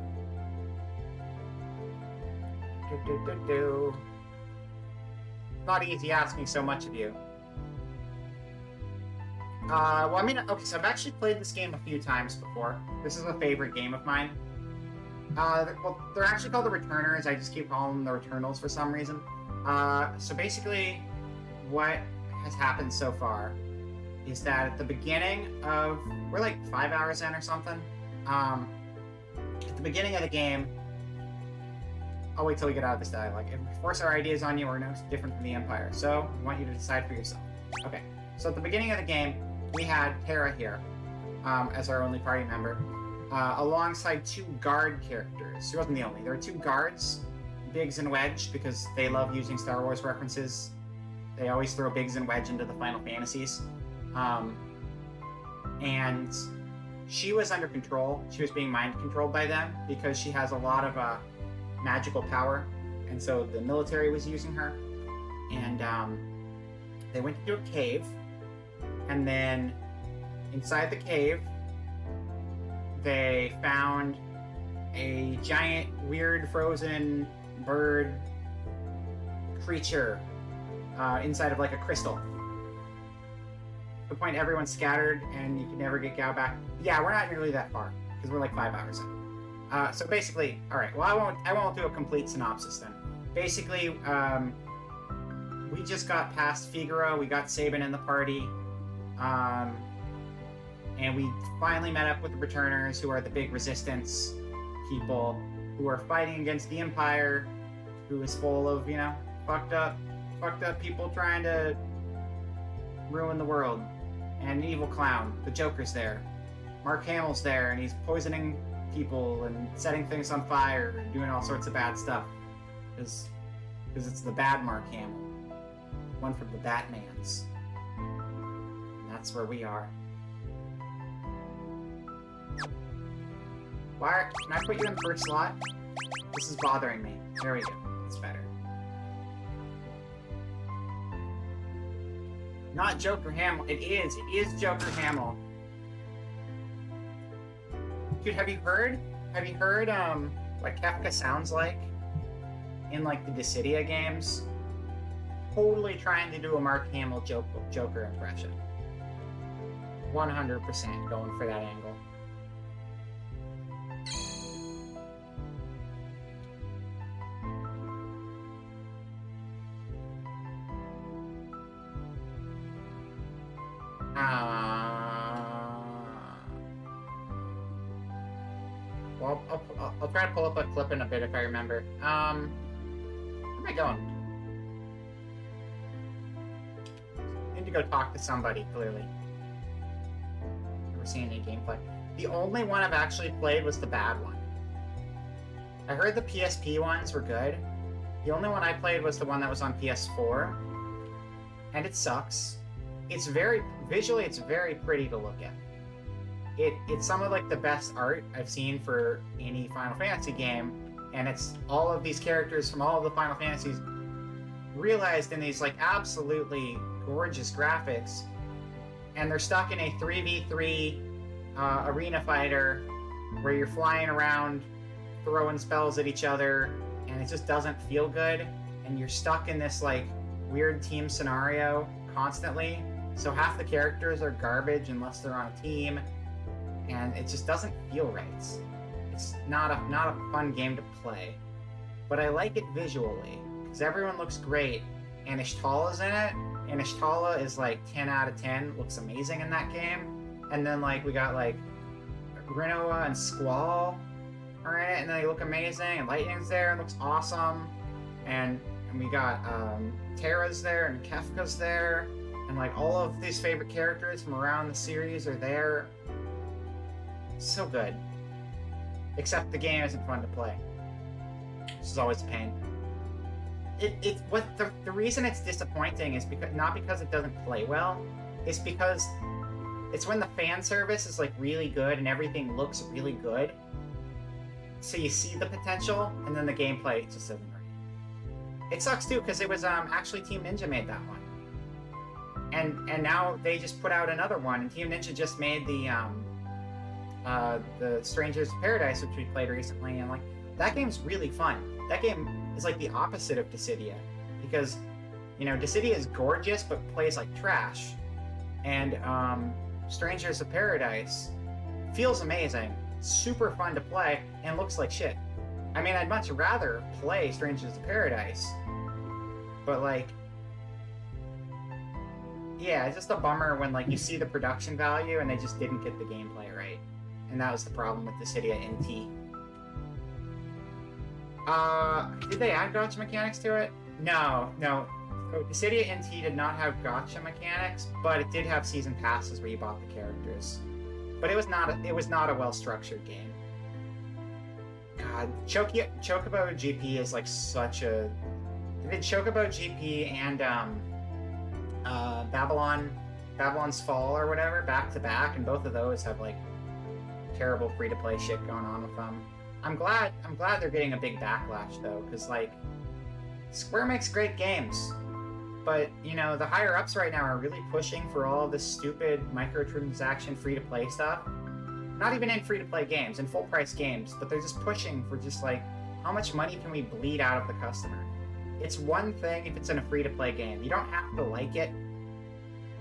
Not easy asking so much of you. Well, I mean, okay, so I've actually played this game a few times before. This is a favorite game of mine. Well, they're actually called the Returners. I just keep calling them the Returnals for some reason. So basically, what has happened so far is that at the beginning of, we're like 5 hours in or something. At the beginning of the game, I'll wait till we get out of this dialogue. If we force our ideas on you, we're no different from the Empire. So we want you to decide for yourself. Okay. So at the beginning of the game, we had Terra here as our only party member, alongside 2 guard characters. She wasn't the only. There were 2 guards, Biggs and Wedge, because they love using Star Wars references. They always throw Biggs and Wedge into the Final Fantasies. And she was under control. She was being mind controlled by them because she has a lot of magical power. And so the military was using her. And they went into a cave. And then inside the cave, they found a giant, weird, frozen bird creature inside of like a crystal. At the point everyone's scattered and you can never get Gao back. Yeah, we're not nearly that far because we're like 5 hours in. So basically, all right. Well, I won't do a complete synopsis then. Basically, we just got past Figaro. We got Sabin in the party, and we finally met up with the Returners, who are the big resistance people who are fighting against the Empire, who is full of fucked up people trying to ruin the world. And an evil clown, the Joker's there. Mark Hamill's there, and he's poisoning people and setting things on fire and doing all sorts of bad stuff. Because it's the bad Mark Hamill. One from the Batmans. And that's where we are. Can I put you in the first slot? This is bothering me. There we go. It's better. Not Joker Hamill. It is Joker Hamill. Dude, have you heard what Kefka sounds like in like the Dissidia games? Totally trying to do a Mark Hamill Joker impression. 100% going for that angle. Well, I'll try to pull up a clip in a bit if I remember. Where am I going? Need to go talk to somebody, clearly. Never seen any gameplay. The only one I've actually played was the bad one. I heard the PSP ones were good. The only one I played was the one that was on PS4. And it sucks. Visually, it's very pretty to look at. It's some of like the best art I've seen for any Final Fantasy game, and it's all of these characters from all of the Final Fantasies realized in these like absolutely gorgeous graphics, and they're stuck in a 3v3 arena fighter where you're flying around throwing spells at each other, and it just doesn't feel good, and you're stuck in this like weird team scenario constantly. So half the characters are garbage unless they're on a team, and it just doesn't feel right. It's not a fun game to play, but I like it visually because everyone looks great, and Ishtala's in it, and Ishtala is like 10 out of 10, looks amazing in that game. And then like we got like Rinoa and Squall are in it, and they look amazing, and Lightning's there and looks awesome, and we got Terra's there and Kefka's there. And like all of these favorite characters from around the series are there. So good. Except the game isn't fun to play. This is always a pain. The reason it's disappointing is not because it doesn't play well. It's because it's when the fan service is like really good and everything looks really good. So you see the potential, and then the gameplay just isn't right. It sucks too because it was actually Team Ninja made that one. And now they just put out another one, and Team Ninja just made the Strangers of Paradise, which we played recently, and like that game's really fun. That game is like the opposite of Dissidia, because Dissidia is gorgeous but plays like trash, and Strangers of Paradise feels amazing, super fun to play, and looks like shit. I mean, I'd much rather play Strangers of Paradise, But like, yeah, it's just a bummer when like you see the production value and they just didn't get the gameplay right. And that was the problem with the Cydia NT. Did they add gotcha mechanics to it? No. So the Cydia NT did not have gotcha mechanics, but it did have season passes where you bought the characters. But it was not a well-structured game. God, Chocobo GP is like such a... They did Chocobo GP and Babylon's Fall or whatever back to back, and both of those have like terrible free-to-play shit going on with them. I'm glad they're getting a big backlash though, because like Square makes great games, but you know the higher ups right now are really pushing for all this stupid microtransaction free-to-play stuff. Not even in free-to-play games, in full-price games, but they're just pushing for just like how much money can we bleed out of the customer. It's one thing if it's in a free-to-play game. You don't have to like it,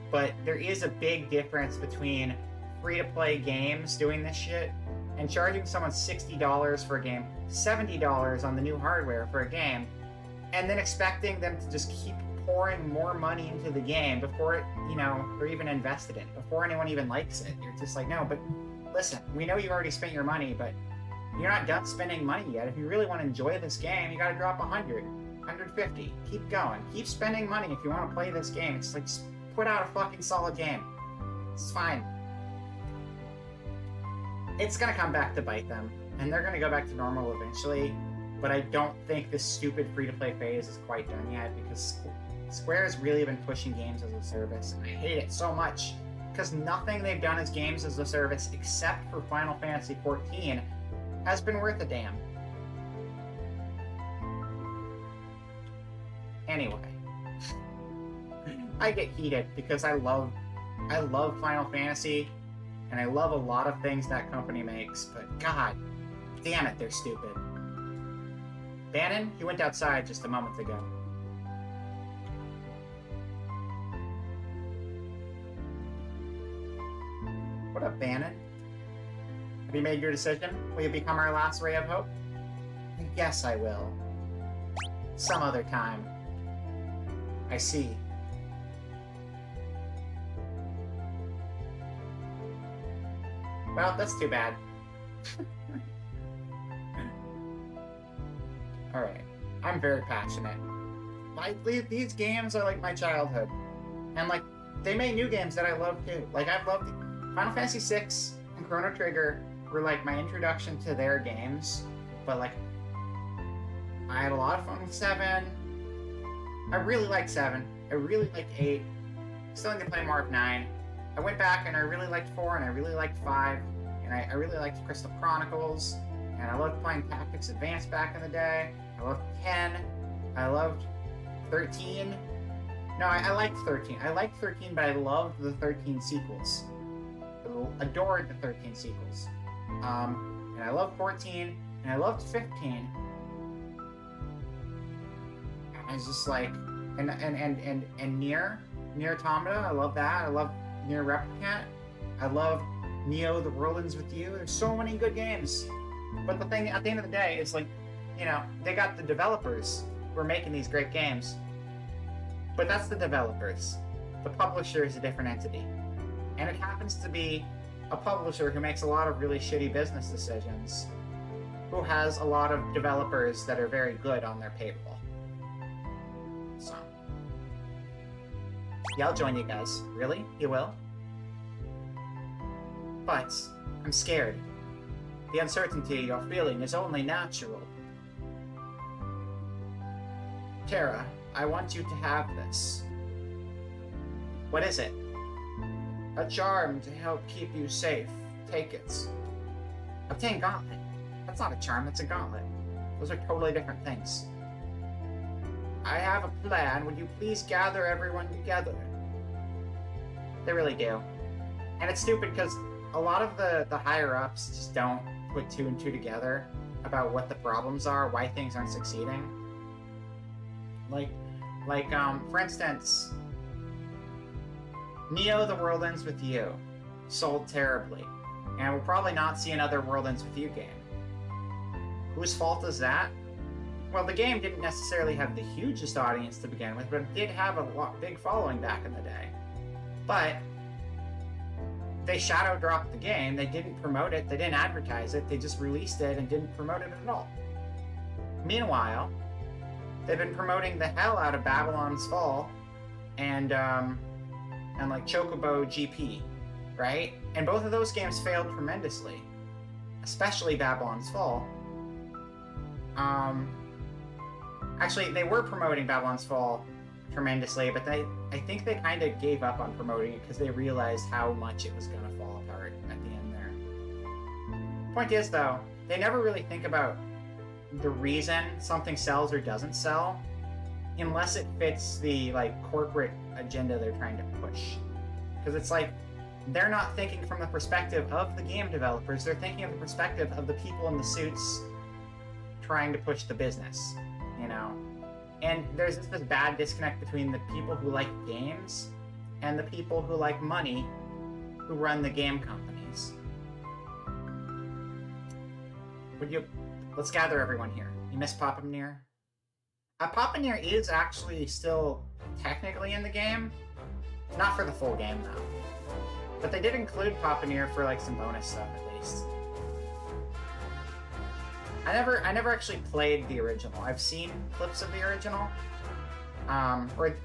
but there is a big difference between free-to-play games doing this shit and charging someone $60 for a game, $70 on the new hardware for a game, and then expecting them to just keep pouring more money into the game before it, you know, they're even invested in it, before anyone even likes it. You're just like, no, but listen, we know you already spent your money, but you're not done spending money yet. If you really want to enjoy this game, you gotta drop 100, 150. Keep going. Keep spending money if you want to play this game. It's like, just put out a fucking solid game. It's fine. It's gonna come back to bite them, and they're gonna go back to normal eventually, but I don't think this stupid free-to-play phase is quite done yet, because Square has really been pushing games as a service, and I hate it so much, because nothing they've done as games as a service, except for Final Fantasy XIV, has been worth a damn. Anyway. I get heated, because I love Final Fantasy, and I love a lot of things that company makes, but god damn it, they're stupid. Bannon, he went outside just a moment ago. What up, Bannon? Have you made your decision? Will you become our last ray of hope? I guess I will. Some other time. I see. Well, that's too bad. Alright. I'm very passionate. Like, these games are like my childhood. And like, they made new games that I love too. Like, I've loved Final Fantasy VI and Chrono Trigger were like my introduction to their games. But like, I had a lot of fun with 7. I really liked 7. I really liked 8. Still need to play more of 9. I went back and I really liked 4 and I really liked 5. And I really liked Crystal Chronicles. And I loved playing Tactics Advance back in the day. I loved 10. I loved 13. No, I liked 13. I liked 13, but I loved the 13 sequels. I adored the 13 sequels. And I loved 14, and I loved 15. I was just like, and Nier Automata, I love that. I love Nier Replicant. I love Neo: The World Ends With You. There's so many good games. But the thing, at the end of the day, is like, you know, they got the developers who are making these great games. But that's the developers. The publisher is a different entity. And it happens to be a publisher who makes a lot of really shitty business decisions, who has a lot of developers that are very good on their payroll. So. Yeah, I'll join you guys. Really? You will? But I'm scared. The uncertainty you're feeling is only natural. Terra, I want you to have this. What is it? A charm to help keep you safe. Take it. Obtain gauntlet. That's not a charm, that's a gauntlet. Those are totally different things. I have a plan. Would you please gather everyone together? They really do. And it's stupid because a lot of the higher-ups just don't put 2 and 2 together about what the problems are, why things aren't succeeding. For instance, Neo: The World Ends With You sold terribly, and we'll probably not see another World Ends With You game. Whose fault is that? well, the game didn't necessarily have the hugest audience to begin with, but it did have a big following back in the day. But they shadow dropped the game. They didn't promote it. They didn't advertise it. They just released it and didn't promote it at all. Meanwhile, they've been promoting the hell out of Babylon's Fall and like Chocobo GP, right? And both of those games failed tremendously, especially Babylon's Fall. Actually, they were promoting Babylon's Fall tremendously, but I think they kind of gave up on promoting it because they realized how much it was going to fall apart at the end there. Point is, though, they never really think about the reason something sells or doesn't sell unless it fits the corporate agenda they're trying to push. Because it's like they're not thinking from the perspective of the game developers, they're thinking of the perspective of the people in the suits trying to push the business, you know? And there's this bad disconnect between the people who like games and the people who like money who run the game companies. Let's gather everyone here. You miss Popamnir? Popamnir is actually still technically in the game. Not for the full game, though. But they did include Popamnir for some bonus stuff, at least. I never actually played the original. I've seen clips of the original. Or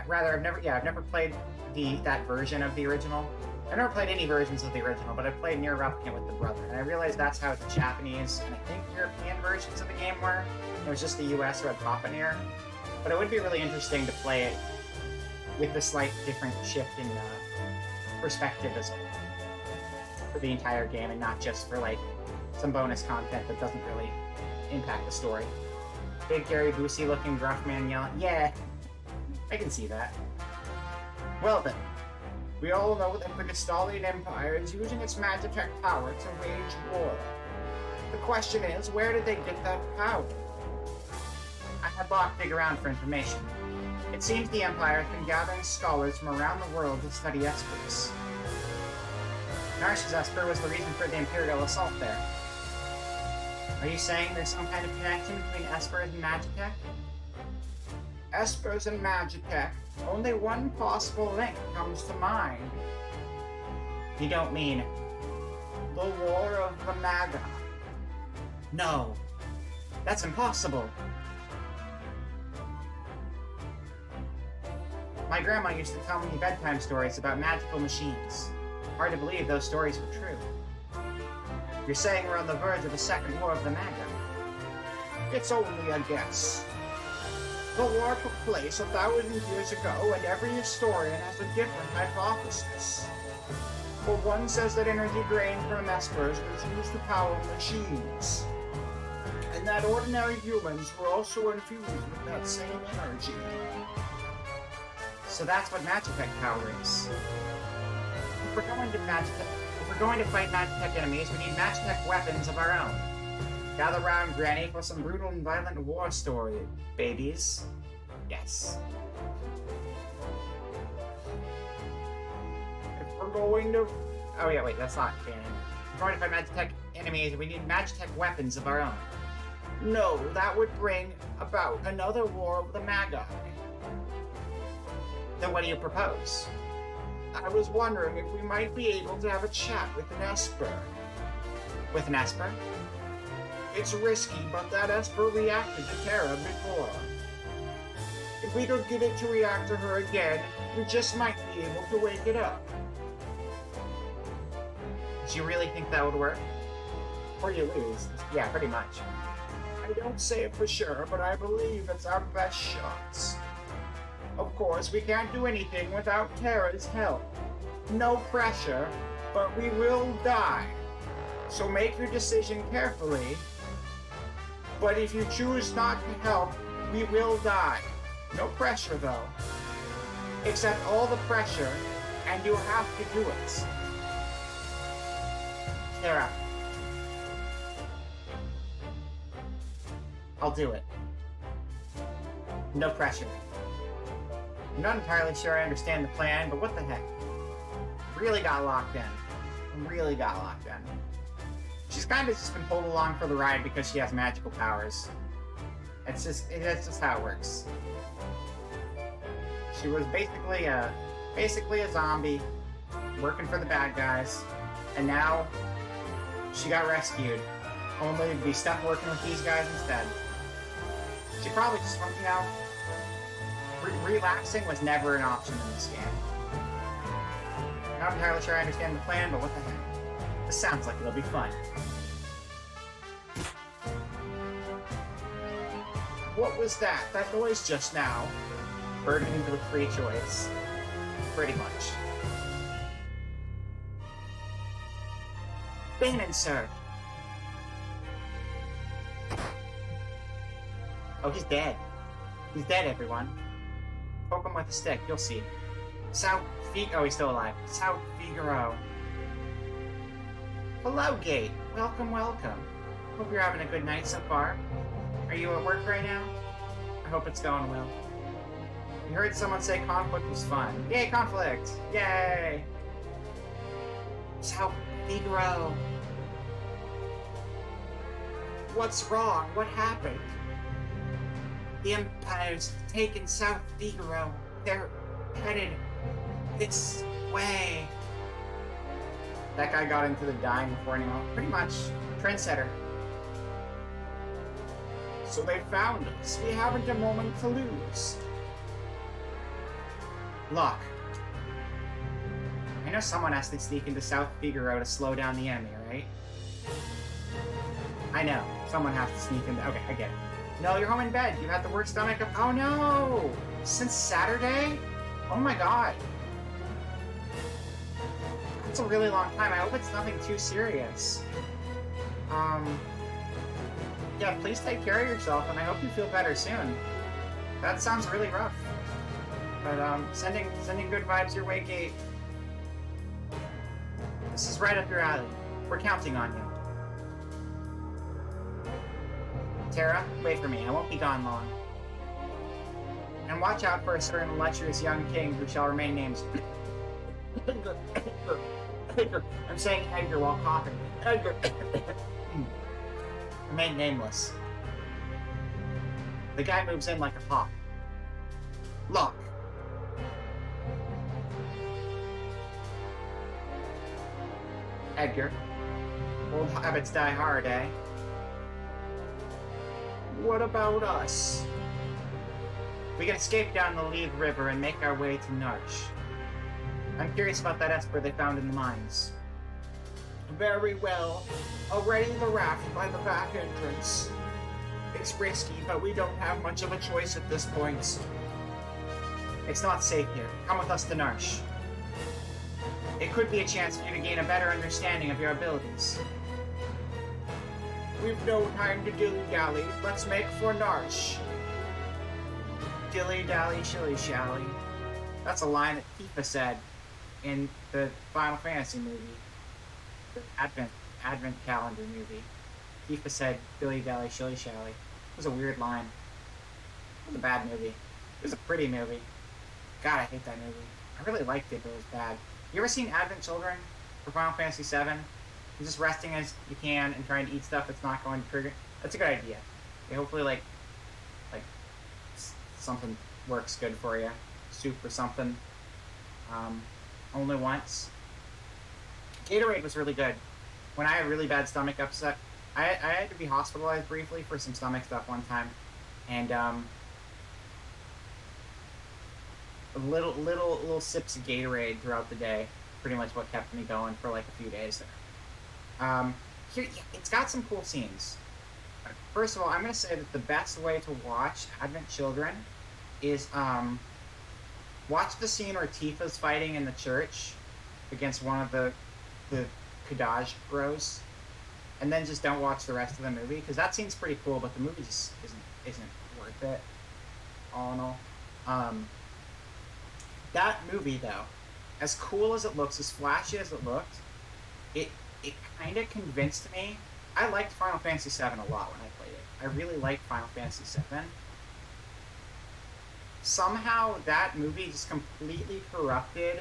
rather, I've never played that version of the original. I've never played any versions of the original, but I played Nier Replicant with the brother, and I realized that's how the Japanese and I think European versions of the game were. It was just the US who had Popamnir. But it would be really interesting to play it with a slight different shift in perspective for the entire game, and not just for some bonus content that doesn't really impact the story. Big Gary Busey looking gruff man yelling, yeah, I can see that. Well then, we all know that the Gestalian Empire is using its Magitech power to wage war. The question is, where did they get that power? I had Locke dig around for information. It seems the Empire has been gathering scholars from around the world to study espers. Narcissus Esper was the reason for the Imperial assault there. Are you saying there's some kind of connection between espers and Magitech? Espers and Magitech. Only one possible link comes to mind. You don't mean the War of the Maga? No, that's impossible. My grandma used to tell me bedtime stories about magical machines. Hard to believe those stories were true. You're saying we're on the verge of a second War of the Maga? It's only a guess. The war took place 1,000 years ago, and every historian has a different hypothesis. For one says that energy drained from espers was used to power machines, and that ordinary humans were also infused with that same energy. So that's what Magitech power is. If we're going to fight Magitech enemies, we need Magitech weapons of our own. Gather round, Granny, for some brutal and violent war story, babies. Yes. If we're going to... Oh yeah, wait, that's not canon. If we're going to fight Magitech enemies, we need Magitech weapons of our own. No, that would bring about another War of the Magi. Then what do you propose? I was wondering if we might be able to have a chat with an Esper. With an Esper? It's risky, but that Esper reacted to Terra before. If we could get it to react to her again, we just might be able to wake it up. Do you really think that would work? Or you lose. Yeah, pretty much. I don't say it for sure, but I believe it's our best shots. Of course, we can't do anything without Terra's help. No pressure, but we will die. So make your decision carefully. But if you choose not to help, we will die. No pressure, though. Accept all the pressure, and you have to do it. Terra. I'll do it. No pressure. I'm not entirely sure I understand the plan, but what the heck. Really got locked in. Really got locked in. She's kind of just been pulled along for the ride because she has magical powers. That's just how it works. She was basically a zombie working for the bad guys, and now she got rescued, only to be stuck working with these guys instead. She probably just, you know, relaxing was never an option in this game. Not entirely sure I understand the plan, but what the heck. This sounds like it'll be fun. What was that? That noise just now? Burning into a free choice. Pretty much. Banin, sir! Oh, he's dead. He's dead, everyone. Poke him with a stick, you'll see. Oh, he's still alive. South Figaro. Hello, Gate. Welcome, welcome. Hope you're having a good night so far. Are you at work right now? I hope it's going well. You heard someone say conflict was fun. Yay, conflict! Yay! South Figaro. What's wrong? What happened? The Empire's taken South Figaro. They're headed this way. That guy got into the dime before anyone. Pretty much. Trendsetter. So they found us. We haven't a moment to lose. Luck. I know someone has to sneak into South Figaro to slow down the enemy, right? I know. Someone has to sneak into... Okay, I get it. No, you're home in bed. You had the worst stomach of... Oh, no! Since Saturday? Oh, my God. That's a really long time. I hope it's nothing too serious. Yeah, please take care of yourself, and I hope you feel better soon. That sounds really rough. But, sending good vibes your way, Gate. This is right up your alley. We're counting on you. Terra, wait for me. I won't be gone long. And watch out for a certain lecherous young king who shall remain named... Edgar. I'm saying Edgar while coughing. Edgar. Remain nameless. The guy moves in like a hawk. Look. Edgar. Old habits die hard, eh? What about us? We can escape down the Lead River and make our way to Narch. I'm curious about that Esper they found in the mines. Very well. I'll ready the raft by the back entrance. It's risky, but we don't have much of a choice at this point. It's not safe here. Come with us to Narch. It could be a chance for you to gain a better understanding of your abilities. We've no time to dilly-dally. Let's make for Narch. Dilly-dally, shilly-shally. That's a line that Tifa said in the Final Fantasy movie. The Advent calendar movie. Tifa said, dilly-dally, shilly-shally. It was a weird line. It was a bad movie. It was a pretty movie. God, I hate that movie. I really liked it, but it was bad. You ever seen Advent Children for Final Fantasy VII? You're just resting as you can and trying to eat stuff that's not going to trigger. That's a good idea. Okay, hopefully, like something works good for you. Soup or something. Only once. Gatorade was really good. When I had really bad stomach upset, I had to be hospitalized briefly for some stomach stuff one time, and little sips of Gatorade throughout the day, pretty much what kept me going for like a few days there. Here, it's got some cool scenes. First of all, I'm gonna say that the best way to watch Advent Children is watch the scene where Tifa's fighting in the church against one of the Kadaj bros, and then just don't watch the rest of the movie, because that scene's pretty cool, but the movie just isn't worth it, all in all. That movie, though, as cool as it looks, as flashy as it looked, it kind of convinced me. I liked Final Fantasy VII a lot when I played it. I really liked Final Fantasy VII. Somehow that movie just completely corrupted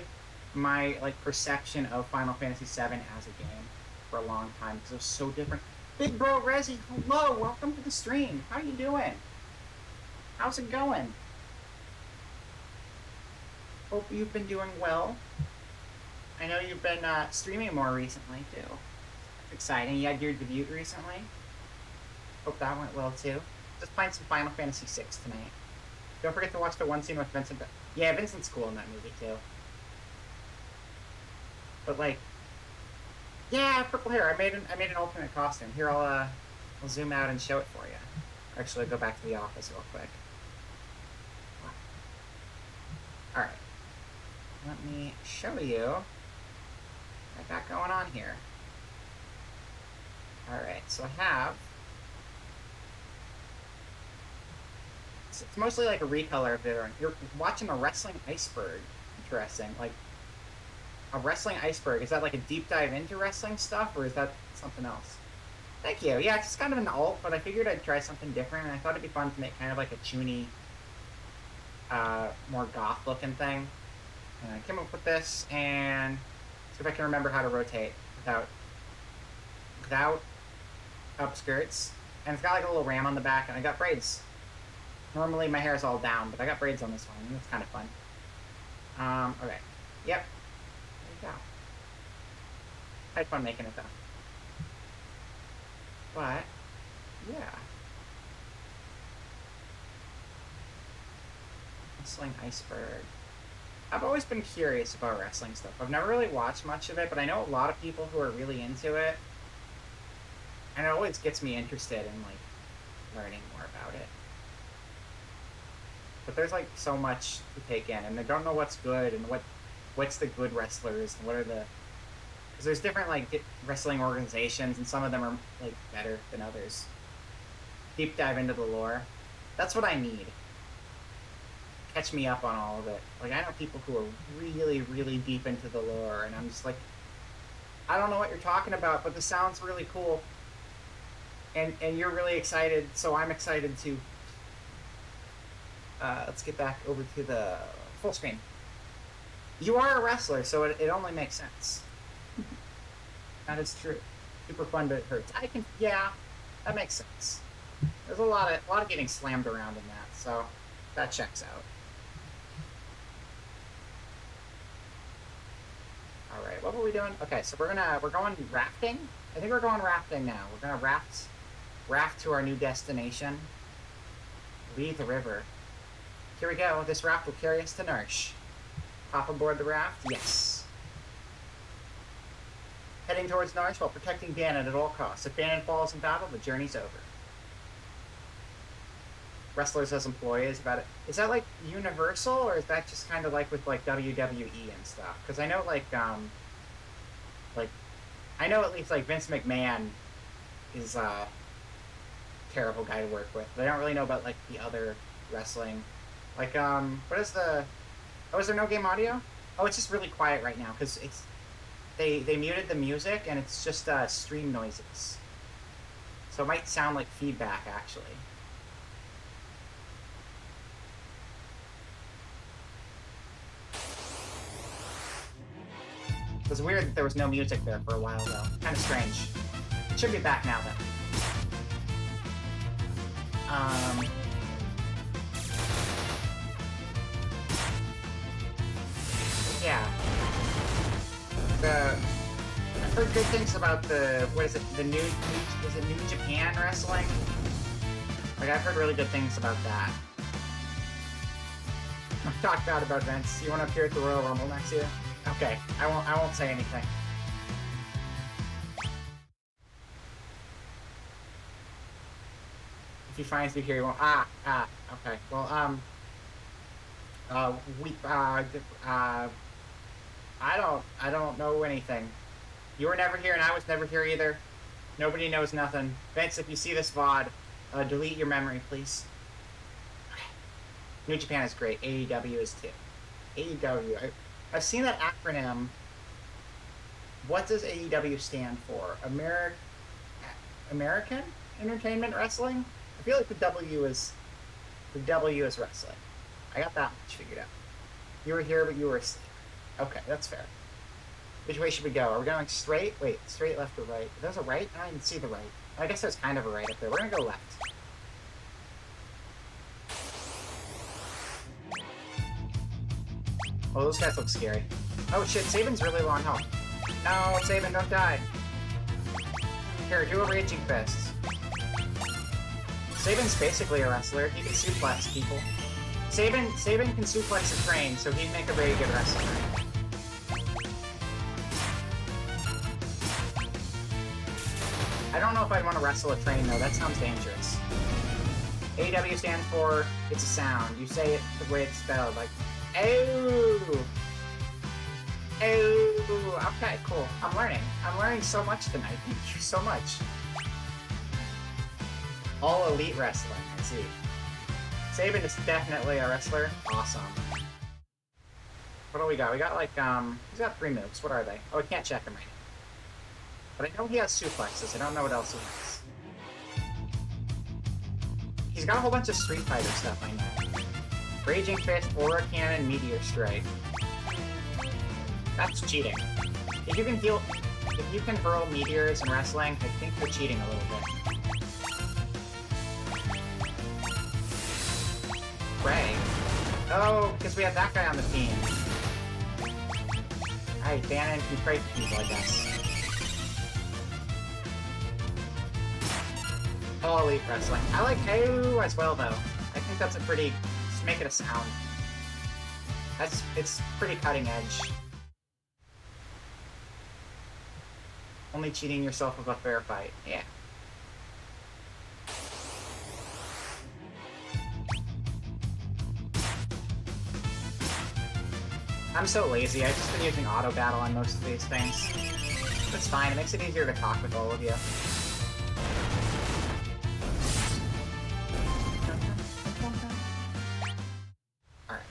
my perception of Final Fantasy VII as a game for a long time, because it was so different. Big Bro Resi, hello, welcome to the stream. How you doing? How's it going? Hope you've been doing well. I know you've been streaming more recently, too. That's exciting. You had your debut recently. Hope that went well, too. Just playing some Final Fantasy VI tonight. Don't forget to watch the one scene with Vincent. Yeah, Vincent's cool in that movie, too. But, like... Yeah, purple hair. I made an alternate costume. Here, I'll zoom out and show it for you. Actually, I'll go back to the office real quick. Alright. Let me show you what I got going on here. Alright, so I have... It's mostly like a recolor of it. You're watching a wrestling iceberg. Interesting. Like, a wrestling iceberg. Is that like a deep dive into wrestling stuff, or is that something else? Thank you. Yeah, it's just kind of an alt, but I figured I'd try something different, and I thought it'd be fun to make kind of like a toony, more goth-looking thing. And I came up with this, and see if I can remember how to rotate without upskirts. And it's got like a little ram on the back, and I got braids. Normally my hair is all down, but I got braids on this one, and it's kind of fun. Okay. Yep. There you go. I had fun making it, though. But, yeah. Wrestling iceberg. I've always been curious about wrestling stuff. I've never really watched much of it, but I know a lot of people who are really into it. And it always gets me interested in, like, learning more about it. But there's, like, so much to take in, and I don't know what's good, and what's the good wrestlers, and what are the... Because there's different, like, wrestling organizations, and some of them are, like, better than others. Deep dive into the lore. That's what I need. Catch me up on all of it. Like, I know people who are really, really deep into the lore, and I'm just like, I don't know what you're talking about, but this sounds really cool. And you're really excited, so I'm excited too. Let's get back over to the full screen. You are a wrestler, so it only makes sense. That is true. Super fun, but it hurts. Yeah, that makes sense. There's a lot of getting slammed around in that, so that checks out. All right, what were we doing? Okay, so we're going rafting. I think we're going rafting now. We're gonna raft to our new destination. Leave the river. Here we go. This raft will carry us to Narsh. Hop aboard the raft? Yes. Heading towards Narsh while protecting Ganon at all costs. If Ganon falls in battle, the journey's over. Wrestlers as employees about it. Is that like universal, or is that just kind of like with like WWE and stuff? Because I know like I know at least like Vince McMahon is a terrible guy to work with, but I don't really know about like the other wrestling. Like what is the? Oh, is there no game audio? Oh, it's just really quiet right now because it's they muted the music and it's just stream noises. So it might sound like feedback actually. It was weird that there was no music there for a while, though. Kind of strange. It should be back now, though. Yeah. I've heard good things about what is it, is it New Japan Wrestling? Like, I've heard really good things about that. I've talked bad about Vince. You want to appear at the Royal Rumble next year? Okay, I won't say anything. If he finds me here, he won't. Okay. Well, I don't know anything. You were never here, and I was never here either. Nobody knows nothing. Vince, if you see this VOD, delete your memory, please. Okay. New Japan is great. AEW is too. AEW. I've seen that acronym. What does AEW stand for? American Entertainment Wrestling? I feel like the W is wrestling. I got that much figured out. You were here, but you were asleep. Okay, that's fair. Which way should we go? Are we going straight? Wait, straight, left, or right? There's a right? I don't even see the right. I guess there's kind of a right up there. We're gonna go left. Oh, those guys look scary. Oh shit, Saban's really low on health. No, Saban, don't die. Here, do a Raging Fist. Saban's basically a wrestler. He can suplex people. Saban can suplex a train, so he'd make a very good wrestler. I don't know if I'd want to wrestle a train, though. That sounds dangerous. AW stands for, it's a sound. You say it the way it's spelled, like, oh! Oh! Okay, cool. I'm learning. I'm learning so much tonight. Thank you so much. All elite wrestling, I see. Saban is definitely a wrestler. Awesome. What do we got? We got like, he's got 3 moves. What are they? Oh, I can't check them right now. But I know he has suplexes. I don't know what else he has. He's got a whole bunch of Street Fighter stuff, I know. Raging Fist, Aura Cannon, Meteor Strike. That's cheating. If you can hurl meteors in wrestling, I think you're cheating a little bit. Ray. Oh, because we have that guy on the team. Alright, Bannon can pray for people, I guess. Oh, elite wrestling. I like KO as well, though. I think that's a pretty... Just make it a sound. It's pretty cutting edge. Only cheating yourself with a fair fight. Yeah. I'm so lazy. I've just been using auto battle on most of these things. It's fine. It makes it easier to talk with all of you. Alright.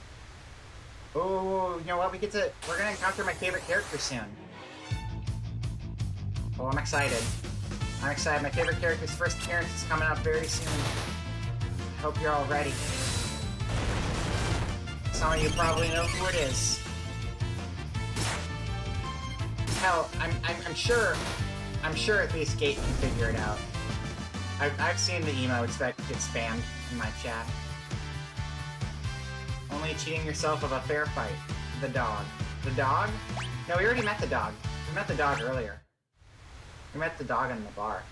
Oh, you know what? We're gonna encounter my favorite character soon. Oh, I'm excited. I'm excited. My favorite character's first appearance is coming up very soon. I hope you're all ready. Some of you probably know who it is. Hell, I'm sure at least Gate can figure it out. I've seen the emotes that get spammed in my chat. Only cheating yourself of a fair fight. The dog. The dog? No, we already met the dog. We met the dog earlier. We met the dog in the bar.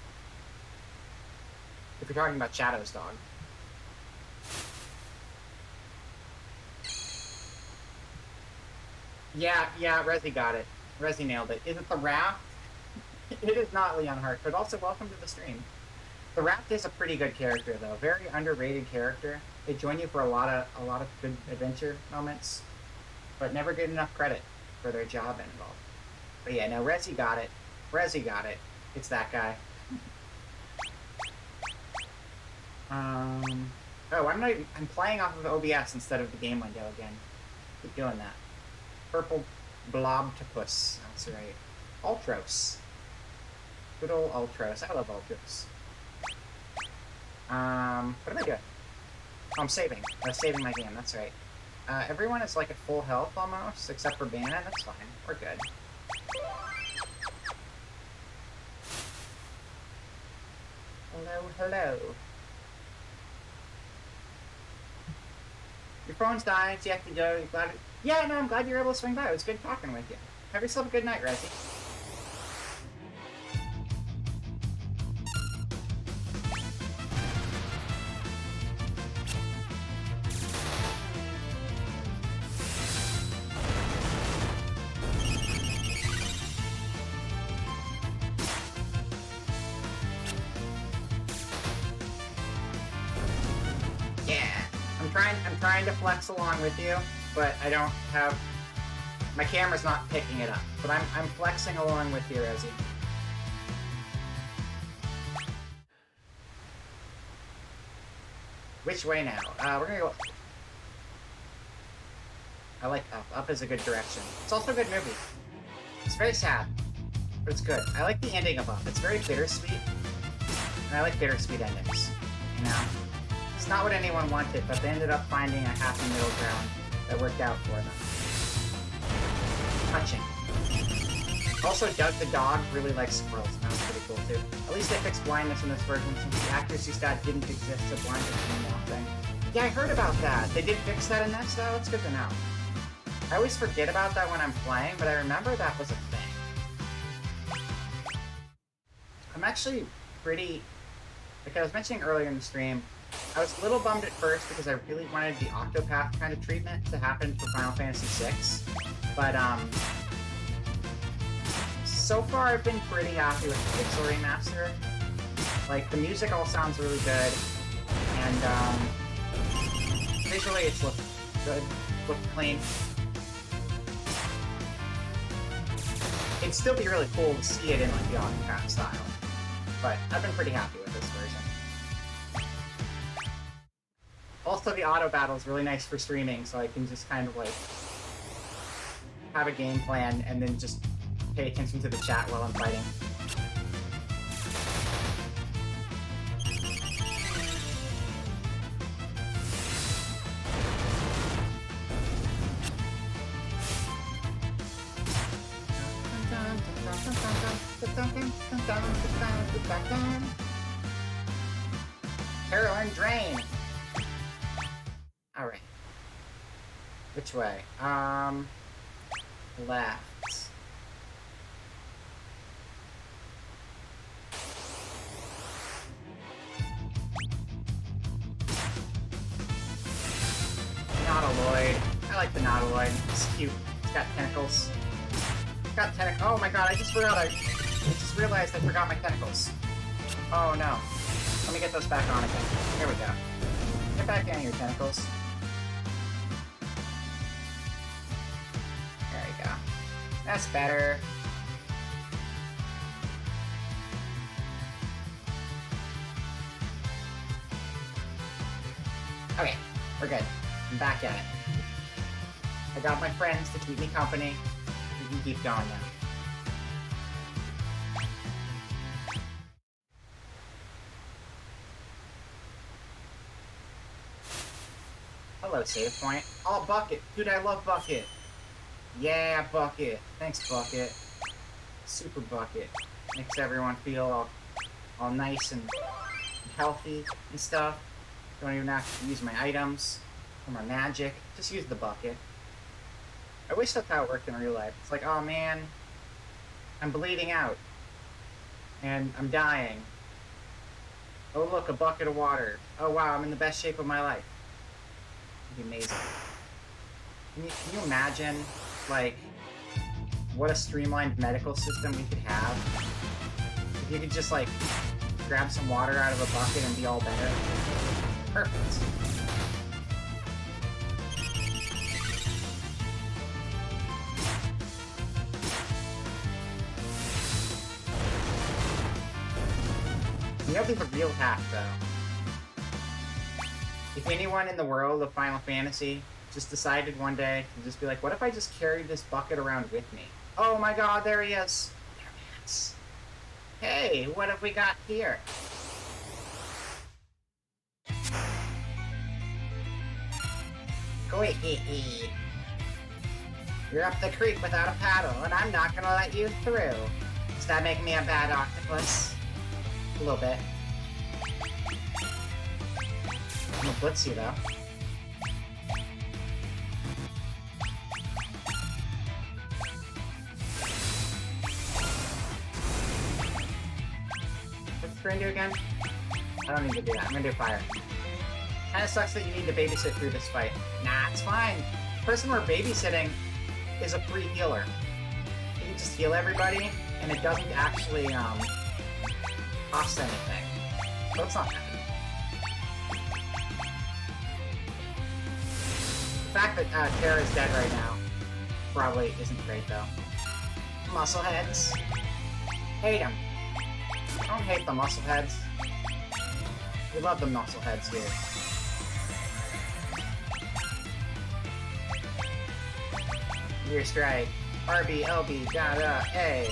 If you're talking about Shadow's dog. Yeah, Resi got it. Resi nailed it. Is it the Raft? It is not Leon Hart, but also welcome to the stream. The Raft is a pretty good character, though. Very underrated character. They join you for a lot of good adventure moments, but never get enough credit for their job involved. But yeah, no, Resi got it. Resi got it. It's that guy. Oh, I'm playing off of OBS instead of the game window again. Keep doing that. Purple Blobtopus. That's right. Ultros. Good old Ultros. I love Ultros. What am I doing? Oh, I'm saving. I was saving my game. That's right. Everyone is like at full health almost, except for Bannon. That's fine. We're good. Hello. Your phone's dying, so you have to go. Yeah, no, I'm glad you were able to swing by. It was good talking with you. Have yourself a good night, Resi. I'm trying to flex along with you, but I don't have... My camera's not picking it up, but I'm flexing along with you, Resi. Which way now? We're gonna go... I like up. Up is a good direction. It's also a good movie. It's very sad, but it's good. I like the ending of Up. It's very bittersweet, and I like bittersweet endings, you know? It's not what anyone wanted, but they ended up finding a happy middle ground that worked out for them. Touching. Also, Doug the dog really likes squirrels, and that was pretty cool too. At least they fixed blindness in this version, since the accuracy stat didn't exist, so blindness is now thing. Yeah, I heard about that. They did fix that in this, though. That's good to know. I always forget about that when I'm playing, but I remember that was a thing. I'm actually pretty... Like I was mentioning earlier in the stream, I was a little bummed at first because I really wanted the Octopath kind of treatment to happen for Final Fantasy VI. But, so far I've been pretty happy with the Pixel Remaster. Like, the music all sounds really good, and, visually it's looked good, looked clean. It'd still be really cool to see it in, like, the Octopath style. But I've been pretty happy with this version. Also, the auto battle is really nice for streaming, so I can just kind of, like, have a game plan and then just pay attention to the chat while I'm fighting. Caroline Drain! Alright. Which way? Left. Nautiloid. I like the Nautiloid. It's cute. It's got tentacles. It's got tentacles. Oh my god, I just realized I forgot my tentacles. Oh no. Let me get those back on again. Here we go. Get back in your tentacles. There you go. That's better. Okay, we're good. I'm back at it. I got my friends to keep me company. We can keep going now. Hello, save point. Oh, Bucket. Dude, I love Bucket. Yeah, Bucket. Thanks, Bucket. Super Bucket. Makes everyone feel all nice and healthy and stuff. Don't even have to use my items or my magic. Just use the bucket. I wish that's how it worked in real life. It's like, oh man, I'm bleeding out. And I'm dying. Oh look, a bucket of water. Oh wow, I'm in the best shape of my life. It'd be amazing. Can you imagine, like, what a streamlined medical system we could have? If you could just, like, grab some water out of a bucket and be all better. Perfect. You know the real hack, though? If anyone in the world of Final Fantasy just decided one day to just be like, what if I just carried this bucket around with me? Oh my god, there he is! There he is. Hey, what have we got here? Go hee. You're up the creek without a paddle, and I'm not gonna let you through. Does that make me a bad octopus? A little bit. I'm a blitzy though. What's the screen do again? I don't need to do that. I'm gonna do fire. Kinda sucks that you need to babysit through this fight. Nah, it's fine. The person we're babysitting is a free healer. You can just heal everybody, and it doesn't actually, cost anything. So it's not bad. The fact that Terra is dead right now probably isn't great, though. Muscleheads. Hate them. Don't hate the muscleheads. We love the muscleheads here. Your strike. RB, LB, da, A.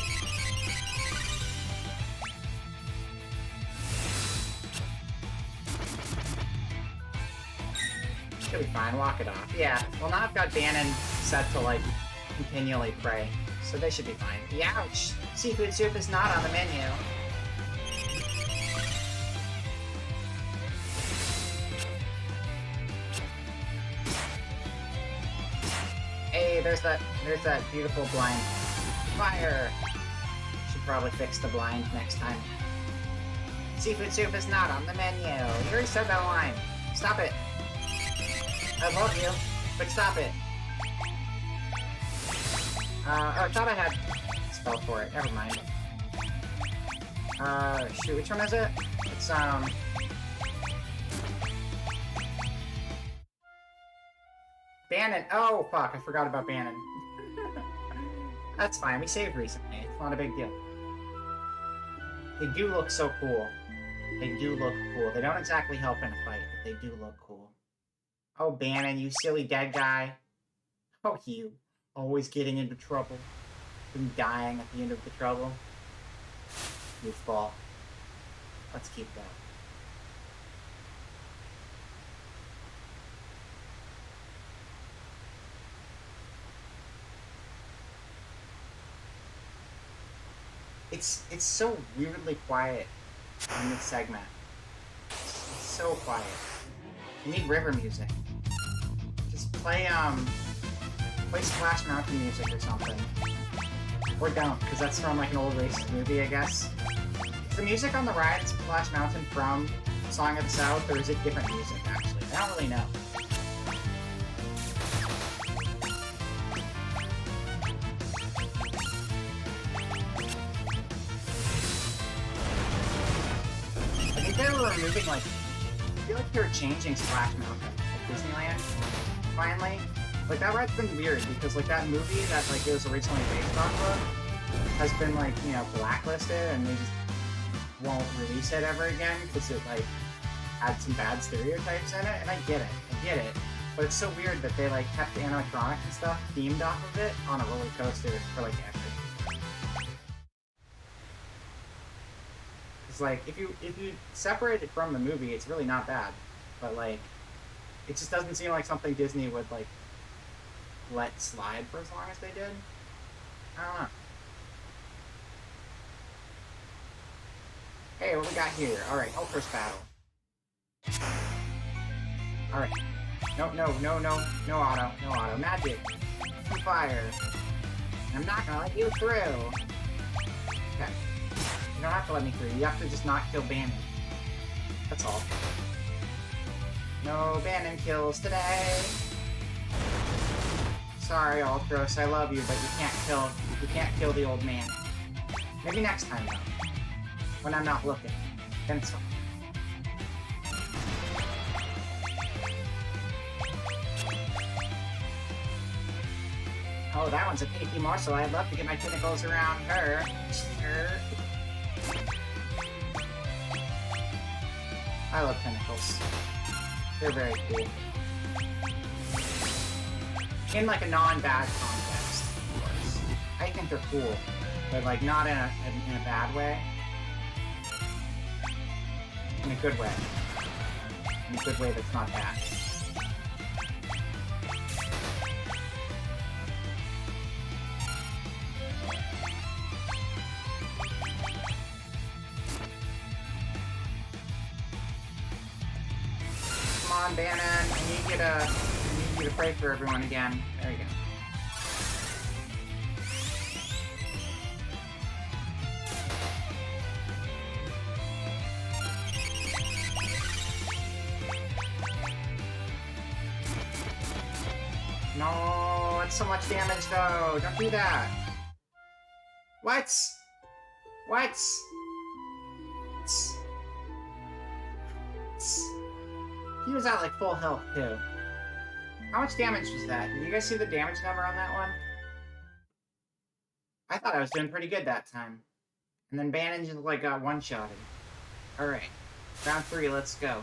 Should be fine, walk it off. Yeah, well now I've got Bannon set to, like, continually pray, so they should be fine. Ouch! Seafood soup is not on the menu. Hey, there's that beautiful blind. Fire! Should probably fix the blind next time. Seafood soup is not on the menu. You already said that line. Stop it. I love you, but stop it. Oh, I thought I had a spell for it. Never mind. Shoot, which one is it? It's, Bannon. Oh, fuck, I forgot about Bannon. That's fine, we saved recently. It's not a big deal. They do look so cool. They do look cool. They don't exactly help in a fight, but they do look cool. Oh, Bannon, you silly dead guy. Oh, you. Always getting into trouble. And dying at the end of the trouble. Goofball. Let's keep that. It's so weirdly quiet in this segment. It's so quiet. You need river music. Just play Splash Mountain music or something. Or don't, because that's from like an old racist movie, I guess. Is the music on the ride Splash Mountain from Song of the South, or is it different music, actually? I don't really know. I think they were removing, like, I feel like they were changing Splash Mountain at Disneyland, finally. Like, that ride's been weird, because, like, that movie that, like, it was originally based off of has been, like, you know, blacklisted, and they just won't release it ever again, because it, like, had some bad stereotypes in it, and I get it. But it's so weird that they, like, kept the animatronics and stuff themed off of it on a roller coaster for, like, ever. It's like, if you separate it from the movie, it's really not bad. But, like, it just doesn't seem like something Disney would, like, let slide for as long as they did. I don't know. Hey, what we got here? Alright, Ultras battle. Alright. No auto. Magic. Fire. I'm not gonna let you through. Okay. You don't have to let me through. You have to just not kill Bannon. That's all. No Bannon kills today. Sorry, Ultros, I love you, but you can't kill the old man. Maybe next time, though. When I'm not looking. Then it's fine. Oh, that one's a pinky morsel. I'd love to get my tentacles around her. I love tentacles. They're very cool. In, like, a non-bad context, of course. I think they're cool, but, like, not in a bad way. In a good way. In a good way that's not bad. Come on, Bannon. I need you to pray for everyone again. There you go. No, it's so much damage though. Don't do that. What? He was at like full health too. How much damage was that? Did you guys see the damage number on that one? I thought I was doing pretty good that time. And then Bannon just like got one-shotted. Alright. Round 3, let's go.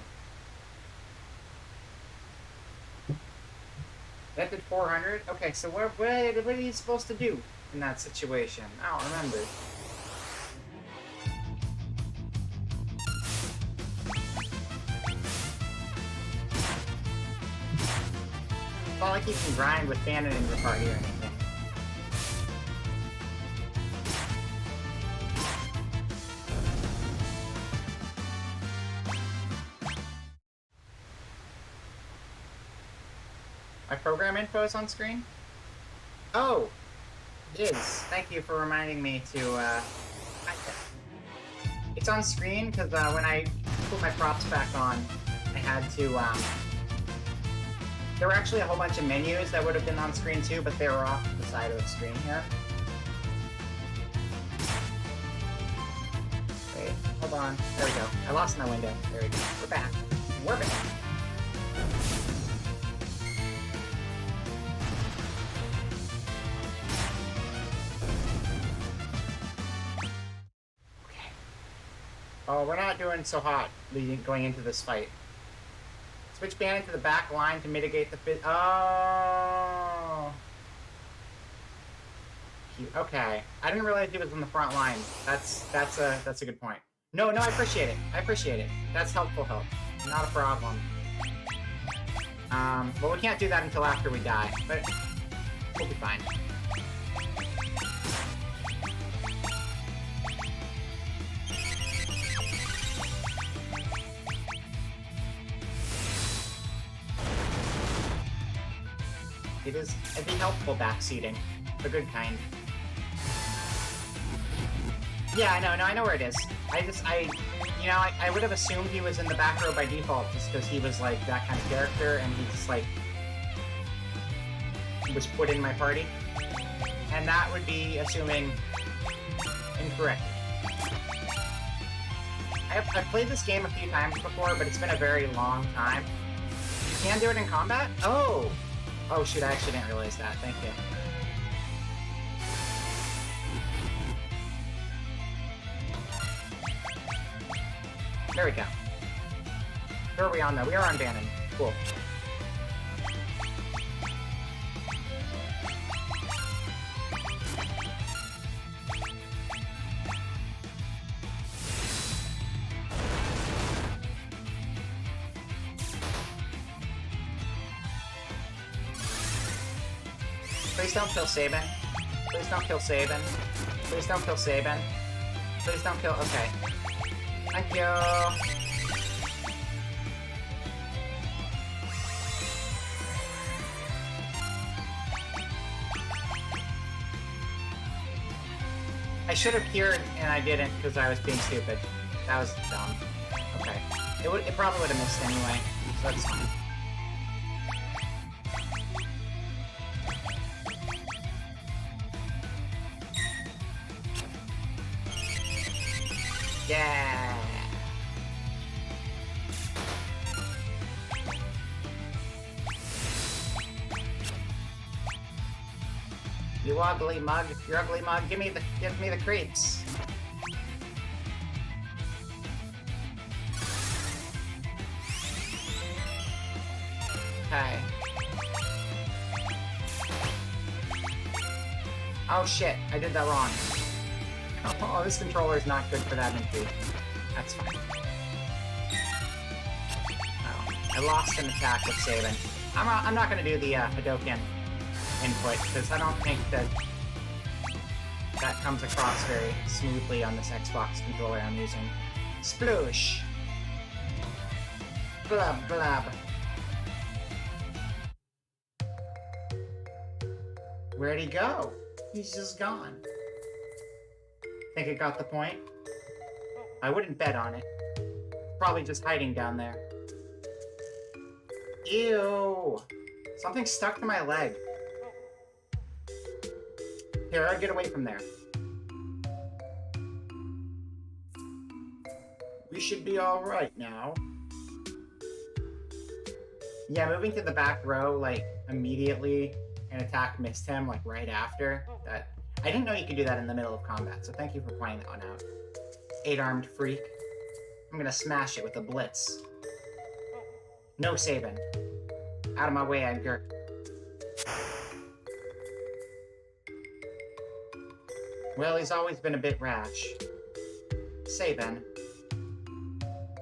That did 400? Okay, so what are you supposed to do in that situation? I don't remember. It's not like you can grind with Bannon in your party or anything. My program info is on screen? Oh, it is. Thank you for reminding me to hide that. It's on screen because when I put my props back on, I had to. There were actually a whole bunch of menus that would have been on screen too, but they were off the side of the screen here. Wait, hold on. There we go. I lost my window. There we go. We're back. We're back. Okay. Oh, we're not doing so hot going into this fight. Switch Bannon to the back line to mitigate the Oh. Okay. I didn't realize he was on the front line. That's a good point. No, I appreciate it. I appreciate it. That's helpful help. Not a problem. Well, we can't do that until after we die, but we'll be fine. It is the helpful backseating. The good kind. Yeah, I know where it is. I would have assumed he was in the back row by default just because he was, like, that kind of character, and he just, like, was put in my party. And that would be assuming incorrect. I've played this game a few times before, but it's been a very long time. You can do it in combat? Oh! Oh, shoot, I actually didn't realize that. Thank you. There we go. Who are we on, though? We are on Bannon. Cool. Please don't kill Sabin. Please don't kill Sabin. Please don't kill Sabin. Please don't kill... Okay. Thank you! I should have cured, and I didn't, because I was being stupid. That was dumb. Okay. It probably would have missed anyway, so that's fine. Yeah! You ugly mug, you ugly mug, give me the creeps. Okay. Oh shit, I did that wrong. Oh, this controller is not good for that entry. That's fine. Oh, I lost an attack with Sabin. I'm not gonna do the Hadoken input, because I don't think that comes across very smoothly on this Xbox controller I'm using. Sploosh! Glub glub. Where'd he go? He's just gone. Think it got the point? I wouldn't bet on it. Probably just hiding down there. Ew! Something stuck to my leg. Terra, get away from there. We should be alright now. Yeah, moving to the back row, like, immediately, an attack missed him, like, right after. I didn't know you could do that in the middle of combat, so thank you for pointing that one out. 8-armed freak. I'm gonna smash it with a blitz. No Sabin. Out of my way, Edgar. Well, he's always been a bit rash. Sabin.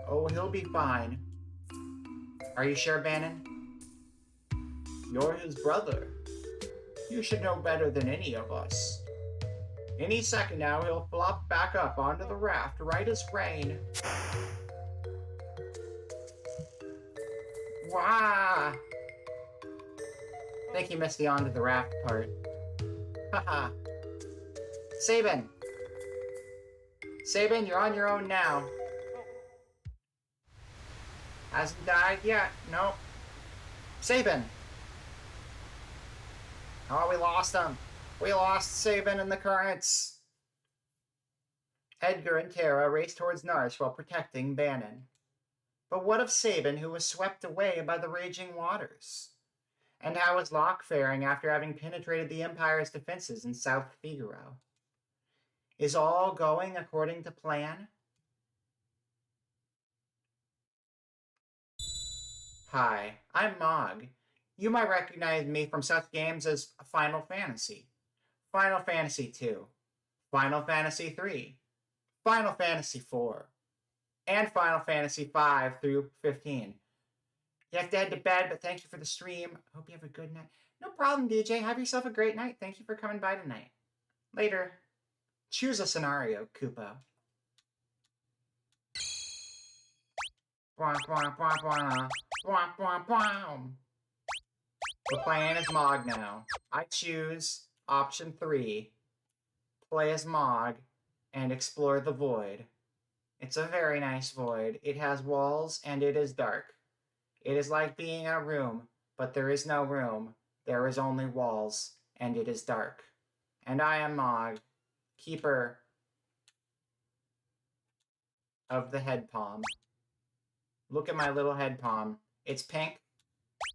Oh, he'll be fine. Are you sure, Bannon? You're his brother. You should know better than any of us. Any second now, he'll flop back up onto the raft, right as rain. Wah! I think he missed the onto the raft part. Haha. Sabin! Sabin, you're on your own now. Hasn't died yet. Nope. Sabin! Oh, we lost him. We lost Sabin in the currents. Edgar and Terra raced towards Narsh while protecting Bannon. But what of Sabin, who was swept away by the raging waters? And how was Locke faring after having penetrated the Empire's defenses in South Figaro? Is all going according to plan? Hi, I'm Mog. You might recognize me from such games as Final Fantasy, Final Fantasy II, Final Fantasy III, Final Fantasy IV, and Final Fantasy V through 15. You have to head to bed, but thank you for the stream. Hope you have a good night. No problem, DJ. Have yourself a great night. Thank you for coming by tonight. Later. Choose a scenario, Koopa. Bwah, bwah, bwah, bwah. Bwah, bwah, bwah. We're playing as Mog now. I choose option 3. Play as Mog and explore the void. It's a very nice void. It has walls and it is dark. It is like being in a room, but there is no room. There is only walls, and it is dark. And I am Mog, keeper of the head palm. Look at my little head palm. It's pink,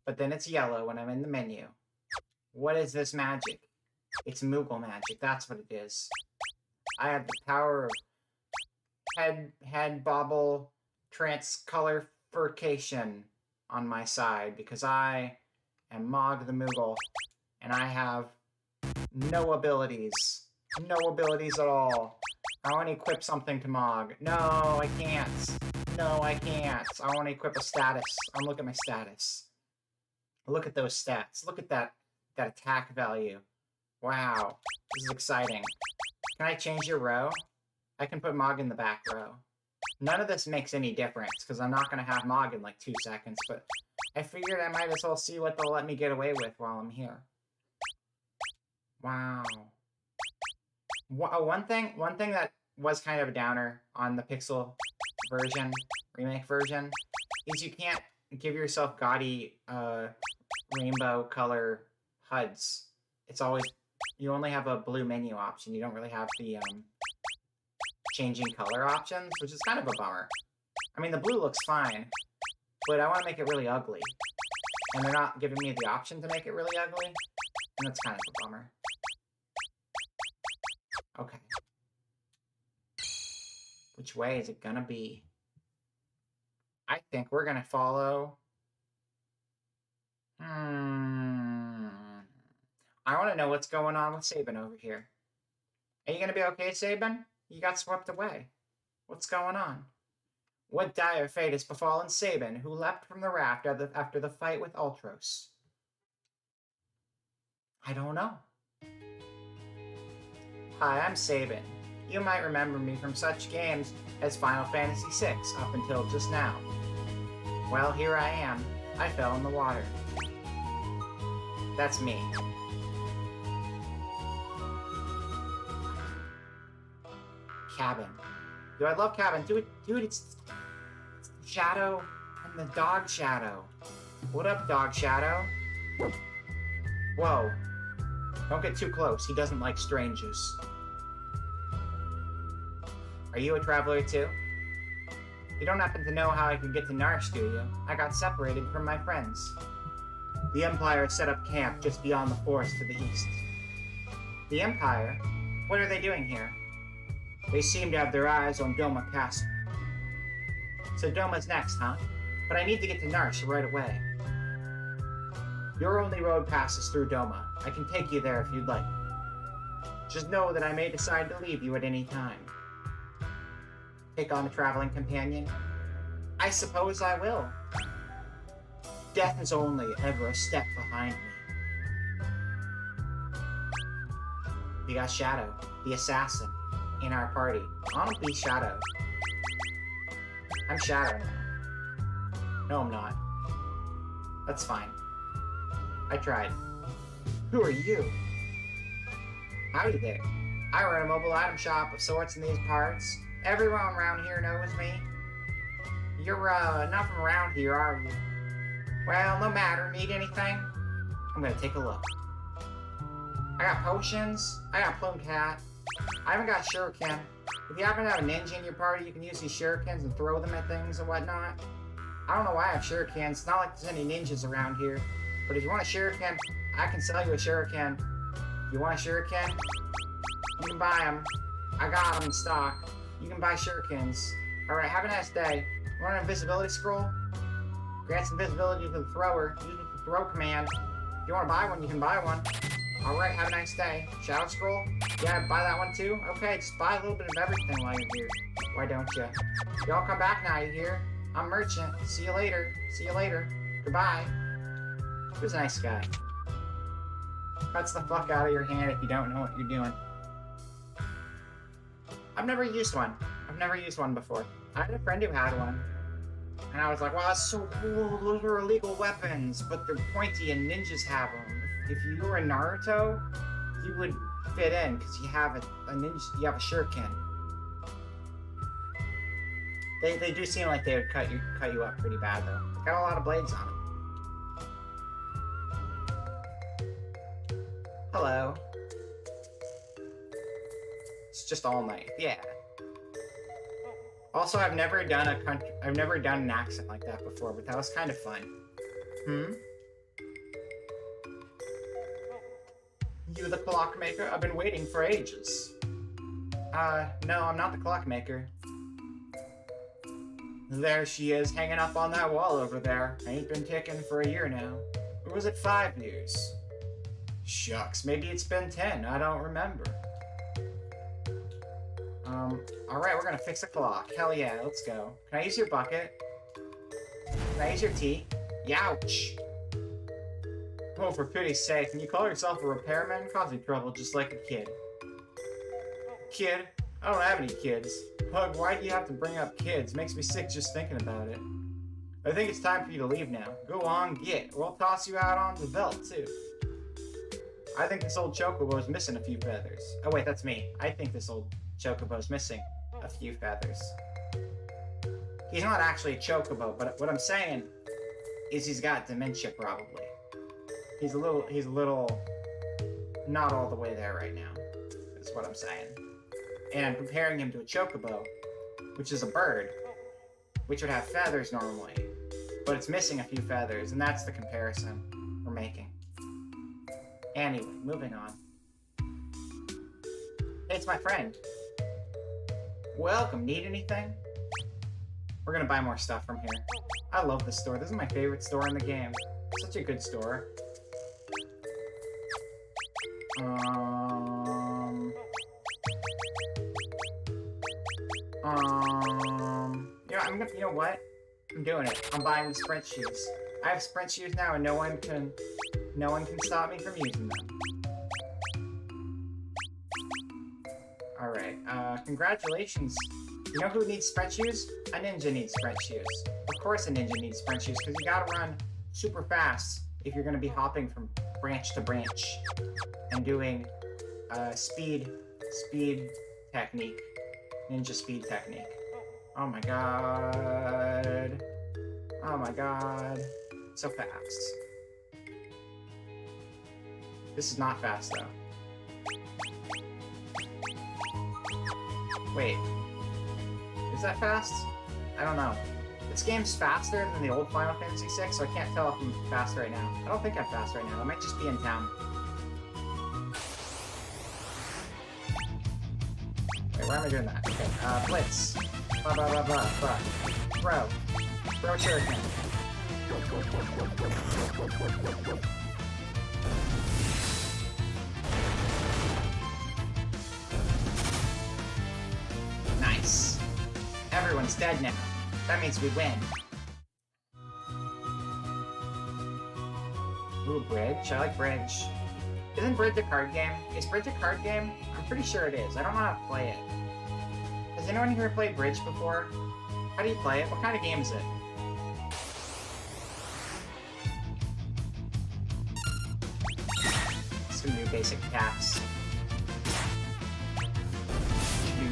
but then it's yellow when I'm in the menu. What is this magic? It's Moogle magic, that's what it is. I have the power of head bobble transcolorification on my side because I am Mog the Moogle and I have no abilities. No abilities at all. I want to equip something to Mog. No, I can't. No, I can't. I want to equip a status. Look at my status. Look at those stats. Look at that attack value. Wow. This is exciting. Can I change your row? I can put Mog in the back row. None of this makes any difference, because I'm not going to have Mog in like 2 seconds, but I figured I might as well see what they'll let me get away with while I'm here. Wow. One thing that was kind of a downer on the Pixel version, remake version, is you can't give yourself gaudy rainbow color HUDs. It's always, you only have a blue menu option. You don't really have the changing color options, which is kind of a bummer. I mean, the blue looks fine, but I want to make it really ugly. And they're not giving me the option to make it really ugly, and that's kind of a bummer. Okay. Which way is it gonna be? I think we're gonna follow... I want to know what's going on with Sabin over here. Are you gonna be okay, Sabin? You got swept away. What's going on? What dire fate has befallen Sabin, who leapt from the raft after the fight with Ultros? I don't know. Hi, I'm Sabin. You might remember me from such games as Final Fantasy VI up until just now. Well, here I am. I fell in the water. That's me. Cabin. Dude, I love Cabin. Dude, it's Shadow and the Dog Shadow. What up, Dog Shadow? Whoa. Don't get too close. He doesn't like strangers. Are you a traveler too? You don't happen to know how I could get to Narsh, do you? I got separated from my friends. The Empire set up camp just beyond the forest to the east. The Empire? What are they doing here? They seem to have their eyes on Doma Castle. So Doma's next, huh? But I need to get to Narsh right away. Your only road passes through Doma. I can take you there if you'd like. Just know that I may decide to leave you at any time. Take on a traveling companion? I suppose I will. Death is only ever a step behind me. We got Shadow, the assassin, in our party. I'll be Shadow. I'm Shadow now. No, I'm not. That's fine. I tried. Who are you? Howdy there. I run a mobile item shop of sorts in these parts. Everyone around here knows me. You're, not from around here, are you? Well, no matter. Need anything? I'm gonna take a look. I got potions. I got plume cat. I haven't got shuriken. If you happen to have a ninja in your party, you can use these shurikens and throw them at things and whatnot. I don't know why I have shurikens. It's not like there's any ninjas around here. But if you want a shuriken, I can sell you a shuriken. If you want a shuriken, you can buy them. I got them in stock. You can buy shurikens. Alright, have a nice day. You want an invisibility scroll? Grants invisibility to the thrower. Use the throw command. If you want to buy one, you can buy one. Alright, have a nice day. Shadow scroll? Yeah, buy that one too? Okay, just buy a little bit of everything while you're here. Why don't you? Y'all come back now, you hear? I'm Merchant. See you later. See you later. Goodbye. Who's a nice guy? Cuts the fuck out of your hand if you don't know what you're doing. I've never used one. I've never used one before. I had a friend who had one. And I was like, wow, that's so cool. Those are illegal weapons, but they're pointy and ninjas have them. If you were in Naruto, you would fit in because you have a ninja, you have a shuriken. They do seem like they would cut you up pretty bad though. They got a lot of blades on them. Hello. It's just all night. Yeah. Also, I've never done an accent like that before, but that was kind of fun. You the clockmaker? I've been waiting for ages. No, I'm not the clockmaker. There she is, hanging up on that wall over there. Ain't been ticking for a year now. Or was it 5 years? Shucks, maybe it's been 10, I don't remember. Alright, we're gonna fix the clock. Hell yeah, let's go. Can I use your bucket? Can I use your tea? Youch! Oh, for pity's sake, can you call yourself a repairman? Causing trouble just like a kid. Kid? I don't have any kids. Pug, why do you have to bring up kids? Makes me sick just thinking about it. I think it's time for you to leave now. Go on, get. Or I'll toss you out on the belt, too. I think this old chocobo's missing a few feathers. Oh wait, that's me. I think this old chocobo's missing a few feathers. He's not actually a chocobo, but what I'm saying is he's got dementia probably. He's a little not all the way there right now, is what I'm saying. And I'm comparing him to a chocobo, which is a bird, which would have feathers normally, but it's missing a few feathers, and that's the comparison we're making. Anyway, moving on. Hey, it's my friend. Welcome, need anything? We're gonna buy more stuff from here. I love this store. This is my favorite store in the game. Such a good store. You know what? I'm doing it. I'm buying the sprint shoes. I have sprint shoes now, and no one can stop me from using them. Alright, congratulations. You know who needs sprint shoes? A ninja needs sprint shoes. Of course a ninja needs sprint shoes, because you gotta run super fast if you're gonna be hopping from branch to branch and doing speed technique. Ninja speed technique. Oh my god. Oh my god. So fast. This is not fast though. Wait. Is that fast? I don't know. This game's faster than the old Final Fantasy VI, so I can't tell if I'm fast right now. I don't think I'm fast right now. I might just be in town. Wait, why am I doing that? Okay, Blitz. Blah, blah, blah, blah, blah. Throw. Throw shuriken. Nice. Everyone's dead now. That means we win. Ooh, Bridge. I like Bridge. Isn't Bridge a card game? Is Bridge a card game? I'm pretty sure it is. I don't know how to play it. Has anyone here played Bridge before? How do you play it? What kind of game is it? Some new basic attacks.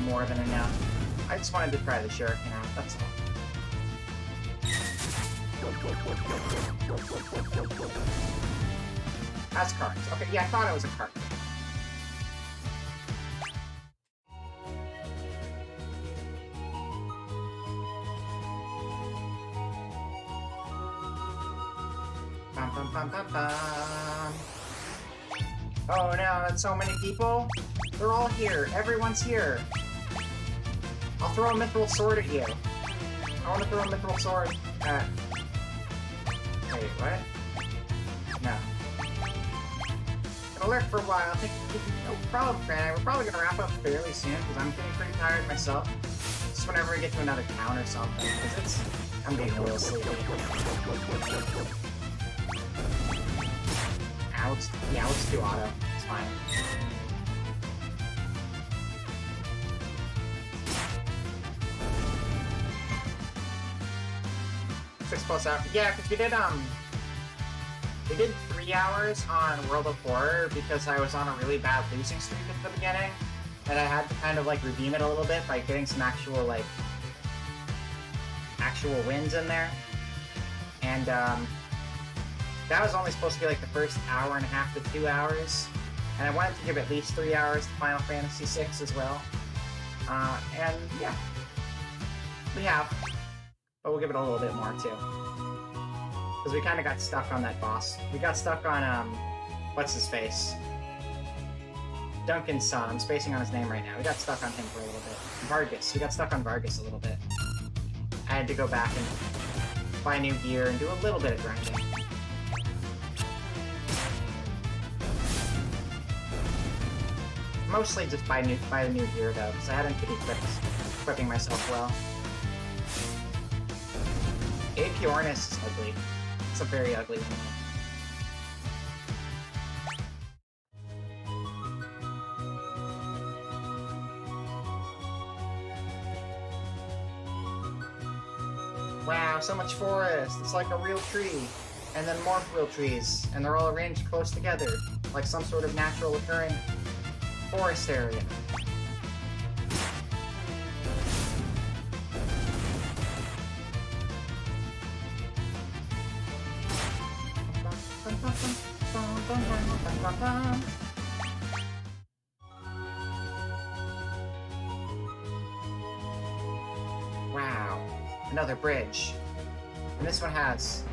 more than enough. I just wanted to try the shuriken out, that's all. That's cards. Okay, yeah, I thought it was a card. Bum, bum, bum, bum, bum. Oh no, that's so many people. They're all here. Everyone's here. I'll throw a mithril sword at you. I want to throw a mithril sword at... Wait, what? No. It'll lurk for a while. I think no problem, Fran. We're probably gonna wrap up fairly soon because I'm getting pretty tired myself. Just whenever we get to another town or something, because I'm getting a little sleepy. Yeah, let's do auto. It's fine. Plus out. Yeah, because we did 3 hours on World of Horror because I was on a really bad losing streak at the beginning, and I had to kind of like redeem it a little bit by getting some actual wins in there. And that was only supposed to be like the first hour and a half to 2 hours, and I wanted to give at least 3 hours to Final Fantasy VI as well. And yeah, we have. But we'll give it a little bit more, too. Because we kind of got stuck on that boss. We got stuck on, what's-his-face? Duncan's son. I'm spacing on his name right now. We got stuck on him for a little bit. Vargas. We got stuck on Vargas a little bit. I had to go back and buy new gear and do a little bit of grinding. Mostly just buy the new gear, though, because I hadn't been equipping myself well. Apiornis is ugly. It's a very ugly one. Wow, so much forest! It's like a real tree. And then more real trees. And they're all arranged close together. Like some sort of natural occurring forest area. Wow, another bridge. And this one has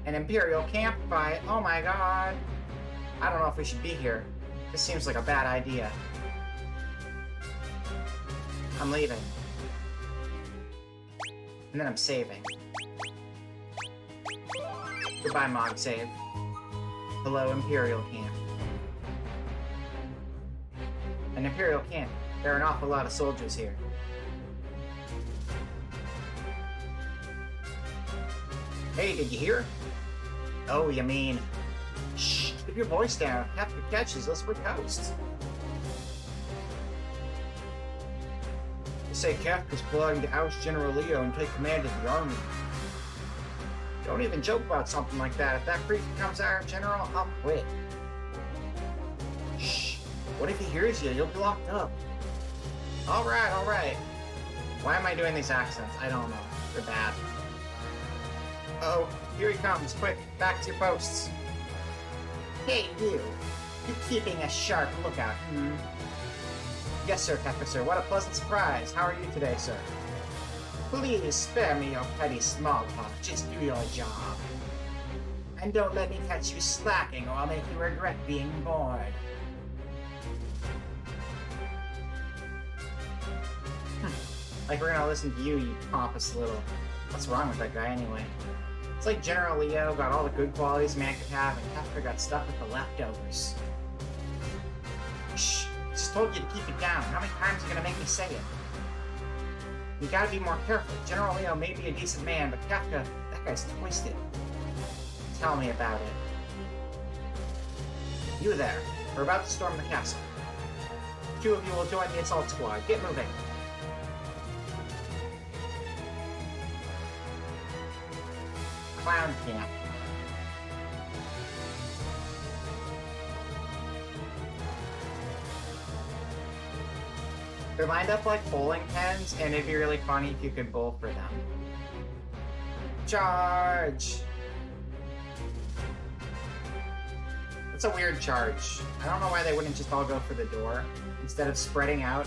an Imperial campfire. Oh my god. I don't know if we should be here. This seems like a bad idea. I'm leaving. And then I'm saving. Goodbye, Mog Save. Hello, Imperial Camp. An Imperial Camp. There are an awful lot of soldiers here. Hey, did you hear? Oh, you mean... Shh, keep your voice down. Captain catches us, we're toast. They say Kafka's plotting to oust General Leo and take command of the army. Don't even joke about something like that. If that freak becomes our general, I'll quit. Shh. What if he hears you? You'll be locked up. Alright, alright. Why am I doing these accents? I don't know. They're bad. Oh, here he comes. Quick, back to your posts. Hey, you. You keeping a sharp lookout, hmm? Yes, sir, Officer. What a pleasant surprise. How are you today, sir? Please spare me your petty small talk. Just do your job. And don't let me catch you slacking or I'll make you regret being bored. Like we're gonna listen to you, you pompous little... What's wrong with that guy anyway? It's like General Leo got all the good qualities a man could have and Kefka got stuck with the leftovers. Shh! Just told you to keep it down. How many times are you gonna make me say it? You gotta be more careful. General Leo may be a decent man, but Kefka, that guy's twisted. Tell me about it. You there. We're about to storm the castle. 2 of you will join the assault squad. Get moving. Clown camp. They're lined up like bowling pins, and it'd be really funny if you could bowl for them. Charge! That's a weird charge. I don't know why they wouldn't just all go for the door instead of spreading out.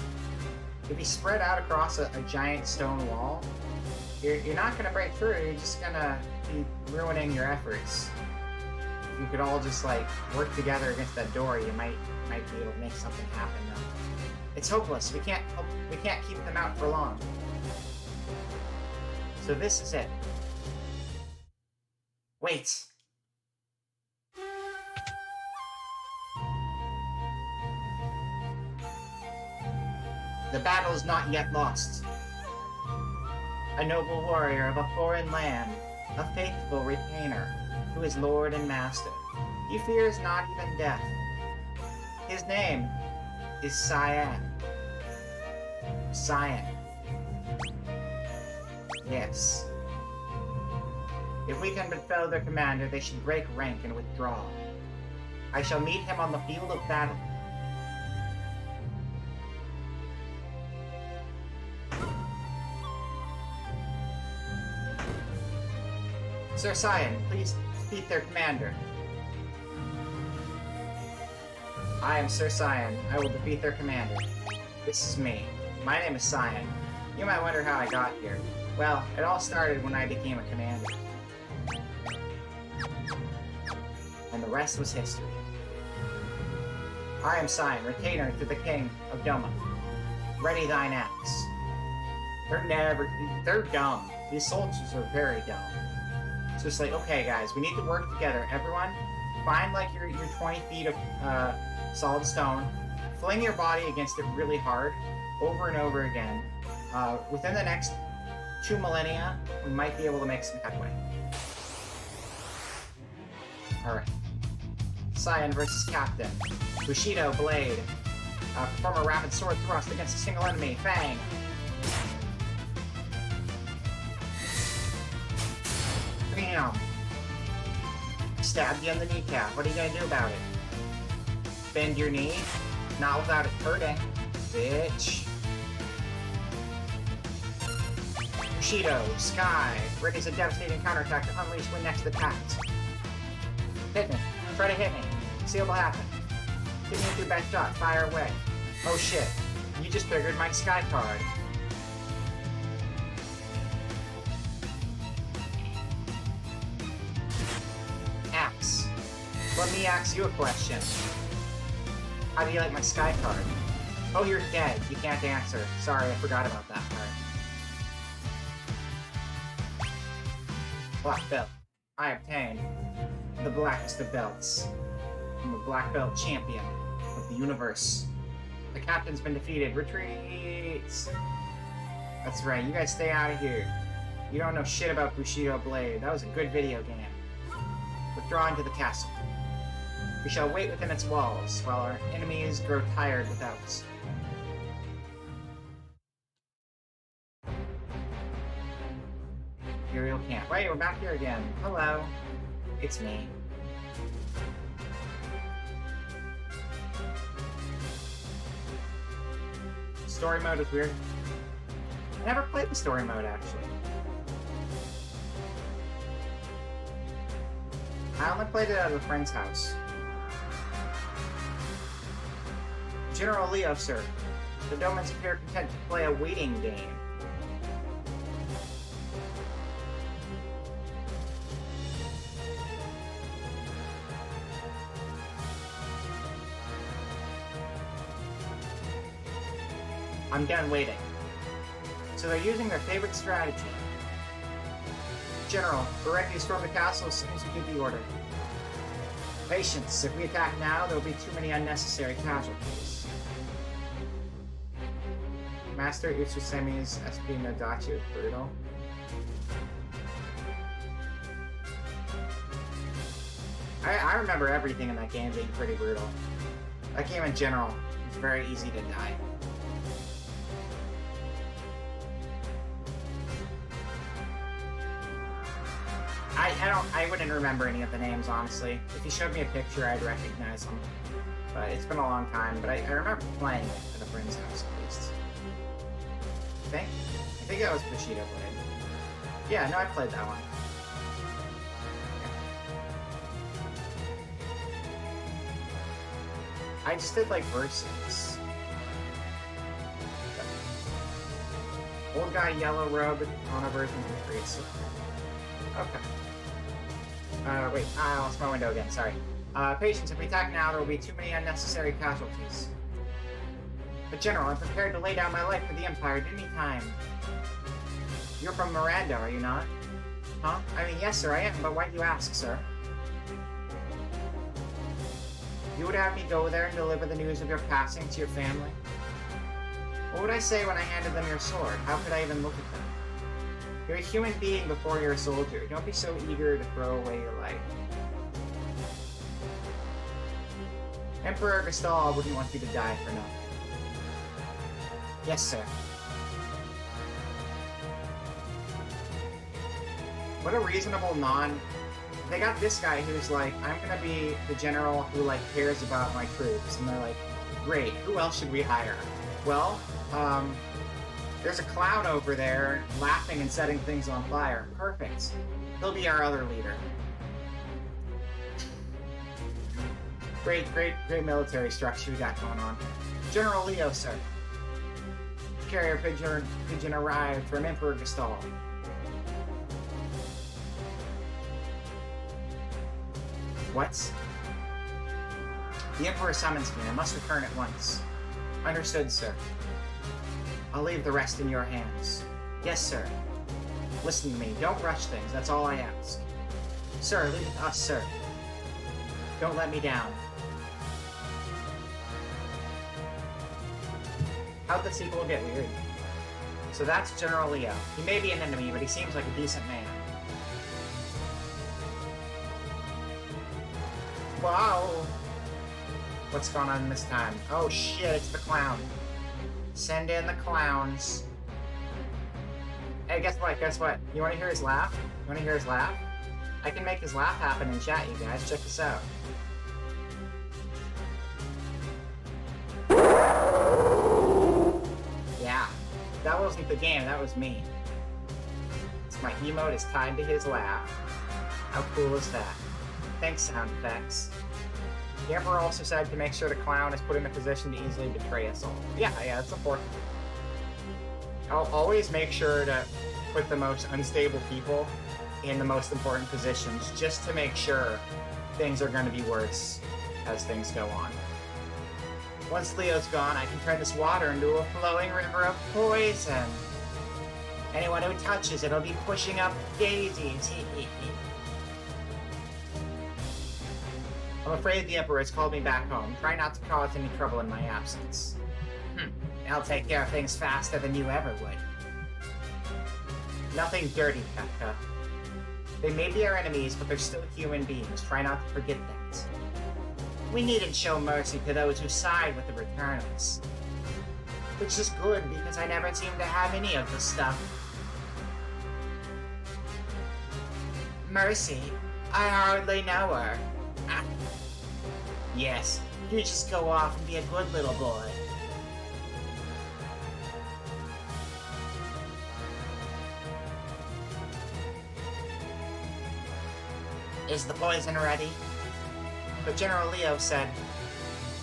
If you spread out across a giant stone wall, you're not going to break through, you're just going to be ruining your efforts. If you could all just like work together against that door, you might be able to make something happen though. It's hopeless. We can't keep them out for long. So this is it. Wait. The battle is not yet lost. A noble warrior of a foreign land, a faithful retainer, who is lord and master. He fears not even death. His name is Cyan. Cyan. Yes. If we can befell their commander, they should break rank and withdraw. I shall meet him on the field of battle. Sir Cyan, please defeat their commander. I am Sir Cyan. I will defeat their commander. This is me. My name is Cyan. You might wonder how I got here. Well, it all started when I became a commander. And the rest was history. I am Cyan, retainer to the king of Doma. Ready thine axe. They're dumb. These soldiers are very dumb. It's just like, okay guys, we need to work together. Everyone, find like your 20 feet of solid stone, fling your body against it really hard, over and over again. Within the next 2 millennia, we might be able to make some headway. Alright. Cyan versus Captain. Bushido Blade. Perform a rapid sword thrust against a single enemy. Fang. Bam. Stabbed you in the kneecap. What are you gonna do about it? Bend your knee? Not without it hurting. Bitch. Bushido, Sky. Ready's a devastating counterattack to unleash when next attacked. Hit me. Try to hit me. See what will happen. Hit me with your best shot. Fire away. Oh shit. You just triggered my Sky card. Axe. Let me ask you a question. How do you like my Sky card? Oh, you're dead. You can't answer. Sorry, I forgot about that part. Black belt. I obtained the blackest of belts. I'm a black belt champion of the universe. The captain's been defeated. Retreats! That's right, you guys stay out of here. You don't know shit about Bushido Blade. That was a good video game. Withdraw into the castle. We shall wait within its walls, while our enemies grow tired without. Imperial camp. Wait, we're back here again. Hello. It's me. Story mode is weird. I never played the story mode, actually. I only played it at a friend's house. General Leo, sir. The Domans appear content to play a waiting game. I'm done waiting. So they're using their favorite strategy. General, we're ready to storm the castle as soon as you give the order. Patience. If we attack now, there will be too many unnecessary casualties. Master Utsusemi's SP Nadachi is brutal. I remember everything in that game being pretty brutal. That game in general is very easy to die. I wouldn't remember any of the names, honestly. If you showed me a picture, I'd recognize them. But it's been a long time, but I remember playing it at a friend's house, at least. think. I think that was Bushido Blade. Yeah, no, I played that one. I just did like verses. Old guy, yellow robe, on a version of the streets. Okay. Wait, I lost my window again, sorry. Patience, if we attack now, there will be too many unnecessary casualties. But General, I'm prepared to lay down my life for the Empire at any time. You're from Miranda, are you not? Huh? I mean, yes, sir, I am, but why do you ask, sir? You would have me go there and deliver the news of your passing to your family? What would I say when I handed them your sword? How could I even look at them? You're a human being before you're a soldier. Don't be so eager to throw away your life. Emperor Gestal wouldn't want you to die for nothing. Yes, sir. What a reasonable They got this guy who's like, I'm gonna be the general who like cares about my troops, and they're like, great, who else should we hire? Well, there's a clown over there laughing and setting things on fire. Perfect. He'll be our other leader. Great military structure we got going on. General Leo, sir. Carrier pigeon arrived from Emperor Gestal. What? The Emperor summons me. I must return at once. Understood, sir. I'll leave the rest in your hands. Yes, sir. Listen to me. Don't rush things. That's all I ask. Sir, leave it to us, sir. Don't let me down. How'd the sequel get weird? So that's General Leo. He may be an enemy, but he seems like a decent man. Wow! What's going on this time? Oh shit, it's the clown. Send in the clowns. Hey, guess what? You wanna hear his laugh? I can make his laugh happen in chat, you guys. Check this out. Yeah. That wasn't the game, that was me. So my emote is tied to his laugh. How cool is that? Thanks, sound effects. The Emperor also said to make sure the clown is put in a position to easily betray us all. Yeah, that's important. I'll always make sure to put the most unstable people in the most important positions, just to make sure things are going to be worse as things go on. Once Leo's gone, I can turn this water into a flowing river of poison. Anyone who touches it will be pushing up daisies. I'm afraid the Emperor has called me back home. Try not to cause any trouble in my absence. I'll take care of things faster than you ever would. Nothing dirty, Kefka. They may be our enemies, but they're still human beings. Try not to forget that. We needn't show mercy to those who side with the Returnals. Which is good, because I never seem to have any of the stuff. Mercy? I hardly know her. Yes, you just go off and be a good little boy. Is the poison ready? But General Leo said,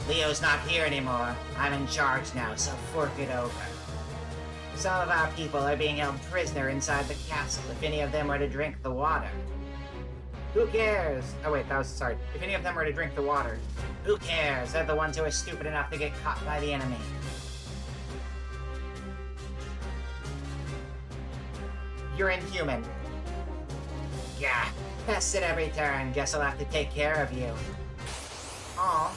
Leo's not here anymore. I'm in charge now, so fork it over. Some of our people are being held prisoner inside the castle if any of them were to drink the water. Who cares? Oh wait, sorry. If any of them were to drink the water, who cares? They're the ones who are stupid enough to get caught by the enemy. You're inhuman. Yeah, pests at every turn. Guess I'll have to take care of you. Aw.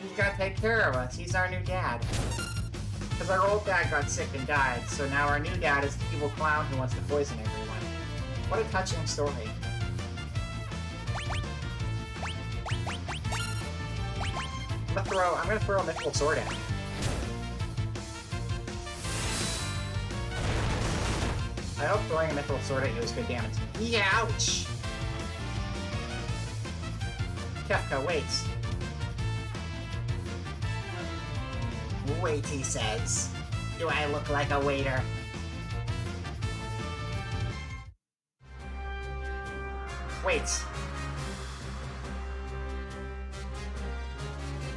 He's gotta take care of us. He's our new dad. Because our old dad got sick and died, so now our new dad is the evil clown who wants to poison everyone. What a touching story. I'm gonna throw a mythical sword at him. I hope throwing a mythical sword at you is good damage. Yeah, ouch! Kefka, wait. Wait, he says. Do I look like a waiter? Wait.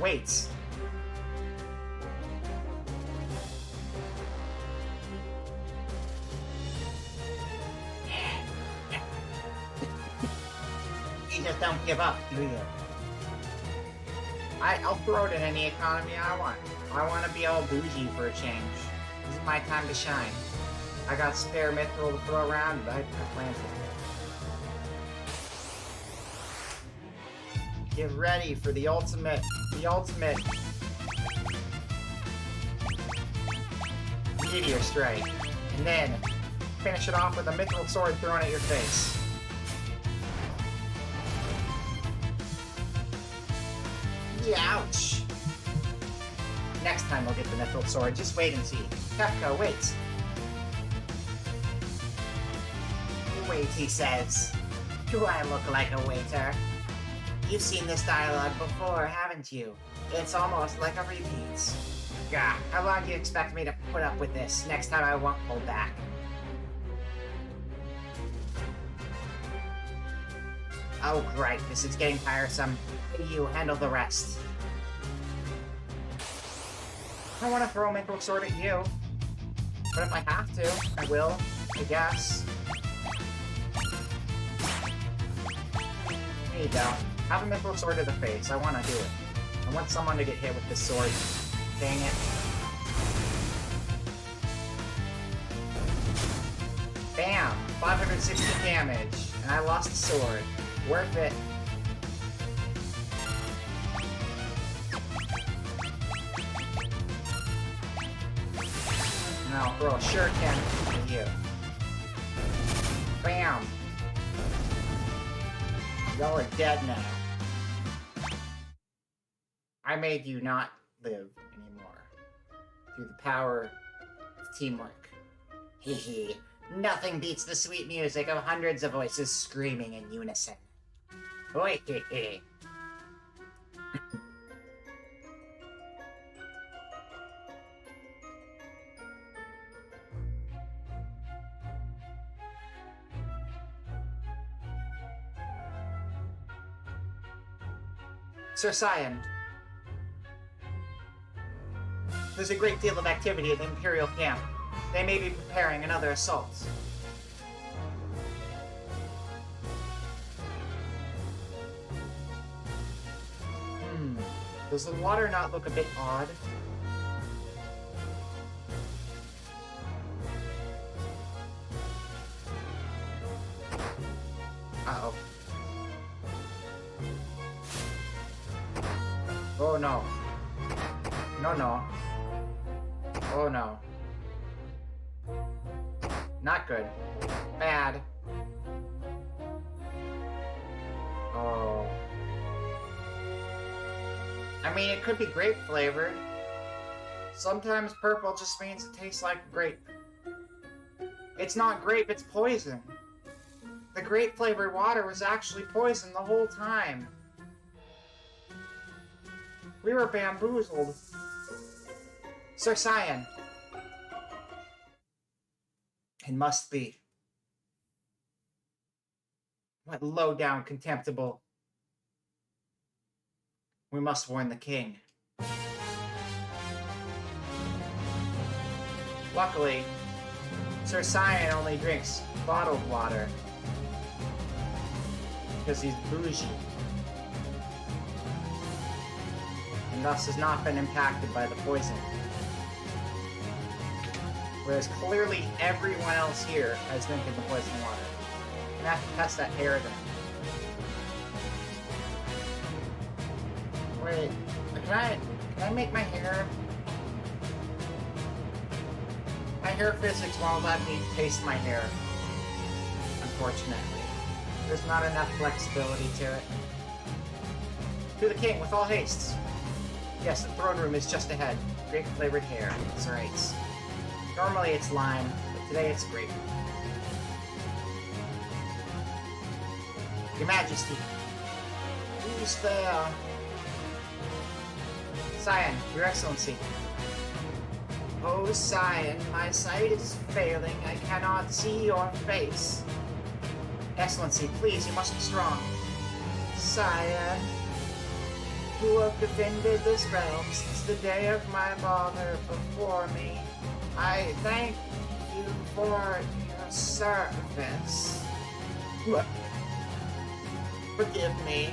Wait. You just don't give up, do you? I'll throw it in any economy I want. I want to be all bougie for a change. This is my time to shine. I got spare mithril to throw around, but I planted it. Get ready for the ultimate meteor strike. And then finish it off with a mithril sword thrown at your face. Ouch! Next time I'll get the mithril sword. Just wait and see. Kefka, wait. Wait, he says. Do I look like a waiter? You've seen this dialogue before, haven't you? It's almost like a repeat. Gah, how long do you expect me to put up with this? Next time I won't hold back. Oh, great. This is getting tiresome. You handle the rest. I want to throw a mithril sword at you. But if I have to, I will, I guess. There you go. Have a mithril sword to the face. I want to do it. I want someone to get hit with this sword. Dang it. Bam! 560 damage. And I lost the sword. Worth it. And I'll throw a shuriken at you. Bam! Y'all are dead now. I made you not live anymore. Through the power of teamwork. Hehe. Nothing beats the sweet music of hundreds of voices screaming in unison. Oi, hehe. Sir Cyan, there's a great deal of activity at the Imperial camp. They may be preparing another assault. Does the water not look a bit odd? Uh-oh. Oh no. No. Oh no. Not good. Bad. Oh. I mean, it could be grape flavored. Sometimes purple just means it tastes like grape. It's not grape, it's poison. The grape flavored water was actually poison the whole time. We were bamboozled. Sir Cyan. It must be. What low-down contemptible. We must warn the king. Luckily, Sir Cyan only drinks bottled water. Because he's bougie. And thus has not been impacted by the poison. Whereas clearly everyone else here has drinking the poison water. I'm gonna have to test that hair then. Wait, can I make my hair? My hair physics won't let me taste my hair. Unfortunately. There's not enough flexibility to it. To the king, with all haste. Yes, the throne room is just ahead. Grape flavored hair. That's right. Normally it's lime, but today it's grape. Your Majesty. Who's there? Cyan, Your Excellency. Oh, Scion, my sight is failing. I cannot see your face. Excellency, please, you must be strong. Scion, who have defended this realm since the day of my father before me, I thank you for your service. What? Forgive me.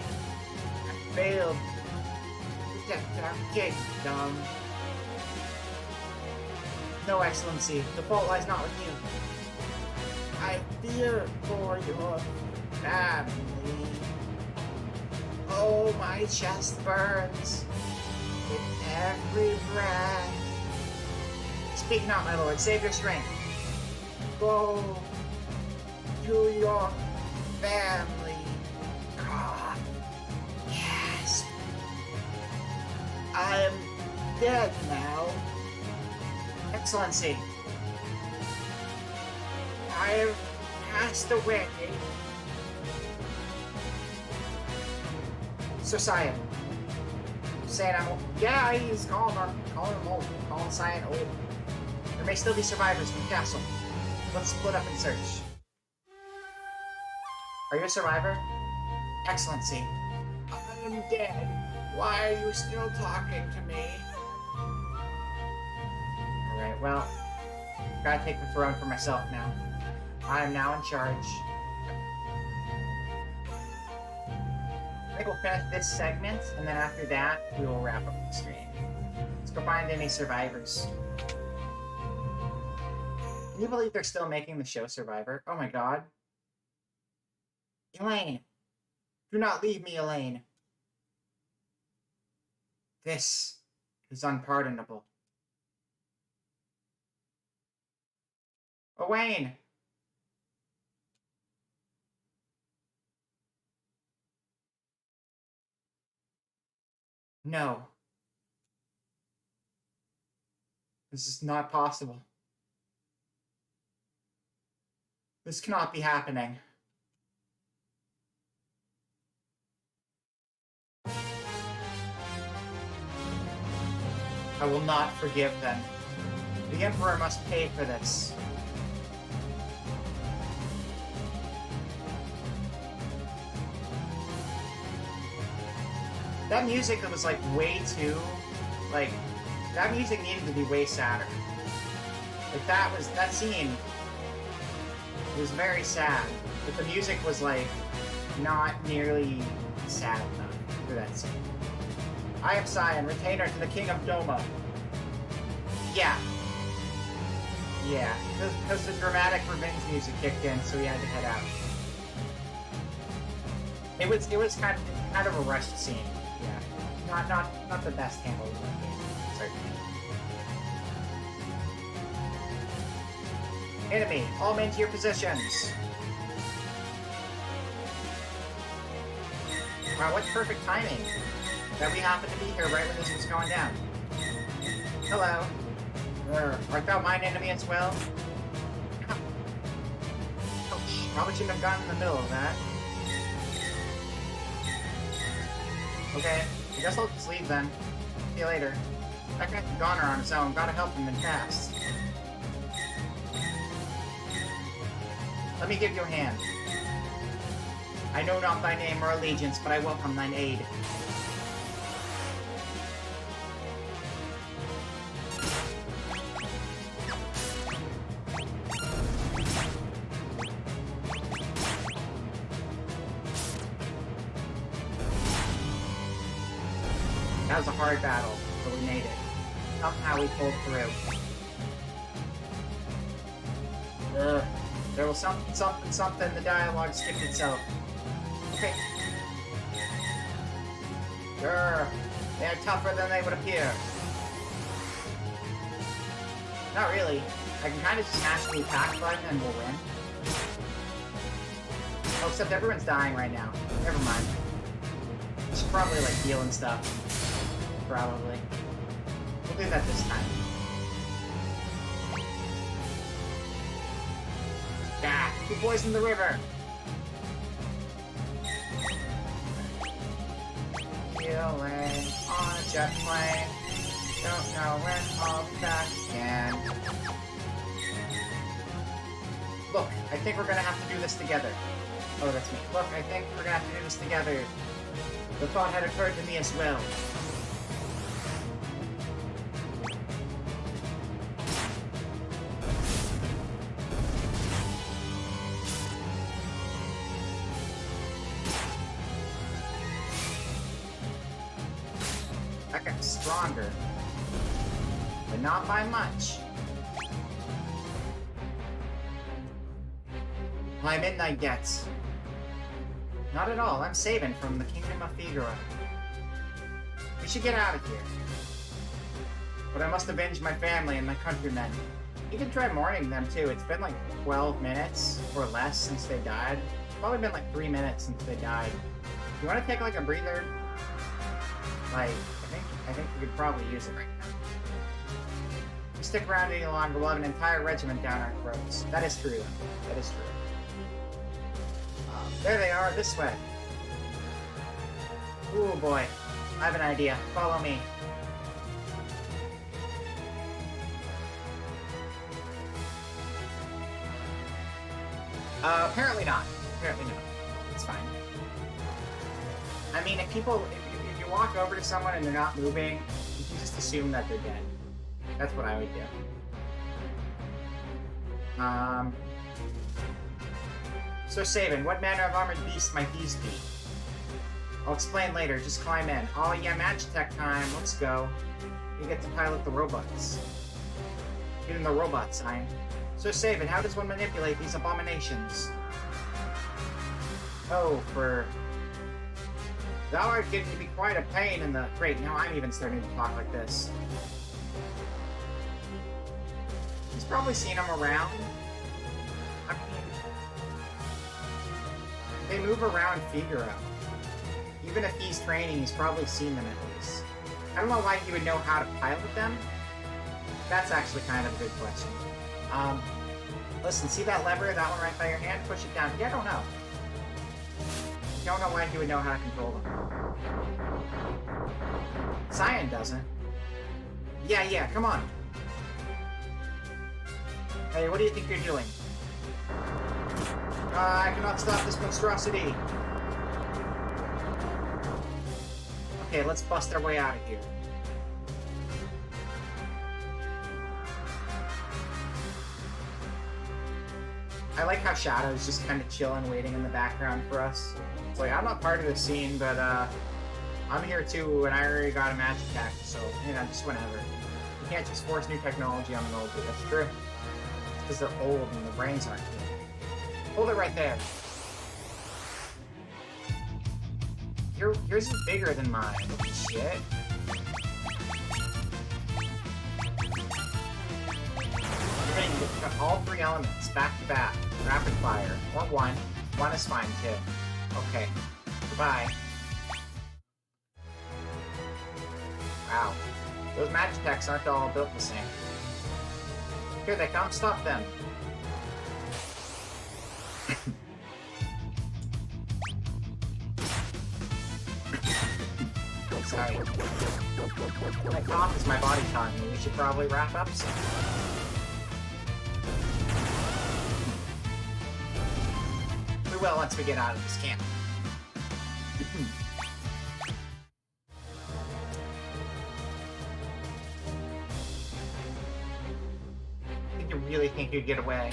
I failed to protect our kingdom. No, Excellency, the fault lies not with you. I fear for your family. Oh, my chest burns with every breath. Speak not, my lord, save your strength. Go to your family. God, yes. I am dead now. Excellency, I have passed away. Sir Scion. Saying I'm old. Yeah, he's calling him old. Calling Scion old. There may still be survivors in the castle. Let's split up and search. Are you a survivor? Excellency. I am dead. Why are you still talking to me? Alright, well, gotta take the throne for myself now. I am now in charge. I think we'll finish this segment, and then after that, we will wrap up the stream. Let's go find any survivors. Can you believe they're still making the show Survivor? Oh my god. Elaine! Do not leave me, Elaine. This is unpardonable. Owain! No. This is not possible. This cannot be happening. I will not forgive them. The Emperor must pay for this. That music was like way too, like, that music needed to be way sadder. Like that scene was very sad, but the music was like not nearly sad enough for that scene. I am Scion, retainer to the King of Doma. Yeah. Yeah, because the dramatic revenge music kicked in, so we had to head out. It was kind of a rushed scene. Yeah, not the best handled in the game, certainly. Enemy, all men to your positions. Wow, what perfect timing that we happen to be here right when this was going down. Hello. Art thou mine enemy as well? Ouch, probably shouldn't have gotten in the middle of that. Okay, I guess I'll just leave then. See you later. That guy's a goner on his own, gotta help him and fast. Let me give you a hand. I know not thy name or allegiance, but I welcome thine aid. That was a hard battle, but we made it. Somehow we pulled through. Ugh. There was something, the dialogue skipped itself. Okay. Grr. They are tougher than they would appear. Not really. I can kind of just smash the attack button and we'll win. Oh, except everyone's dying right now. Never mind. I should probably, like, heal and stuff. Probably. We'll do that this time. Ah, who poisoned the river? Healing on a jet plane. Don't know when I'll be back again. Look, I think we're gonna have to do this together. Oh, that's me. Look, I think we're gonna have to do this together. The thought had occurred to me as well. That got stronger. But not by much. My midnight debts. Not at all. I'm saving from the Kingdom of Figaro. We should get out of here. But I must avenge my family and my countrymen. You can try mourning them too. It's been like 12 minutes or less since they died. It's probably been like 3 minutes since they died. You want to take like a breather? Like, I think you could probably use it right now. If we stick around any longer, we'll have an entire regiment down our throats. That is true. That is true. There they are, this way. Ooh boy, I have an idea. Follow me. Apparently not. Apparently not. It's fine. I mean, if you walk over to someone and they're not moving, you can just assume that they're dead. That's what I would do. So Sabin, what manner of armored beast might these be? I'll explain later, just climb in. Oh yeah, Magitech time, let's go. You get to pilot the robots. Get in the robot sign. So Sabin, how does one manipulate these abominations? Oh, thou art getting to be quite a pain in the... Great, now I'm even starting to talk like this. He's probably seen them around. I mean... They move around Figaro. Even if he's training, he's probably seen them at least. I don't know why he would know how to pilot them. That's actually kind of a good question. Listen, see that lever, that one right by your hand? Push it down. Yeah, I don't know. Don't know why he would know how to control them. Cyan doesn't. Yeah, come on. Hey, what do you think you're doing? I cannot stop this monstrosity. Okay, let's bust our way out of here. I like how Shadow's just kind of chilling, waiting in the background for us. It's like, I'm not part of the scene, but I'm here too, and I already got a magic attack, so, you know, just whenever. You can't just force new technology on an old dude, that's true. Because they're old and their brains aren't good. Hold it right there. Yours is bigger than mine. Shit. You're getting all three elements back to back. Rapid fire. Or one. One is fine too. Okay. Goodbye. Wow. Those Magitechs aren't all built the same. Here they come. Stop them. Sorry. My cough is my body telling me we should probably wrap up soon. We will once we get out of this camp. Did you really think you'd get away?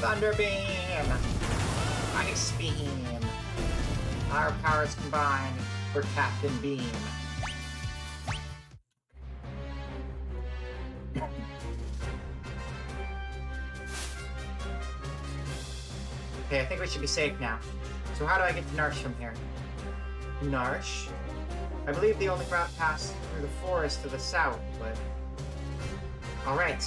Thunder Beam! Ice Beam! Our powers combined for Captain Beam. Okay, I think we should be safe now. So how do I get to Narsh from here? Narsh? I believe the only route passed through the forest to the south, but... Alright.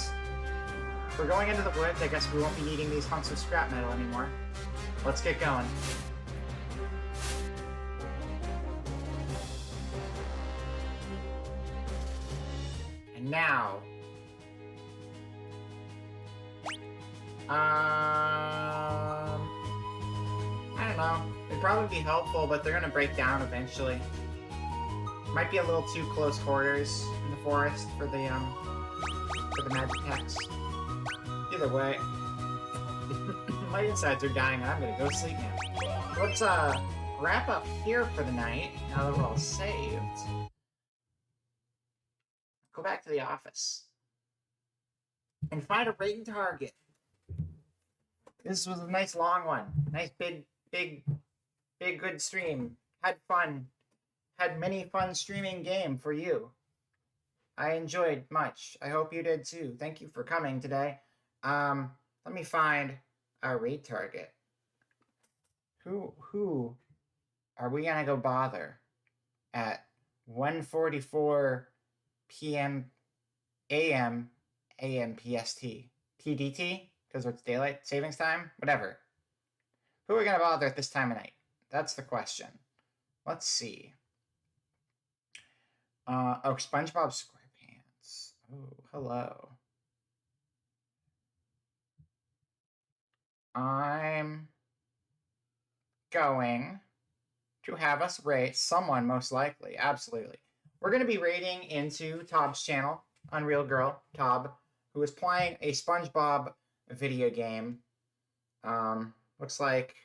If we're going into the woods, I guess we won't be needing these hunks of scrap metal anymore. Let's get going. And now... I don't know. It'd probably be helpful, but they're gonna break down eventually. Might be a little too close quarters in the forest for the magic packs. Either way, my insides are dying and I'm gonna go sleep now. Let's wrap up here for the night now that we're all saved. Go back to the office and find a raid target. This was a nice long one. Nice big good stream. Had fun. Had many fun streaming game for you. I enjoyed much. I hope you did too. Thank you for coming today. Let me find a raid target. Who are we gonna go bother at 1:44 p.m. a.m. PST? PDT? Because it's daylight savings time? Whatever. Who are we gonna bother at this time of night? That's the question. Let's see. Oh, SpongeBob SquarePants. Oh, hello. I'm going to have us raid someone, most likely. Absolutely. We're going to be raiding into Tob's channel, Unreal Girl, Tob, who is playing a SpongeBob video game. Looks like,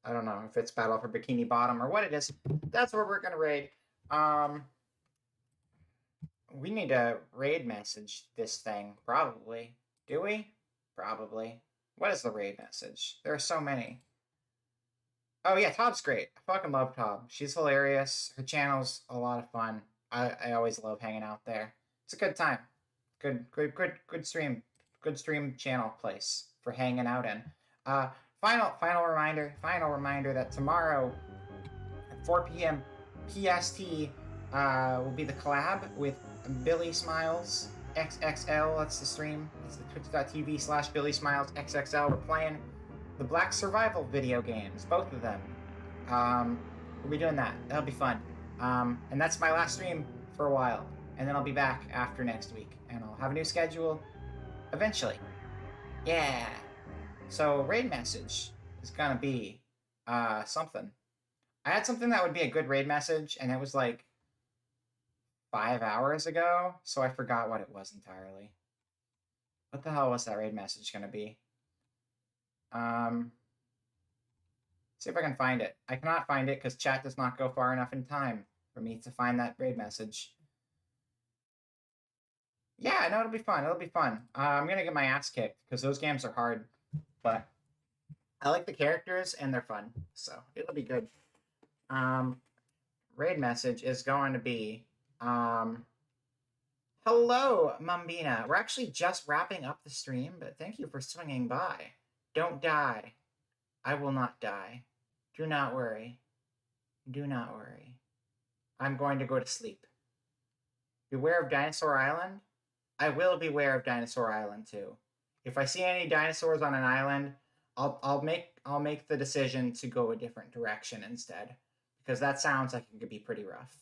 I don't know if it's Battle for Bikini Bottom or what it is. That's where we're going to raid. We need to raid message this thing, probably. Do we? Probably. What is the raid message? There are so many. Oh yeah, Tob's great. I fucking love Tob. She's hilarious. Her channel's a lot of fun. I always love hanging out there. It's a good time. Good stream. Good stream channel place for hanging out in. Final reminder that tomorrow at 4 p.m. PST will be the collab with Billy Smiles XXL. That's the stream. It's the twitch.tv/Billy Smiles XXL. We're playing the Black Survival video games, both of them. We'll be doing that. That'll be fun. And that's my last stream for a while. And then I'll be back after next week. And I'll have a new schedule eventually. Yeah. So, raid message is gonna be something. I had something that would be a good raid message, and it was like 5 hours ago, so I forgot what it was entirely. What the hell was that raid message gonna be? See if I can find it. I cannot find it because chat does not go far enough in time for me to find that raid message. Yeah, no, it'll be fun. It'll be fun. I'm gonna get my ass kicked because those games are hard, but I like the characters and they're fun, so it'll be good. Raid message is going to be, hello, Mambina. We're actually just wrapping up the stream, but thank you for swinging by. Don't die. I will not die. Do not worry. Do not worry. I'm going to go to sleep. Beware of Dinosaur Island? I will beware of Dinosaur Island too. If I see any dinosaurs on an island, I'll make the decision to go a different direction instead, because that sounds like it could be pretty rough.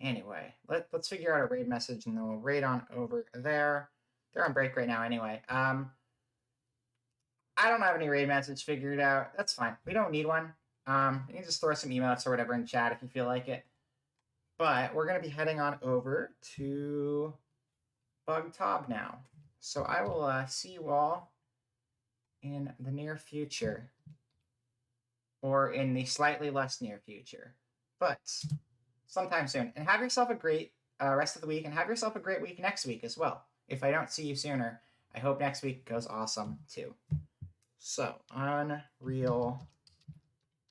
Anyway, let's figure out a raid message and then we'll raid on over there. They're on break right now anyway. I don't have any raid message figured out. That's fine. We don't need one. You can just throw some emotes or whatever in chat if you feel like it. But we're going to be heading on over to Bug Tob now. So I will see you all in the near future. Or in the slightly less near future. But sometime soon. And have yourself a great rest of the week. And have yourself a great week next week as well. If I don't see you sooner, I hope next week goes awesome too. So, Unreal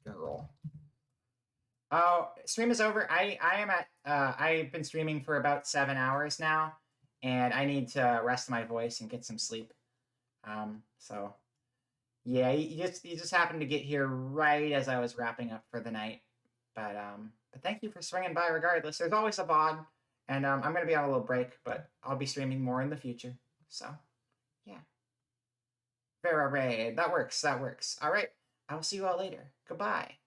Girl. Oh, stream is over. I am at, I've been streaming for about 7 hours now, and I need to rest my voice and get some sleep. So, yeah, you just happened to get here right as I was wrapping up for the night. But thank you for swinging by regardless. There's always a VOD, and I'm going to be on a little break, but I'll be streaming more in the future. So, yeah. Vera Raid. That works. All right. I will see you all later. Goodbye.